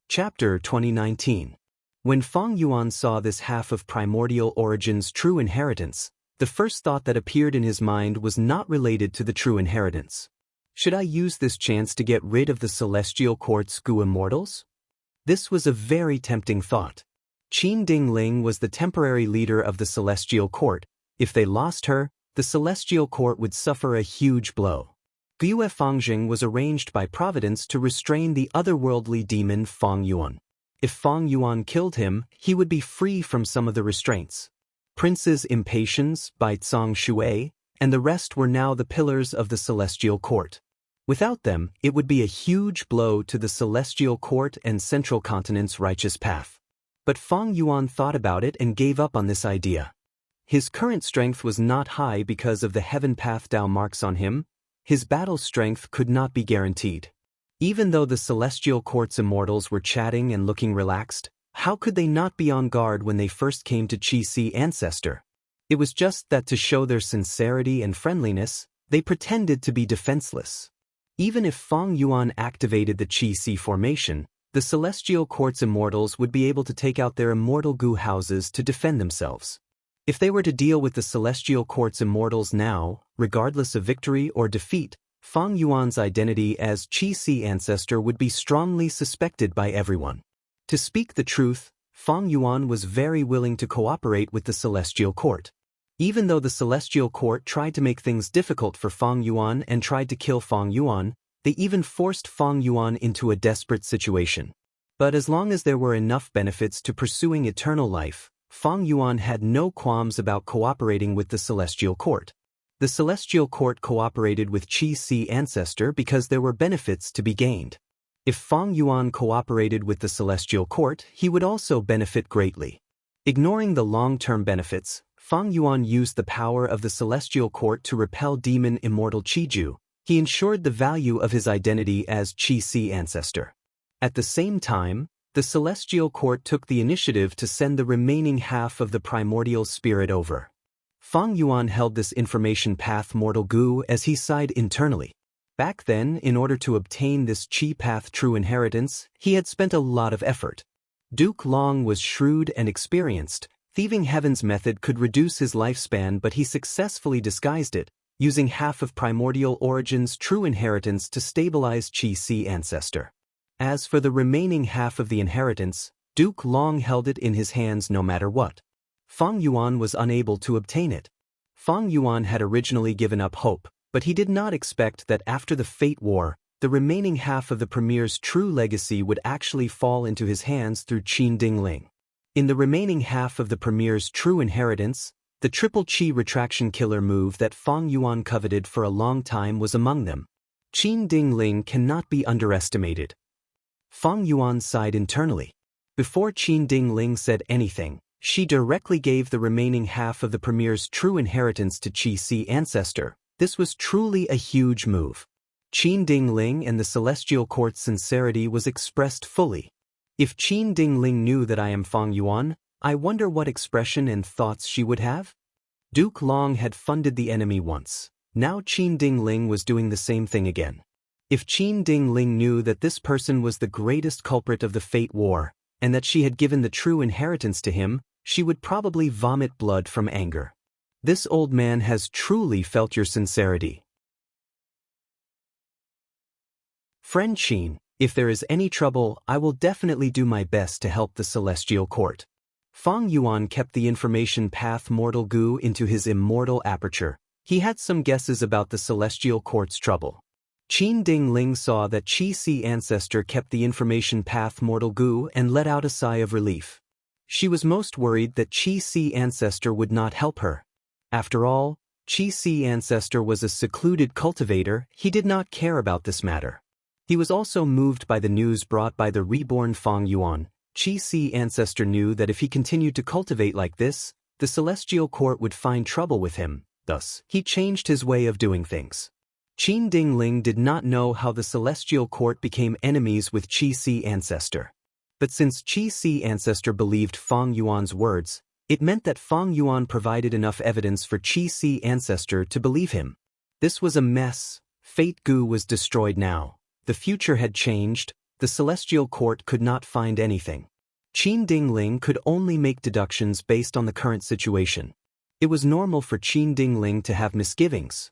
Chapter 2019. When Fang Yuan saw this half of Primordial Origin's true inheritance, the first thought that appeared in his mind was not related to the true inheritance. Should I use this chance to get rid of the Celestial Court's Gu immortals? This was a very tempting thought. Qin Ding Ling was the temporary leader of the Celestial Court. If they lost her, the Celestial Court would suffer a huge blow. Gue Fangjing was arranged by Providence to restrain the otherworldly demon Fang Yuan. If Fang Yuan killed him, he would be free from some of the restraints. Princes Impatience, Baizong Shui, and the rest were now the pillars of the Celestial Court. Without them, it would be a huge blow to the Celestial Court and Central Continent's righteous path. But Fang Yuan thought about it and gave up on this idea. His current strength was not high because of the Heaven Path Dao marks on him. His battle strength could not be guaranteed. Even though the Celestial Court's immortals were chatting and looking relaxed, how could they not be on guard when they first came to Qi Si ancestor? It was just that to show their sincerity and friendliness, they pretended to be defenseless. Even if Fang Yuan activated the Qi Si formation, the Celestial Court's immortals would be able to take out their immortal Gu houses to defend themselves. If they were to deal with the Celestial Court's immortals now, regardless of victory or defeat, Fang Yuan's identity as Qi Si ancestor would be strongly suspected by everyone. To speak the truth, Fang Yuan was very willing to cooperate with the Celestial Court. Even though the Celestial Court tried to make things difficult for Fang Yuan and tried to kill Fang Yuan, they even forced Fang Yuan into a desperate situation. But as long as there were enough benefits to pursuing eternal life, Fang Yuan had no qualms about cooperating with the Celestial Court. The Celestial Court cooperated with Qi Si ancestor because there were benefits to be gained. If Fang Yuan cooperated with the Celestial Court, he would also benefit greatly. Ignoring the long-term benefits, Fang Yuan used the power of the Celestial Court to repel demon immortal Qiju. He ensured the value of his identity as Qi Si ancestor. At the same time, the Celestial Court took the initiative to send the remaining half of the primordial spirit over. Fang Yuan held this information path Mortal Gu as he sighed internally. Back then, in order to obtain this Qi path true inheritance, he had spent a lot of effort. Duke Long was shrewd and experienced, Thieving Heaven's method could reduce his lifespan, but he successfully disguised it, using half of Primordial Origin's true inheritance to stabilize Qi-Si ancestor. As for the remaining half of the inheritance, Duke Long held it in his hands no matter what. Fang Yuan was unable to obtain it. Fang Yuan had originally given up hope, but he did not expect that after the Fate War, the remaining half of the Premier's true legacy would actually fall into his hands through Qin Dingling. In the remaining half of the Premier's true inheritance, the triple Qi retraction killer move that Fang Yuan coveted for a long time was among them. Qin Dingling cannot be underestimated. Fang Yuan sighed internally. Before Qin Dingling said anything, she directly gave the remaining half of the Premier's true inheritance to Qi-Si ancestor. This was truly a huge move. Qin Dingling and the Celestial Court's sincerity was expressed fully. If Qin Dingling knew that I am Fang Yuan, I wonder what expression and thoughts she would have? Duke Long had funded the enemy once. Now Qin Dingling was doing the same thing again. If Qin Dingling knew that this person was the greatest culprit of the Fate War, and that she had given the true inheritance to him, she would probably vomit blood from anger. This old man has truly felt your sincerity. Friend Qin, if there is any trouble, I will definitely do my best to help the Celestial Court. Fang Yuan kept the information path Mortal Goo into his immortal aperture. He had some guesses about the Celestial Court's trouble. Qin Dingling saw that Qi-Si ancestor kept the information path Mortal Goo and let out a sigh of relief. She was most worried that Qi-Si ancestor would not help her. After all, Qi-Si ancestor was a secluded cultivator. He did not care about this matter. He was also moved by the news brought by the reborn Fang Yuan. Qi-Si ancestor knew that if he continued to cultivate like this, the Celestial Court would find trouble with him. Thus, he changed his way of doing things. Qin Dingling did not know how the Celestial Court became enemies with Qi-Si ancestor. But since Qi-Si ancestor believed Fang Yuan's words, it meant that Fang Yuan provided enough evidence for Qi-Si ancestor to believe him. This was a mess. Fate Goo was destroyed now. The future had changed. The Celestial Court could not find anything. Qin Dingling could only make deductions based on the current situation. It was normal for Qin Dingling to have misgivings.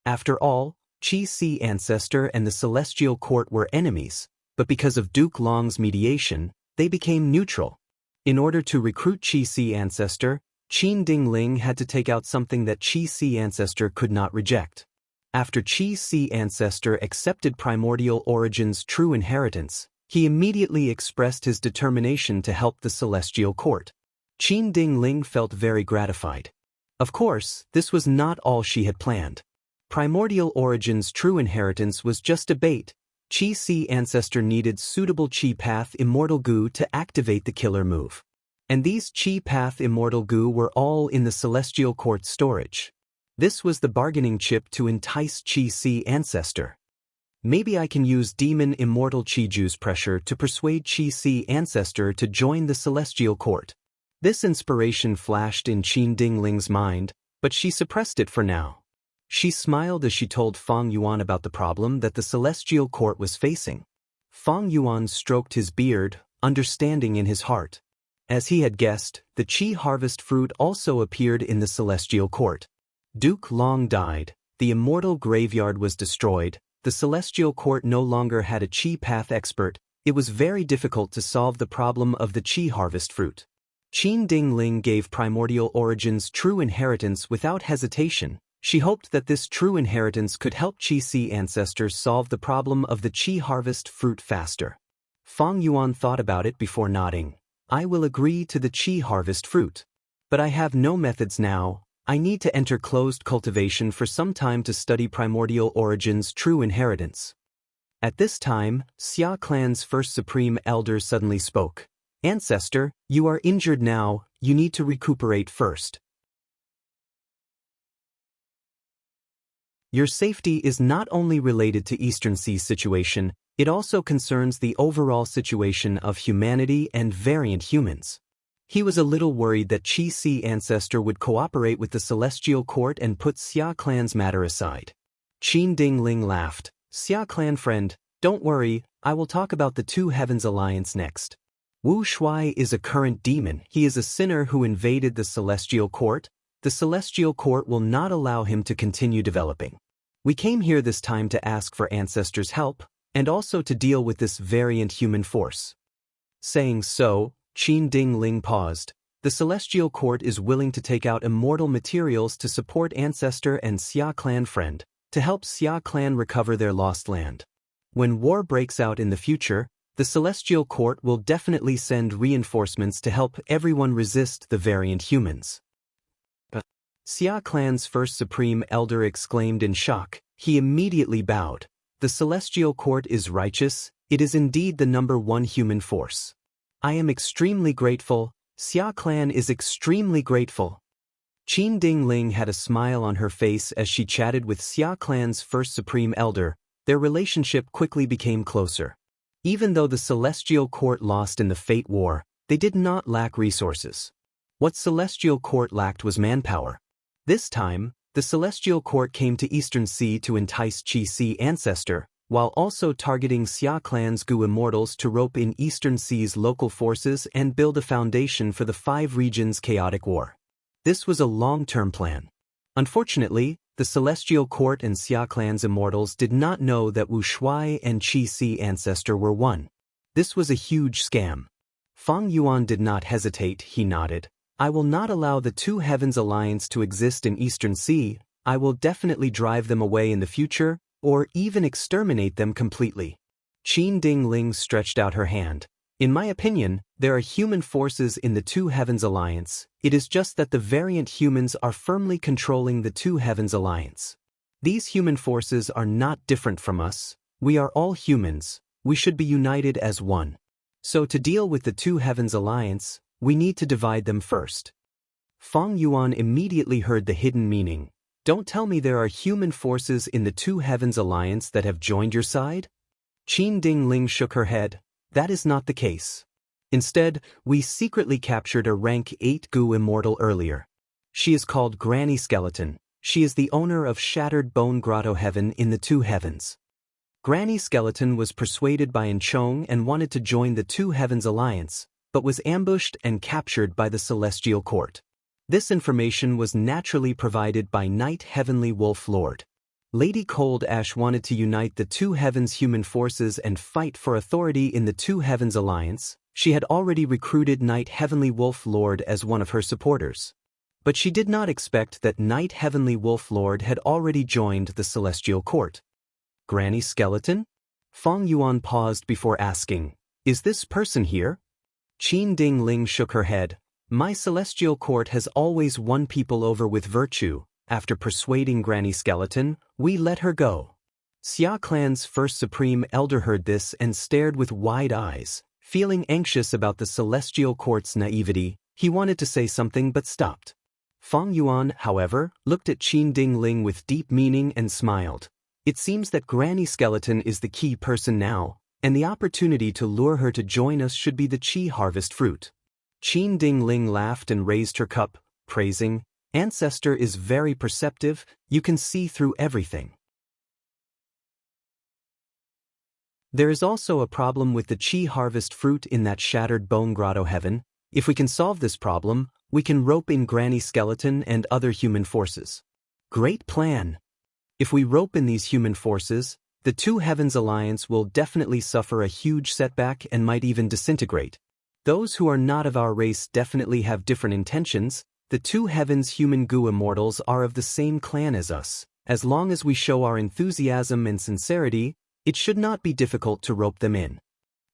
After all, Qi-Si ancestor and the Celestial Court were enemies, but because of Duke Long's mediation, they became neutral. In order to recruit Qi-Si ancestor, Qin Dingling had to take out something that Qi-Si ancestor could not reject. After Qi-Si ancestor accepted Primordial Origin's true inheritance, he immediately expressed his determination to help the Celestial Court. Qin Dingling felt very gratified. Of course, this was not all she had planned. Primordial Origin's true inheritance was just a bait. Qi-Si ancestor needed suitable Qi Path Immortal Goo to activate the killer move. And these Qi Path Immortal Goo were all in the Celestial Court's storage. This was the bargaining chip to entice Qi-Si ancestor. Maybe I can use Demon Immortal Qi Juice pressure to persuade Qi-Si ancestor to join the Celestial Court. This inspiration flashed in Qin Dingling's mind, but she suppressed it for now. She smiled as she told Fang Yuan about the problem that the Celestial Court was facing. Fang Yuan stroked his beard, understanding in his heart. As he had guessed, the Qi harvest fruit also appeared in the Celestial Court. Duke Long died, the immortal graveyard was destroyed, the Celestial Court no longer had a Qi Path expert. It was very difficult to solve the problem of the Qi harvest fruit. Qin Dingling gave Primordial Origin's true inheritance without hesitation. She hoped that this true inheritance could help Qi-Si ancestors solve the problem of the Qi harvest fruit faster. Fang Yuan thought about it before nodding. I will agree to the Qi harvest fruit. But I have no methods now. I need to enter closed cultivation for some time to study Primordial Origin's true inheritance. At this time, Xia clan's first supreme elder suddenly spoke. Ancestor, you are injured now, you need to recuperate first. Your safety is not only related to Eastern Sea's situation, it also concerns the overall situation of humanity and variant humans. He was a little worried that Qi-Si ancestor would cooperate with the Celestial Court and put Xia clan's matter aside. Qin Dingling laughed. Xia clan friend, don't worry, I will talk about the Two Heavens Alliance next. Wu Shuai is a current demon. He is a sinner who invaded the Celestial Court. The Celestial Court will not allow him to continue developing. We came here this time to ask for ancestors' help, and also to deal with this variant human force. Saying so, Qin Ding Ling paused. The Celestial Court is willing to take out immortal materials to support ancestor and Xia clan friend, to help Xia clan recover their lost land. When war breaks out in the future, the Celestial Court will definitely send reinforcements to help everyone resist the variant humans. Xia clan's first supreme elder exclaimed in shock. He immediately bowed. The Celestial Court is righteous. It is indeed the #1 human force. I am extremely grateful. Xia clan is extremely grateful. Qin Ding Ling had a smile on her face as she chatted with Xia clan's first supreme elder. Their relationship quickly became closer. Even though the Celestial Court lost in the Fate War, they did not lack resources. What Celestial Court lacked was manpower. This time, the Celestial Court came to Eastern Sea to entice Qi Si ancestor, while also targeting Xia clan's Gu immortals to rope in Eastern Sea's local forces and build a foundation for the 5 regions' chaotic war. This was a long-term plan. Unfortunately, the Celestial Court and Xia clan's immortals did not know that Wu Shuai and Qi Si ancestor were one. This was a huge scam. Fang Yuan did not hesitate. He nodded. I will not allow the Two Heavens Alliance to exist in Eastern Sea. I will definitely drive them away in the future, or even exterminate them completely. Qin Ding Ling stretched out her hand. In my opinion, there are human forces in the Two Heavens Alliance. It is just that the variant humans are firmly controlling the Two Heavens Alliance. These human forces are not different from us. We are all humans. We should be united as one. So to deal with the Two Heavens Alliance, we need to divide them first. Fang Yuan immediately heard the hidden meaning. Don't tell me there are human forces in the Two Heavens Alliance that have joined your side? Qin Ding Ling shook her head. That is not the case. Instead, we secretly captured a rank 8 Gu immortal earlier. She is called Granny Skeleton. She is the owner of Shattered Bone Grotto Heaven in the Two Heavens. Granny Skeleton was persuaded by Enchong and wanted to join the Two Heavens Alliance, but was ambushed and captured by the Celestial Court. This information was naturally provided by Night Heavenly Wolf Lord. Lady Cold Ash wanted to unite the Two Heavens human forces and fight for authority in the Two Heavens Alliance. She had already recruited Night Heavenly Wolf Lord as one of her supporters. But she did not expect that Night Heavenly Wolf Lord had already joined the Celestial Court. Granny Skeleton? Fang Yuan paused before asking, is this person here? Qin Ding Ling shook her head. My Celestial Court has always won people over with virtue. After persuading Granny Skeleton, we let her go. Xia clan's first supreme elder heard this and stared with wide eyes. Feeling anxious about the Celestial Court's naivety, he wanted to say something but stopped. Fang Yuan, however, looked at Qin Ding Ling with deep meaning and smiled. It seems that Granny Skeleton is the key person now, and the opportunity to lure her to join us should be the Qi harvest fruit. Qin Ding Ling laughed and raised her cup, praising, Ancestor is very perceptive, you can see through everything. There is also a problem with the Qi harvest fruit in that Shattered Bone Grotto Heaven. If we can solve this problem, we can rope in Granny Skeleton and other human forces. Great plan! If we rope in these human forces, the Two Heavens Alliance will definitely suffer a huge setback and might even disintegrate. Those who are not of our race definitely have different intentions. The Two Heavens human Gu immortals are of the same clan as us. As long as we show our enthusiasm and sincerity, it should not be difficult to rope them in.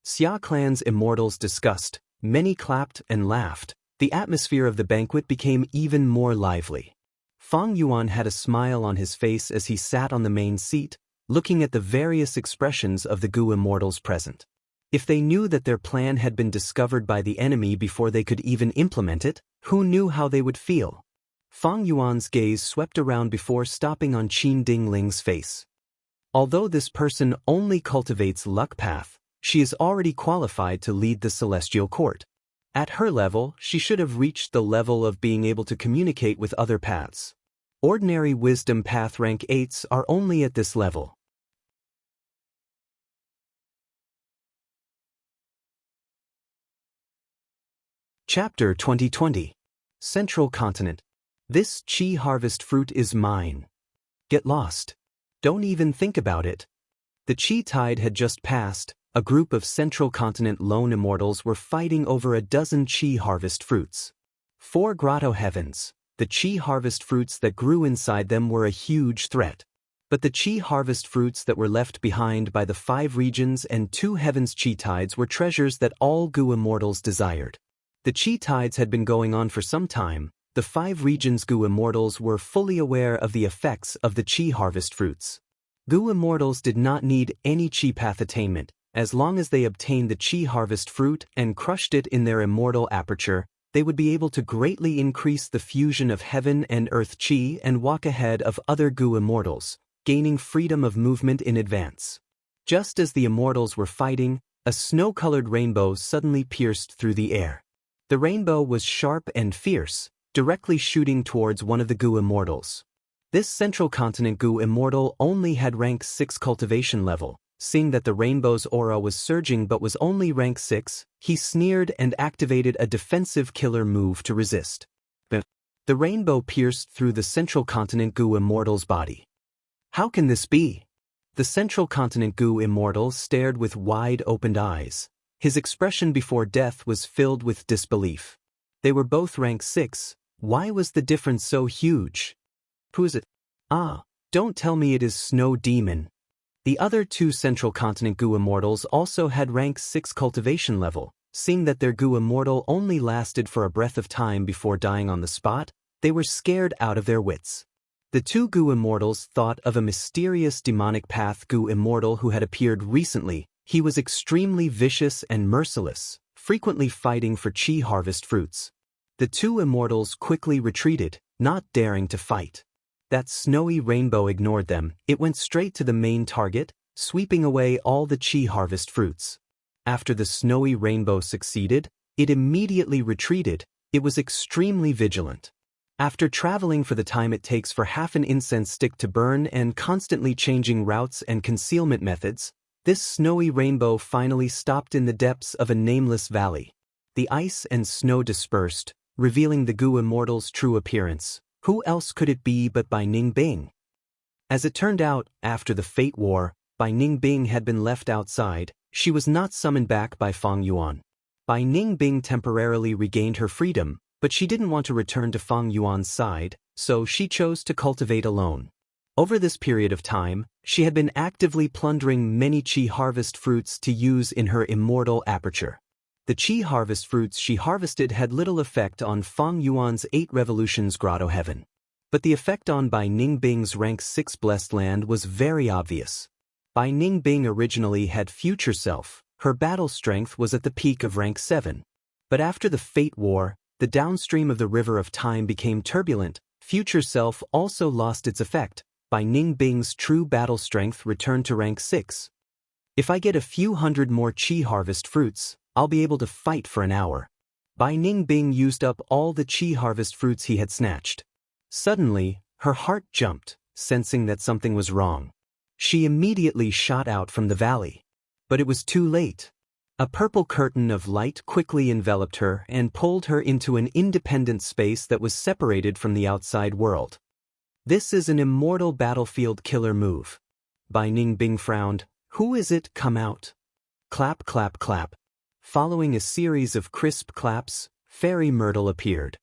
Xia clan's immortals discussed, many clapped and laughed. The atmosphere of the banquet became even more lively. Fang Yuan had a smile on his face as he sat on the main seat, looking at the various expressions of the Gu immortals present. If they knew that their plan had been discovered by the enemy before they could even implement it, who knew how they would feel? Fang Yuan's gaze swept around before stopping on Qin Ding Ling's face. Although this person only cultivates luck path, she is already qualified to lead the Celestial Court. At her level, she should have reached the level of being able to communicate with other paths. Ordinary wisdom path rank 8s are only at this level. Chapter 2020. Central Continent. This chi harvest fruit is mine. Get lost. Don't even think about it. The chi tide had just passed. A group of Central Continent lone immortals were fighting over a dozen chi harvest fruits. 4 grotto heavens. The chi harvest fruits that grew inside them were a huge threat. But the chi harvest fruits that were left behind by the 5 regions and 2 heavens chi tides were treasures that all Gu immortals desired. The chi tides had been going on for some time. The 5 regions Gu immortals were fully aware of the effects of the chi harvest fruits. Gu immortals did not need any chi path attainment. As long as they obtained the chi harvest fruit and crushed it in their immortal aperture, they would be able to greatly increase the fusion of heaven and earth chi and walk ahead of other Gu immortals, gaining freedom of movement in advance. Just as the immortals were fighting, a snow-colored rainbow suddenly pierced through the air. The rainbow was sharp and fierce, directly shooting towards one of the Gu immortals. This Central Continent Gu immortal only had rank 6 cultivation level. Seeing that the rainbow's aura was surging but was only rank 6, he sneered and activated a defensive killer move to resist. The rainbow pierced through the Central Continent Gu immortal's body. How can this be? The Central Continent Gu immortal stared with wide-opened eyes. His expression before death was filled with disbelief. They were both rank 6. Why was the difference so huge? Who is it? Ah, don't tell me it is Snow Demon. The other 2 Central Continent Gu immortals also had rank 6 cultivation level. Seeing that their Gu immortal only lasted for a breath of time before dying on the spot, they were scared out of their wits. The 2 Gu immortals thought of a mysterious demonic path Gu immortal who had appeared recently. He was extremely vicious and merciless, frequently fighting for chi harvest fruits. The 2 immortals quickly retreated, not daring to fight. That snowy rainbow ignored them. It went straight to the main target, sweeping away all the chi harvest fruits. After the snowy rainbow succeeded, it immediately retreated. It was extremely vigilant. After traveling for the time it takes for half an incense stick to burn and constantly changing routes and concealment methods, this snowy rainbow finally stopped in the depths of a nameless valley. The ice and snow dispersed, revealing the Gu immortal's true appearance. Who else could it be but Bai Ningbing? As it turned out, after the Fate War, Bai Ningbing had been left outside. She was not summoned back by Fang Yuan. Bai Ningbing temporarily regained her freedom, but she didn't want to return to Fang Yuan's side, so she chose to cultivate alone. Over this period of time, she had been actively plundering many chi harvest fruits to use in her immortal aperture. The chi harvest fruits she harvested had little effect on Fang Yuan's 8 revolutions grotto heaven. But the effect on Bai Ningbing's rank 6 blessed land was very obvious. Bai Ningbing originally had future self. Her battle strength was at the peak of rank 7. But after the Fate War, the downstream of the river of time became turbulent. Future self also lost its effect. Bai Ningbing's true battle strength returned to rank 6. If I get a few hundred more chi harvest fruits, I'll be able to fight for an hour. Bai Ningbing used up all the chi harvest fruits he had snatched. Suddenly, her heart jumped, sensing that something was wrong. She immediately shot out from the valley. But it was too late. A purple curtain of light quickly enveloped her and pulled her into an independent space that was separated from the outside world. This is an immortal battlefield killer move. Bai Ningbing frowned. Who is it? Come out. Clap, clap, clap. Following a series of crisp claps, Fairy Myrtle appeared.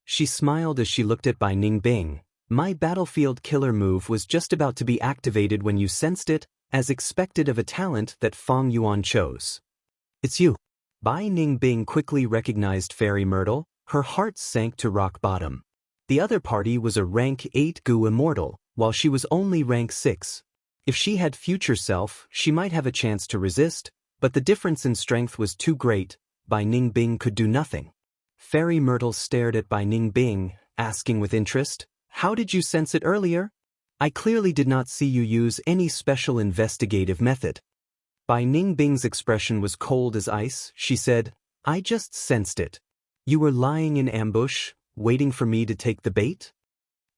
She smiled as she looked at Bai Ningbing. My battlefield killer move was just about to be activated when you sensed it, as expected of a talent that Fang Yuan chose. It's you. Bai Ningbing quickly recognized Fairy Myrtle. Her heart sank to rock bottom. The other party was a rank 8 Gu immortal, while she was only rank 6. If she had future self, she might have a chance to resist, but the difference in strength was too great. Bai Ningbing could do nothing. Fairy Myrtle stared at Bai Ningbing, asking with interest, How did you sense it earlier? I clearly did not see you use any special investigative method. Bai Ningbing's expression was cold as ice. She said, I just sensed it. You were lying in ambush, waiting for me to take the bait?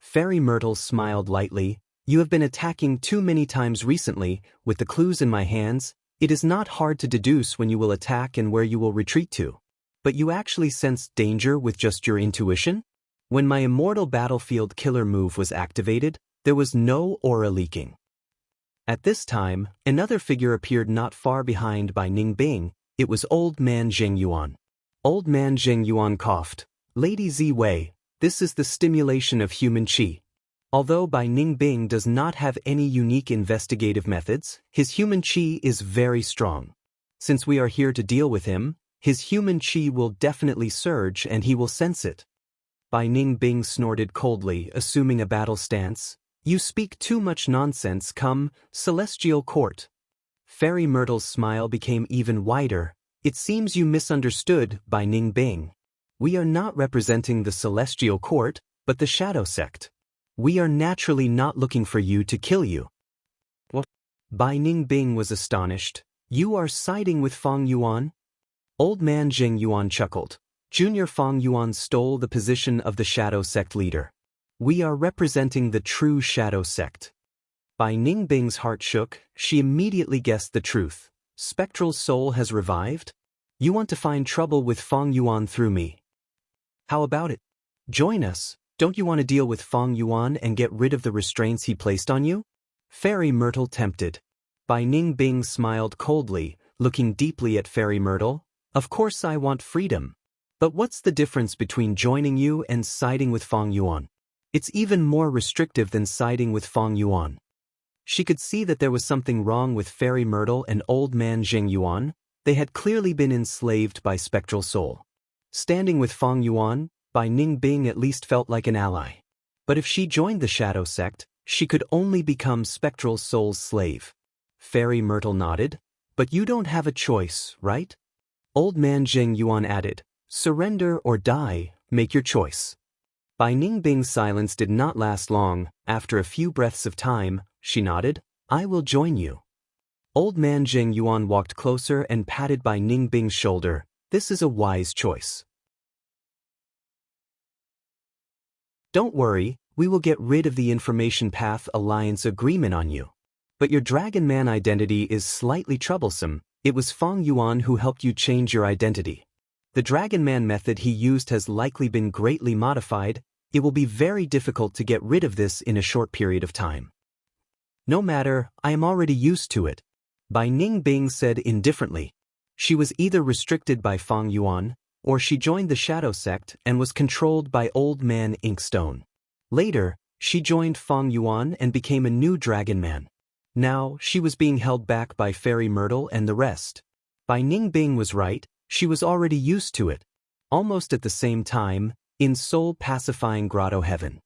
Fairy Myrtle smiled lightly. You have been attacking too many times recently. With the clues in my hands, It is not hard to deduce when you will attack and where you will retreat to. But you actually sensed danger with just your intuition? When my immortal battlefield killer move was activated, there was no aura leaking. At this time, another figure appeared not far behind by Ning Bing. It was Old Man Zheng Yuan. Old Man Zheng Yuan coughed. Lady Zi Wei, this is the stimulation of human qi. Although Bai Ning Bing does not have any unique investigative methods, his human qi is very strong. Since we are here to deal with him, his human qi will definitely surge and he will sense it. Bai Ning Bing snorted coldly, assuming a battle stance. You speak too much nonsense, come, Celestial Court. Fairy Myrtle's smile became even wider. It seems you misunderstood, Bai Ning Bing. We are not representing the Celestial Court, but the Shadow Sect. We are naturally not looking for you to kill you. What? Bai Ning Bing was astonished. You are siding with Fang Yuan? Old Man Zheng Yuan chuckled. Junior Fang Yuan stole the position of the Shadow Sect leader. We are representing the true Shadow Sect. Bai Ning Bing's heart shook. She immediately guessed the truth. Spectral Soul has revived? You want to find trouble with Fang Yuan through me? How about it? Join us. Don't you want to deal with Fang Yuan and get rid of the restraints he placed on you? Fairy Myrtle tempted. Bai Ning Bing smiled coldly, looking deeply at Fairy Myrtle. Of course I want freedom. But what's the difference between joining you and siding with Fang Yuan? It's even more restrictive than siding with Fang Yuan. She could see that there was something wrong with Fairy Myrtle and Old Man Zheng Yuan. They had clearly been enslaved by Spectral Soul. Standing with Fang Yuan, Bai Ning Bing at least felt like an ally. But if she joined the Shadow Sect, she could only become Spectral Soul's slave. Fairy Myrtle nodded. But you don't have a choice, right? Old Man Zheng Yuan added. Surrender or die, make your choice. Bai Ning Bing's silence did not last long. After a few breaths of time, she nodded. I will join you. Old Man Zheng Yuan walked closer and patted Bai Ning Bing's shoulder. This is a wise choice. Don't worry, we will get rid of the Information Path Alliance agreement on you. But your Dragon Man identity is slightly troublesome. It was Fang Yuan who helped you change your identity. The Dragon Man method he used has likely been greatly modified. It will be very difficult to get rid of this in a short period of time. No matter, I am already used to it. Bai Ning Bing said indifferently. She was either restricted by Fang Yuan, or she joined the Shadow Sect and was controlled by Old Man Inkstone. Later, she joined Fang Yuan and became a new Dragon Man. Now, she was being held back by Fairy Myrtle and the rest. Bai Ning Bing was right. She was already used to it. Almost at the same time, in Soul Pacifying Grotto Heaven.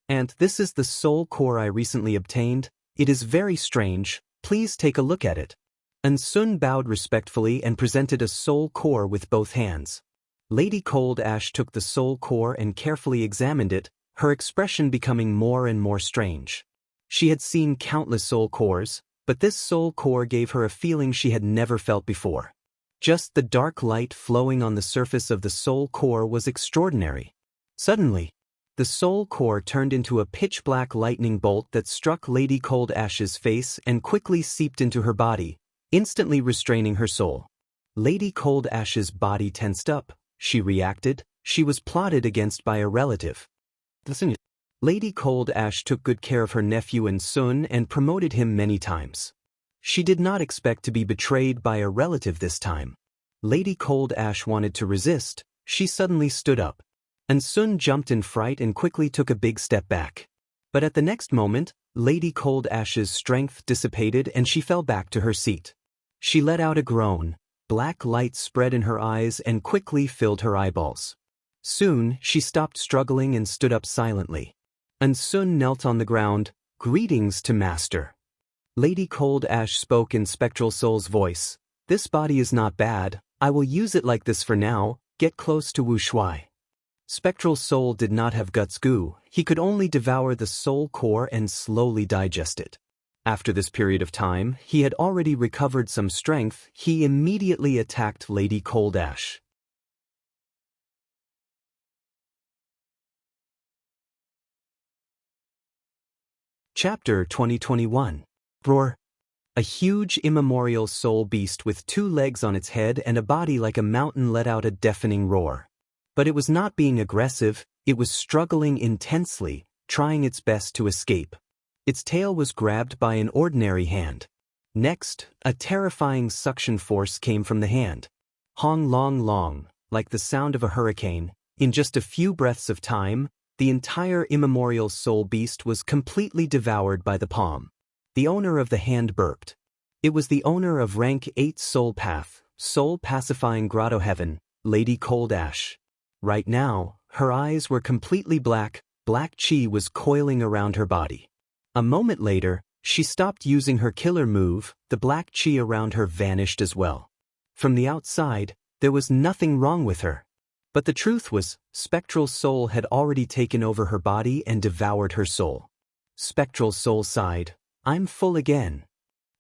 And this is the soul core I recently obtained. It is very strange. Please take a look at it. An Sun bowed respectfully and presented a soul core with both hands. Lady Cold Ash took the soul core and carefully examined it, her expression becoming more and more strange. She had seen countless soul cores, but this soul core gave her a feeling she had never felt before. Just the dark light flowing on the surface of the soul core was extraordinary. Suddenly, the soul core turned into a pitch-black lightning bolt that struck Lady Cold Ash's face and quickly seeped into her body, instantly restraining her soul. Lady Cold Ash's body tensed up. She reacted. She was plotted against by a relative. Lady Cold Ash took good care of her nephew and Sun and promoted him many times. She did not expect to be betrayed by a relative this time. Lady Cold Ash wanted to resist. She suddenly stood up. And Sun jumped in fright and quickly took a big step back. But at the next moment, Lady Cold Ash's strength dissipated and she fell back to her seat. She let out a groan. Black light spread in her eyes and quickly filled her eyeballs. Soon, she stopped struggling and stood up silently. And Sun knelt on the ground. Greetings to Master. Lady Cold Ash spoke in Spectral Soul's voice. This body is not bad. I will use it like this for now. Get close to Wu Shuai. Spectral Soul did not have guts goo. He could only devour the soul core and slowly digest it. After this period of time, he had already recovered some strength. He immediately attacked Lady Cold Ash. Chapter 2021. Roar. A huge immemorial soul beast with 2 legs on its head and a body like a mountain let out a deafening roar. But it was not being aggressive, it was struggling intensely, trying its best to escape. Its tail was grabbed by an ordinary hand. Next, a terrifying suction force came from the hand. Hong long long, like the sound of a hurricane, in just a few breaths of time, the entire immemorial soul beast was completely devoured by the palm. The owner of the hand burped. It was the owner of rank 8 soul path, soul pacifying grotto heaven, Lady Cold Ash. Right now, her eyes were completely black, black chi was coiling around her body. A moment later, she stopped using her killer move, the black chi around her vanished as well. From the outside, there was nothing wrong with her. But the truth was, Spectral Soul had already taken over her body and devoured her soul. Spectral Soul sighed, "I'm full again."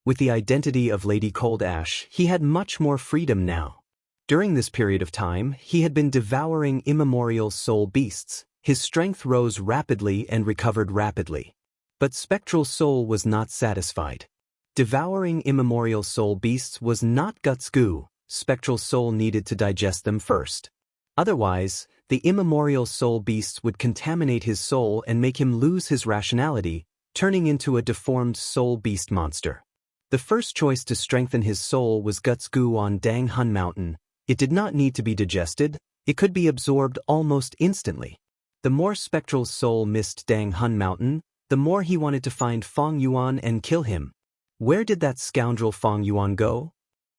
With the identity of Lady Cold Ash, he had much more freedom now. During this period of time, he had been devouring immemorial soul beasts. His strength rose rapidly and recovered rapidly. But Spectral Soul was not satisfied. Devouring immemorial soul beasts was not guts goo. Spectral Soul needed to digest them first. Otherwise, the immemorial soul beasts would contaminate his soul and make him lose his rationality, turning into a deformed soul beast monster. The first choice to strengthen his soul was guts goo on Dang Hun Mountain. It did not need to be digested, it could be absorbed almost instantly. The more Spectral Soul missed Dang Hun Mountain, the more he wanted to find Fong Yuan and kill him. Where did that scoundrel Fong Yuan go?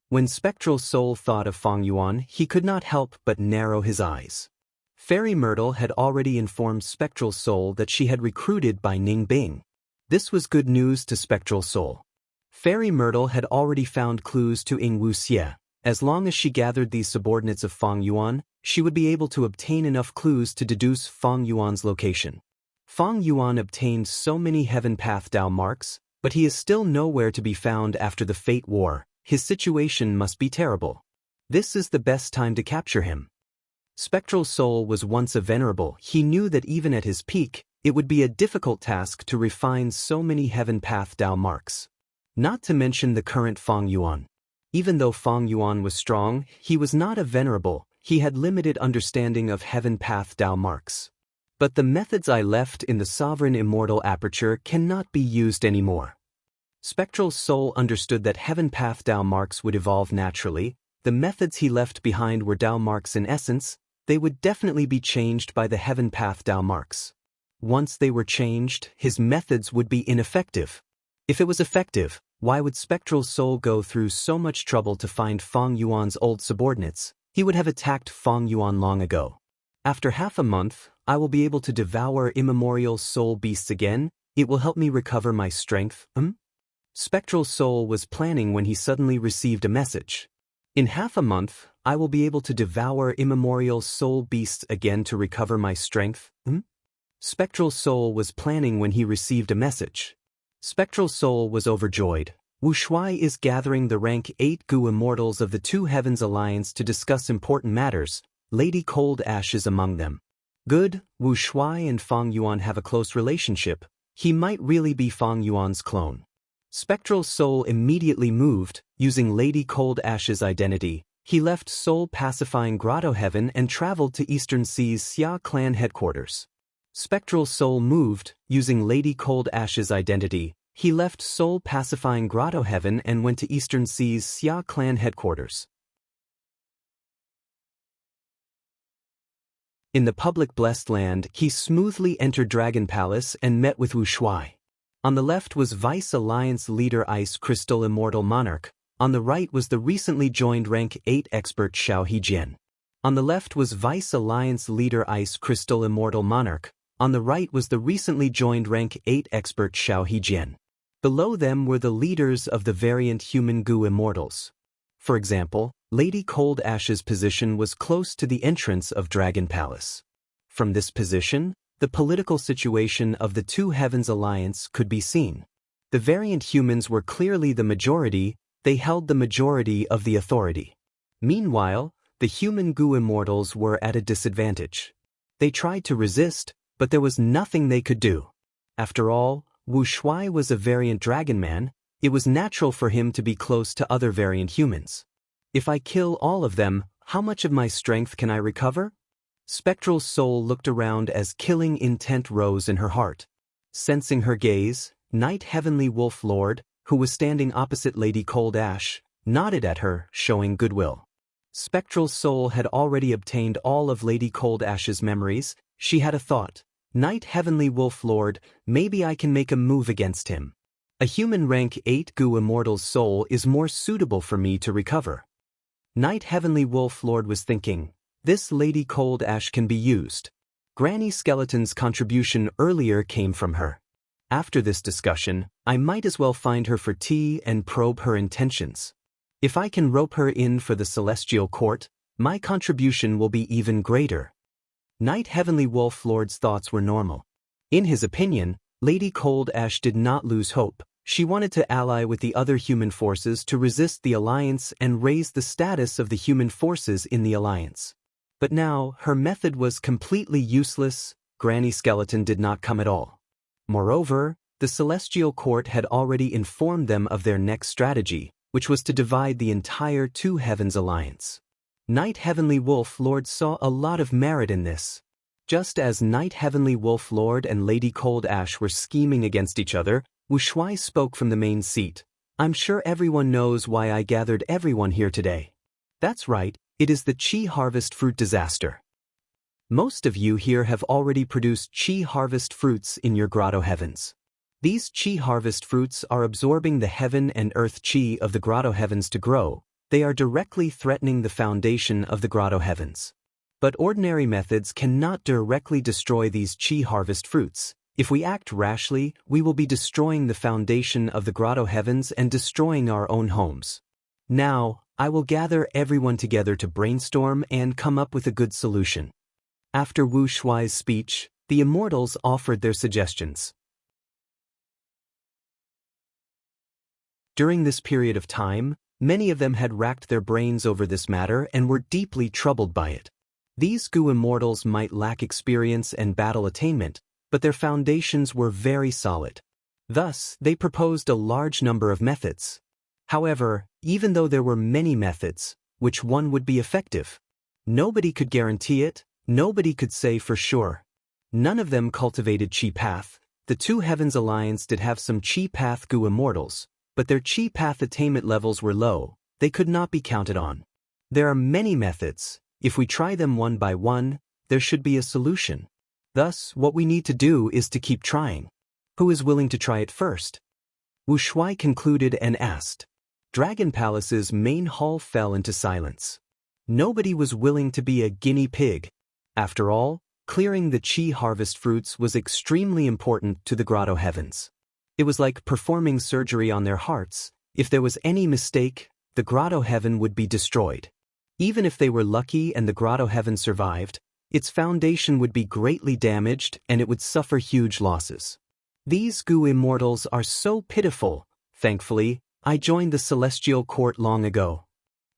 When Spectral Soul thought of Fong Yuan, he could not help but narrow his eyes. Fairy Myrtle had already informed Spectral Soul that she had recruited by Ning Bing. This was good news to Spectral Soul. Fairy Myrtle had already found clues to Ying Wuxie. As long as she gathered these subordinates of Fong Yuan, she would be able to obtain enough clues to deduce Fong Yuan's location. Fong Yuan obtained so many Heaven Path Dao marks, but he is still nowhere to be found after the Fate War. His situation must be terrible. This is the best time to capture him. Spectral Soul was once a venerable. He knew that even at his peak, it would be a difficult task to refine so many Heaven Path Dao marks. Not to mention the current Fong Yuan. Even though Fong Yuan was strong, he was not a venerable. He had limited understanding of Heaven Path Dao marks. But the methods I left in the Sovereign Immortal Aperture cannot be used anymore. Spectral Soul understood that Heaven Path Dao marks would evolve naturally. The methods he left behind were Dao marks in essence. They would definitely be changed by the Heaven Path Dao marks. Once they were changed, his methods would be ineffective. If it was effective, why would Spectral Soul go through so much trouble to find Fong Yuan's old subordinates? He would have attacked Fong Yuan long ago. After half a month, I will be able to devour immemorial soul beasts again. It will help me recover my strength. Spectral Soul was planning when he suddenly received a message. In half a month, I will be able to devour immemorial soul beasts again to recover my strength. Spectral Soul was planning when he received a message. Spectral Soul was overjoyed. Wu Shuai is gathering the rank 8 Gu Immortals of the Two Heavens Alliance to discuss important matters. Lady Cold Ash is among them. Good, Wu Shuai and Fong Yuan have a close relationship. He might really be Fong Yuan's clone. Spectral Soul immediately moved, using Lady Cold Ash's identity. He left Soul Pacifying Grotto Heaven and traveled to Eastern Sea's Xia clan headquarters. Spectral Soul moved, using Lady Cold Ash's identity. He left Soul Pacifying Grotto Heaven and went to Eastern Sea's Xia clan headquarters. In the public blessed land, he smoothly entered Dragon Palace and met with Wu Shuai. On the left was Vice Alliance leader Ice Crystal Immortal Monarch. On the right was the recently joined rank 8 expert Xiao Hejian. On the left was Vice Alliance leader Ice Crystal Immortal Monarch. On the right was the recently joined rank 8 expert Xiao Hejian. Below them were the leaders of the variant human Gu Immortals. For example, Lady Cold Ash's position was close to the entrance of Dragon Palace. From this position, the political situation of the Two Heavens Alliance could be seen. The variant humans were clearly the majority. They held the majority of the authority. Meanwhile, the human Gu Immortals were at a disadvantage. They tried to resist, but there was nothing they could do. After all, Wu Shuai was a variant dragon man. It was natural for him to be close to other variant humans. If I kill all of them, how much of my strength can I recover? Spectral Soul looked around as killing intent rose in her heart. Sensing her gaze, Knight Heavenly Wolf Lord, who was standing opposite Lady Cold Ash, nodded at her, showing goodwill. Spectral Soul had already obtained all of Lady Cold Ash's memories. She had a thought. Knight Heavenly Wolf Lord, maybe I can make a move against him. A human rank 8 Goo Immortal's soul is more suitable for me to recover. Knight Heavenly Wolf Lord was thinking, this Lady Cold Ash can be used. Granny Skeleton's contribution earlier came from her. After this discussion, I might as well find her for tea and probe her intentions. If I can rope her in for the Celestial Court, my contribution will be even greater. Knight Heavenly Wolf Lord's thoughts were normal. In his opinion, Lady Cold Ash did not lose hope. She wanted to ally with the other human forces to resist the Alliance and raise the status of the human forces in the Alliance. But now, her method was completely useless. Granny Skeleton did not come at all. Moreover, the Celestial Court had already informed them of their next strategy, which was to divide the entire Two Heavens Alliance. Knight Heavenly Wolf Lord saw a lot of merit in this. Just as Knight Heavenly Wolf Lord and Lady Cold Ash were scheming against each other, Wu Shuai spoke from the main seat. I'm sure everyone knows why I gathered everyone here today. That's right, it is the Qi Harvest Fruit disaster. Most of you here have already produced Qi Harvest fruits in your Grotto Heavens. These Qi Harvest fruits are absorbing the heaven and earth Qi of the Grotto Heavens to grow. They are directly threatening the foundation of the Grotto Heavens. But ordinary methods cannot directly destroy these Qi Harvest fruits. If we act rashly, we will be destroying the foundation of the Grotto Heavens and destroying our own homes. Now, I will gather everyone together to brainstorm and come up with a good solution. After Wu Shuai's speech, the Immortals offered their suggestions. During this period of time, many of them had racked their brains over this matter and were deeply troubled by it. These Goo Immortals might lack experience and battle attainment, but their foundations were very solid. Thus, they proposed a large number of methods. However, even though there were many methods, which one would be effective? Nobody could guarantee it, nobody could say for sure. None of them cultivated Qi Path. The Two Heavens Alliance did have some Qi Path Goo Immortals, but their Qi Path attainment levels were low. They could not be counted on. There are many methods. If we try them one by one, there should be a solution. Thus, what we need to do is to keep trying. Who is willing to try it first? Wu Shuai concluded and asked. Dragon Palace's main hall fell into silence. Nobody was willing to be a guinea pig. After all, clearing the Qi Harvest fruits was extremely important to the Grotto Heavens. It was like performing surgery on their hearts. If there was any mistake, the Grotto Heaven would be destroyed. Even if they were lucky and the Grotto Heaven survived, its foundation would be greatly damaged and it would suffer huge losses. These Goo Immortals are so pitiful. Thankfully, I joined the Celestial Court long ago.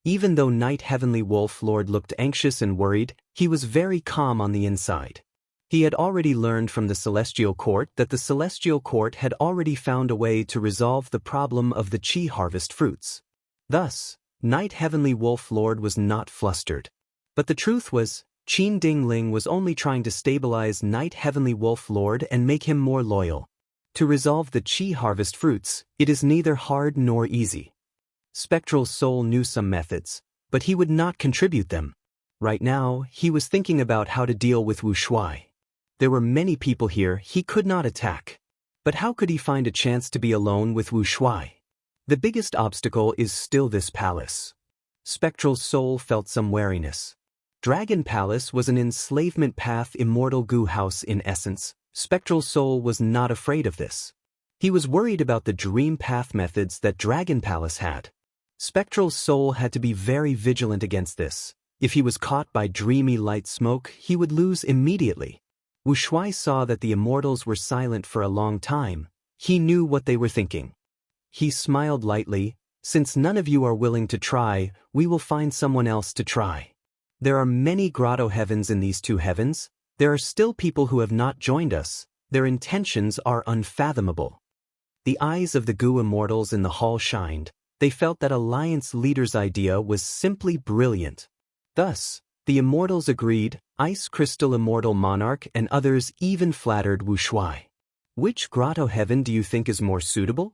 Even though Knight Heavenly Wolf Lord looked anxious and worried, he was very calm on the inside. He had already learned from the Celestial Court that the Celestial Court had already found a way to resolve the problem of the Qi Harvest fruits. Thus, Knight Heavenly Wolf Lord was not flustered. But the truth was, Qin Dingling was only trying to stabilize Knight Heavenly Wolf Lord and make him more loyal. To resolve the Qi Harvest fruits, it is neither hard nor easy. Spectral Soul knew some methods, but he would not contribute them. Right now, he was thinking about how to deal with Wu Shuai. There were many people here he could not attack. But how could he find a chance to be alone with Wu Shuai? The biggest obstacle is still this palace. Spectral Soul felt some wariness. Dragon Palace was an enslavement path immortal Goo house in essence. Spectral Soul was not afraid of this. He was worried about the dream path methods that Dragon Palace had. Spectral Soul had to be very vigilant against this. If he was caught by dreamy light smoke, he would lose immediately. Wu Shuai saw that the Immortals were silent for a long time. He knew what they were thinking. He smiled lightly. Since none of you are willing to try, we will find someone else to try. There are many Grotto Heavens in these two heavens. There are still people who have not joined us. Their intentions are unfathomable. The eyes of the Gu immortals in the hall shined. They felt that Alliance leader's idea was simply brilliant. Thus, the immortals agreed, Ice Crystal Immortal Monarch and others even flattered Wu Shuai. Which grotto heaven do you think is more suitable?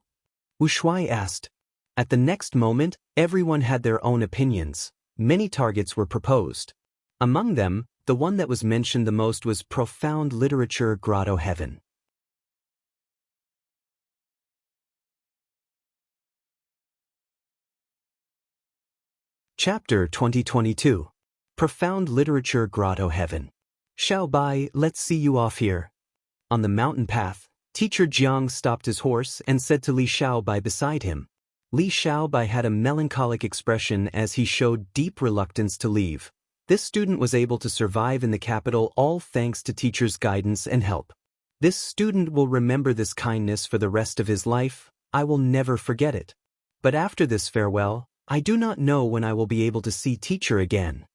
Wu Shuai asked. At the next moment, everyone had their own opinions. Many targets were proposed. Among them, the one that was mentioned the most was Profound Literature Grotto Heaven. Chapter 2022. Profound Literature Grotto Heaven. Xiao Bai, let's see you off here. On the mountain path, Teacher Jiang stopped his horse and said to Li Xiaobai beside him. Li Xiaobai had a melancholic expression as he showed deep reluctance to leave. This student was able to survive in the capital all thanks to teacher's guidance and help. This student will remember this kindness for the rest of his life. I will never forget it. But after this farewell, I do not know when I will be able to see teacher again.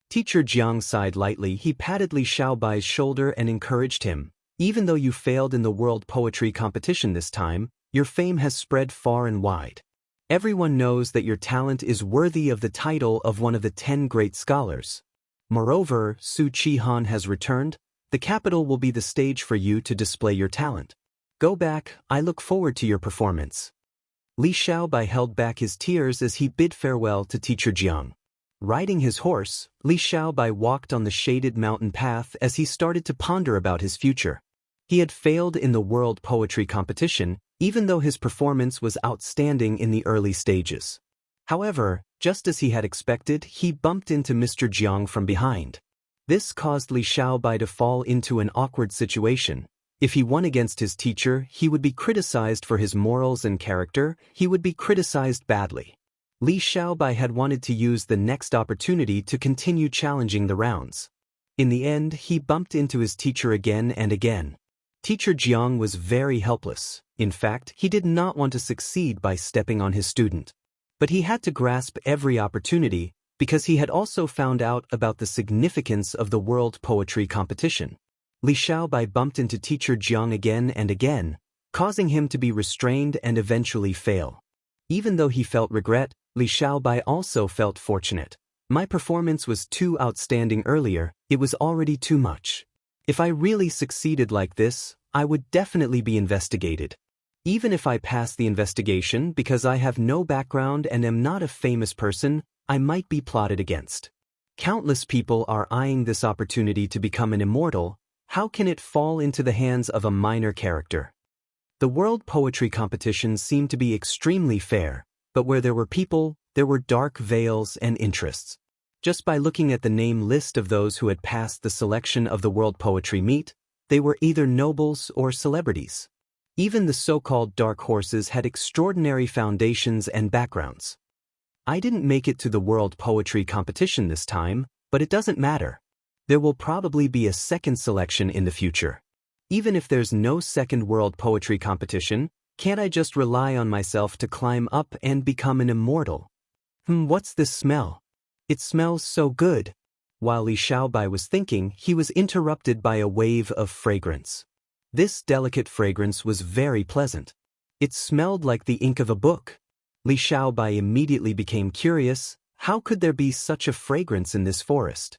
Teacher Jiang sighed lightly. He patted Li Xiaobai's shoulder and encouraged him. Even though you failed in the world poetry competition this time, your fame has spread far and wide. Everyone knows that your talent is worthy of the title of one of the 10 great scholars. Moreover, Su Qihan has returned. The capital will be the stage for you to display your talent. Go back, I look forward to your performance. Li Xiaobai held back his tears as he bid farewell to Teacher Jiang. Riding his horse, Li Xiaobai walked on the shaded mountain path as he started to ponder about his future. He had failed in the world poetry competition, even though his performance was outstanding in the early stages. However, just as he had expected, he bumped into Mr. Jiang from behind. This caused Li Xiaobai to fall into an awkward situation. If he won against his teacher, he would be criticized for his morals and character. He would be criticized badly. Li Xiaobai had wanted to use the next opportunity to continue challenging the rounds. In the end, he bumped into his teacher again and again. Teacher Jiang was very helpless. In fact, he did not want to succeed by stepping on his student. But he had to grasp every opportunity because he had also found out about the significance of the world poetry competition. Li Xiaobai bumped into Teacher Jiang again and again, causing him to be restrained and eventually fail. Even though he felt regret, Li Xiaobai also felt fortunate. My performance was too outstanding earlier, it was already too much. If I really succeeded like this, I would definitely be investigated. Even if I pass the investigation because I have no background and am not a famous person, I might be plotted against. Countless people are eyeing this opportunity to become an immortal. How can it fall into the hands of a minor character? The world poetry competitions seemed to be extremely fair, but where there were people, there were dark veils and interests. Just by looking at the name list of those who had passed the selection of the World Poetry Meet, they were either nobles or celebrities. Even the so-called dark horses had extraordinary foundations and backgrounds. I didn't make it to the World Poetry Competition this time, but it doesn't matter. There will probably be a second selection in the future. Even if there's no second World Poetry Competition, can't I just rely on myself to climb up and become an immortal? What's this smell? It smells so good. While Li Xiaobai was thinking, he was interrupted by a wave of fragrance. This delicate fragrance was very pleasant. It smelled like the ink of a book. Li Xiaobai immediately became curious. How could there be such a fragrance in this forest?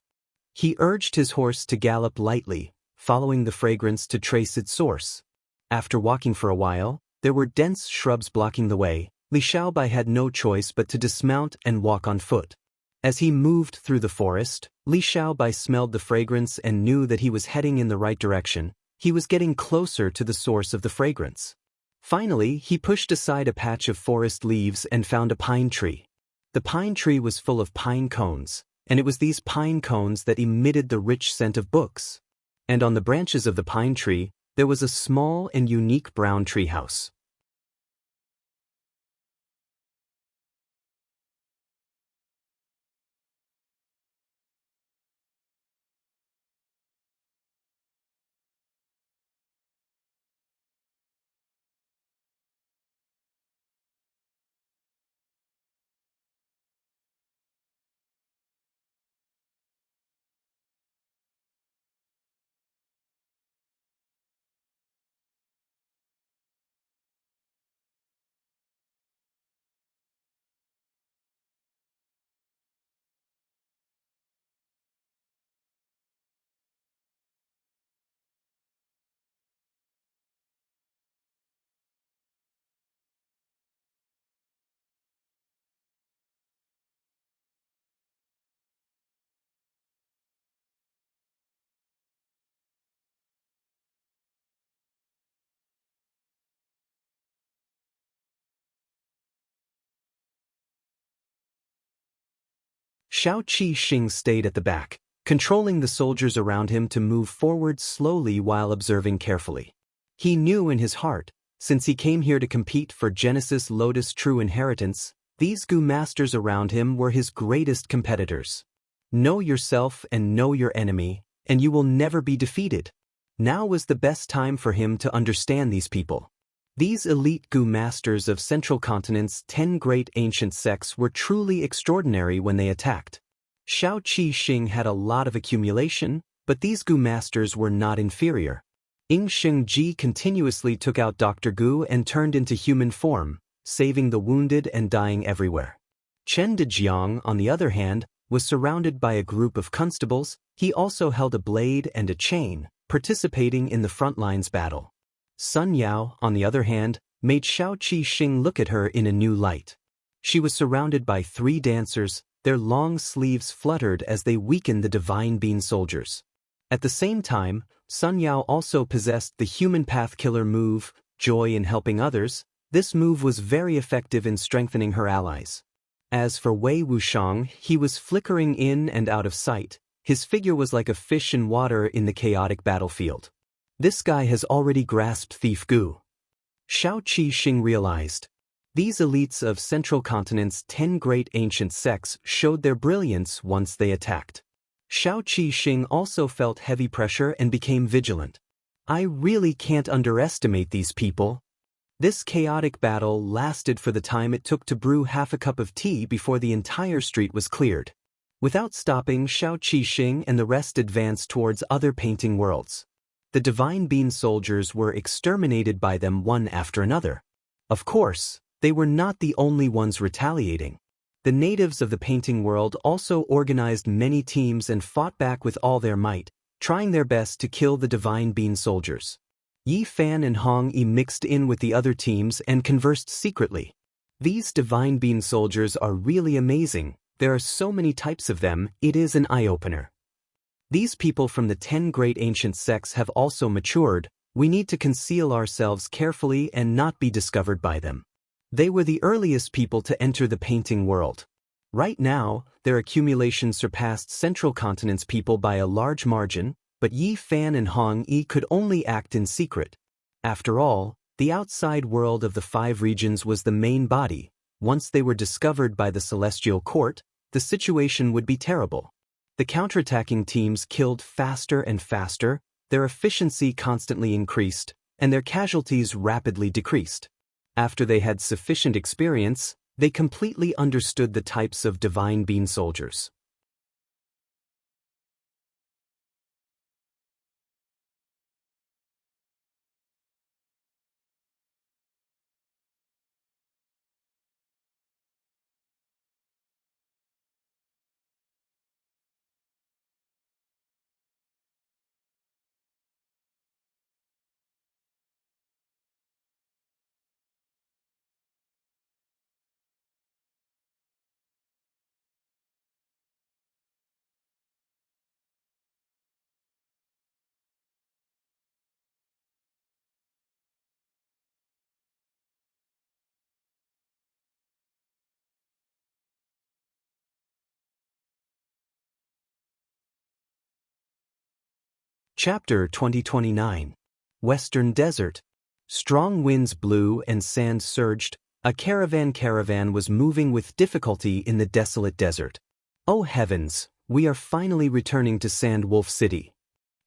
He urged his horse to gallop lightly, following the fragrance to trace its source. After walking for a while, there were dense shrubs blocking the way. Li Xiaobai had no choice but to dismount and walk on foot. As he moved through the forest, Li Xiaobai smelled the fragrance and knew that he was heading in the right direction. He was getting closer to the source of the fragrance. Finally, he pushed aside a patch of forest leaves and found a pine tree. The pine tree was full of pine cones, and it was these pine cones that emitted the rich scent of books. And on the branches of the pine tree, there was a small and unique brown tree house. Xiao Qi Xing stayed at the back, controlling the soldiers around him to move forward slowly while observing carefully. He knew in his heart, since he came here to compete for Genesis Lotus True Inheritance, these Gu masters around him were his greatest competitors. Know yourself and know your enemy, and you will never be defeated. Now was the best time for him to understand these people. These elite Gu masters of Central Continent's 10 great ancient sects were truly extraordinary when they attacked. Xiao Qi Xing had a lot of accumulation, but these Gu masters were not inferior. Ying Sheng Ji continuously took out Dr. Gu and turned into human form, saving the wounded and dying everywhere. Chen Dejiang, on the other hand, was surrounded by a group of constables. He also held a blade and a chain, participating in the front lines battle. Sun Yao, on the other hand, made Xiao Qi Xing look at her in a new light. She was surrounded by 3 dancers. Their long sleeves fluttered as they weakened the Divine Bean soldiers. At the same time, Sun Yao also possessed the human path killer move, Joy in Helping Others. This move was very effective in strengthening her allies. As for Wei Wushang, he was flickering in and out of sight. His figure was like a fish in water in the chaotic battlefield. This guy has already grasped Thief Gu. Xiao Qi Xing realized. These elites of Central Continent's 10 great ancient sects showed their brilliance once they attacked. Xiao Qi Xing also felt heavy pressure and became vigilant. I really can't underestimate these people. This chaotic battle lasted for the time it took to brew half a cup of tea before the entire street was cleared. Without stopping, Xiao Qi Xing and the rest advanced towards other painting worlds. The Divine Bean soldiers were exterminated by them one after another. Of course, they were not the only ones retaliating. The natives of the painting world also organized many teams and fought back with all their might, trying their best to kill the Divine Bean soldiers. Yi Fan and Hong Yi mixed in with the other teams and conversed secretly. These Divine Bean soldiers are really amazing. There are so many types of them, it is an eye-opener. These people from the 10 great ancient sects have also matured. We need to conceal ourselves carefully and not be discovered by them. They were the earliest people to enter the painting world. Right now, their accumulation surpassed Central Continent's people by a large margin, but Yi Fan and Hong Yi could only act in secret. After all, the outside world of the 5 regions was the main body. Once they were discovered by the Celestial Court, the situation would be terrible. The counterattacking teams killed faster and faster, their efficiency constantly increased, and their casualties rapidly decreased. After they had sufficient experience, they completely understood the types of Divine Bean soldiers. Chapter 2029. Western Desert. Strong winds blew and sand surged. A caravan was moving with difficulty in the desolate desert. Oh heavens, we are finally returning to Sand Wolf City.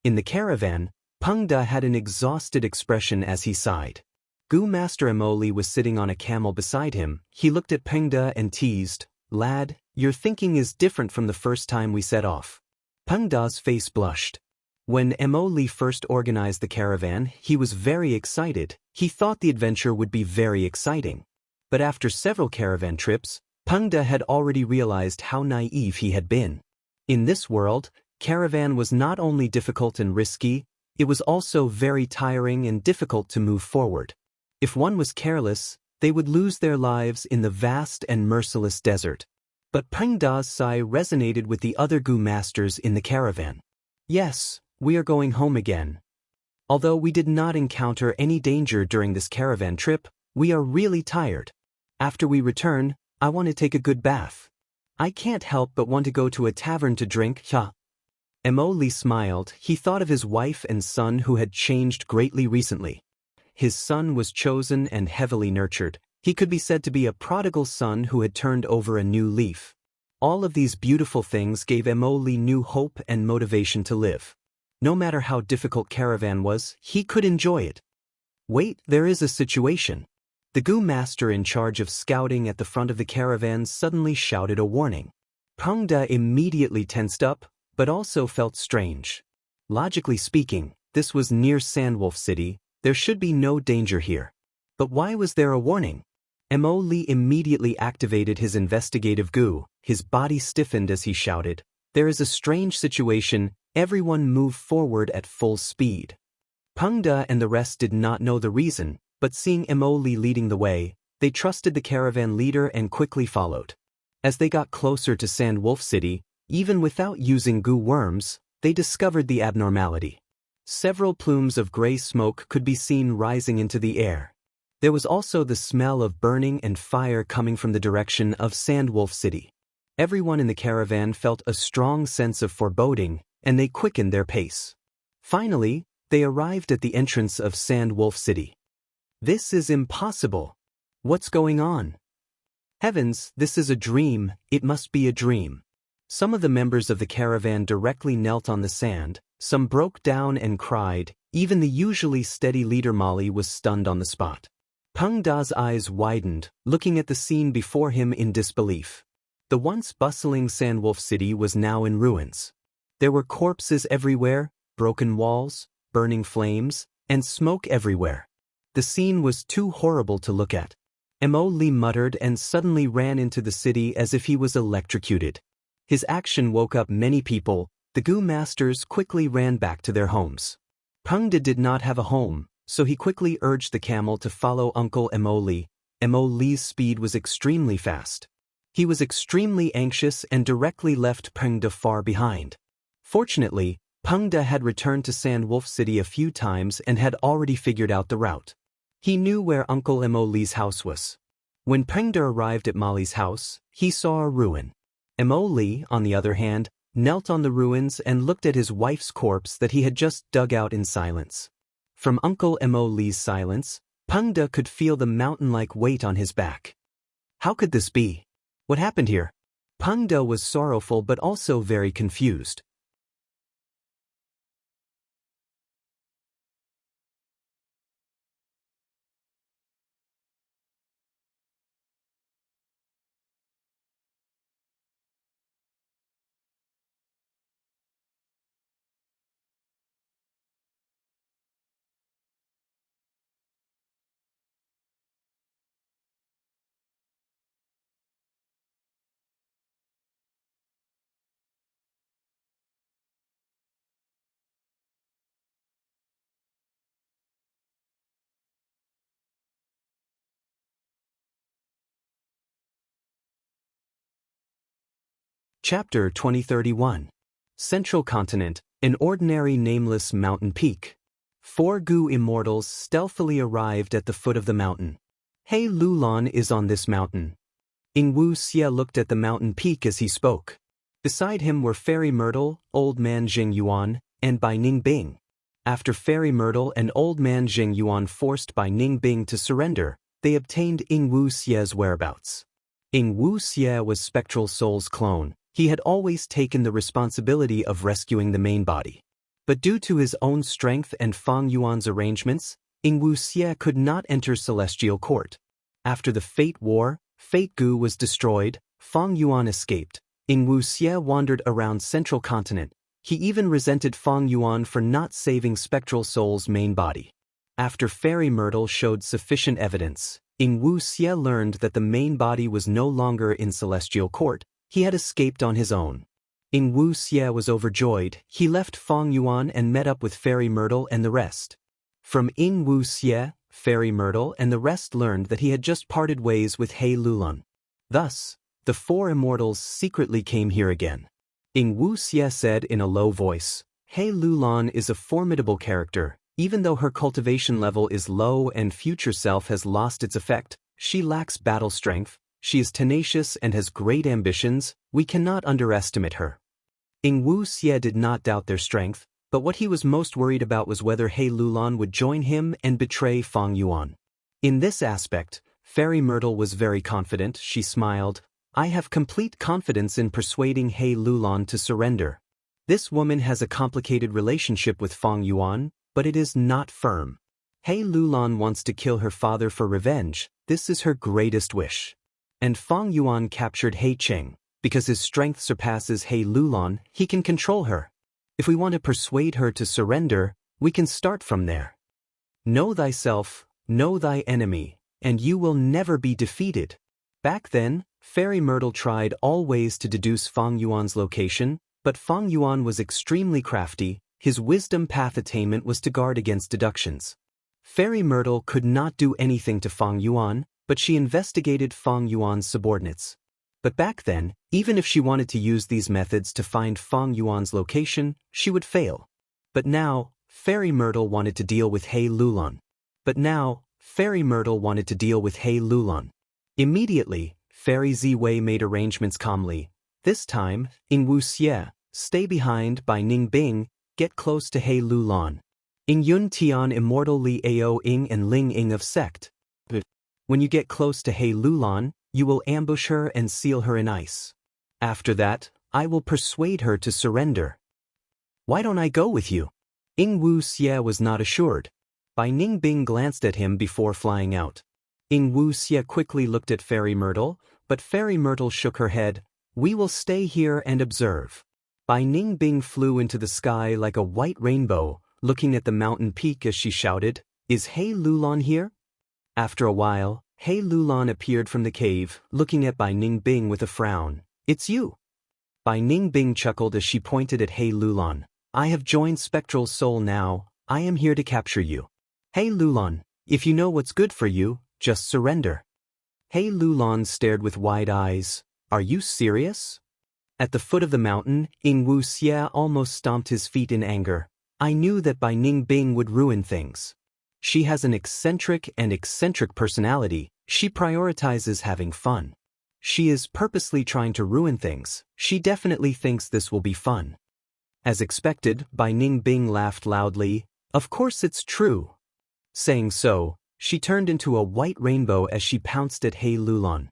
In the caravan, Peng De had an exhausted expression as he sighed. Gu Master Emoli was sitting on a camel beside him. He looked at Peng De and teased, "Lad, your thinking is different from the first time we set off." Peng De's face blushed. When Emoli first organized the caravan, he was very excited. He thought the adventure would be very exciting. But after several caravan trips, Peng De had already realized how naive he had been. In this world, caravan was not only difficult and risky, it was also very tiring and difficult to move forward. If one was careless, they would lose their lives in the vast and merciless desert. But Peng De's sigh resonated with the other Gu masters in the caravan. Yes, we are going home again. Although we did not encounter any danger during this caravan trip, we are really tired. After we return, I want to take a good bath. I can't help but want to go to a tavern to drink, ha. Mo Li smiled. He thought of his wife and son who had changed greatly recently. His son was chosen and heavily nurtured. He could be said to be a prodigal son who had turned over a new leaf. All of these beautiful things gave Mo Li new hope and motivation to live. No matter how difficult caravan was, he could enjoy it. Wait, there is a situation. The Gu master in charge of scouting at the front of the caravan suddenly shouted a warning. Peng De immediately tensed up, but also felt strange. Logically speaking, this was near Sandwolf City. There should be no danger here. But why was there a warning? Mo Li immediately activated his investigative Gu. His body stiffened as he shouted, "There is a strange situation, everyone move forward at full speed." Peng De and the rest did not know the reason, but seeing Mo Li leading the way, they trusted the caravan leader and quickly followed. As they got closer to Sandwolf City, even without using Gu worms, they discovered the abnormality. Several plumes of gray smoke could be seen rising into the air. There was also the smell of burning and fire coming from the direction of Sandwolf City. Everyone in the caravan felt a strong sense of foreboding, and they quickened their pace. Finally, they arrived at the entrance of Sandwolf City. This is impossible. What's going on? Heavens, this is a dream, it must be a dream. Some of the members of the caravan directly knelt on the sand, some broke down and cried, even the usually steady leader Molly was stunned on the spot. Peng Da's eyes widened, looking at the scene before him in disbelief. The once bustling Sandwolf City was now in ruins. There were corpses everywhere, broken walls, burning flames, and smoke everywhere. The scene was too horrible to look at. Mo Li muttered and suddenly ran into the city as if he was electrocuted. His action woke up many people. The Gu masters quickly ran back to their homes. Peng De did not have a home, so he quickly urged the camel to follow Uncle Mo Li. Mo Li's speed was extremely fast. He was extremely anxious and directly left Peng De far behind. Fortunately, Peng De had returned to Sandwolf City a few times and had already figured out the route. He knew where Uncle Mo Li's house was. When Peng De arrived at Molly's house, he saw a ruin. Mo Li, on the other hand, knelt on the ruins and looked at his wife's corpse that he had just dug out in silence. From Uncle Mo Li's silence, Peng De could feel the mountain-like weight on his back. How could this be? What happened here? Peng De was sorrowful but also very confused. Chapter 2031. Central Continent, an ordinary nameless mountain peak. 4 Gu immortals stealthily arrived at the foot of the mountain. He Lulan is on this mountain. Ingwu Xie looked at the mountain peak as he spoke. Beside him were Fairy Myrtle, Old Man Jing Yuan, and Bai Ning Bing. After Fairy Myrtle and Old Man Jing Yuan forced Bai Ning Bing to surrender, they obtained Ingwu Xie's whereabouts. Ingwu Xie was Spectral Soul's clone. He had always taken the responsibility of rescuing the main body. But due to his own strength and Fang Yuan's arrangements, Ingwu Xie could not enter Celestial Court. After the Fate War, Fate Gu was destroyed, Fang Yuan escaped. Ingwu Xie wandered around Central Continent. He even resented Fang Yuan for not saving Spectral Soul's main body. After Fairy Myrtle showed sufficient evidence, Ingwu Xie learned that the main body was no longer in Celestial Court. He had escaped on his own. Ingwu Xie was overjoyed. He left Fang Yuan and met up with Fairy Myrtle and the rest. From Ingwu Xie, Fairy Myrtle and the rest learned that he had just parted ways with He Lulan. Thus, the 4 immortals secretly came here again. Ingwu Xie said in a low voice, He Lulan is a formidable character. Even though her cultivation level is low and future self has lost its effect, she lacks battle strength. She is tenacious and has great ambitions. We cannot underestimate her. Ing Wu Xie did not doubt their strength, but what he was most worried about was whether He Lulan would join him and betray Fang Yuan. In this aspect, Fairy Myrtle was very confident. She smiled. I have complete confidence in persuading He Lulan to surrender. This woman has a complicated relationship with Fang Yuan, but it is not firm. He Lulan wants to kill her father for revenge. This is her greatest wish. And Fang Yuan captured He Cheng. Because his strength surpasses He Lulan, he can control her. If we want to persuade her to surrender, we can start from there. Know thyself, know thy enemy, and you will never be defeated. Back then, Fairy Myrtle tried all ways to deduce Fang Yuan's location, but Fang Yuan was extremely crafty. His wisdom path attainment was to guard against deductions. Fairy Myrtle could not do anything to Fang Yuan, but she investigated Fang Yuan's subordinates. But back then, even if she wanted to use these methods to find Fang Yuan's location, she would fail. But now, Fairy Myrtle wanted to deal with He Lulan. Immediately, Fairy Ziwei made arrangements calmly. This time, Ing Wu Xie, stay behind by Ning Bing, get close to He Lulan. Ing Yun Tian Immortal Li Ao Ing and Ling Ing of Sect. When you get close to He Lulan, you will ambush her and seal her in ice. After that, I will persuade her to surrender. Why don't I go with you? Ing Wu Xie was not assured. Bai Ning Bing glanced at him before flying out. Ing Wu Xie quickly looked at Fairy Myrtle, but Fairy Myrtle shook her head. We will stay here and observe. Bai Ning Bing flew into the sky like a white rainbow, looking at the mountain peak as she shouted, Is He Lulan here? After a while, He Lulan appeared from the cave, looking at Bai Ning Bing with a frown. It's you. Bai Ning Bing chuckled as she pointed at He Lulan. I have joined Spectral Soul now. I am here to capture you. He Lulan, if you know what's good for you, just surrender. He Lulan stared with wide eyes. Are you serious? At the foot of the mountain, Ing Wu Xie almost stomped his feet in anger. I knew that Bai Ning Bing would ruin things. She has an eccentric personality. She prioritizes having fun. She is purposely trying to ruin things. She definitely thinks this will be fun. As expected, Bai Ning Bing laughed loudly. Of course it's true. Saying so, she turned into a white rainbow as she pounced at He Lulan.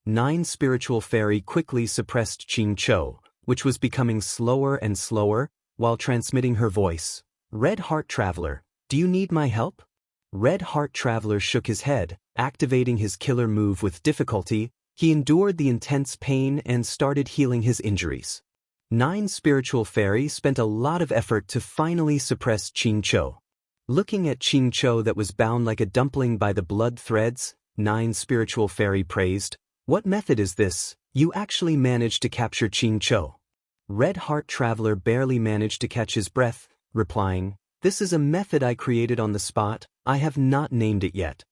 Nine Spiritual Fairy quickly suppressed Qing Chou, which was becoming slower and slower, while transmitting her voice. Red Heart Traveler, do you need my help? Red Heart Traveler shook his head, activating his killer move with difficulty. He endured the intense pain and started healing his injuries. Nine Spiritual Fairy spent a lot of effort to finally suppress Qing Chou. Looking at Qing Chou that was bound like a dumpling by the blood threads, Nine Spiritual Fairy praised. What method is this? You actually managed to capture Qing Chou. Red Heart Traveler barely managed to catch his breath, replying, This is a method I created on the spot. I have not named it yet.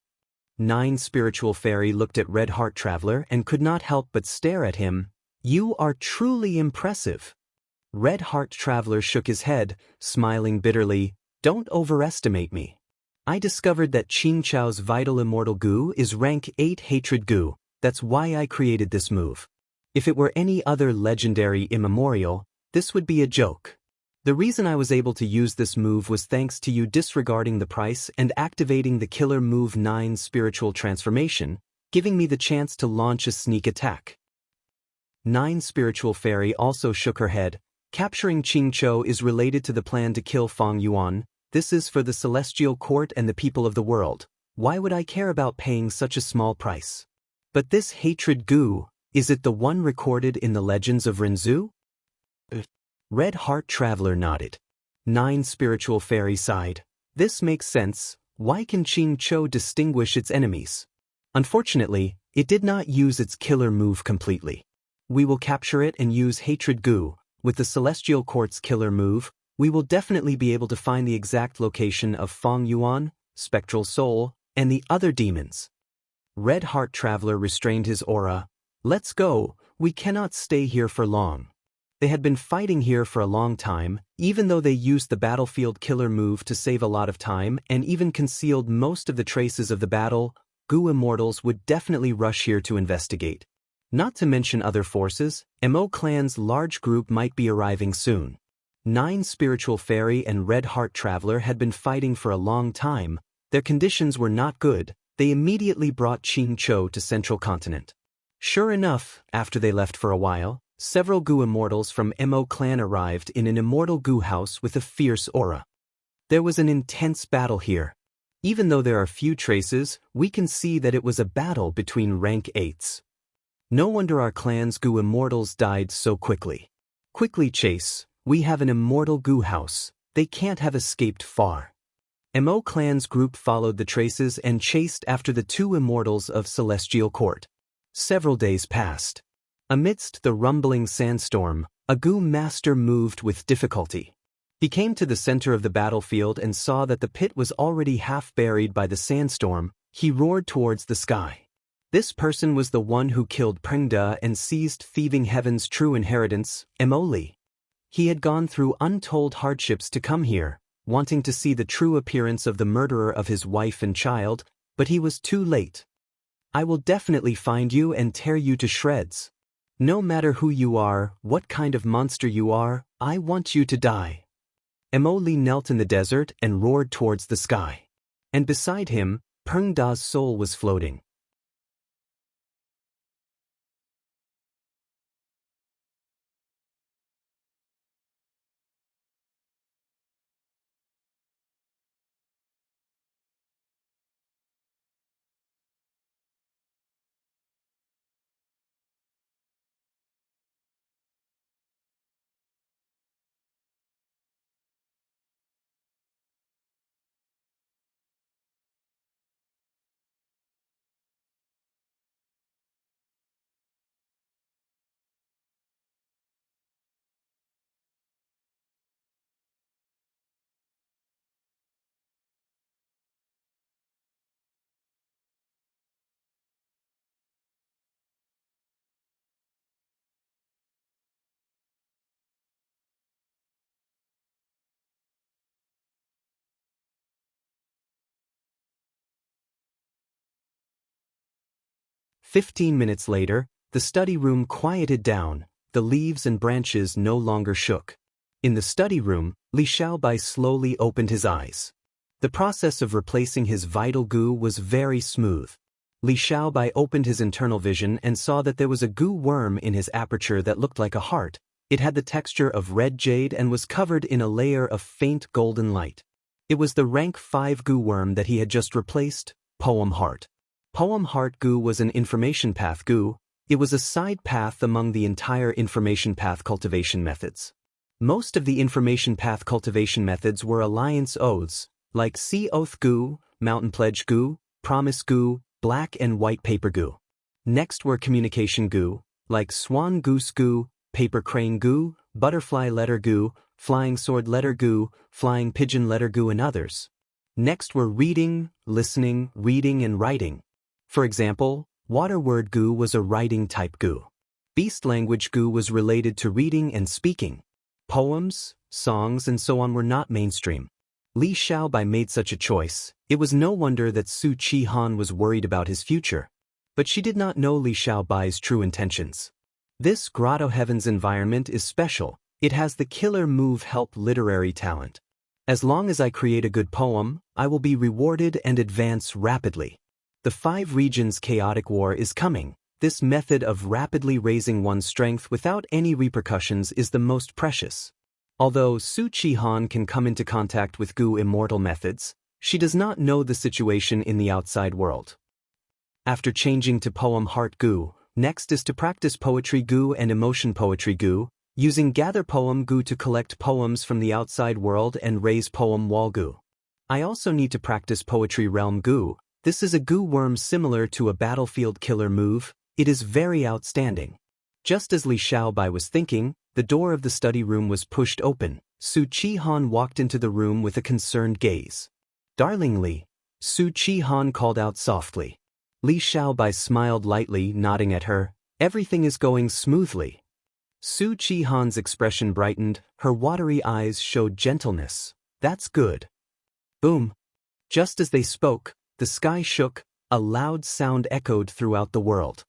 Nine Spiritual Fairy looked at Red Heart Traveler and could not help but stare at him. You are truly impressive. Red Heart Traveler shook his head, smiling bitterly. Don't overestimate me. I discovered that Qing Chou's vital immortal goo is rank 8 hatred goo. That's why I created this move. If it were any other legendary immemorial, this would be a joke. The reason I was able to use this move was thanks to you disregarding the price and activating the killer move 9 Spiritual Transformation, giving me the chance to launch a sneak attack. 9 Spiritual Fairy also shook her head. Capturing Qing Chou is related to the plan to kill Fang Yuan. This is for the Celestial Court and the people of the world. Why would I care about paying such a small price? But this hatred goo, is it the one recorded in the legends of Renzu? Red Heart Traveler nodded. 9 Spiritual Fairy sighed. This makes sense. Why can Ching Cho distinguish its enemies? Unfortunately, it did not use its killer move completely. We will capture it and use Hatred Goo. With the Celestial Court's killer move, we will definitely be able to find the exact location of Fong Yuan, Spectral Soul, and the other demons. Red Heart Traveler restrained his aura. Let's go, we cannot stay here for long. They had been fighting here for a long time, even though they used the battlefield killer move to save a lot of time and even concealed most of the traces of the battle. Goo Immortals would definitely rush here to investigate. Not to mention other forces, Mo Clan's large group might be arriving soon. 9 Spiritual Fairy and Red Heart Traveler had been fighting for a long time. Their conditions were not good. They immediately brought Ching Cho to Central Continent. Sure enough, after they left for a while, several Goo Immortals from Mo Clan arrived in an immortal Goo house with a fierce aura. There was an intense battle here. Even though there are few traces, we can see that it was a battle between rank 8s. No wonder our clan's Goo Immortals died so quickly. Quickly chase, we have an immortal Goo house. They can't have escaped far. Mo Clan's group followed the traces and chased after the 2 immortals of Celestial Court. Several days passed. Amidst the rumbling sandstorm, a Goo master moved with difficulty. He came to the center of the battlefield and saw that the pit was already half buried by the sandstorm. He roared towards the sky. This person was the one who killed Prengda and seized Thieving Heaven's true inheritance, Emoli. He had gone through untold hardships to come here, wanting to see the true appearance of the murderer of his wife and child, but he was too late. I will definitely find you and tear you to shreds. No matter who you are, what kind of monster you are, I want you to die. Emoli knelt in the desert and roared towards the sky. And beside him, Prengda's soul was floating. "15 minutes later, the study room quieted down. The leaves and branches no longer shook. In the study room, Li Xiaobai slowly opened his eyes. The process of replacing his vital goo was very smooth. Li Xiaobai opened his internal vision and saw that there was a goo worm in his aperture that looked like a heart. It had the texture of red jade and was covered in a layer of faint golden light. It was the rank 5 goo worm that he had just replaced, Poem Heart. Poem Heart Goo was an information path goo. It was a side path among the entire information path cultivation methods. Most of the information path cultivation methods were alliance oaths, like Sea Oath Goo, Mountain Pledge Goo, Promise Goo, Black and White Paper Goo. Next were communication goo, like Swan Goose Goo, Paper Crane Goo, Butterfly Letter Goo, Flying Sword Letter Goo, Flying Pigeon Letter Goo and others. Next were reading, listening, reading and writing. For example, Water Word Goo was a writing type goo. Beast Language Goo was related to reading and speaking. Poems, songs and so on were not mainstream. Li Xiaobai made such a choice. It was no wonder that Su Chi-han was worried about his future. But she did not know Li Xiaobai's true intentions. This Grotto Heavens environment is special. It has the killer move help literary talent. As long as I create a good poem, I will be rewarded and advance rapidly. The 5 regions chaotic war is coming. This method of rapidly raising one's strength without any repercussions is the most precious. Although Su Chi-han can come into contact with Goo immortal methods, she does not know the situation in the outside world. After changing to Poem Heart Goo, next is to practice Poetry Goo and Emotion Poetry Goo. Using Gather Poem Gu to collect poems from the outside world and raise Poem Wall Gu. I also need to practice Poetry Realm Gu. This is a Gu worm similar to a battlefield killer move. It is very outstanding. Just as Li Xiaobai was thinking, the door of the study room was pushed open. Su Chi-han walked into the room with a concerned gaze. "Darling Li," Su Chi-han called out softly. Li Xiaobai smiled lightly, nodding at her. "Everything is going smoothly." Su Chi-han's expression brightened, her watery eyes showed gentleness. "That's good." Boom! Just as they spoke, the sky shook, a loud sound echoed throughout the world.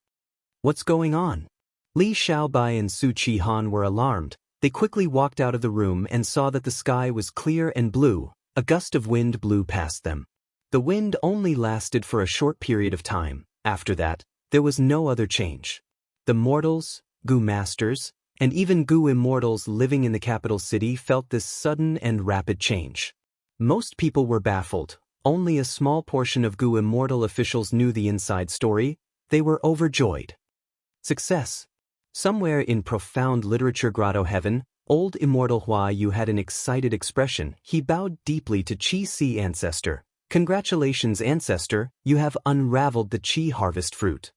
"What's going on?" Li Xiaobai and Su Chi-han were alarmed. They quickly walked out of the room and saw that the sky was clear and blue. A gust of wind blew past them. The wind only lasted for a short period of time. After that, there was no other change. The mortals, Gu masters, and even Gu immortals living in the capital city felt this sudden and rapid change. Most people were baffled. Only a small portion of Gu immortal officials knew the inside story. They were overjoyed. Success. Somewhere in profound literature grotto heaven, old immortal Hua Yu had an excited expression. He bowed deeply to Qi Si ancestor. "Congratulations, ancestor, you have unraveled the Qi harvest fruit."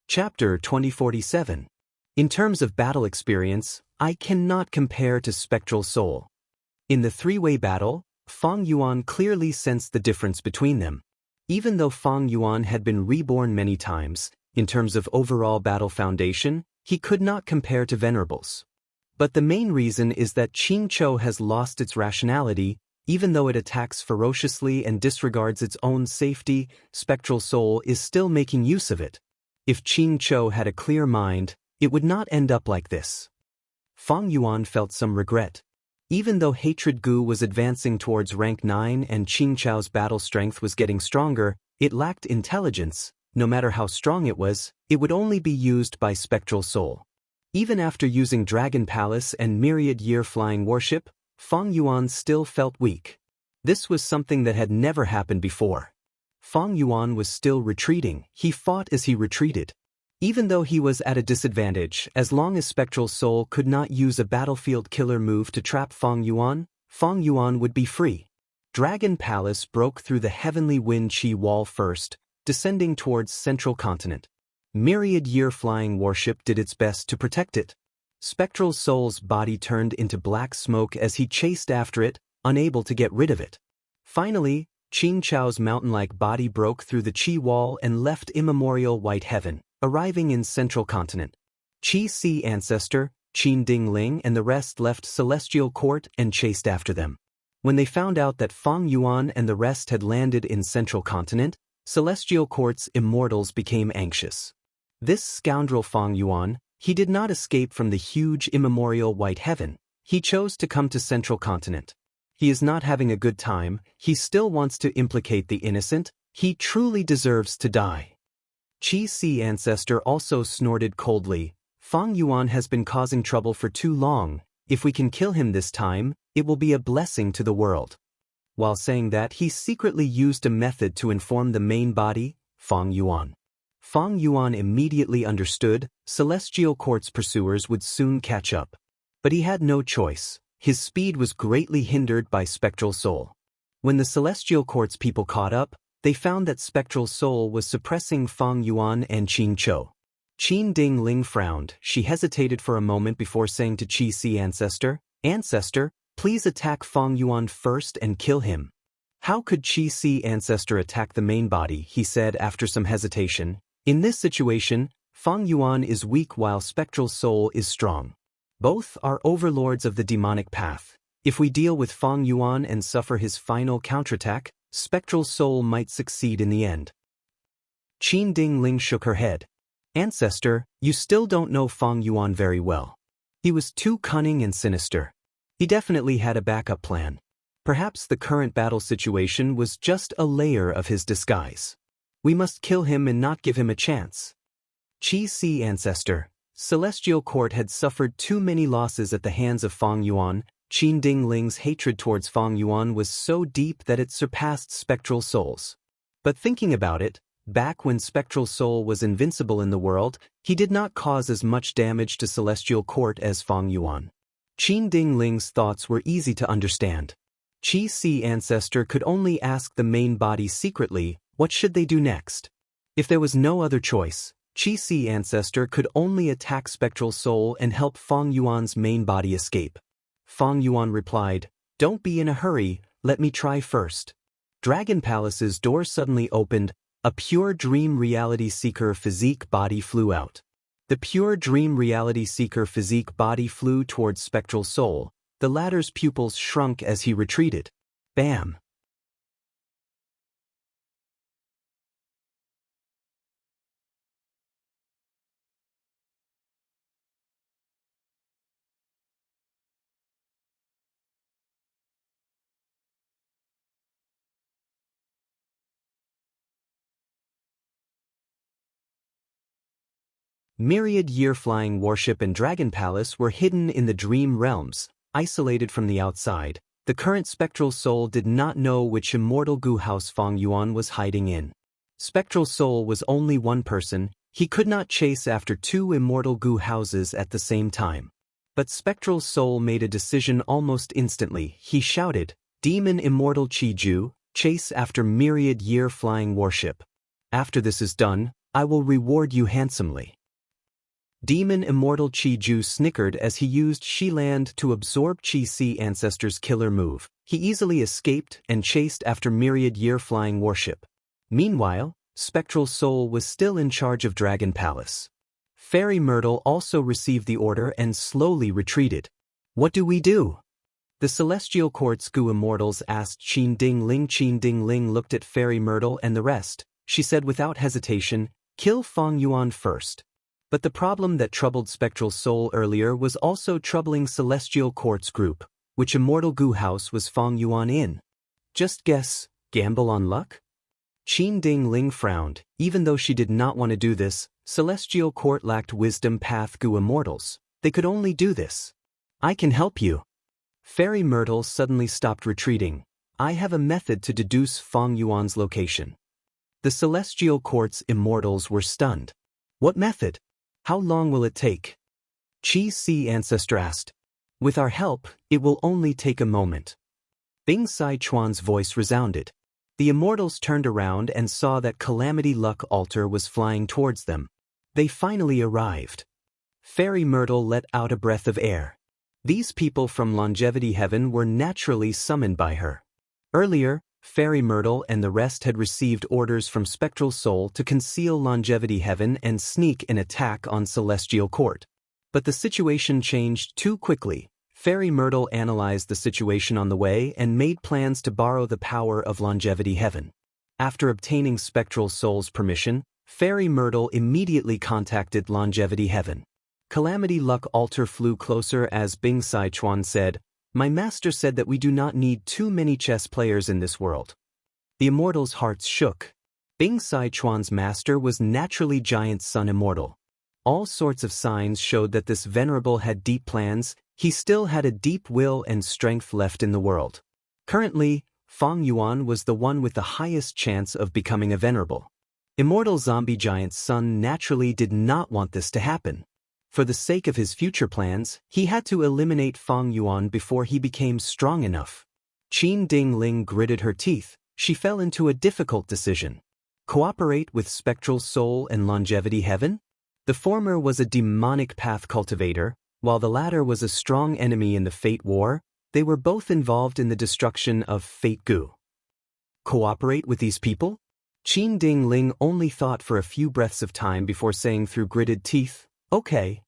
Chapter 2047. In terms of battle experience, I cannot compare to Spectral Soul. In the three-way battle, Fang Yuan clearly sensed the difference between them. Even though Fang Yuan had been reborn many times, in terms of overall battle foundation, he could not compare to Venerables. But the main reason is that Qingqiu has lost its rationality. Even though it attacks ferociously and disregards its own safety, Spectral Soul is still making use of it. If Qingqiu had a clear mind, it would not end up like this. Fang Yuan felt some regret. Even though Hatred Gu was advancing towards rank 9 and Qingqiu's battle strength was getting stronger, it lacked intelligence. No matter how strong it would only be used by Spectral Soul. Even after using Dragon Palace and Myriad Year Flying Warship, Fang Yuan still felt weak. This was something that had never happened before. Fang Yuan was still retreating. He fought as he retreated. Even though he was at a disadvantage, as long as Spectral Soul could not use a battlefield killer move to trap Fang Yuan would be free. Dragon Palace broke through the Heavenly Wind Qi Wall first, descending towards Central Continent. Myriad Year Flying Warship did its best to protect it. Spectral Soul's body turned into black smoke as he chased after it, unable to get rid of it. Finally, Qingqiu's mountain-like body broke through the Qi Wall and left immemorial white heaven, arriving in Central Continent. Qi Si Ancestor, Qin Ding Ling and the rest left Celestial Court and chased after them. When they found out that Fang Yuan and the rest had landed in Central Continent, Celestial Court's immortals became anxious. This scoundrel Fang Yuan, he did not escape from the huge immemorial white heaven. He chose to come to Central Continent. He is not having a good time. He still wants to implicate the innocent. He truly deserves to die. Qi Si Ancestor also snorted coldly. Fang Yuan has been causing trouble for too long. If we can kill him this time, it will be a blessing to the world. While saying that, he secretly used a method to inform the main body, Fang Yuan. Fang Yuan immediately understood. Celestial Court's pursuers would soon catch up. But he had no choice. His speed was greatly hindered by Spectral Soul. When the Celestial Court's people caught up, they found that Spectral Soul was suppressing Fang Yuan and Qingqiu. Qin Ding Ling frowned. She hesitated for a moment before saying to Qi Si Ancestor, "Ancestor, please attack Fang Yuan first and kill him." How could Qi Si Ancestor attack the main body, he said after some hesitation. In this situation, Fang Yuan is weak while Spectral Soul is strong. Both are overlords of the demonic path. If we deal with Fang Yuan and suffer his final counterattack, Spectral Soul might succeed in the end. Qin Ding Ling shook her head. "Ancestor, you still don't know Fang Yuan very well. He was too cunning and sinister. He definitely had a backup plan. Perhaps the current battle situation was just a layer of his disguise. We must kill him and not give him a chance." Qi Si Ancestor, Celestial Court had suffered too many losses at the hands of Fang Yuan. Qin Ding Ling's hatred towards Fang Yuan was so deep that it surpassed Spectral Soul's. But thinking about it, back when Spectral Soul was invincible in the world, he did not cause as much damage to Celestial Court as Fang Yuan. Qin Ding Ling's thoughts were easy to understand. Qi Si Ancestor could only ask the main body secretly, what should they do next? If there was no other choice, Qi Si Ancestor could only attack Spectral Soul and help Fang Yuan's main body escape. Fang Yuan replied, "Don't be in a hurry, let me try first." Dragon Palace's door suddenly opened. A pure dream reality seeker physique body flew out. The pure dream reality seeker physique body flew towards Spectral Soul. The latter's pupils shrunk as he retreated. Bam! Myriad Year Flying Warship and Dragon Palace were hidden in the Dream Realms, isolated from the outside. The current Spectral Soul did not know which immortal Gu house Fang Yuan was hiding in. Spectral Soul was only one person. He could not chase after two immortal Gu houses at the same time. But Spectral Soul made a decision almost instantly. He shouted, "Demon Immortal Qiju, chase after Myriad Year Flying Warship. After this is done, I will reward you handsomely." Demon Immortal Qiju snickered as he used Shiland to absorb Qi Si Ancestor's killer move. He easily escaped and chased after Myriad Year Flying Warship. Meanwhile, Spectral Soul was still in charge of Dragon Palace. Fairy Myrtle also received the order and slowly retreated. What do we do? The Celestial Court's Gu Immortals asked Qin Ding Ling. Qin Ding Ling looked at Fairy Myrtle and the rest. She said without hesitation, kill Feng Yuan first. But the problem that troubled Spectral Soul earlier was also troubling Celestial Court's group. Which Immortal Gu house was Feng Yuan in? Just guess, gamble on luck? Qin Ding Ling frowned. Even though she did not want to do this, Celestial Court lacked wisdom path Gu Immortals. They could only do this. I can help you. Fairy Myrtle suddenly stopped retreating. I have a method to deduce Feng Yuan's location. The Celestial Court's immortals were stunned. What method? How long will it take? Qi Si Ancestor asked. With our help, it will only take a moment. Bing Sai Chuan's voice resounded. The immortals turned around and saw that Calamity Luck Altar was flying towards them. They finally arrived. Fairy Myrtle let out a breath of air. These people from Longevity Heaven were naturally summoned by her. Earlier, Fairy Myrtle and the rest had received orders from Spectral Soul to conceal Longevity Heaven and sneak an attack on Celestial Court. But the situation changed too quickly. Fairy Myrtle analyzed the situation on the way and made plans to borrow the power of Longevity Heaven. After obtaining Spectral Soul's permission, Fairy Myrtle immediately contacted Longevity Heaven. Calamity Luck Altar flew closer as Bing Sai Chuan said, My master said that we do not need too many chess players in this world. The immortals' hearts shook. Bing Sai Chuan's master was naturally Giant Sun Immortal. All sorts of signs showed that this venerable had deep plans. He still had a deep will and strength left in the world. Currently, Feng Yuan was the one with the highest chance of becoming a venerable. Immortal Zombie Giant Sun naturally did not want this to happen. For the sake of his future plans, he had to eliminate Feng Yuan before he became strong enough. Qin Ding Ling gritted her teeth. She fell into a difficult decision. Cooperate with Spectral Soul and Longevity Heaven? The former was a demonic path cultivator, while the latter was a strong enemy in the Fate War. They were both involved in the destruction of Fate Gu. Cooperate with these people? Qin Ding Ling only thought for a few breaths of time before saying through gritted teeth, Okay.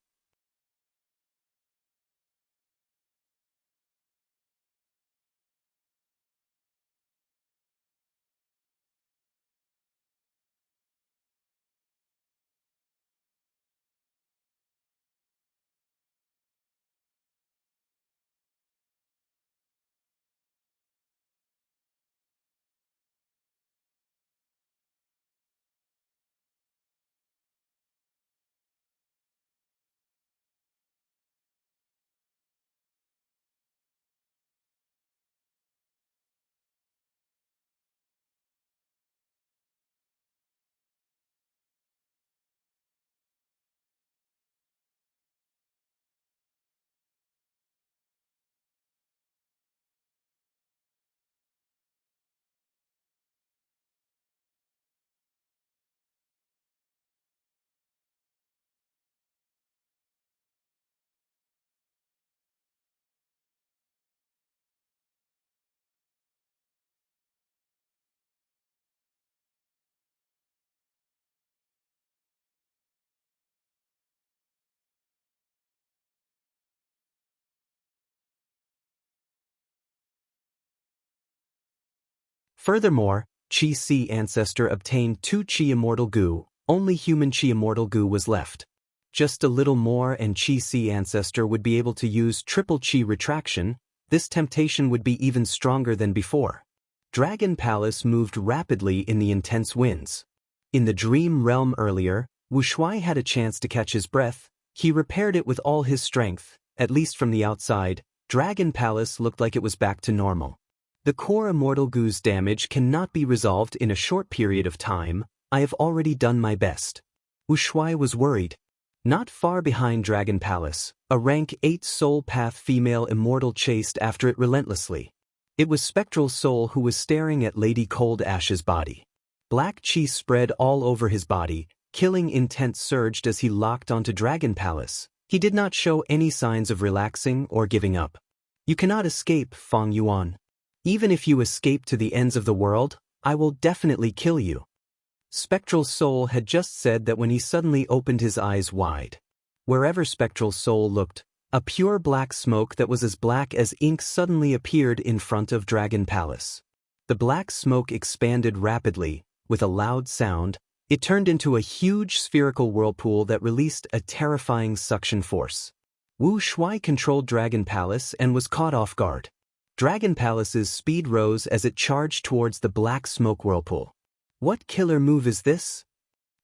Furthermore, Qi Si Ancestor obtained 2 Qi Immortal Gu. Only human Qi Immortal Gu was left. Just a little more and Qi Si Ancestor would be able to use triple Qi retraction. This temptation would be even stronger than before. Dragon Palace moved rapidly in the intense winds. In the dream realm earlier, Wu Shuai had a chance to catch his breath. He repaired it with all his strength. At least from the outside, Dragon Palace looked like it was back to normal. The core Immortal Gu's damage cannot be resolved in a short period of time. I have already done my best. Wu Shuai was worried. Not far behind Dragon Palace, a rank 8 Soul Path female immortal chased after it relentlessly. It was Spectral Soul who was staring at Lady Cold Ash's body. Black chi spread all over his body, killing intent surged as he locked onto Dragon Palace. He did not show any signs of relaxing or giving up. You cannot escape, Feng Yuan. Even if you escape to the ends of the world, I will definitely kill you. Spectral Soul had just said that when he suddenly opened his eyes wide. Wherever Spectral Soul looked, a pure black smoke that was as black as ink suddenly appeared in front of Dragon Palace. The black smoke expanded rapidly. With a loud sound, it turned into a huge spherical whirlpool that released a terrifying suction force. Wu Shuai controlled Dragon Palace and was caught off guard. Dragon Palace's speed rose as it charged towards the black smoke whirlpool. What killer move is this?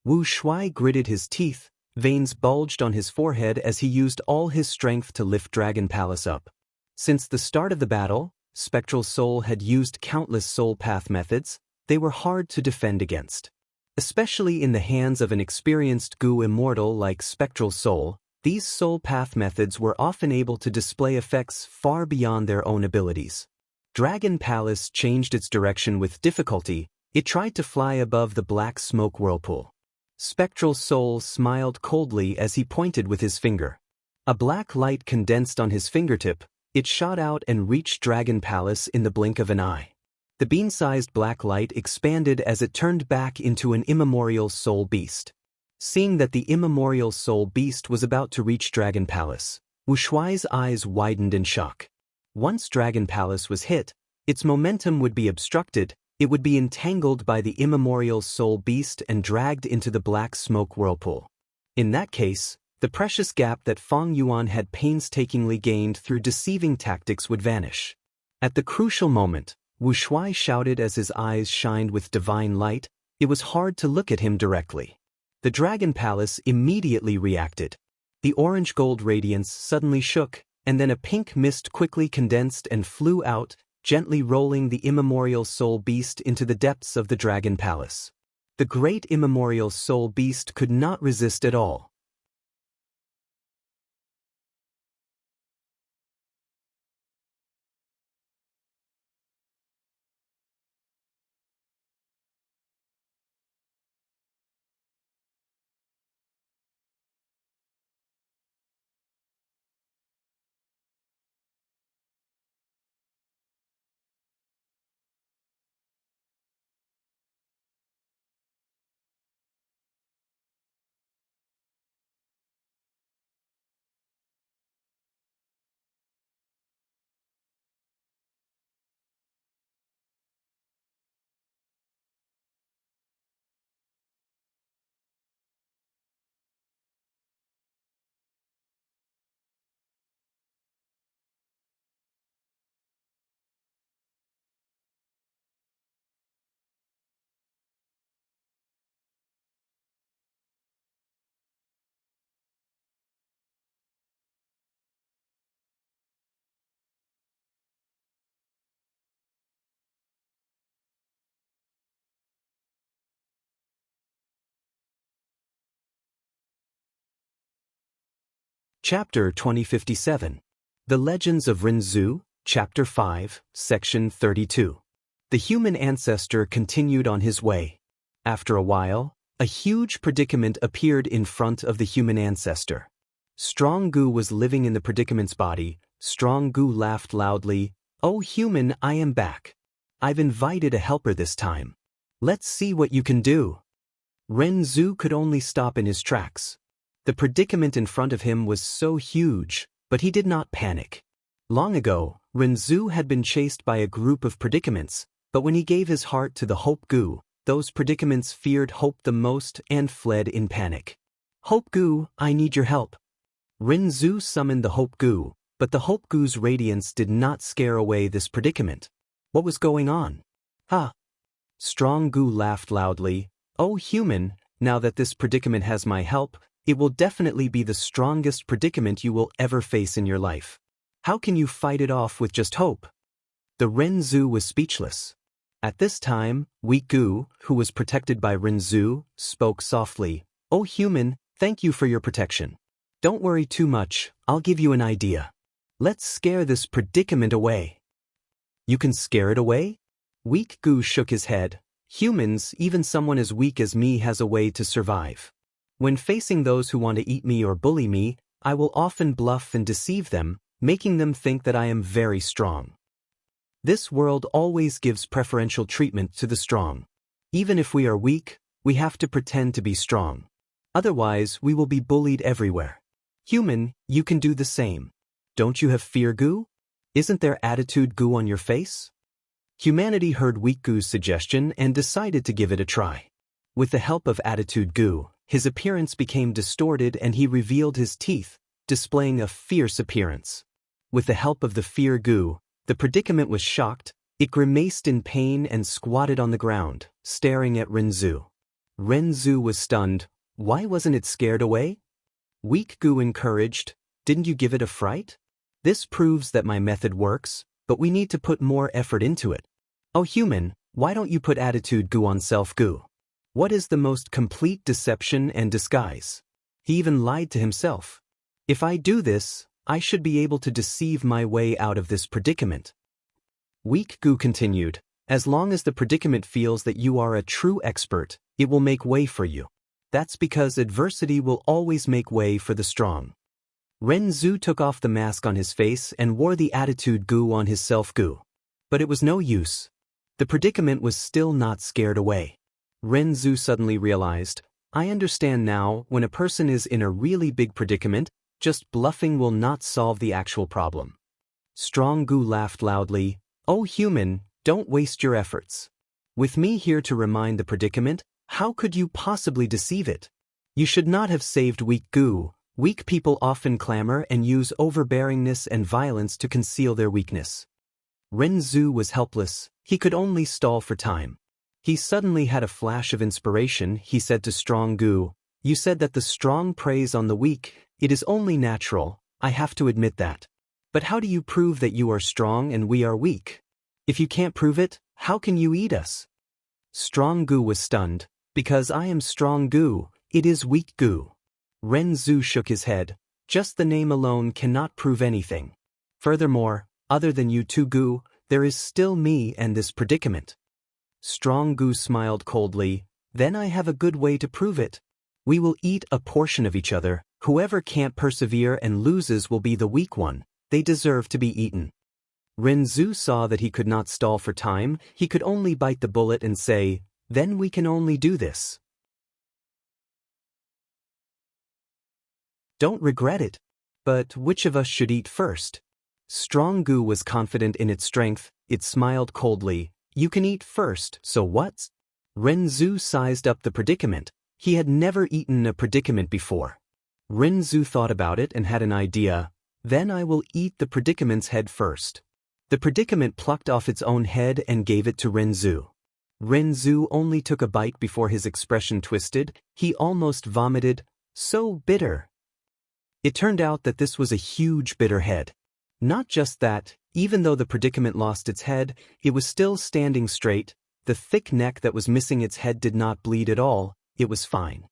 Wu Shuai gritted his teeth, veins bulged on his forehead as he used all his strength to lift Dragon Palace up. Since the start of the battle, Spectral Soul had used countless soul path methods. They were hard to defend against. Especially in the hands of an experienced Gu immortal like Spectral Soul, these soul path methods were often able to display effects far beyond their own abilities. Dragon Palace changed its direction with difficulty. It tried to fly above the black smoke whirlpool. Spectral Soul smiled coldly as he pointed with his finger. A black light condensed on his fingertip. It shot out and reached Dragon Palace in the blink of an eye. The bean-sized black light expanded as it turned back into an immemorial soul beast. Seeing that the immemorial soul beast was about to reach Dragon Palace, Wu Shuai's eyes widened in shock. Once Dragon Palace was hit, its momentum would be obstructed. It would be entangled by the immemorial soul beast and dragged into the black smoke whirlpool. In that case, the precious gap that Feng Yuan had painstakingly gained through deceiving tactics would vanish. At the crucial moment, Wu Shuai shouted as his eyes shined with divine light. It was hard to look at him directly. The Dragon Palace immediately reacted. The orange-gold radiance suddenly shook, and then a pink mist quickly condensed and flew out, gently rolling the immemorial soul beast into the depths of the Dragon Palace. The great immemorial soul beast could not resist at all. Chapter 2057. The Legends of Rinzhu, Chapter 5, Section 32. The human ancestor continued on his way. After a while, a huge predicament appeared in front of the human ancestor. Strong Gu was living in the predicament's body. Strong Gu laughed loudly. "Oh human, I am back. I've invited a helper this time. Let's see what you can do." Rinzhu could only stop in his tracks. The predicament in front of him was so huge, but he did not panic. Long ago, Rinzhu had been chased by a group of predicaments, but when he gave his heart to the Hope Gu, those predicaments feared Hope the most and fled in panic. "Hope Gu, I need your help." Rinzhu summoned the Hope Gu, but the Hope Gu's radiance did not scare away this predicament. What was going on? "Ha!" Strong Gu laughed loudly. "Oh human, now that this predicament has my help, it will definitely be the strongest predicament you will ever face in your life. How can you fight it off with just hope?" The Rinzhu was speechless. At this time, Weak Gu, who was protected by Rinzhu, spoke softly. "Oh human, thank you for your protection. Don't worry too much, I'll give you an idea. Let's scare this predicament away." "You can scare it away?" Weak Gu shook his head. "Humans, even someone as weak as me has a way to survive. When facing those who want to eat me or bully me, I will often bluff and deceive them, making them think that I am very strong. This world always gives preferential treatment to the strong. Even if we are weak, We have to pretend to be strong. Otherwise, we will be bullied everywhere. Human, you can do the same. Don't you have fear goo? Isn't there attitude goo on your face? Humanity heard weak goo's suggestion and decided to give it a try. With the help of attitude goo, his appearance became distorted and he revealed his teeth, displaying a fierce appearance. With the help of the fear goo, the predicament was shocked. It grimaced in pain and squatted on the ground, staring at Renzu. Renzu was stunned. Why wasn't it scared away? Weak goo encouraged. Didn't you give it a fright? This proves that my method works, but we need to put more effort into it. Oh human, why don't you put attitude goo on self goo? What is the most complete deception and disguise? He even lied to himself. If I do this, I should be able to deceive my way out of this predicament. Weak goo continued, as long as the predicament feels that you are a true expert, it will make way for you. That's because adversity will always make way for the strong. Renzu took off the mask on his face and wore the attitude goo on his self goo. But it was no use. The predicament was still not scared away. Renzu suddenly realized, I understand now, when a person is in a really big predicament, just bluffing will not solve the actual problem. Strong goo laughed loudly. Oh human, don't waste your efforts. With me here to remind the predicament, how could you possibly deceive it? You should not have saved weak goo. Weak people often clamor and use overbearingness and violence to conceal their weakness. Renzu was helpless. He could only stall for time. He suddenly had a flash of inspiration. He said to Strong Goo, you said that the strong preys on the weak. It is only natural. I have to admit that. But how do you prove that you are strong and we are weak? If you can't prove it, how can you eat us? Strong Goo was stunned. Because I am Strong Goo, it is weak goo. Renzu shook his head. Just the name alone cannot prove anything. Furthermore, other than you two goo, there is still me and this predicament. Strong Goo smiled coldly. Then I have a good way to prove it. We will eat a portion of each other. Whoever can't persevere and loses will be the weak one. They deserve to be eaten. Renzu saw that he could not stall for time. He could only bite the bullet and say, then we can only do this. Don't regret it. But which of us should eat first? Strong Goo was confident in its strength. It smiled coldly. You can eat first, so what? Renzu sized up the predicament. He had never eaten a predicament before. Renzu thought about it and had an idea. Then I will eat the predicament's head first. The predicament plucked off its own head and gave it to Renzu. Renzu only took a bite before his expression twisted. He almost vomited. So bitter. It turned out that this was a huge bitter head. Not just that, even though the predicament lost its head, it was still standing straight. The thick neck that was missing its head did not bleed at all. It was fine.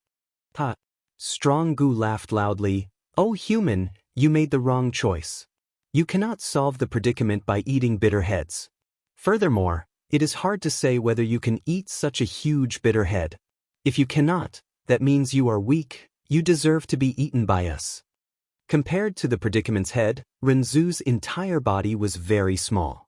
Ha! Strong Goo laughed loudly. Oh human, you made the wrong choice. You cannot solve the predicament by eating bitter heads. Furthermore, it is hard to say whether you can eat such a huge bitter head. If you cannot, that means you are weak. You deserve to be eaten by us. Compared to the predicament's head, Renzu's entire body was very small.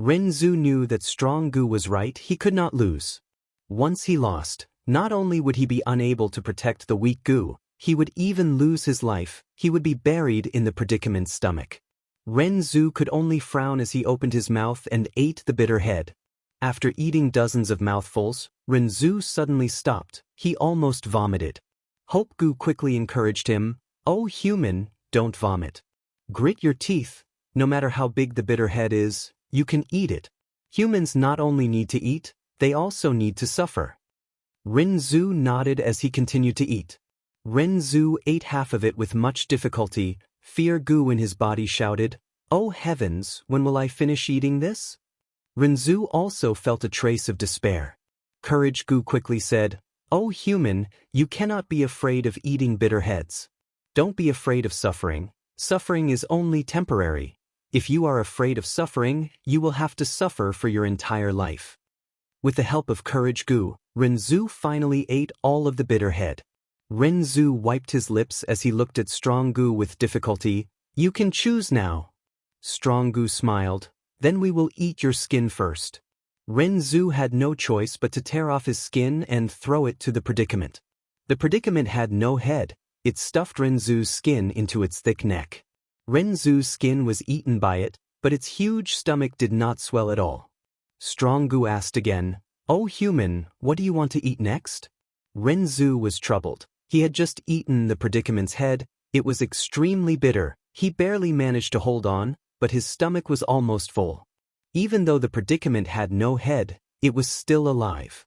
Renzu knew that Strong Goo was right. He could not lose. Once he lost, not only would he be unable to protect the weak goo, he would even lose his life. He would be buried in the predicament's stomach. Renzu could only frown as he opened his mouth and ate the bitter head. After eating dozens of mouthfuls, Renzu suddenly stopped. He almost vomited. Hope Goo quickly encouraged him. Oh human, don't vomit. Grit your teeth. No matter how big the bitter head is, you can eat it. Humans not only need to eat, they also need to suffer. Renzu nodded as he continued to eat. Renzu ate half of it with much difficulty. Fear Goo in his body shouted, oh heavens, when will I finish eating this? Renzu also felt a trace of despair. Courage Goo quickly said, oh human, you cannot be afraid of eating bitter heads. Don't be afraid of suffering. Suffering is only temporary. If you are afraid of suffering, you will have to suffer for your entire life. With the help of Courage Goo, Renzu finally ate all of the bitter head. Renzu wiped his lips as he looked at Strong Goo with difficulty. You can choose now. Strong Goo smiled. Then we will eat your skin first. Renzu had no choice but to tear off his skin and throw it to the predicament. The predicament had no head, it stuffed Renzu's skin into its thick neck. Renzu's skin was eaten by it, but its huge stomach did not swell at all. Strong Gu asked again, "Oh human, what do you want to eat next?" Renzu was troubled. He had just eaten the predicament's head, it was extremely bitter, he barely managed to hold on, but his stomach was almost full. Even though the predicament had no head, it was still alive.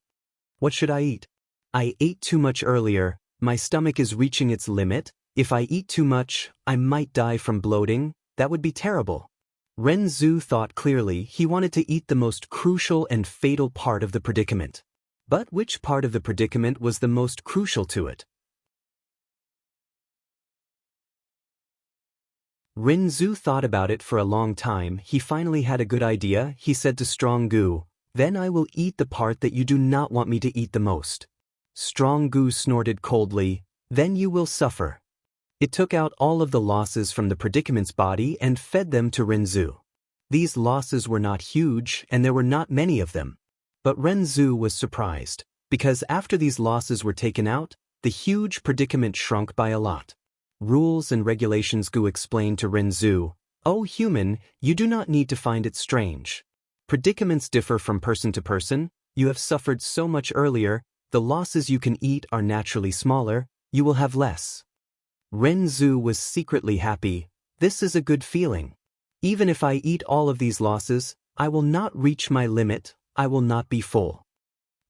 "What should I eat? I ate too much earlier, my stomach is reaching its limit, if I eat too much, I might die from bloating, that would be terrible." Renzu thought clearly. He wanted to eat the most crucial and fatal part of the predicament. But which part of the predicament was the most crucial to it? Renzu thought about it for a long time. He finally had a good idea. He said to Strong Gu, "Then I will eat the part that you do not want me to eat the most." Strong Gu snorted coldly, "Then you will suffer." It took out all of the losses from the predicament's body and fed them to Renzu. These losses were not huge and there were not many of them. But Renzu was surprised, because after these losses were taken out, the huge predicament shrunk by a lot. Rules and regulations, Gu explained to Renzu. "Oh human, you do not need to find it strange. Predicaments differ from person to person, you have suffered so much earlier, the losses you can eat are naturally smaller, you will have less." Renzu was secretly happy. This is a good feeling. Even if I eat all of these losses, I will not reach my limit, I will not be full.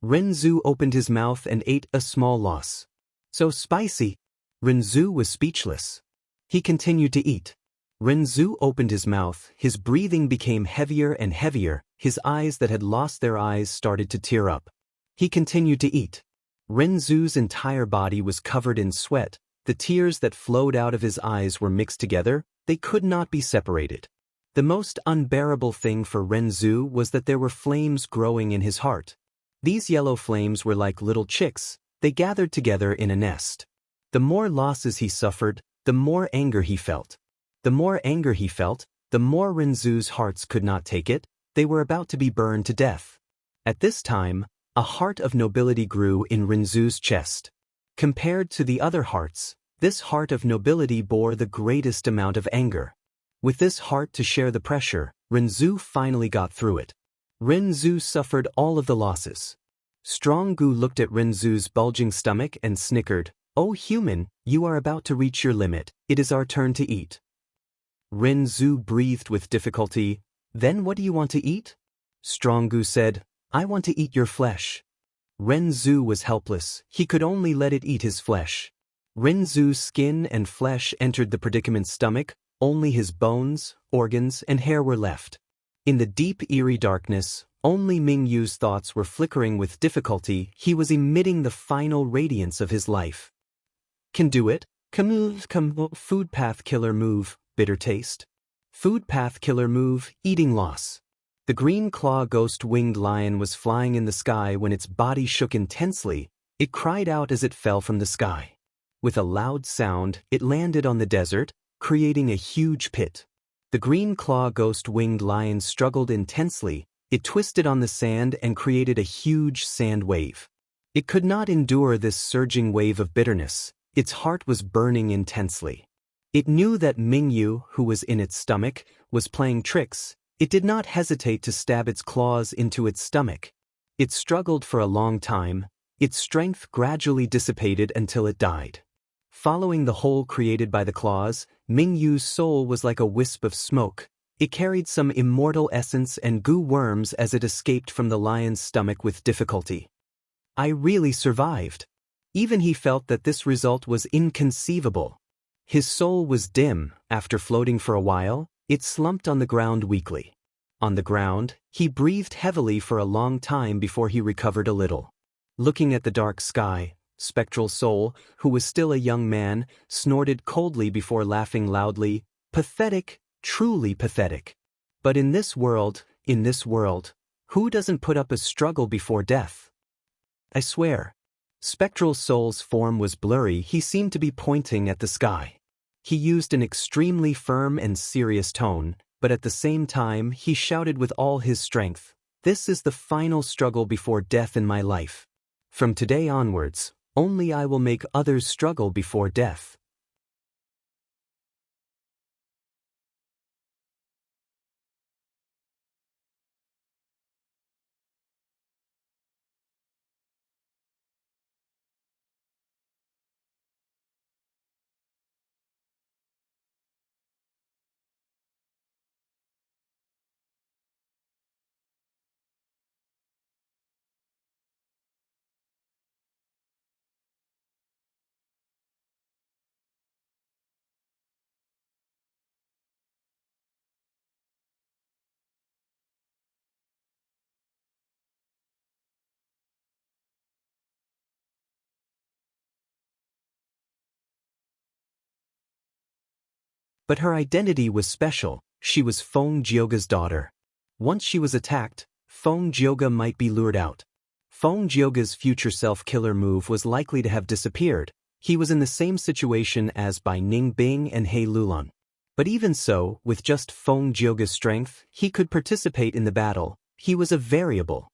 Renzu opened his mouth and ate a small loss. "So spicy." Renzu was speechless. He continued to eat. Renzu opened his mouth, his breathing became heavier and heavier, his eyes that had lost their eyes started to tear up. He continued to eat. Renzu's entire body was covered in sweat, the tears that flowed out of his eyes were mixed together, they could not be separated. The most unbearable thing for Renzu was that there were flames growing in his heart. These yellow flames were like little chicks, they gathered together in a nest. The more losses he suffered, the more anger he felt. The more anger he felt, the more Renzu's hearts could not take it, they were about to be burned to death. At this time, a heart of nobility grew in Renzu's chest. Compared to the other hearts, this heart of nobility bore the greatest amount of anger. With this heart to share the pressure, Renzu finally got through it. Renzu suffered all of the losses. Strong Gu looked at Renzu's bulging stomach and snickered, "Oh human, you are about to reach your limit, it is our turn to eat." Renzu breathed with difficulty, "Then what do you want to eat?" Strong Gu said, "I want to eat your flesh." Renzu was helpless, he could only let it eat his flesh. Renzu's skin and flesh entered the predicament's stomach, only his bones, organs, and hair were left. In the deep eerie darkness, only Mingyu's thoughts were flickering with difficulty, he was emitting the final radiance of his life. "Can do it, food path killer move, bitter taste. Food path killer move, eating loss." The green claw ghost-winged lion was flying in the sky when its body shook intensely, it cried out as it fell from the sky. With a loud sound, it landed on the desert, creating a huge pit. The green claw ghost-winged lion struggled intensely, it twisted on the sand and created a huge sand wave. It could not endure this surging wave of bitterness, its heart was burning intensely. It knew that Mingyu, who was in its stomach, was playing tricks. It did not hesitate to stab its claws into its stomach. It struggled for a long time, its strength gradually dissipated until it died. Following the hole created by the claws, Mingyu's soul was like a wisp of smoke. It carried some immortal essence and goo worms as it escaped from the lion's stomach with difficulty. I really survived. Even he felt that this result was inconceivable. His soul was dim. After floating for a while, it slumped on the ground weakly. On the ground, he breathed heavily for a long time before he recovered a little. Looking at the dark sky, Spectral Soul, who was still a young man, snorted coldly before laughing loudly. Pathetic, truly pathetic. But in this world, who doesn't put up a struggle before death? I swear. Spectral Soul's form was blurry, he seemed to be pointing at the sky. He used an extremely firm and serious tone, but at the same time he shouted with all his strength. This is the final struggle before death in my life. From today onwards, only I will make others struggle before death. But her identity was special. She was Feng Jioge's daughter. Once she was attacked, Feng Jioge might be lured out. Feng Jioge's future self-killer move was likely to have disappeared. He was in the same situation as Bai Ningbing and He Lulan. But even so, with just Feng Jioge's strength, he could participate in the battle. He was a variable.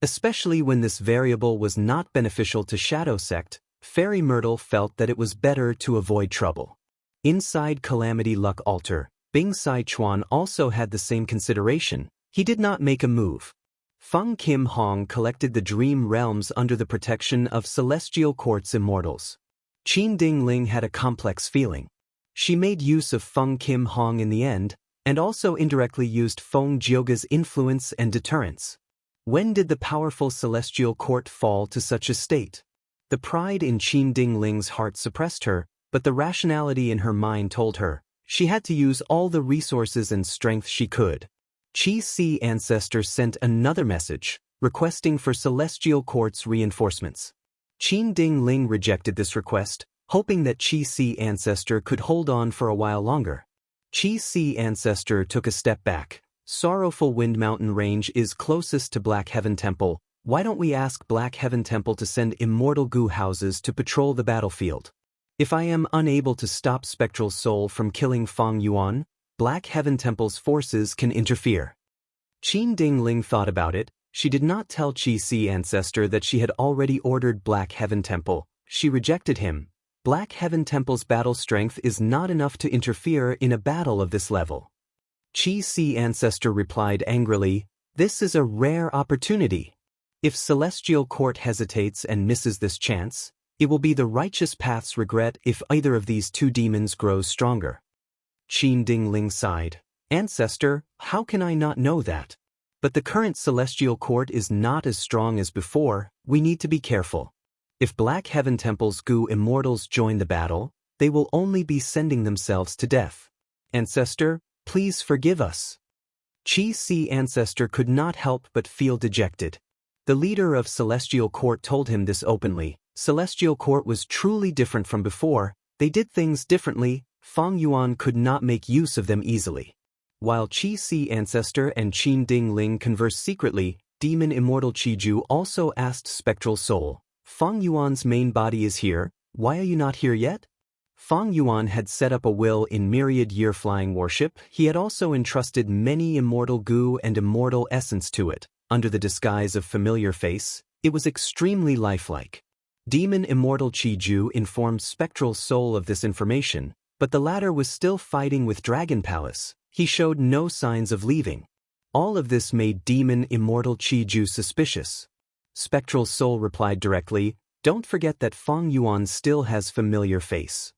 Especially when this variable was not beneficial to Shadow Sect, Fairy Myrtle felt that it was better to avoid trouble. Inside Calamity Luck Altar, Bing Sai Chuan also had the same consideration. He did not make a move. Feng Kim Hong collected the Dream Realms under the protection of Celestial Court's immortals. Qin Ding Ling had a complex feeling. She made use of Feng Kim Hong in the end, and also indirectly used Feng Jioge's influence and deterrence. When did the powerful Celestial Court fall to such a state? The pride in Qin Ding Ling's heart suppressed her, but the rationality in her mind told her she had to use all the resources and strength she could. Qi Si Ancestor sent another message, requesting for Celestial Court's reinforcements. Qin Ding Ling rejected this request, hoping that Qi Si Ancestor could hold on for a while longer. Qi Si Ancestor took a step back. Sorrowful Wind Mountain Range is closest to Black Heaven Temple. Why don't we ask Black Heaven Temple to send immortal goo houses to patrol the battlefield? If I am unable to stop Spectral Soul from killing Fang Yuan, Black Heaven Temple's forces can interfere. Qin Ding Ling thought about it. She did not tell Qi Si Ancestor that she had already ordered Black Heaven Temple. She rejected him. Black Heaven Temple's battle strength is not enough to interfere in a battle of this level. Qi Si Ancestor replied angrily, "This is a rare opportunity. If Celestial Court hesitates and misses this chance, it will be the Righteous Path's regret if either of these two demons grows stronger." Qin Ding Ling sighed. "Ancestor, how can I not know that? But the current Celestial Court is not as strong as before. We need to be careful. If Black Heaven Temple's goo immortals join the battle, they will only be sending themselves to death. Ancestor, please forgive us." Qi Si Ancestor could not help but feel dejected. The leader of Celestial Court told him this openly. Celestial Court was truly different from before. They did things differently. Fang Yuan could not make use of them easily. While Qi Si Ancestor and Qin Ding Ling conversed secretly, Demon Immortal Qiju also asked Spectral Soul, "Fang Yuan's main body is here. Why are you not here yet?" Fang Yuan had set up a will in Myriad Year Flying Warship. He had also entrusted many immortal goo and immortal essence to it. Under the disguise of familiar face, it was extremely lifelike. Demon Immortal Qiju informed Spectral Soul of this information, but the latter was still fighting with Dragon Palace. He showed no signs of leaving. All of this made Demon Immortal Qiju suspicious. Spectral Soul replied directly, "Don't forget that Fang Yuan still has familiar face."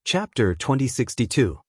Chapter 2062.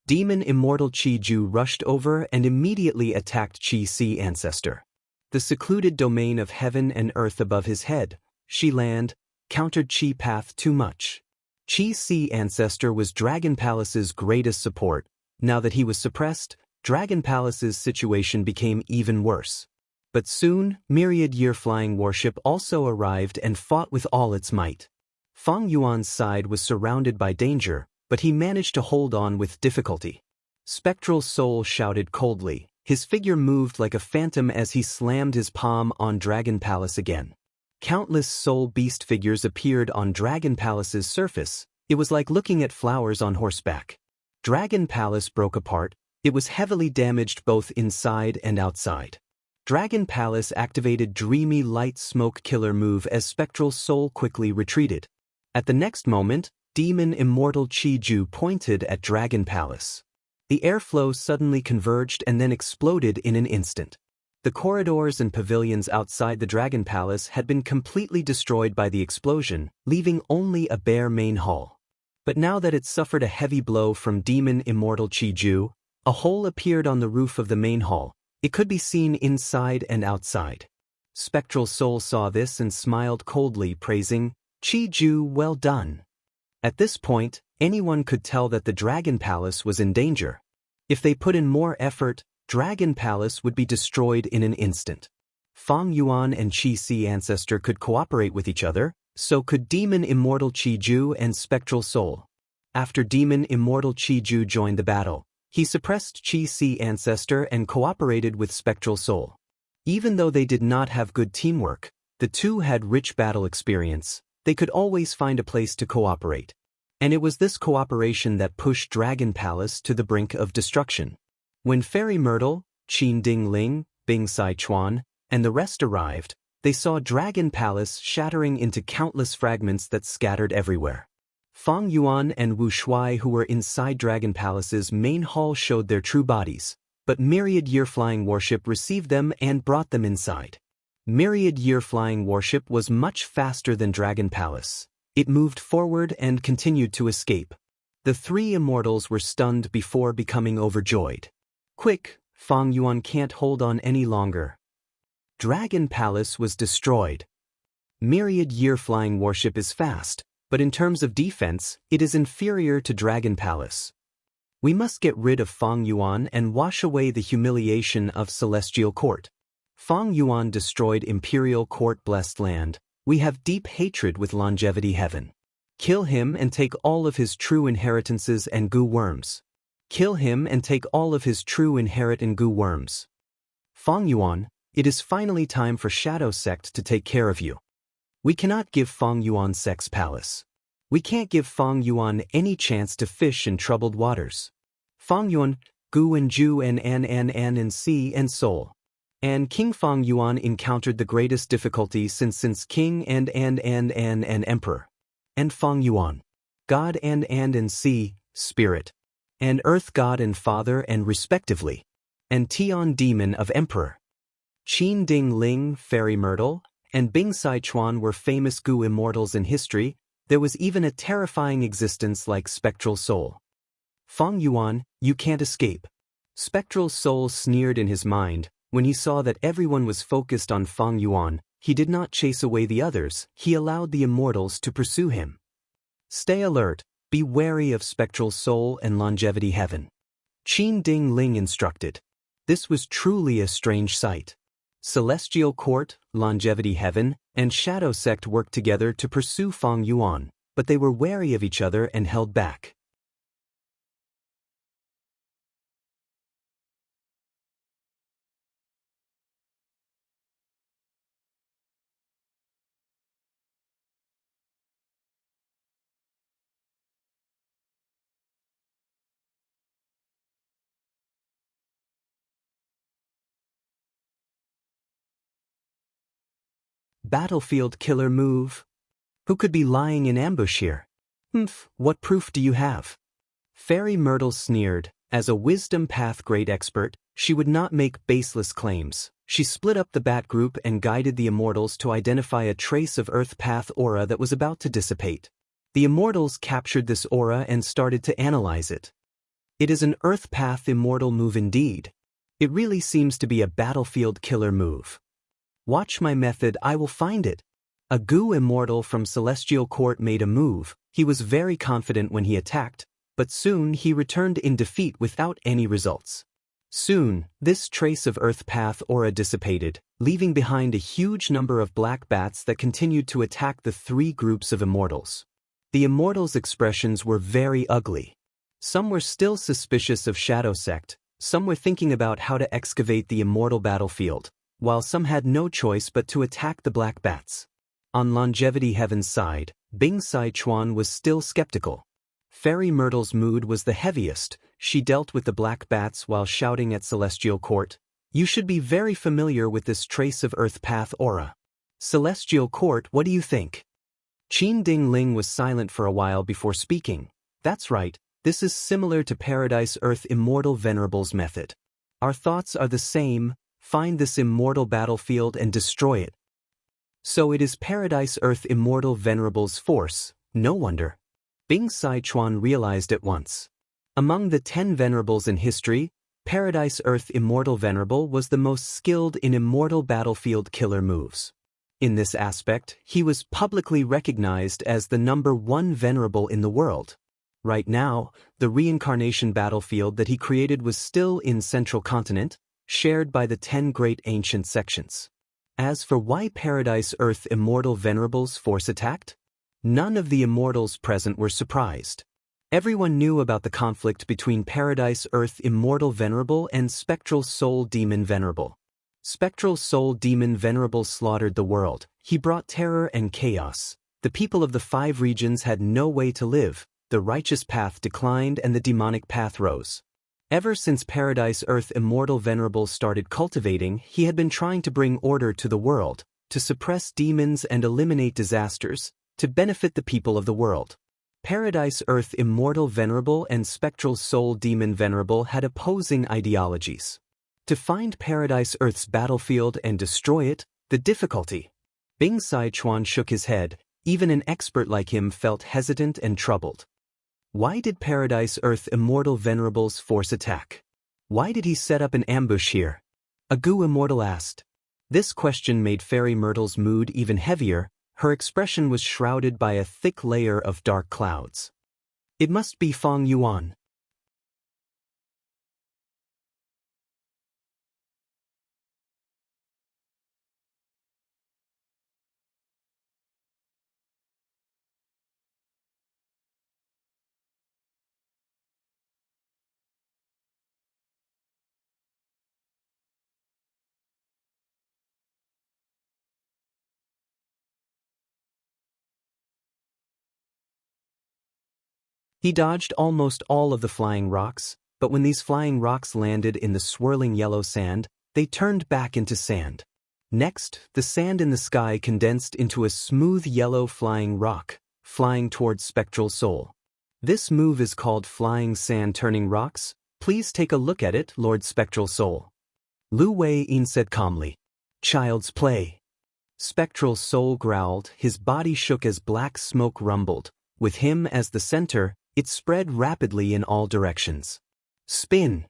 Demon Immortal Chi Ju rushed over and immediately attacked Chi Si Ancestor. The secluded domain of heaven and earth above his head, Shi Land, countered Chi Path too much. Chi Si Ancestor was Dragon Palace's greatest support. Now that he was suppressed, Dragon Palace's situation became even worse. But soon, Myriad Year Flying Warship also arrived and fought with all its might. Fang Yuan's side was surrounded by danger, but he managed to hold on with difficulty. Spectral Soul shouted coldly. His figure moved like a phantom as he slammed his palm on Dragon Palace again. Countless soul beast figures appeared on Dragon Palace's surface. It was like looking at flowers on horseback. Dragon Palace broke apart. It was heavily damaged both inside and outside. Dragon Palace activated Dreamy Light Smoke Killer move as Spectral Soul quickly retreated. At the next moment, Demon Immortal Chi Ju pointed at Dragon Palace. The airflow suddenly converged and then exploded in an instant. The corridors and pavilions outside the Dragon Palace had been completely destroyed by the explosion, leaving only a bare main hall. But now that it suffered a heavy blow from Demon Immortal Chi Ju, a hole appeared on the roof of the main hall. It could be seen inside and outside. Spectral Soul saw this and smiled coldly, praising, "Chi Ju, well done." At this point, anyone could tell that the Dragon Palace was in danger. If they put in more effort, Dragon Palace would be destroyed in an instant. Fang Yuan and Chi Si Ancestor could cooperate with each other, so could Demon Immortal Chi Ju and Spectral Soul. After Demon Immortal Chi Ju joined the battle, he suppressed Chi Si Ancestor and cooperated with Spectral Soul. Even though they did not have good teamwork, the two had rich battle experience. They could always find a place to cooperate. And it was this cooperation that pushed Dragon Palace to the brink of destruction. When Fairy Myrtle, Qin Ding Ling, Bing Sai Chuan, and the rest arrived, they saw Dragon Palace shattering into countless fragments that scattered everywhere. Fang Yuan and Wu Shuai, who were inside Dragon Palace's main hall, showed their true bodies, but Myriad Year Flying Warship received them and brought them inside. Myriad Year Flying Warship was much faster than Dragon Palace. It moved forward and continued to escape. The three immortals were stunned before becoming overjoyed. Quick, Fang Yuan can't hold on any longer. Dragon Palace was destroyed. Myriad Year Flying Warship is fast, but in terms of defense, it is inferior to Dragon Palace. We must get rid of Fang Yuan and wash away the humiliation of Celestial Court. Fang Yuan destroyed Imperial Court Blessed Land. We have deep hatred with Longevity Heaven. Kill him and take all of his true inheritances and goo worms. Kill him and take all of his true inherit and goo worms. Fang Yuan, it is finally time for Shadow Sect to take care of you. We cannot give Fang Yuan Sect's palace. We can't give Fang Yuan any chance to fish in troubled waters. Fang Yuan, Gu and Ju and Si and Soul. And King Fang Yuan encountered the greatest difficulty since King and Emperor. And Fang Yuan, God and Si, Spirit. And Earth God and Father and respectively. And Tian Demon of Emperor. Qin Ding Ling, Fairy Myrtle, and Bing Sai Chuan were famous Gu immortals in history. There was even a terrifying existence like Spectral Soul. Fang Yuan, you can't escape. Spectral Soul sneered in his mind. When he saw that everyone was focused on Fang Yuan, he did not chase away the others. He allowed the immortals to pursue him. Stay alert. Be wary of Spectral Soul and Longevity Heaven. Qin Ding Ling instructed. This was truly a strange sight. Celestial Court, Longevity Heaven, and Shadow Sect worked together to pursue Fang Yuan, but they were wary of each other and held back. Battlefield killer move. Who could be lying in ambush here? What proof do you have? Fairy Myrtle sneered. As a Wisdom Path great expert, she would not make baseless claims. She split up the Bat Group and guided the immortals to identify a trace of Earth Path aura that was about to dissipate. The immortals captured this aura and started to analyze it. It is an Earth Path immortal move indeed. It really seems to be a battlefield killer move. Watch my method, I will find it. A goo immortal from Celestial Court made a move. He was very confident when he attacked, but soon he returned in defeat without any results. Soon, this trace of Earth Path aura dissipated, leaving behind a huge number of black bats that continued to attack the three groups of immortals. The immortals' expressions were very ugly. Some were still suspicious of Shadow Sect, some were thinking about how to excavate the immortal battlefield, while some had no choice but to attack the black bats. On Longevity Heaven's side, Bing Sai Chuan was still skeptical. Fairy Myrtle's mood was the heaviest. She dealt with the black bats while shouting at Celestial Court, "You should be very familiar with this trace of Earth Path aura. Celestial Court, what do you think?" Qin Ding Ling was silent for a while before speaking. "That's right, this is similar to Paradise Earth Immortal Venerable's method. Our thoughts are the same, find this immortal battlefield and destroy it." So it is Paradise Earth Immortal Venerable's force, no wonder. Bing Sai Chuan realized at once. Among the 10 venerables in history, Paradise Earth Immortal Venerable was the most skilled in immortal battlefield killer moves. In this aspect, he was publicly recognized as the #1 venerable in the world. Right now, the reincarnation battlefield that he created was still in Central Continent, shared by the 10 great ancient sections. As for why Paradise Earth Immortal Venerable's force attacked, none of the immortals present were surprised. Everyone knew about the conflict between Paradise Earth Immortal Venerable and Spectral Soul Demon Venerable. Spectral Soul Demon Venerable slaughtered the world. He brought terror and chaos. The people of the 5 regions had no way to live. The righteous path declined and the demonic path rose. Ever since Paradise Earth Immortal Venerable started cultivating, he had been trying to bring order to the world, to suppress demons and eliminate disasters, to benefit the people of the world. Paradise Earth Immortal Venerable and Spectral Soul Demon Venerable had opposing ideologies. To find Paradise Earth's battlefield and destroy it, the difficulty. Bing Sai Chuan shook his head. Even an expert like him felt hesitant and troubled. Why did Paradise Earth Immortal Venerable's force attack? Why did he set up an ambush here? A goo immortal asked. This question made Fairy Myrtle's mood even heavier. Her expression was shrouded by a thick layer of dark clouds. It must be Feng Yuan. He dodged almost all of the flying rocks, but when these flying rocks landed in the swirling yellow sand, they turned back into sand. Next, the sand in the sky condensed into a smooth yellow flying rock, flying towards Spectral Soul. This move is called Flying Sand Turning Rocks. Please take a look at it, Lord Spectral Soul. Lu Wei-yin said calmly. Child's play. Spectral Soul growled, his body shook as black smoke rumbled. With him as the center, it spread rapidly in all directions. Spin!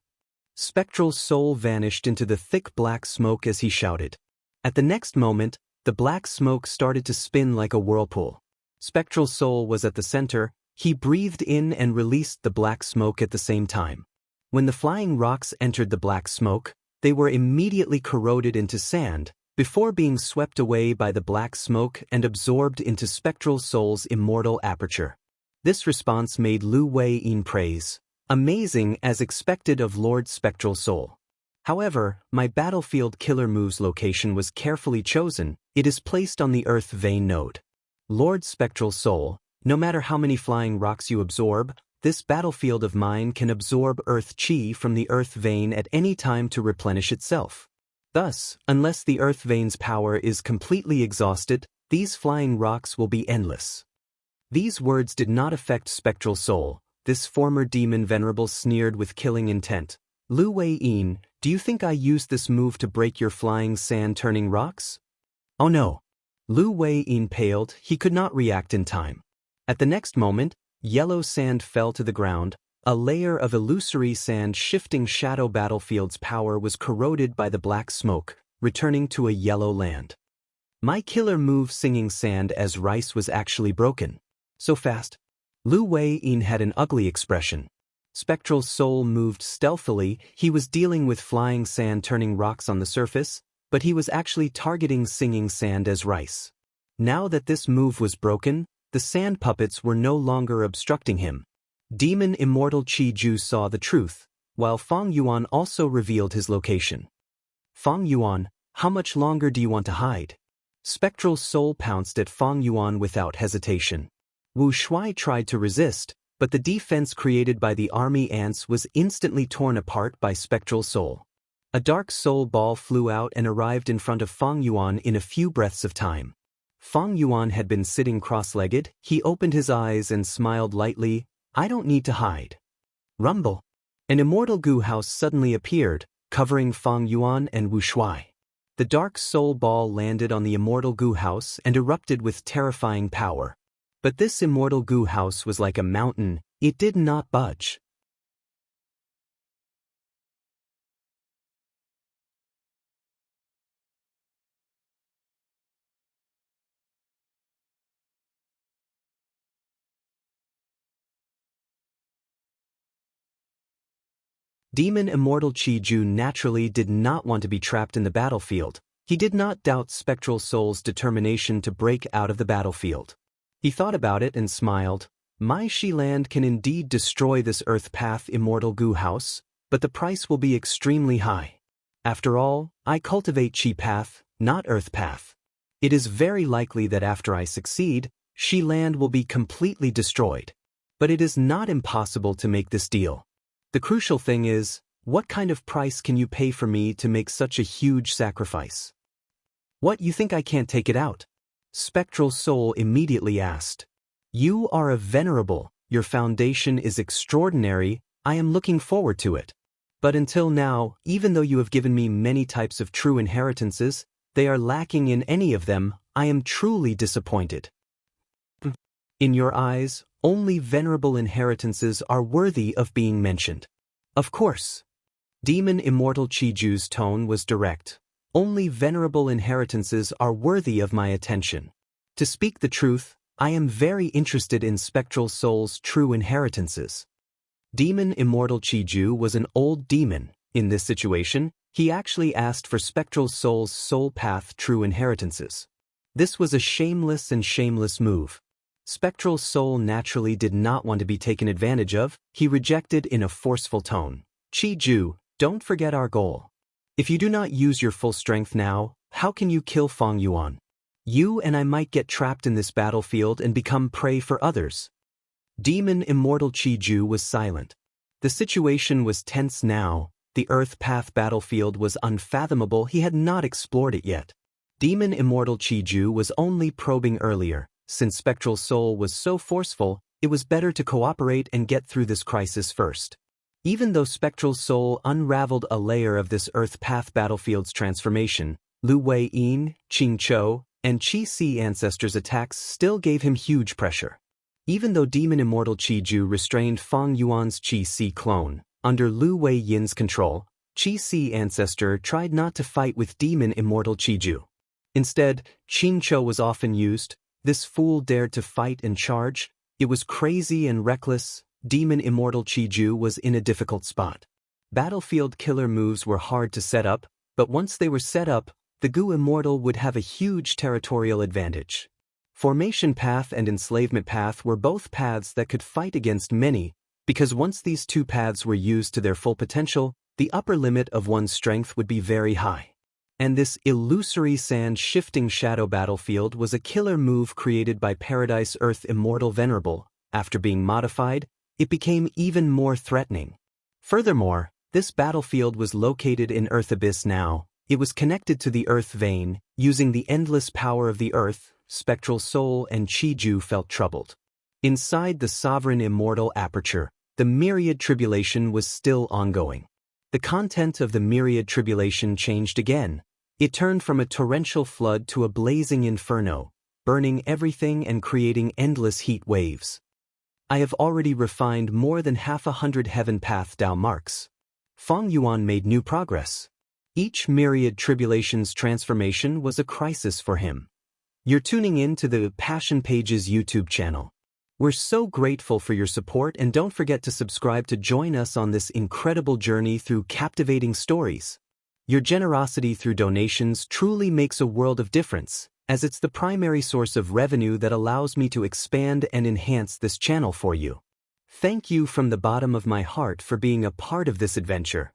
Spectral Soul vanished into the thick black smoke as he shouted. At the next moment, the black smoke started to spin like a whirlpool. Spectral Soul was at the center. He breathed in and released the black smoke at the same time. When the flying rocks entered the black smoke, they were immediately corroded into sand, before being swept away by the black smoke and absorbed into Spectral Soul's immortal aperture. This response made Lu Wei-yin praise. Amazing as expected of Lord Spectral Soul. However, my battlefield killer move's location was carefully chosen. It is placed on the Earth Vein node. Lord Spectral Soul, no matter how many flying rocks you absorb, this battlefield of mine can absorb Earth Chi from the Earth Vein at any time to replenish itself. Thus, unless the Earth Vein's power is completely exhausted, these flying rocks will be endless. These words did not affect Spectral Soul. This former demon venerable sneered with killing intent. Lu Wei-yin, do you think I used this move to break your flying sand-turning rocks? Oh no. Lu Wei-yin paled. He could not react in time. At the next moment, yellow sand fell to the ground. A layer of illusory sand shifting shadow battlefield's power was corroded by the black smoke, returning to a yellow land. My killer move singing sand as rice was actually broken. So fast. Lu Wei-yin had an ugly expression. Spectral Soul moved stealthily. He was dealing with flying sand turning rocks on the surface, but he was actually targeting singing sand as rice. Now that this move was broken, the sand puppets were no longer obstructing him. Demon Immortal Qi Ju saw the truth, while Feng Yuan also revealed his location. Feng Yuan, how much longer do you want to hide? Spectral Soul pounced at Feng Yuan without hesitation. Wu Shuai tried to resist, but the defense created by the army ants was instantly torn apart by Spectral Soul. A dark soul ball flew out and arrived in front of Feng Yuan in a few breaths of time. Feng Yuan had been sitting cross-legged. He opened his eyes and smiled lightly. I don't need to hide. Rumble. An immortal goo house suddenly appeared, covering Feng Yuan and Wu Shuai. The dark soul ball landed on the immortal goo house and erupted with terrifying power. But this immortal goo house was like a mountain. It did not budge. Demon Immortal Qi Ju naturally did not want to be trapped in the battlefield. He did not doubt Spectral Soul's determination to break out of the battlefield. He thought about it and smiled. My Shi Land can indeed destroy this Earth Path Immortal Goo House, but the price will be extremely high. After all, I cultivate Qi Path, not Earth Path. It is very likely that after I succeed, Shi Land will be completely destroyed. But it is not impossible to make this deal. The crucial thing is, what kind of price can you pay for me to make such a huge sacrifice? What, you think I can't take it out? Spectral Soul immediately asked. You are a venerable, your foundation is extraordinary, I am looking forward to it. But until now, even though you have given me many types of true inheritances, they are lacking in any of them. I am truly disappointed. In your eyes, only venerable inheritances are worthy of being mentioned. Of course. Demon Immortal Qi Ju's tone was direct. Only venerable inheritances are worthy of my attention. To speak the truth, I am very interested in Spectral Soul's true inheritances. Demon Immortal Qi Ju was an old demon. In this situation, he actually asked for Spectral Soul's soul path true inheritances. This was a shameless move. Spectral Soul naturally did not want to be taken advantage of. He rejected in a forceful tone. Qi Ju, don't forget our goal. If you do not use your full strength now, how can you kill Feng Yuan? You and I might get trapped in this battlefield and become prey for others. Demon Immortal Qi Ju was silent. The situation was tense now. The Earth Path battlefield was unfathomable. He had not explored it yet. Demon Immortal Qi Ju was only probing earlier. Since Spectral Soul was so forceful, it was better to cooperate and get through this crisis first. Even though Spectral Soul unraveled a layer of this Earth Path battlefield's transformation, Lu Wei-yin, Qing Chou, and Qi Si ancestors' attacks still gave him huge pressure. Even though Demon Immortal Qi Ju restrained Feng Yuan's Qi Si clone, under Lu Wei-yin's control, Qi Si ancestor tried not to fight with Demon Immortal Qi Ju. Instead, Qing Chou was often used. This fool dared to fight and charge. It was crazy and reckless. Demon Immortal Qi Ju was in a difficult spot. Battlefield killer moves were hard to set up, but once they were set up, the Gu Immortal would have a huge territorial advantage. Formation Path and Enslavement Path were both paths that could fight against many, because once these two paths were used to their full potential, the upper limit of one's strength would be very high. And this illusory sand-shifting shadow battlefield was a killer move created by Paradise Earth Immortal Venerable. After being modified, it became even more threatening. Furthermore, this battlefield was located in Earth Abyss now. It was connected to the Earth Vein. Using the endless power of the Earth, Spectral Soul and Qi Ju felt troubled. Inside the Sovereign Immortal Aperture, the Myriad Tribulation was still ongoing. The content of the Myriad Tribulation changed again. It turned from a torrential flood to a blazing inferno. burning everything and creating endless heat waves. I have already refined more than 100 heaven path Dao marks. Feng Yuan made new progress. Each myriad tribulation's transformation was a crisis for him. You're tuning in to the Passion Pages YouTube channel. We're so grateful for your support, and don't forget to subscribe to join us on this incredible journey through captivating stories. Your generosity through donations truly makes a world of difference, as it's the primary source of revenue that allows me to expand and enhance this channel for you. Thank you from the bottom of my heart for being a part of this adventure.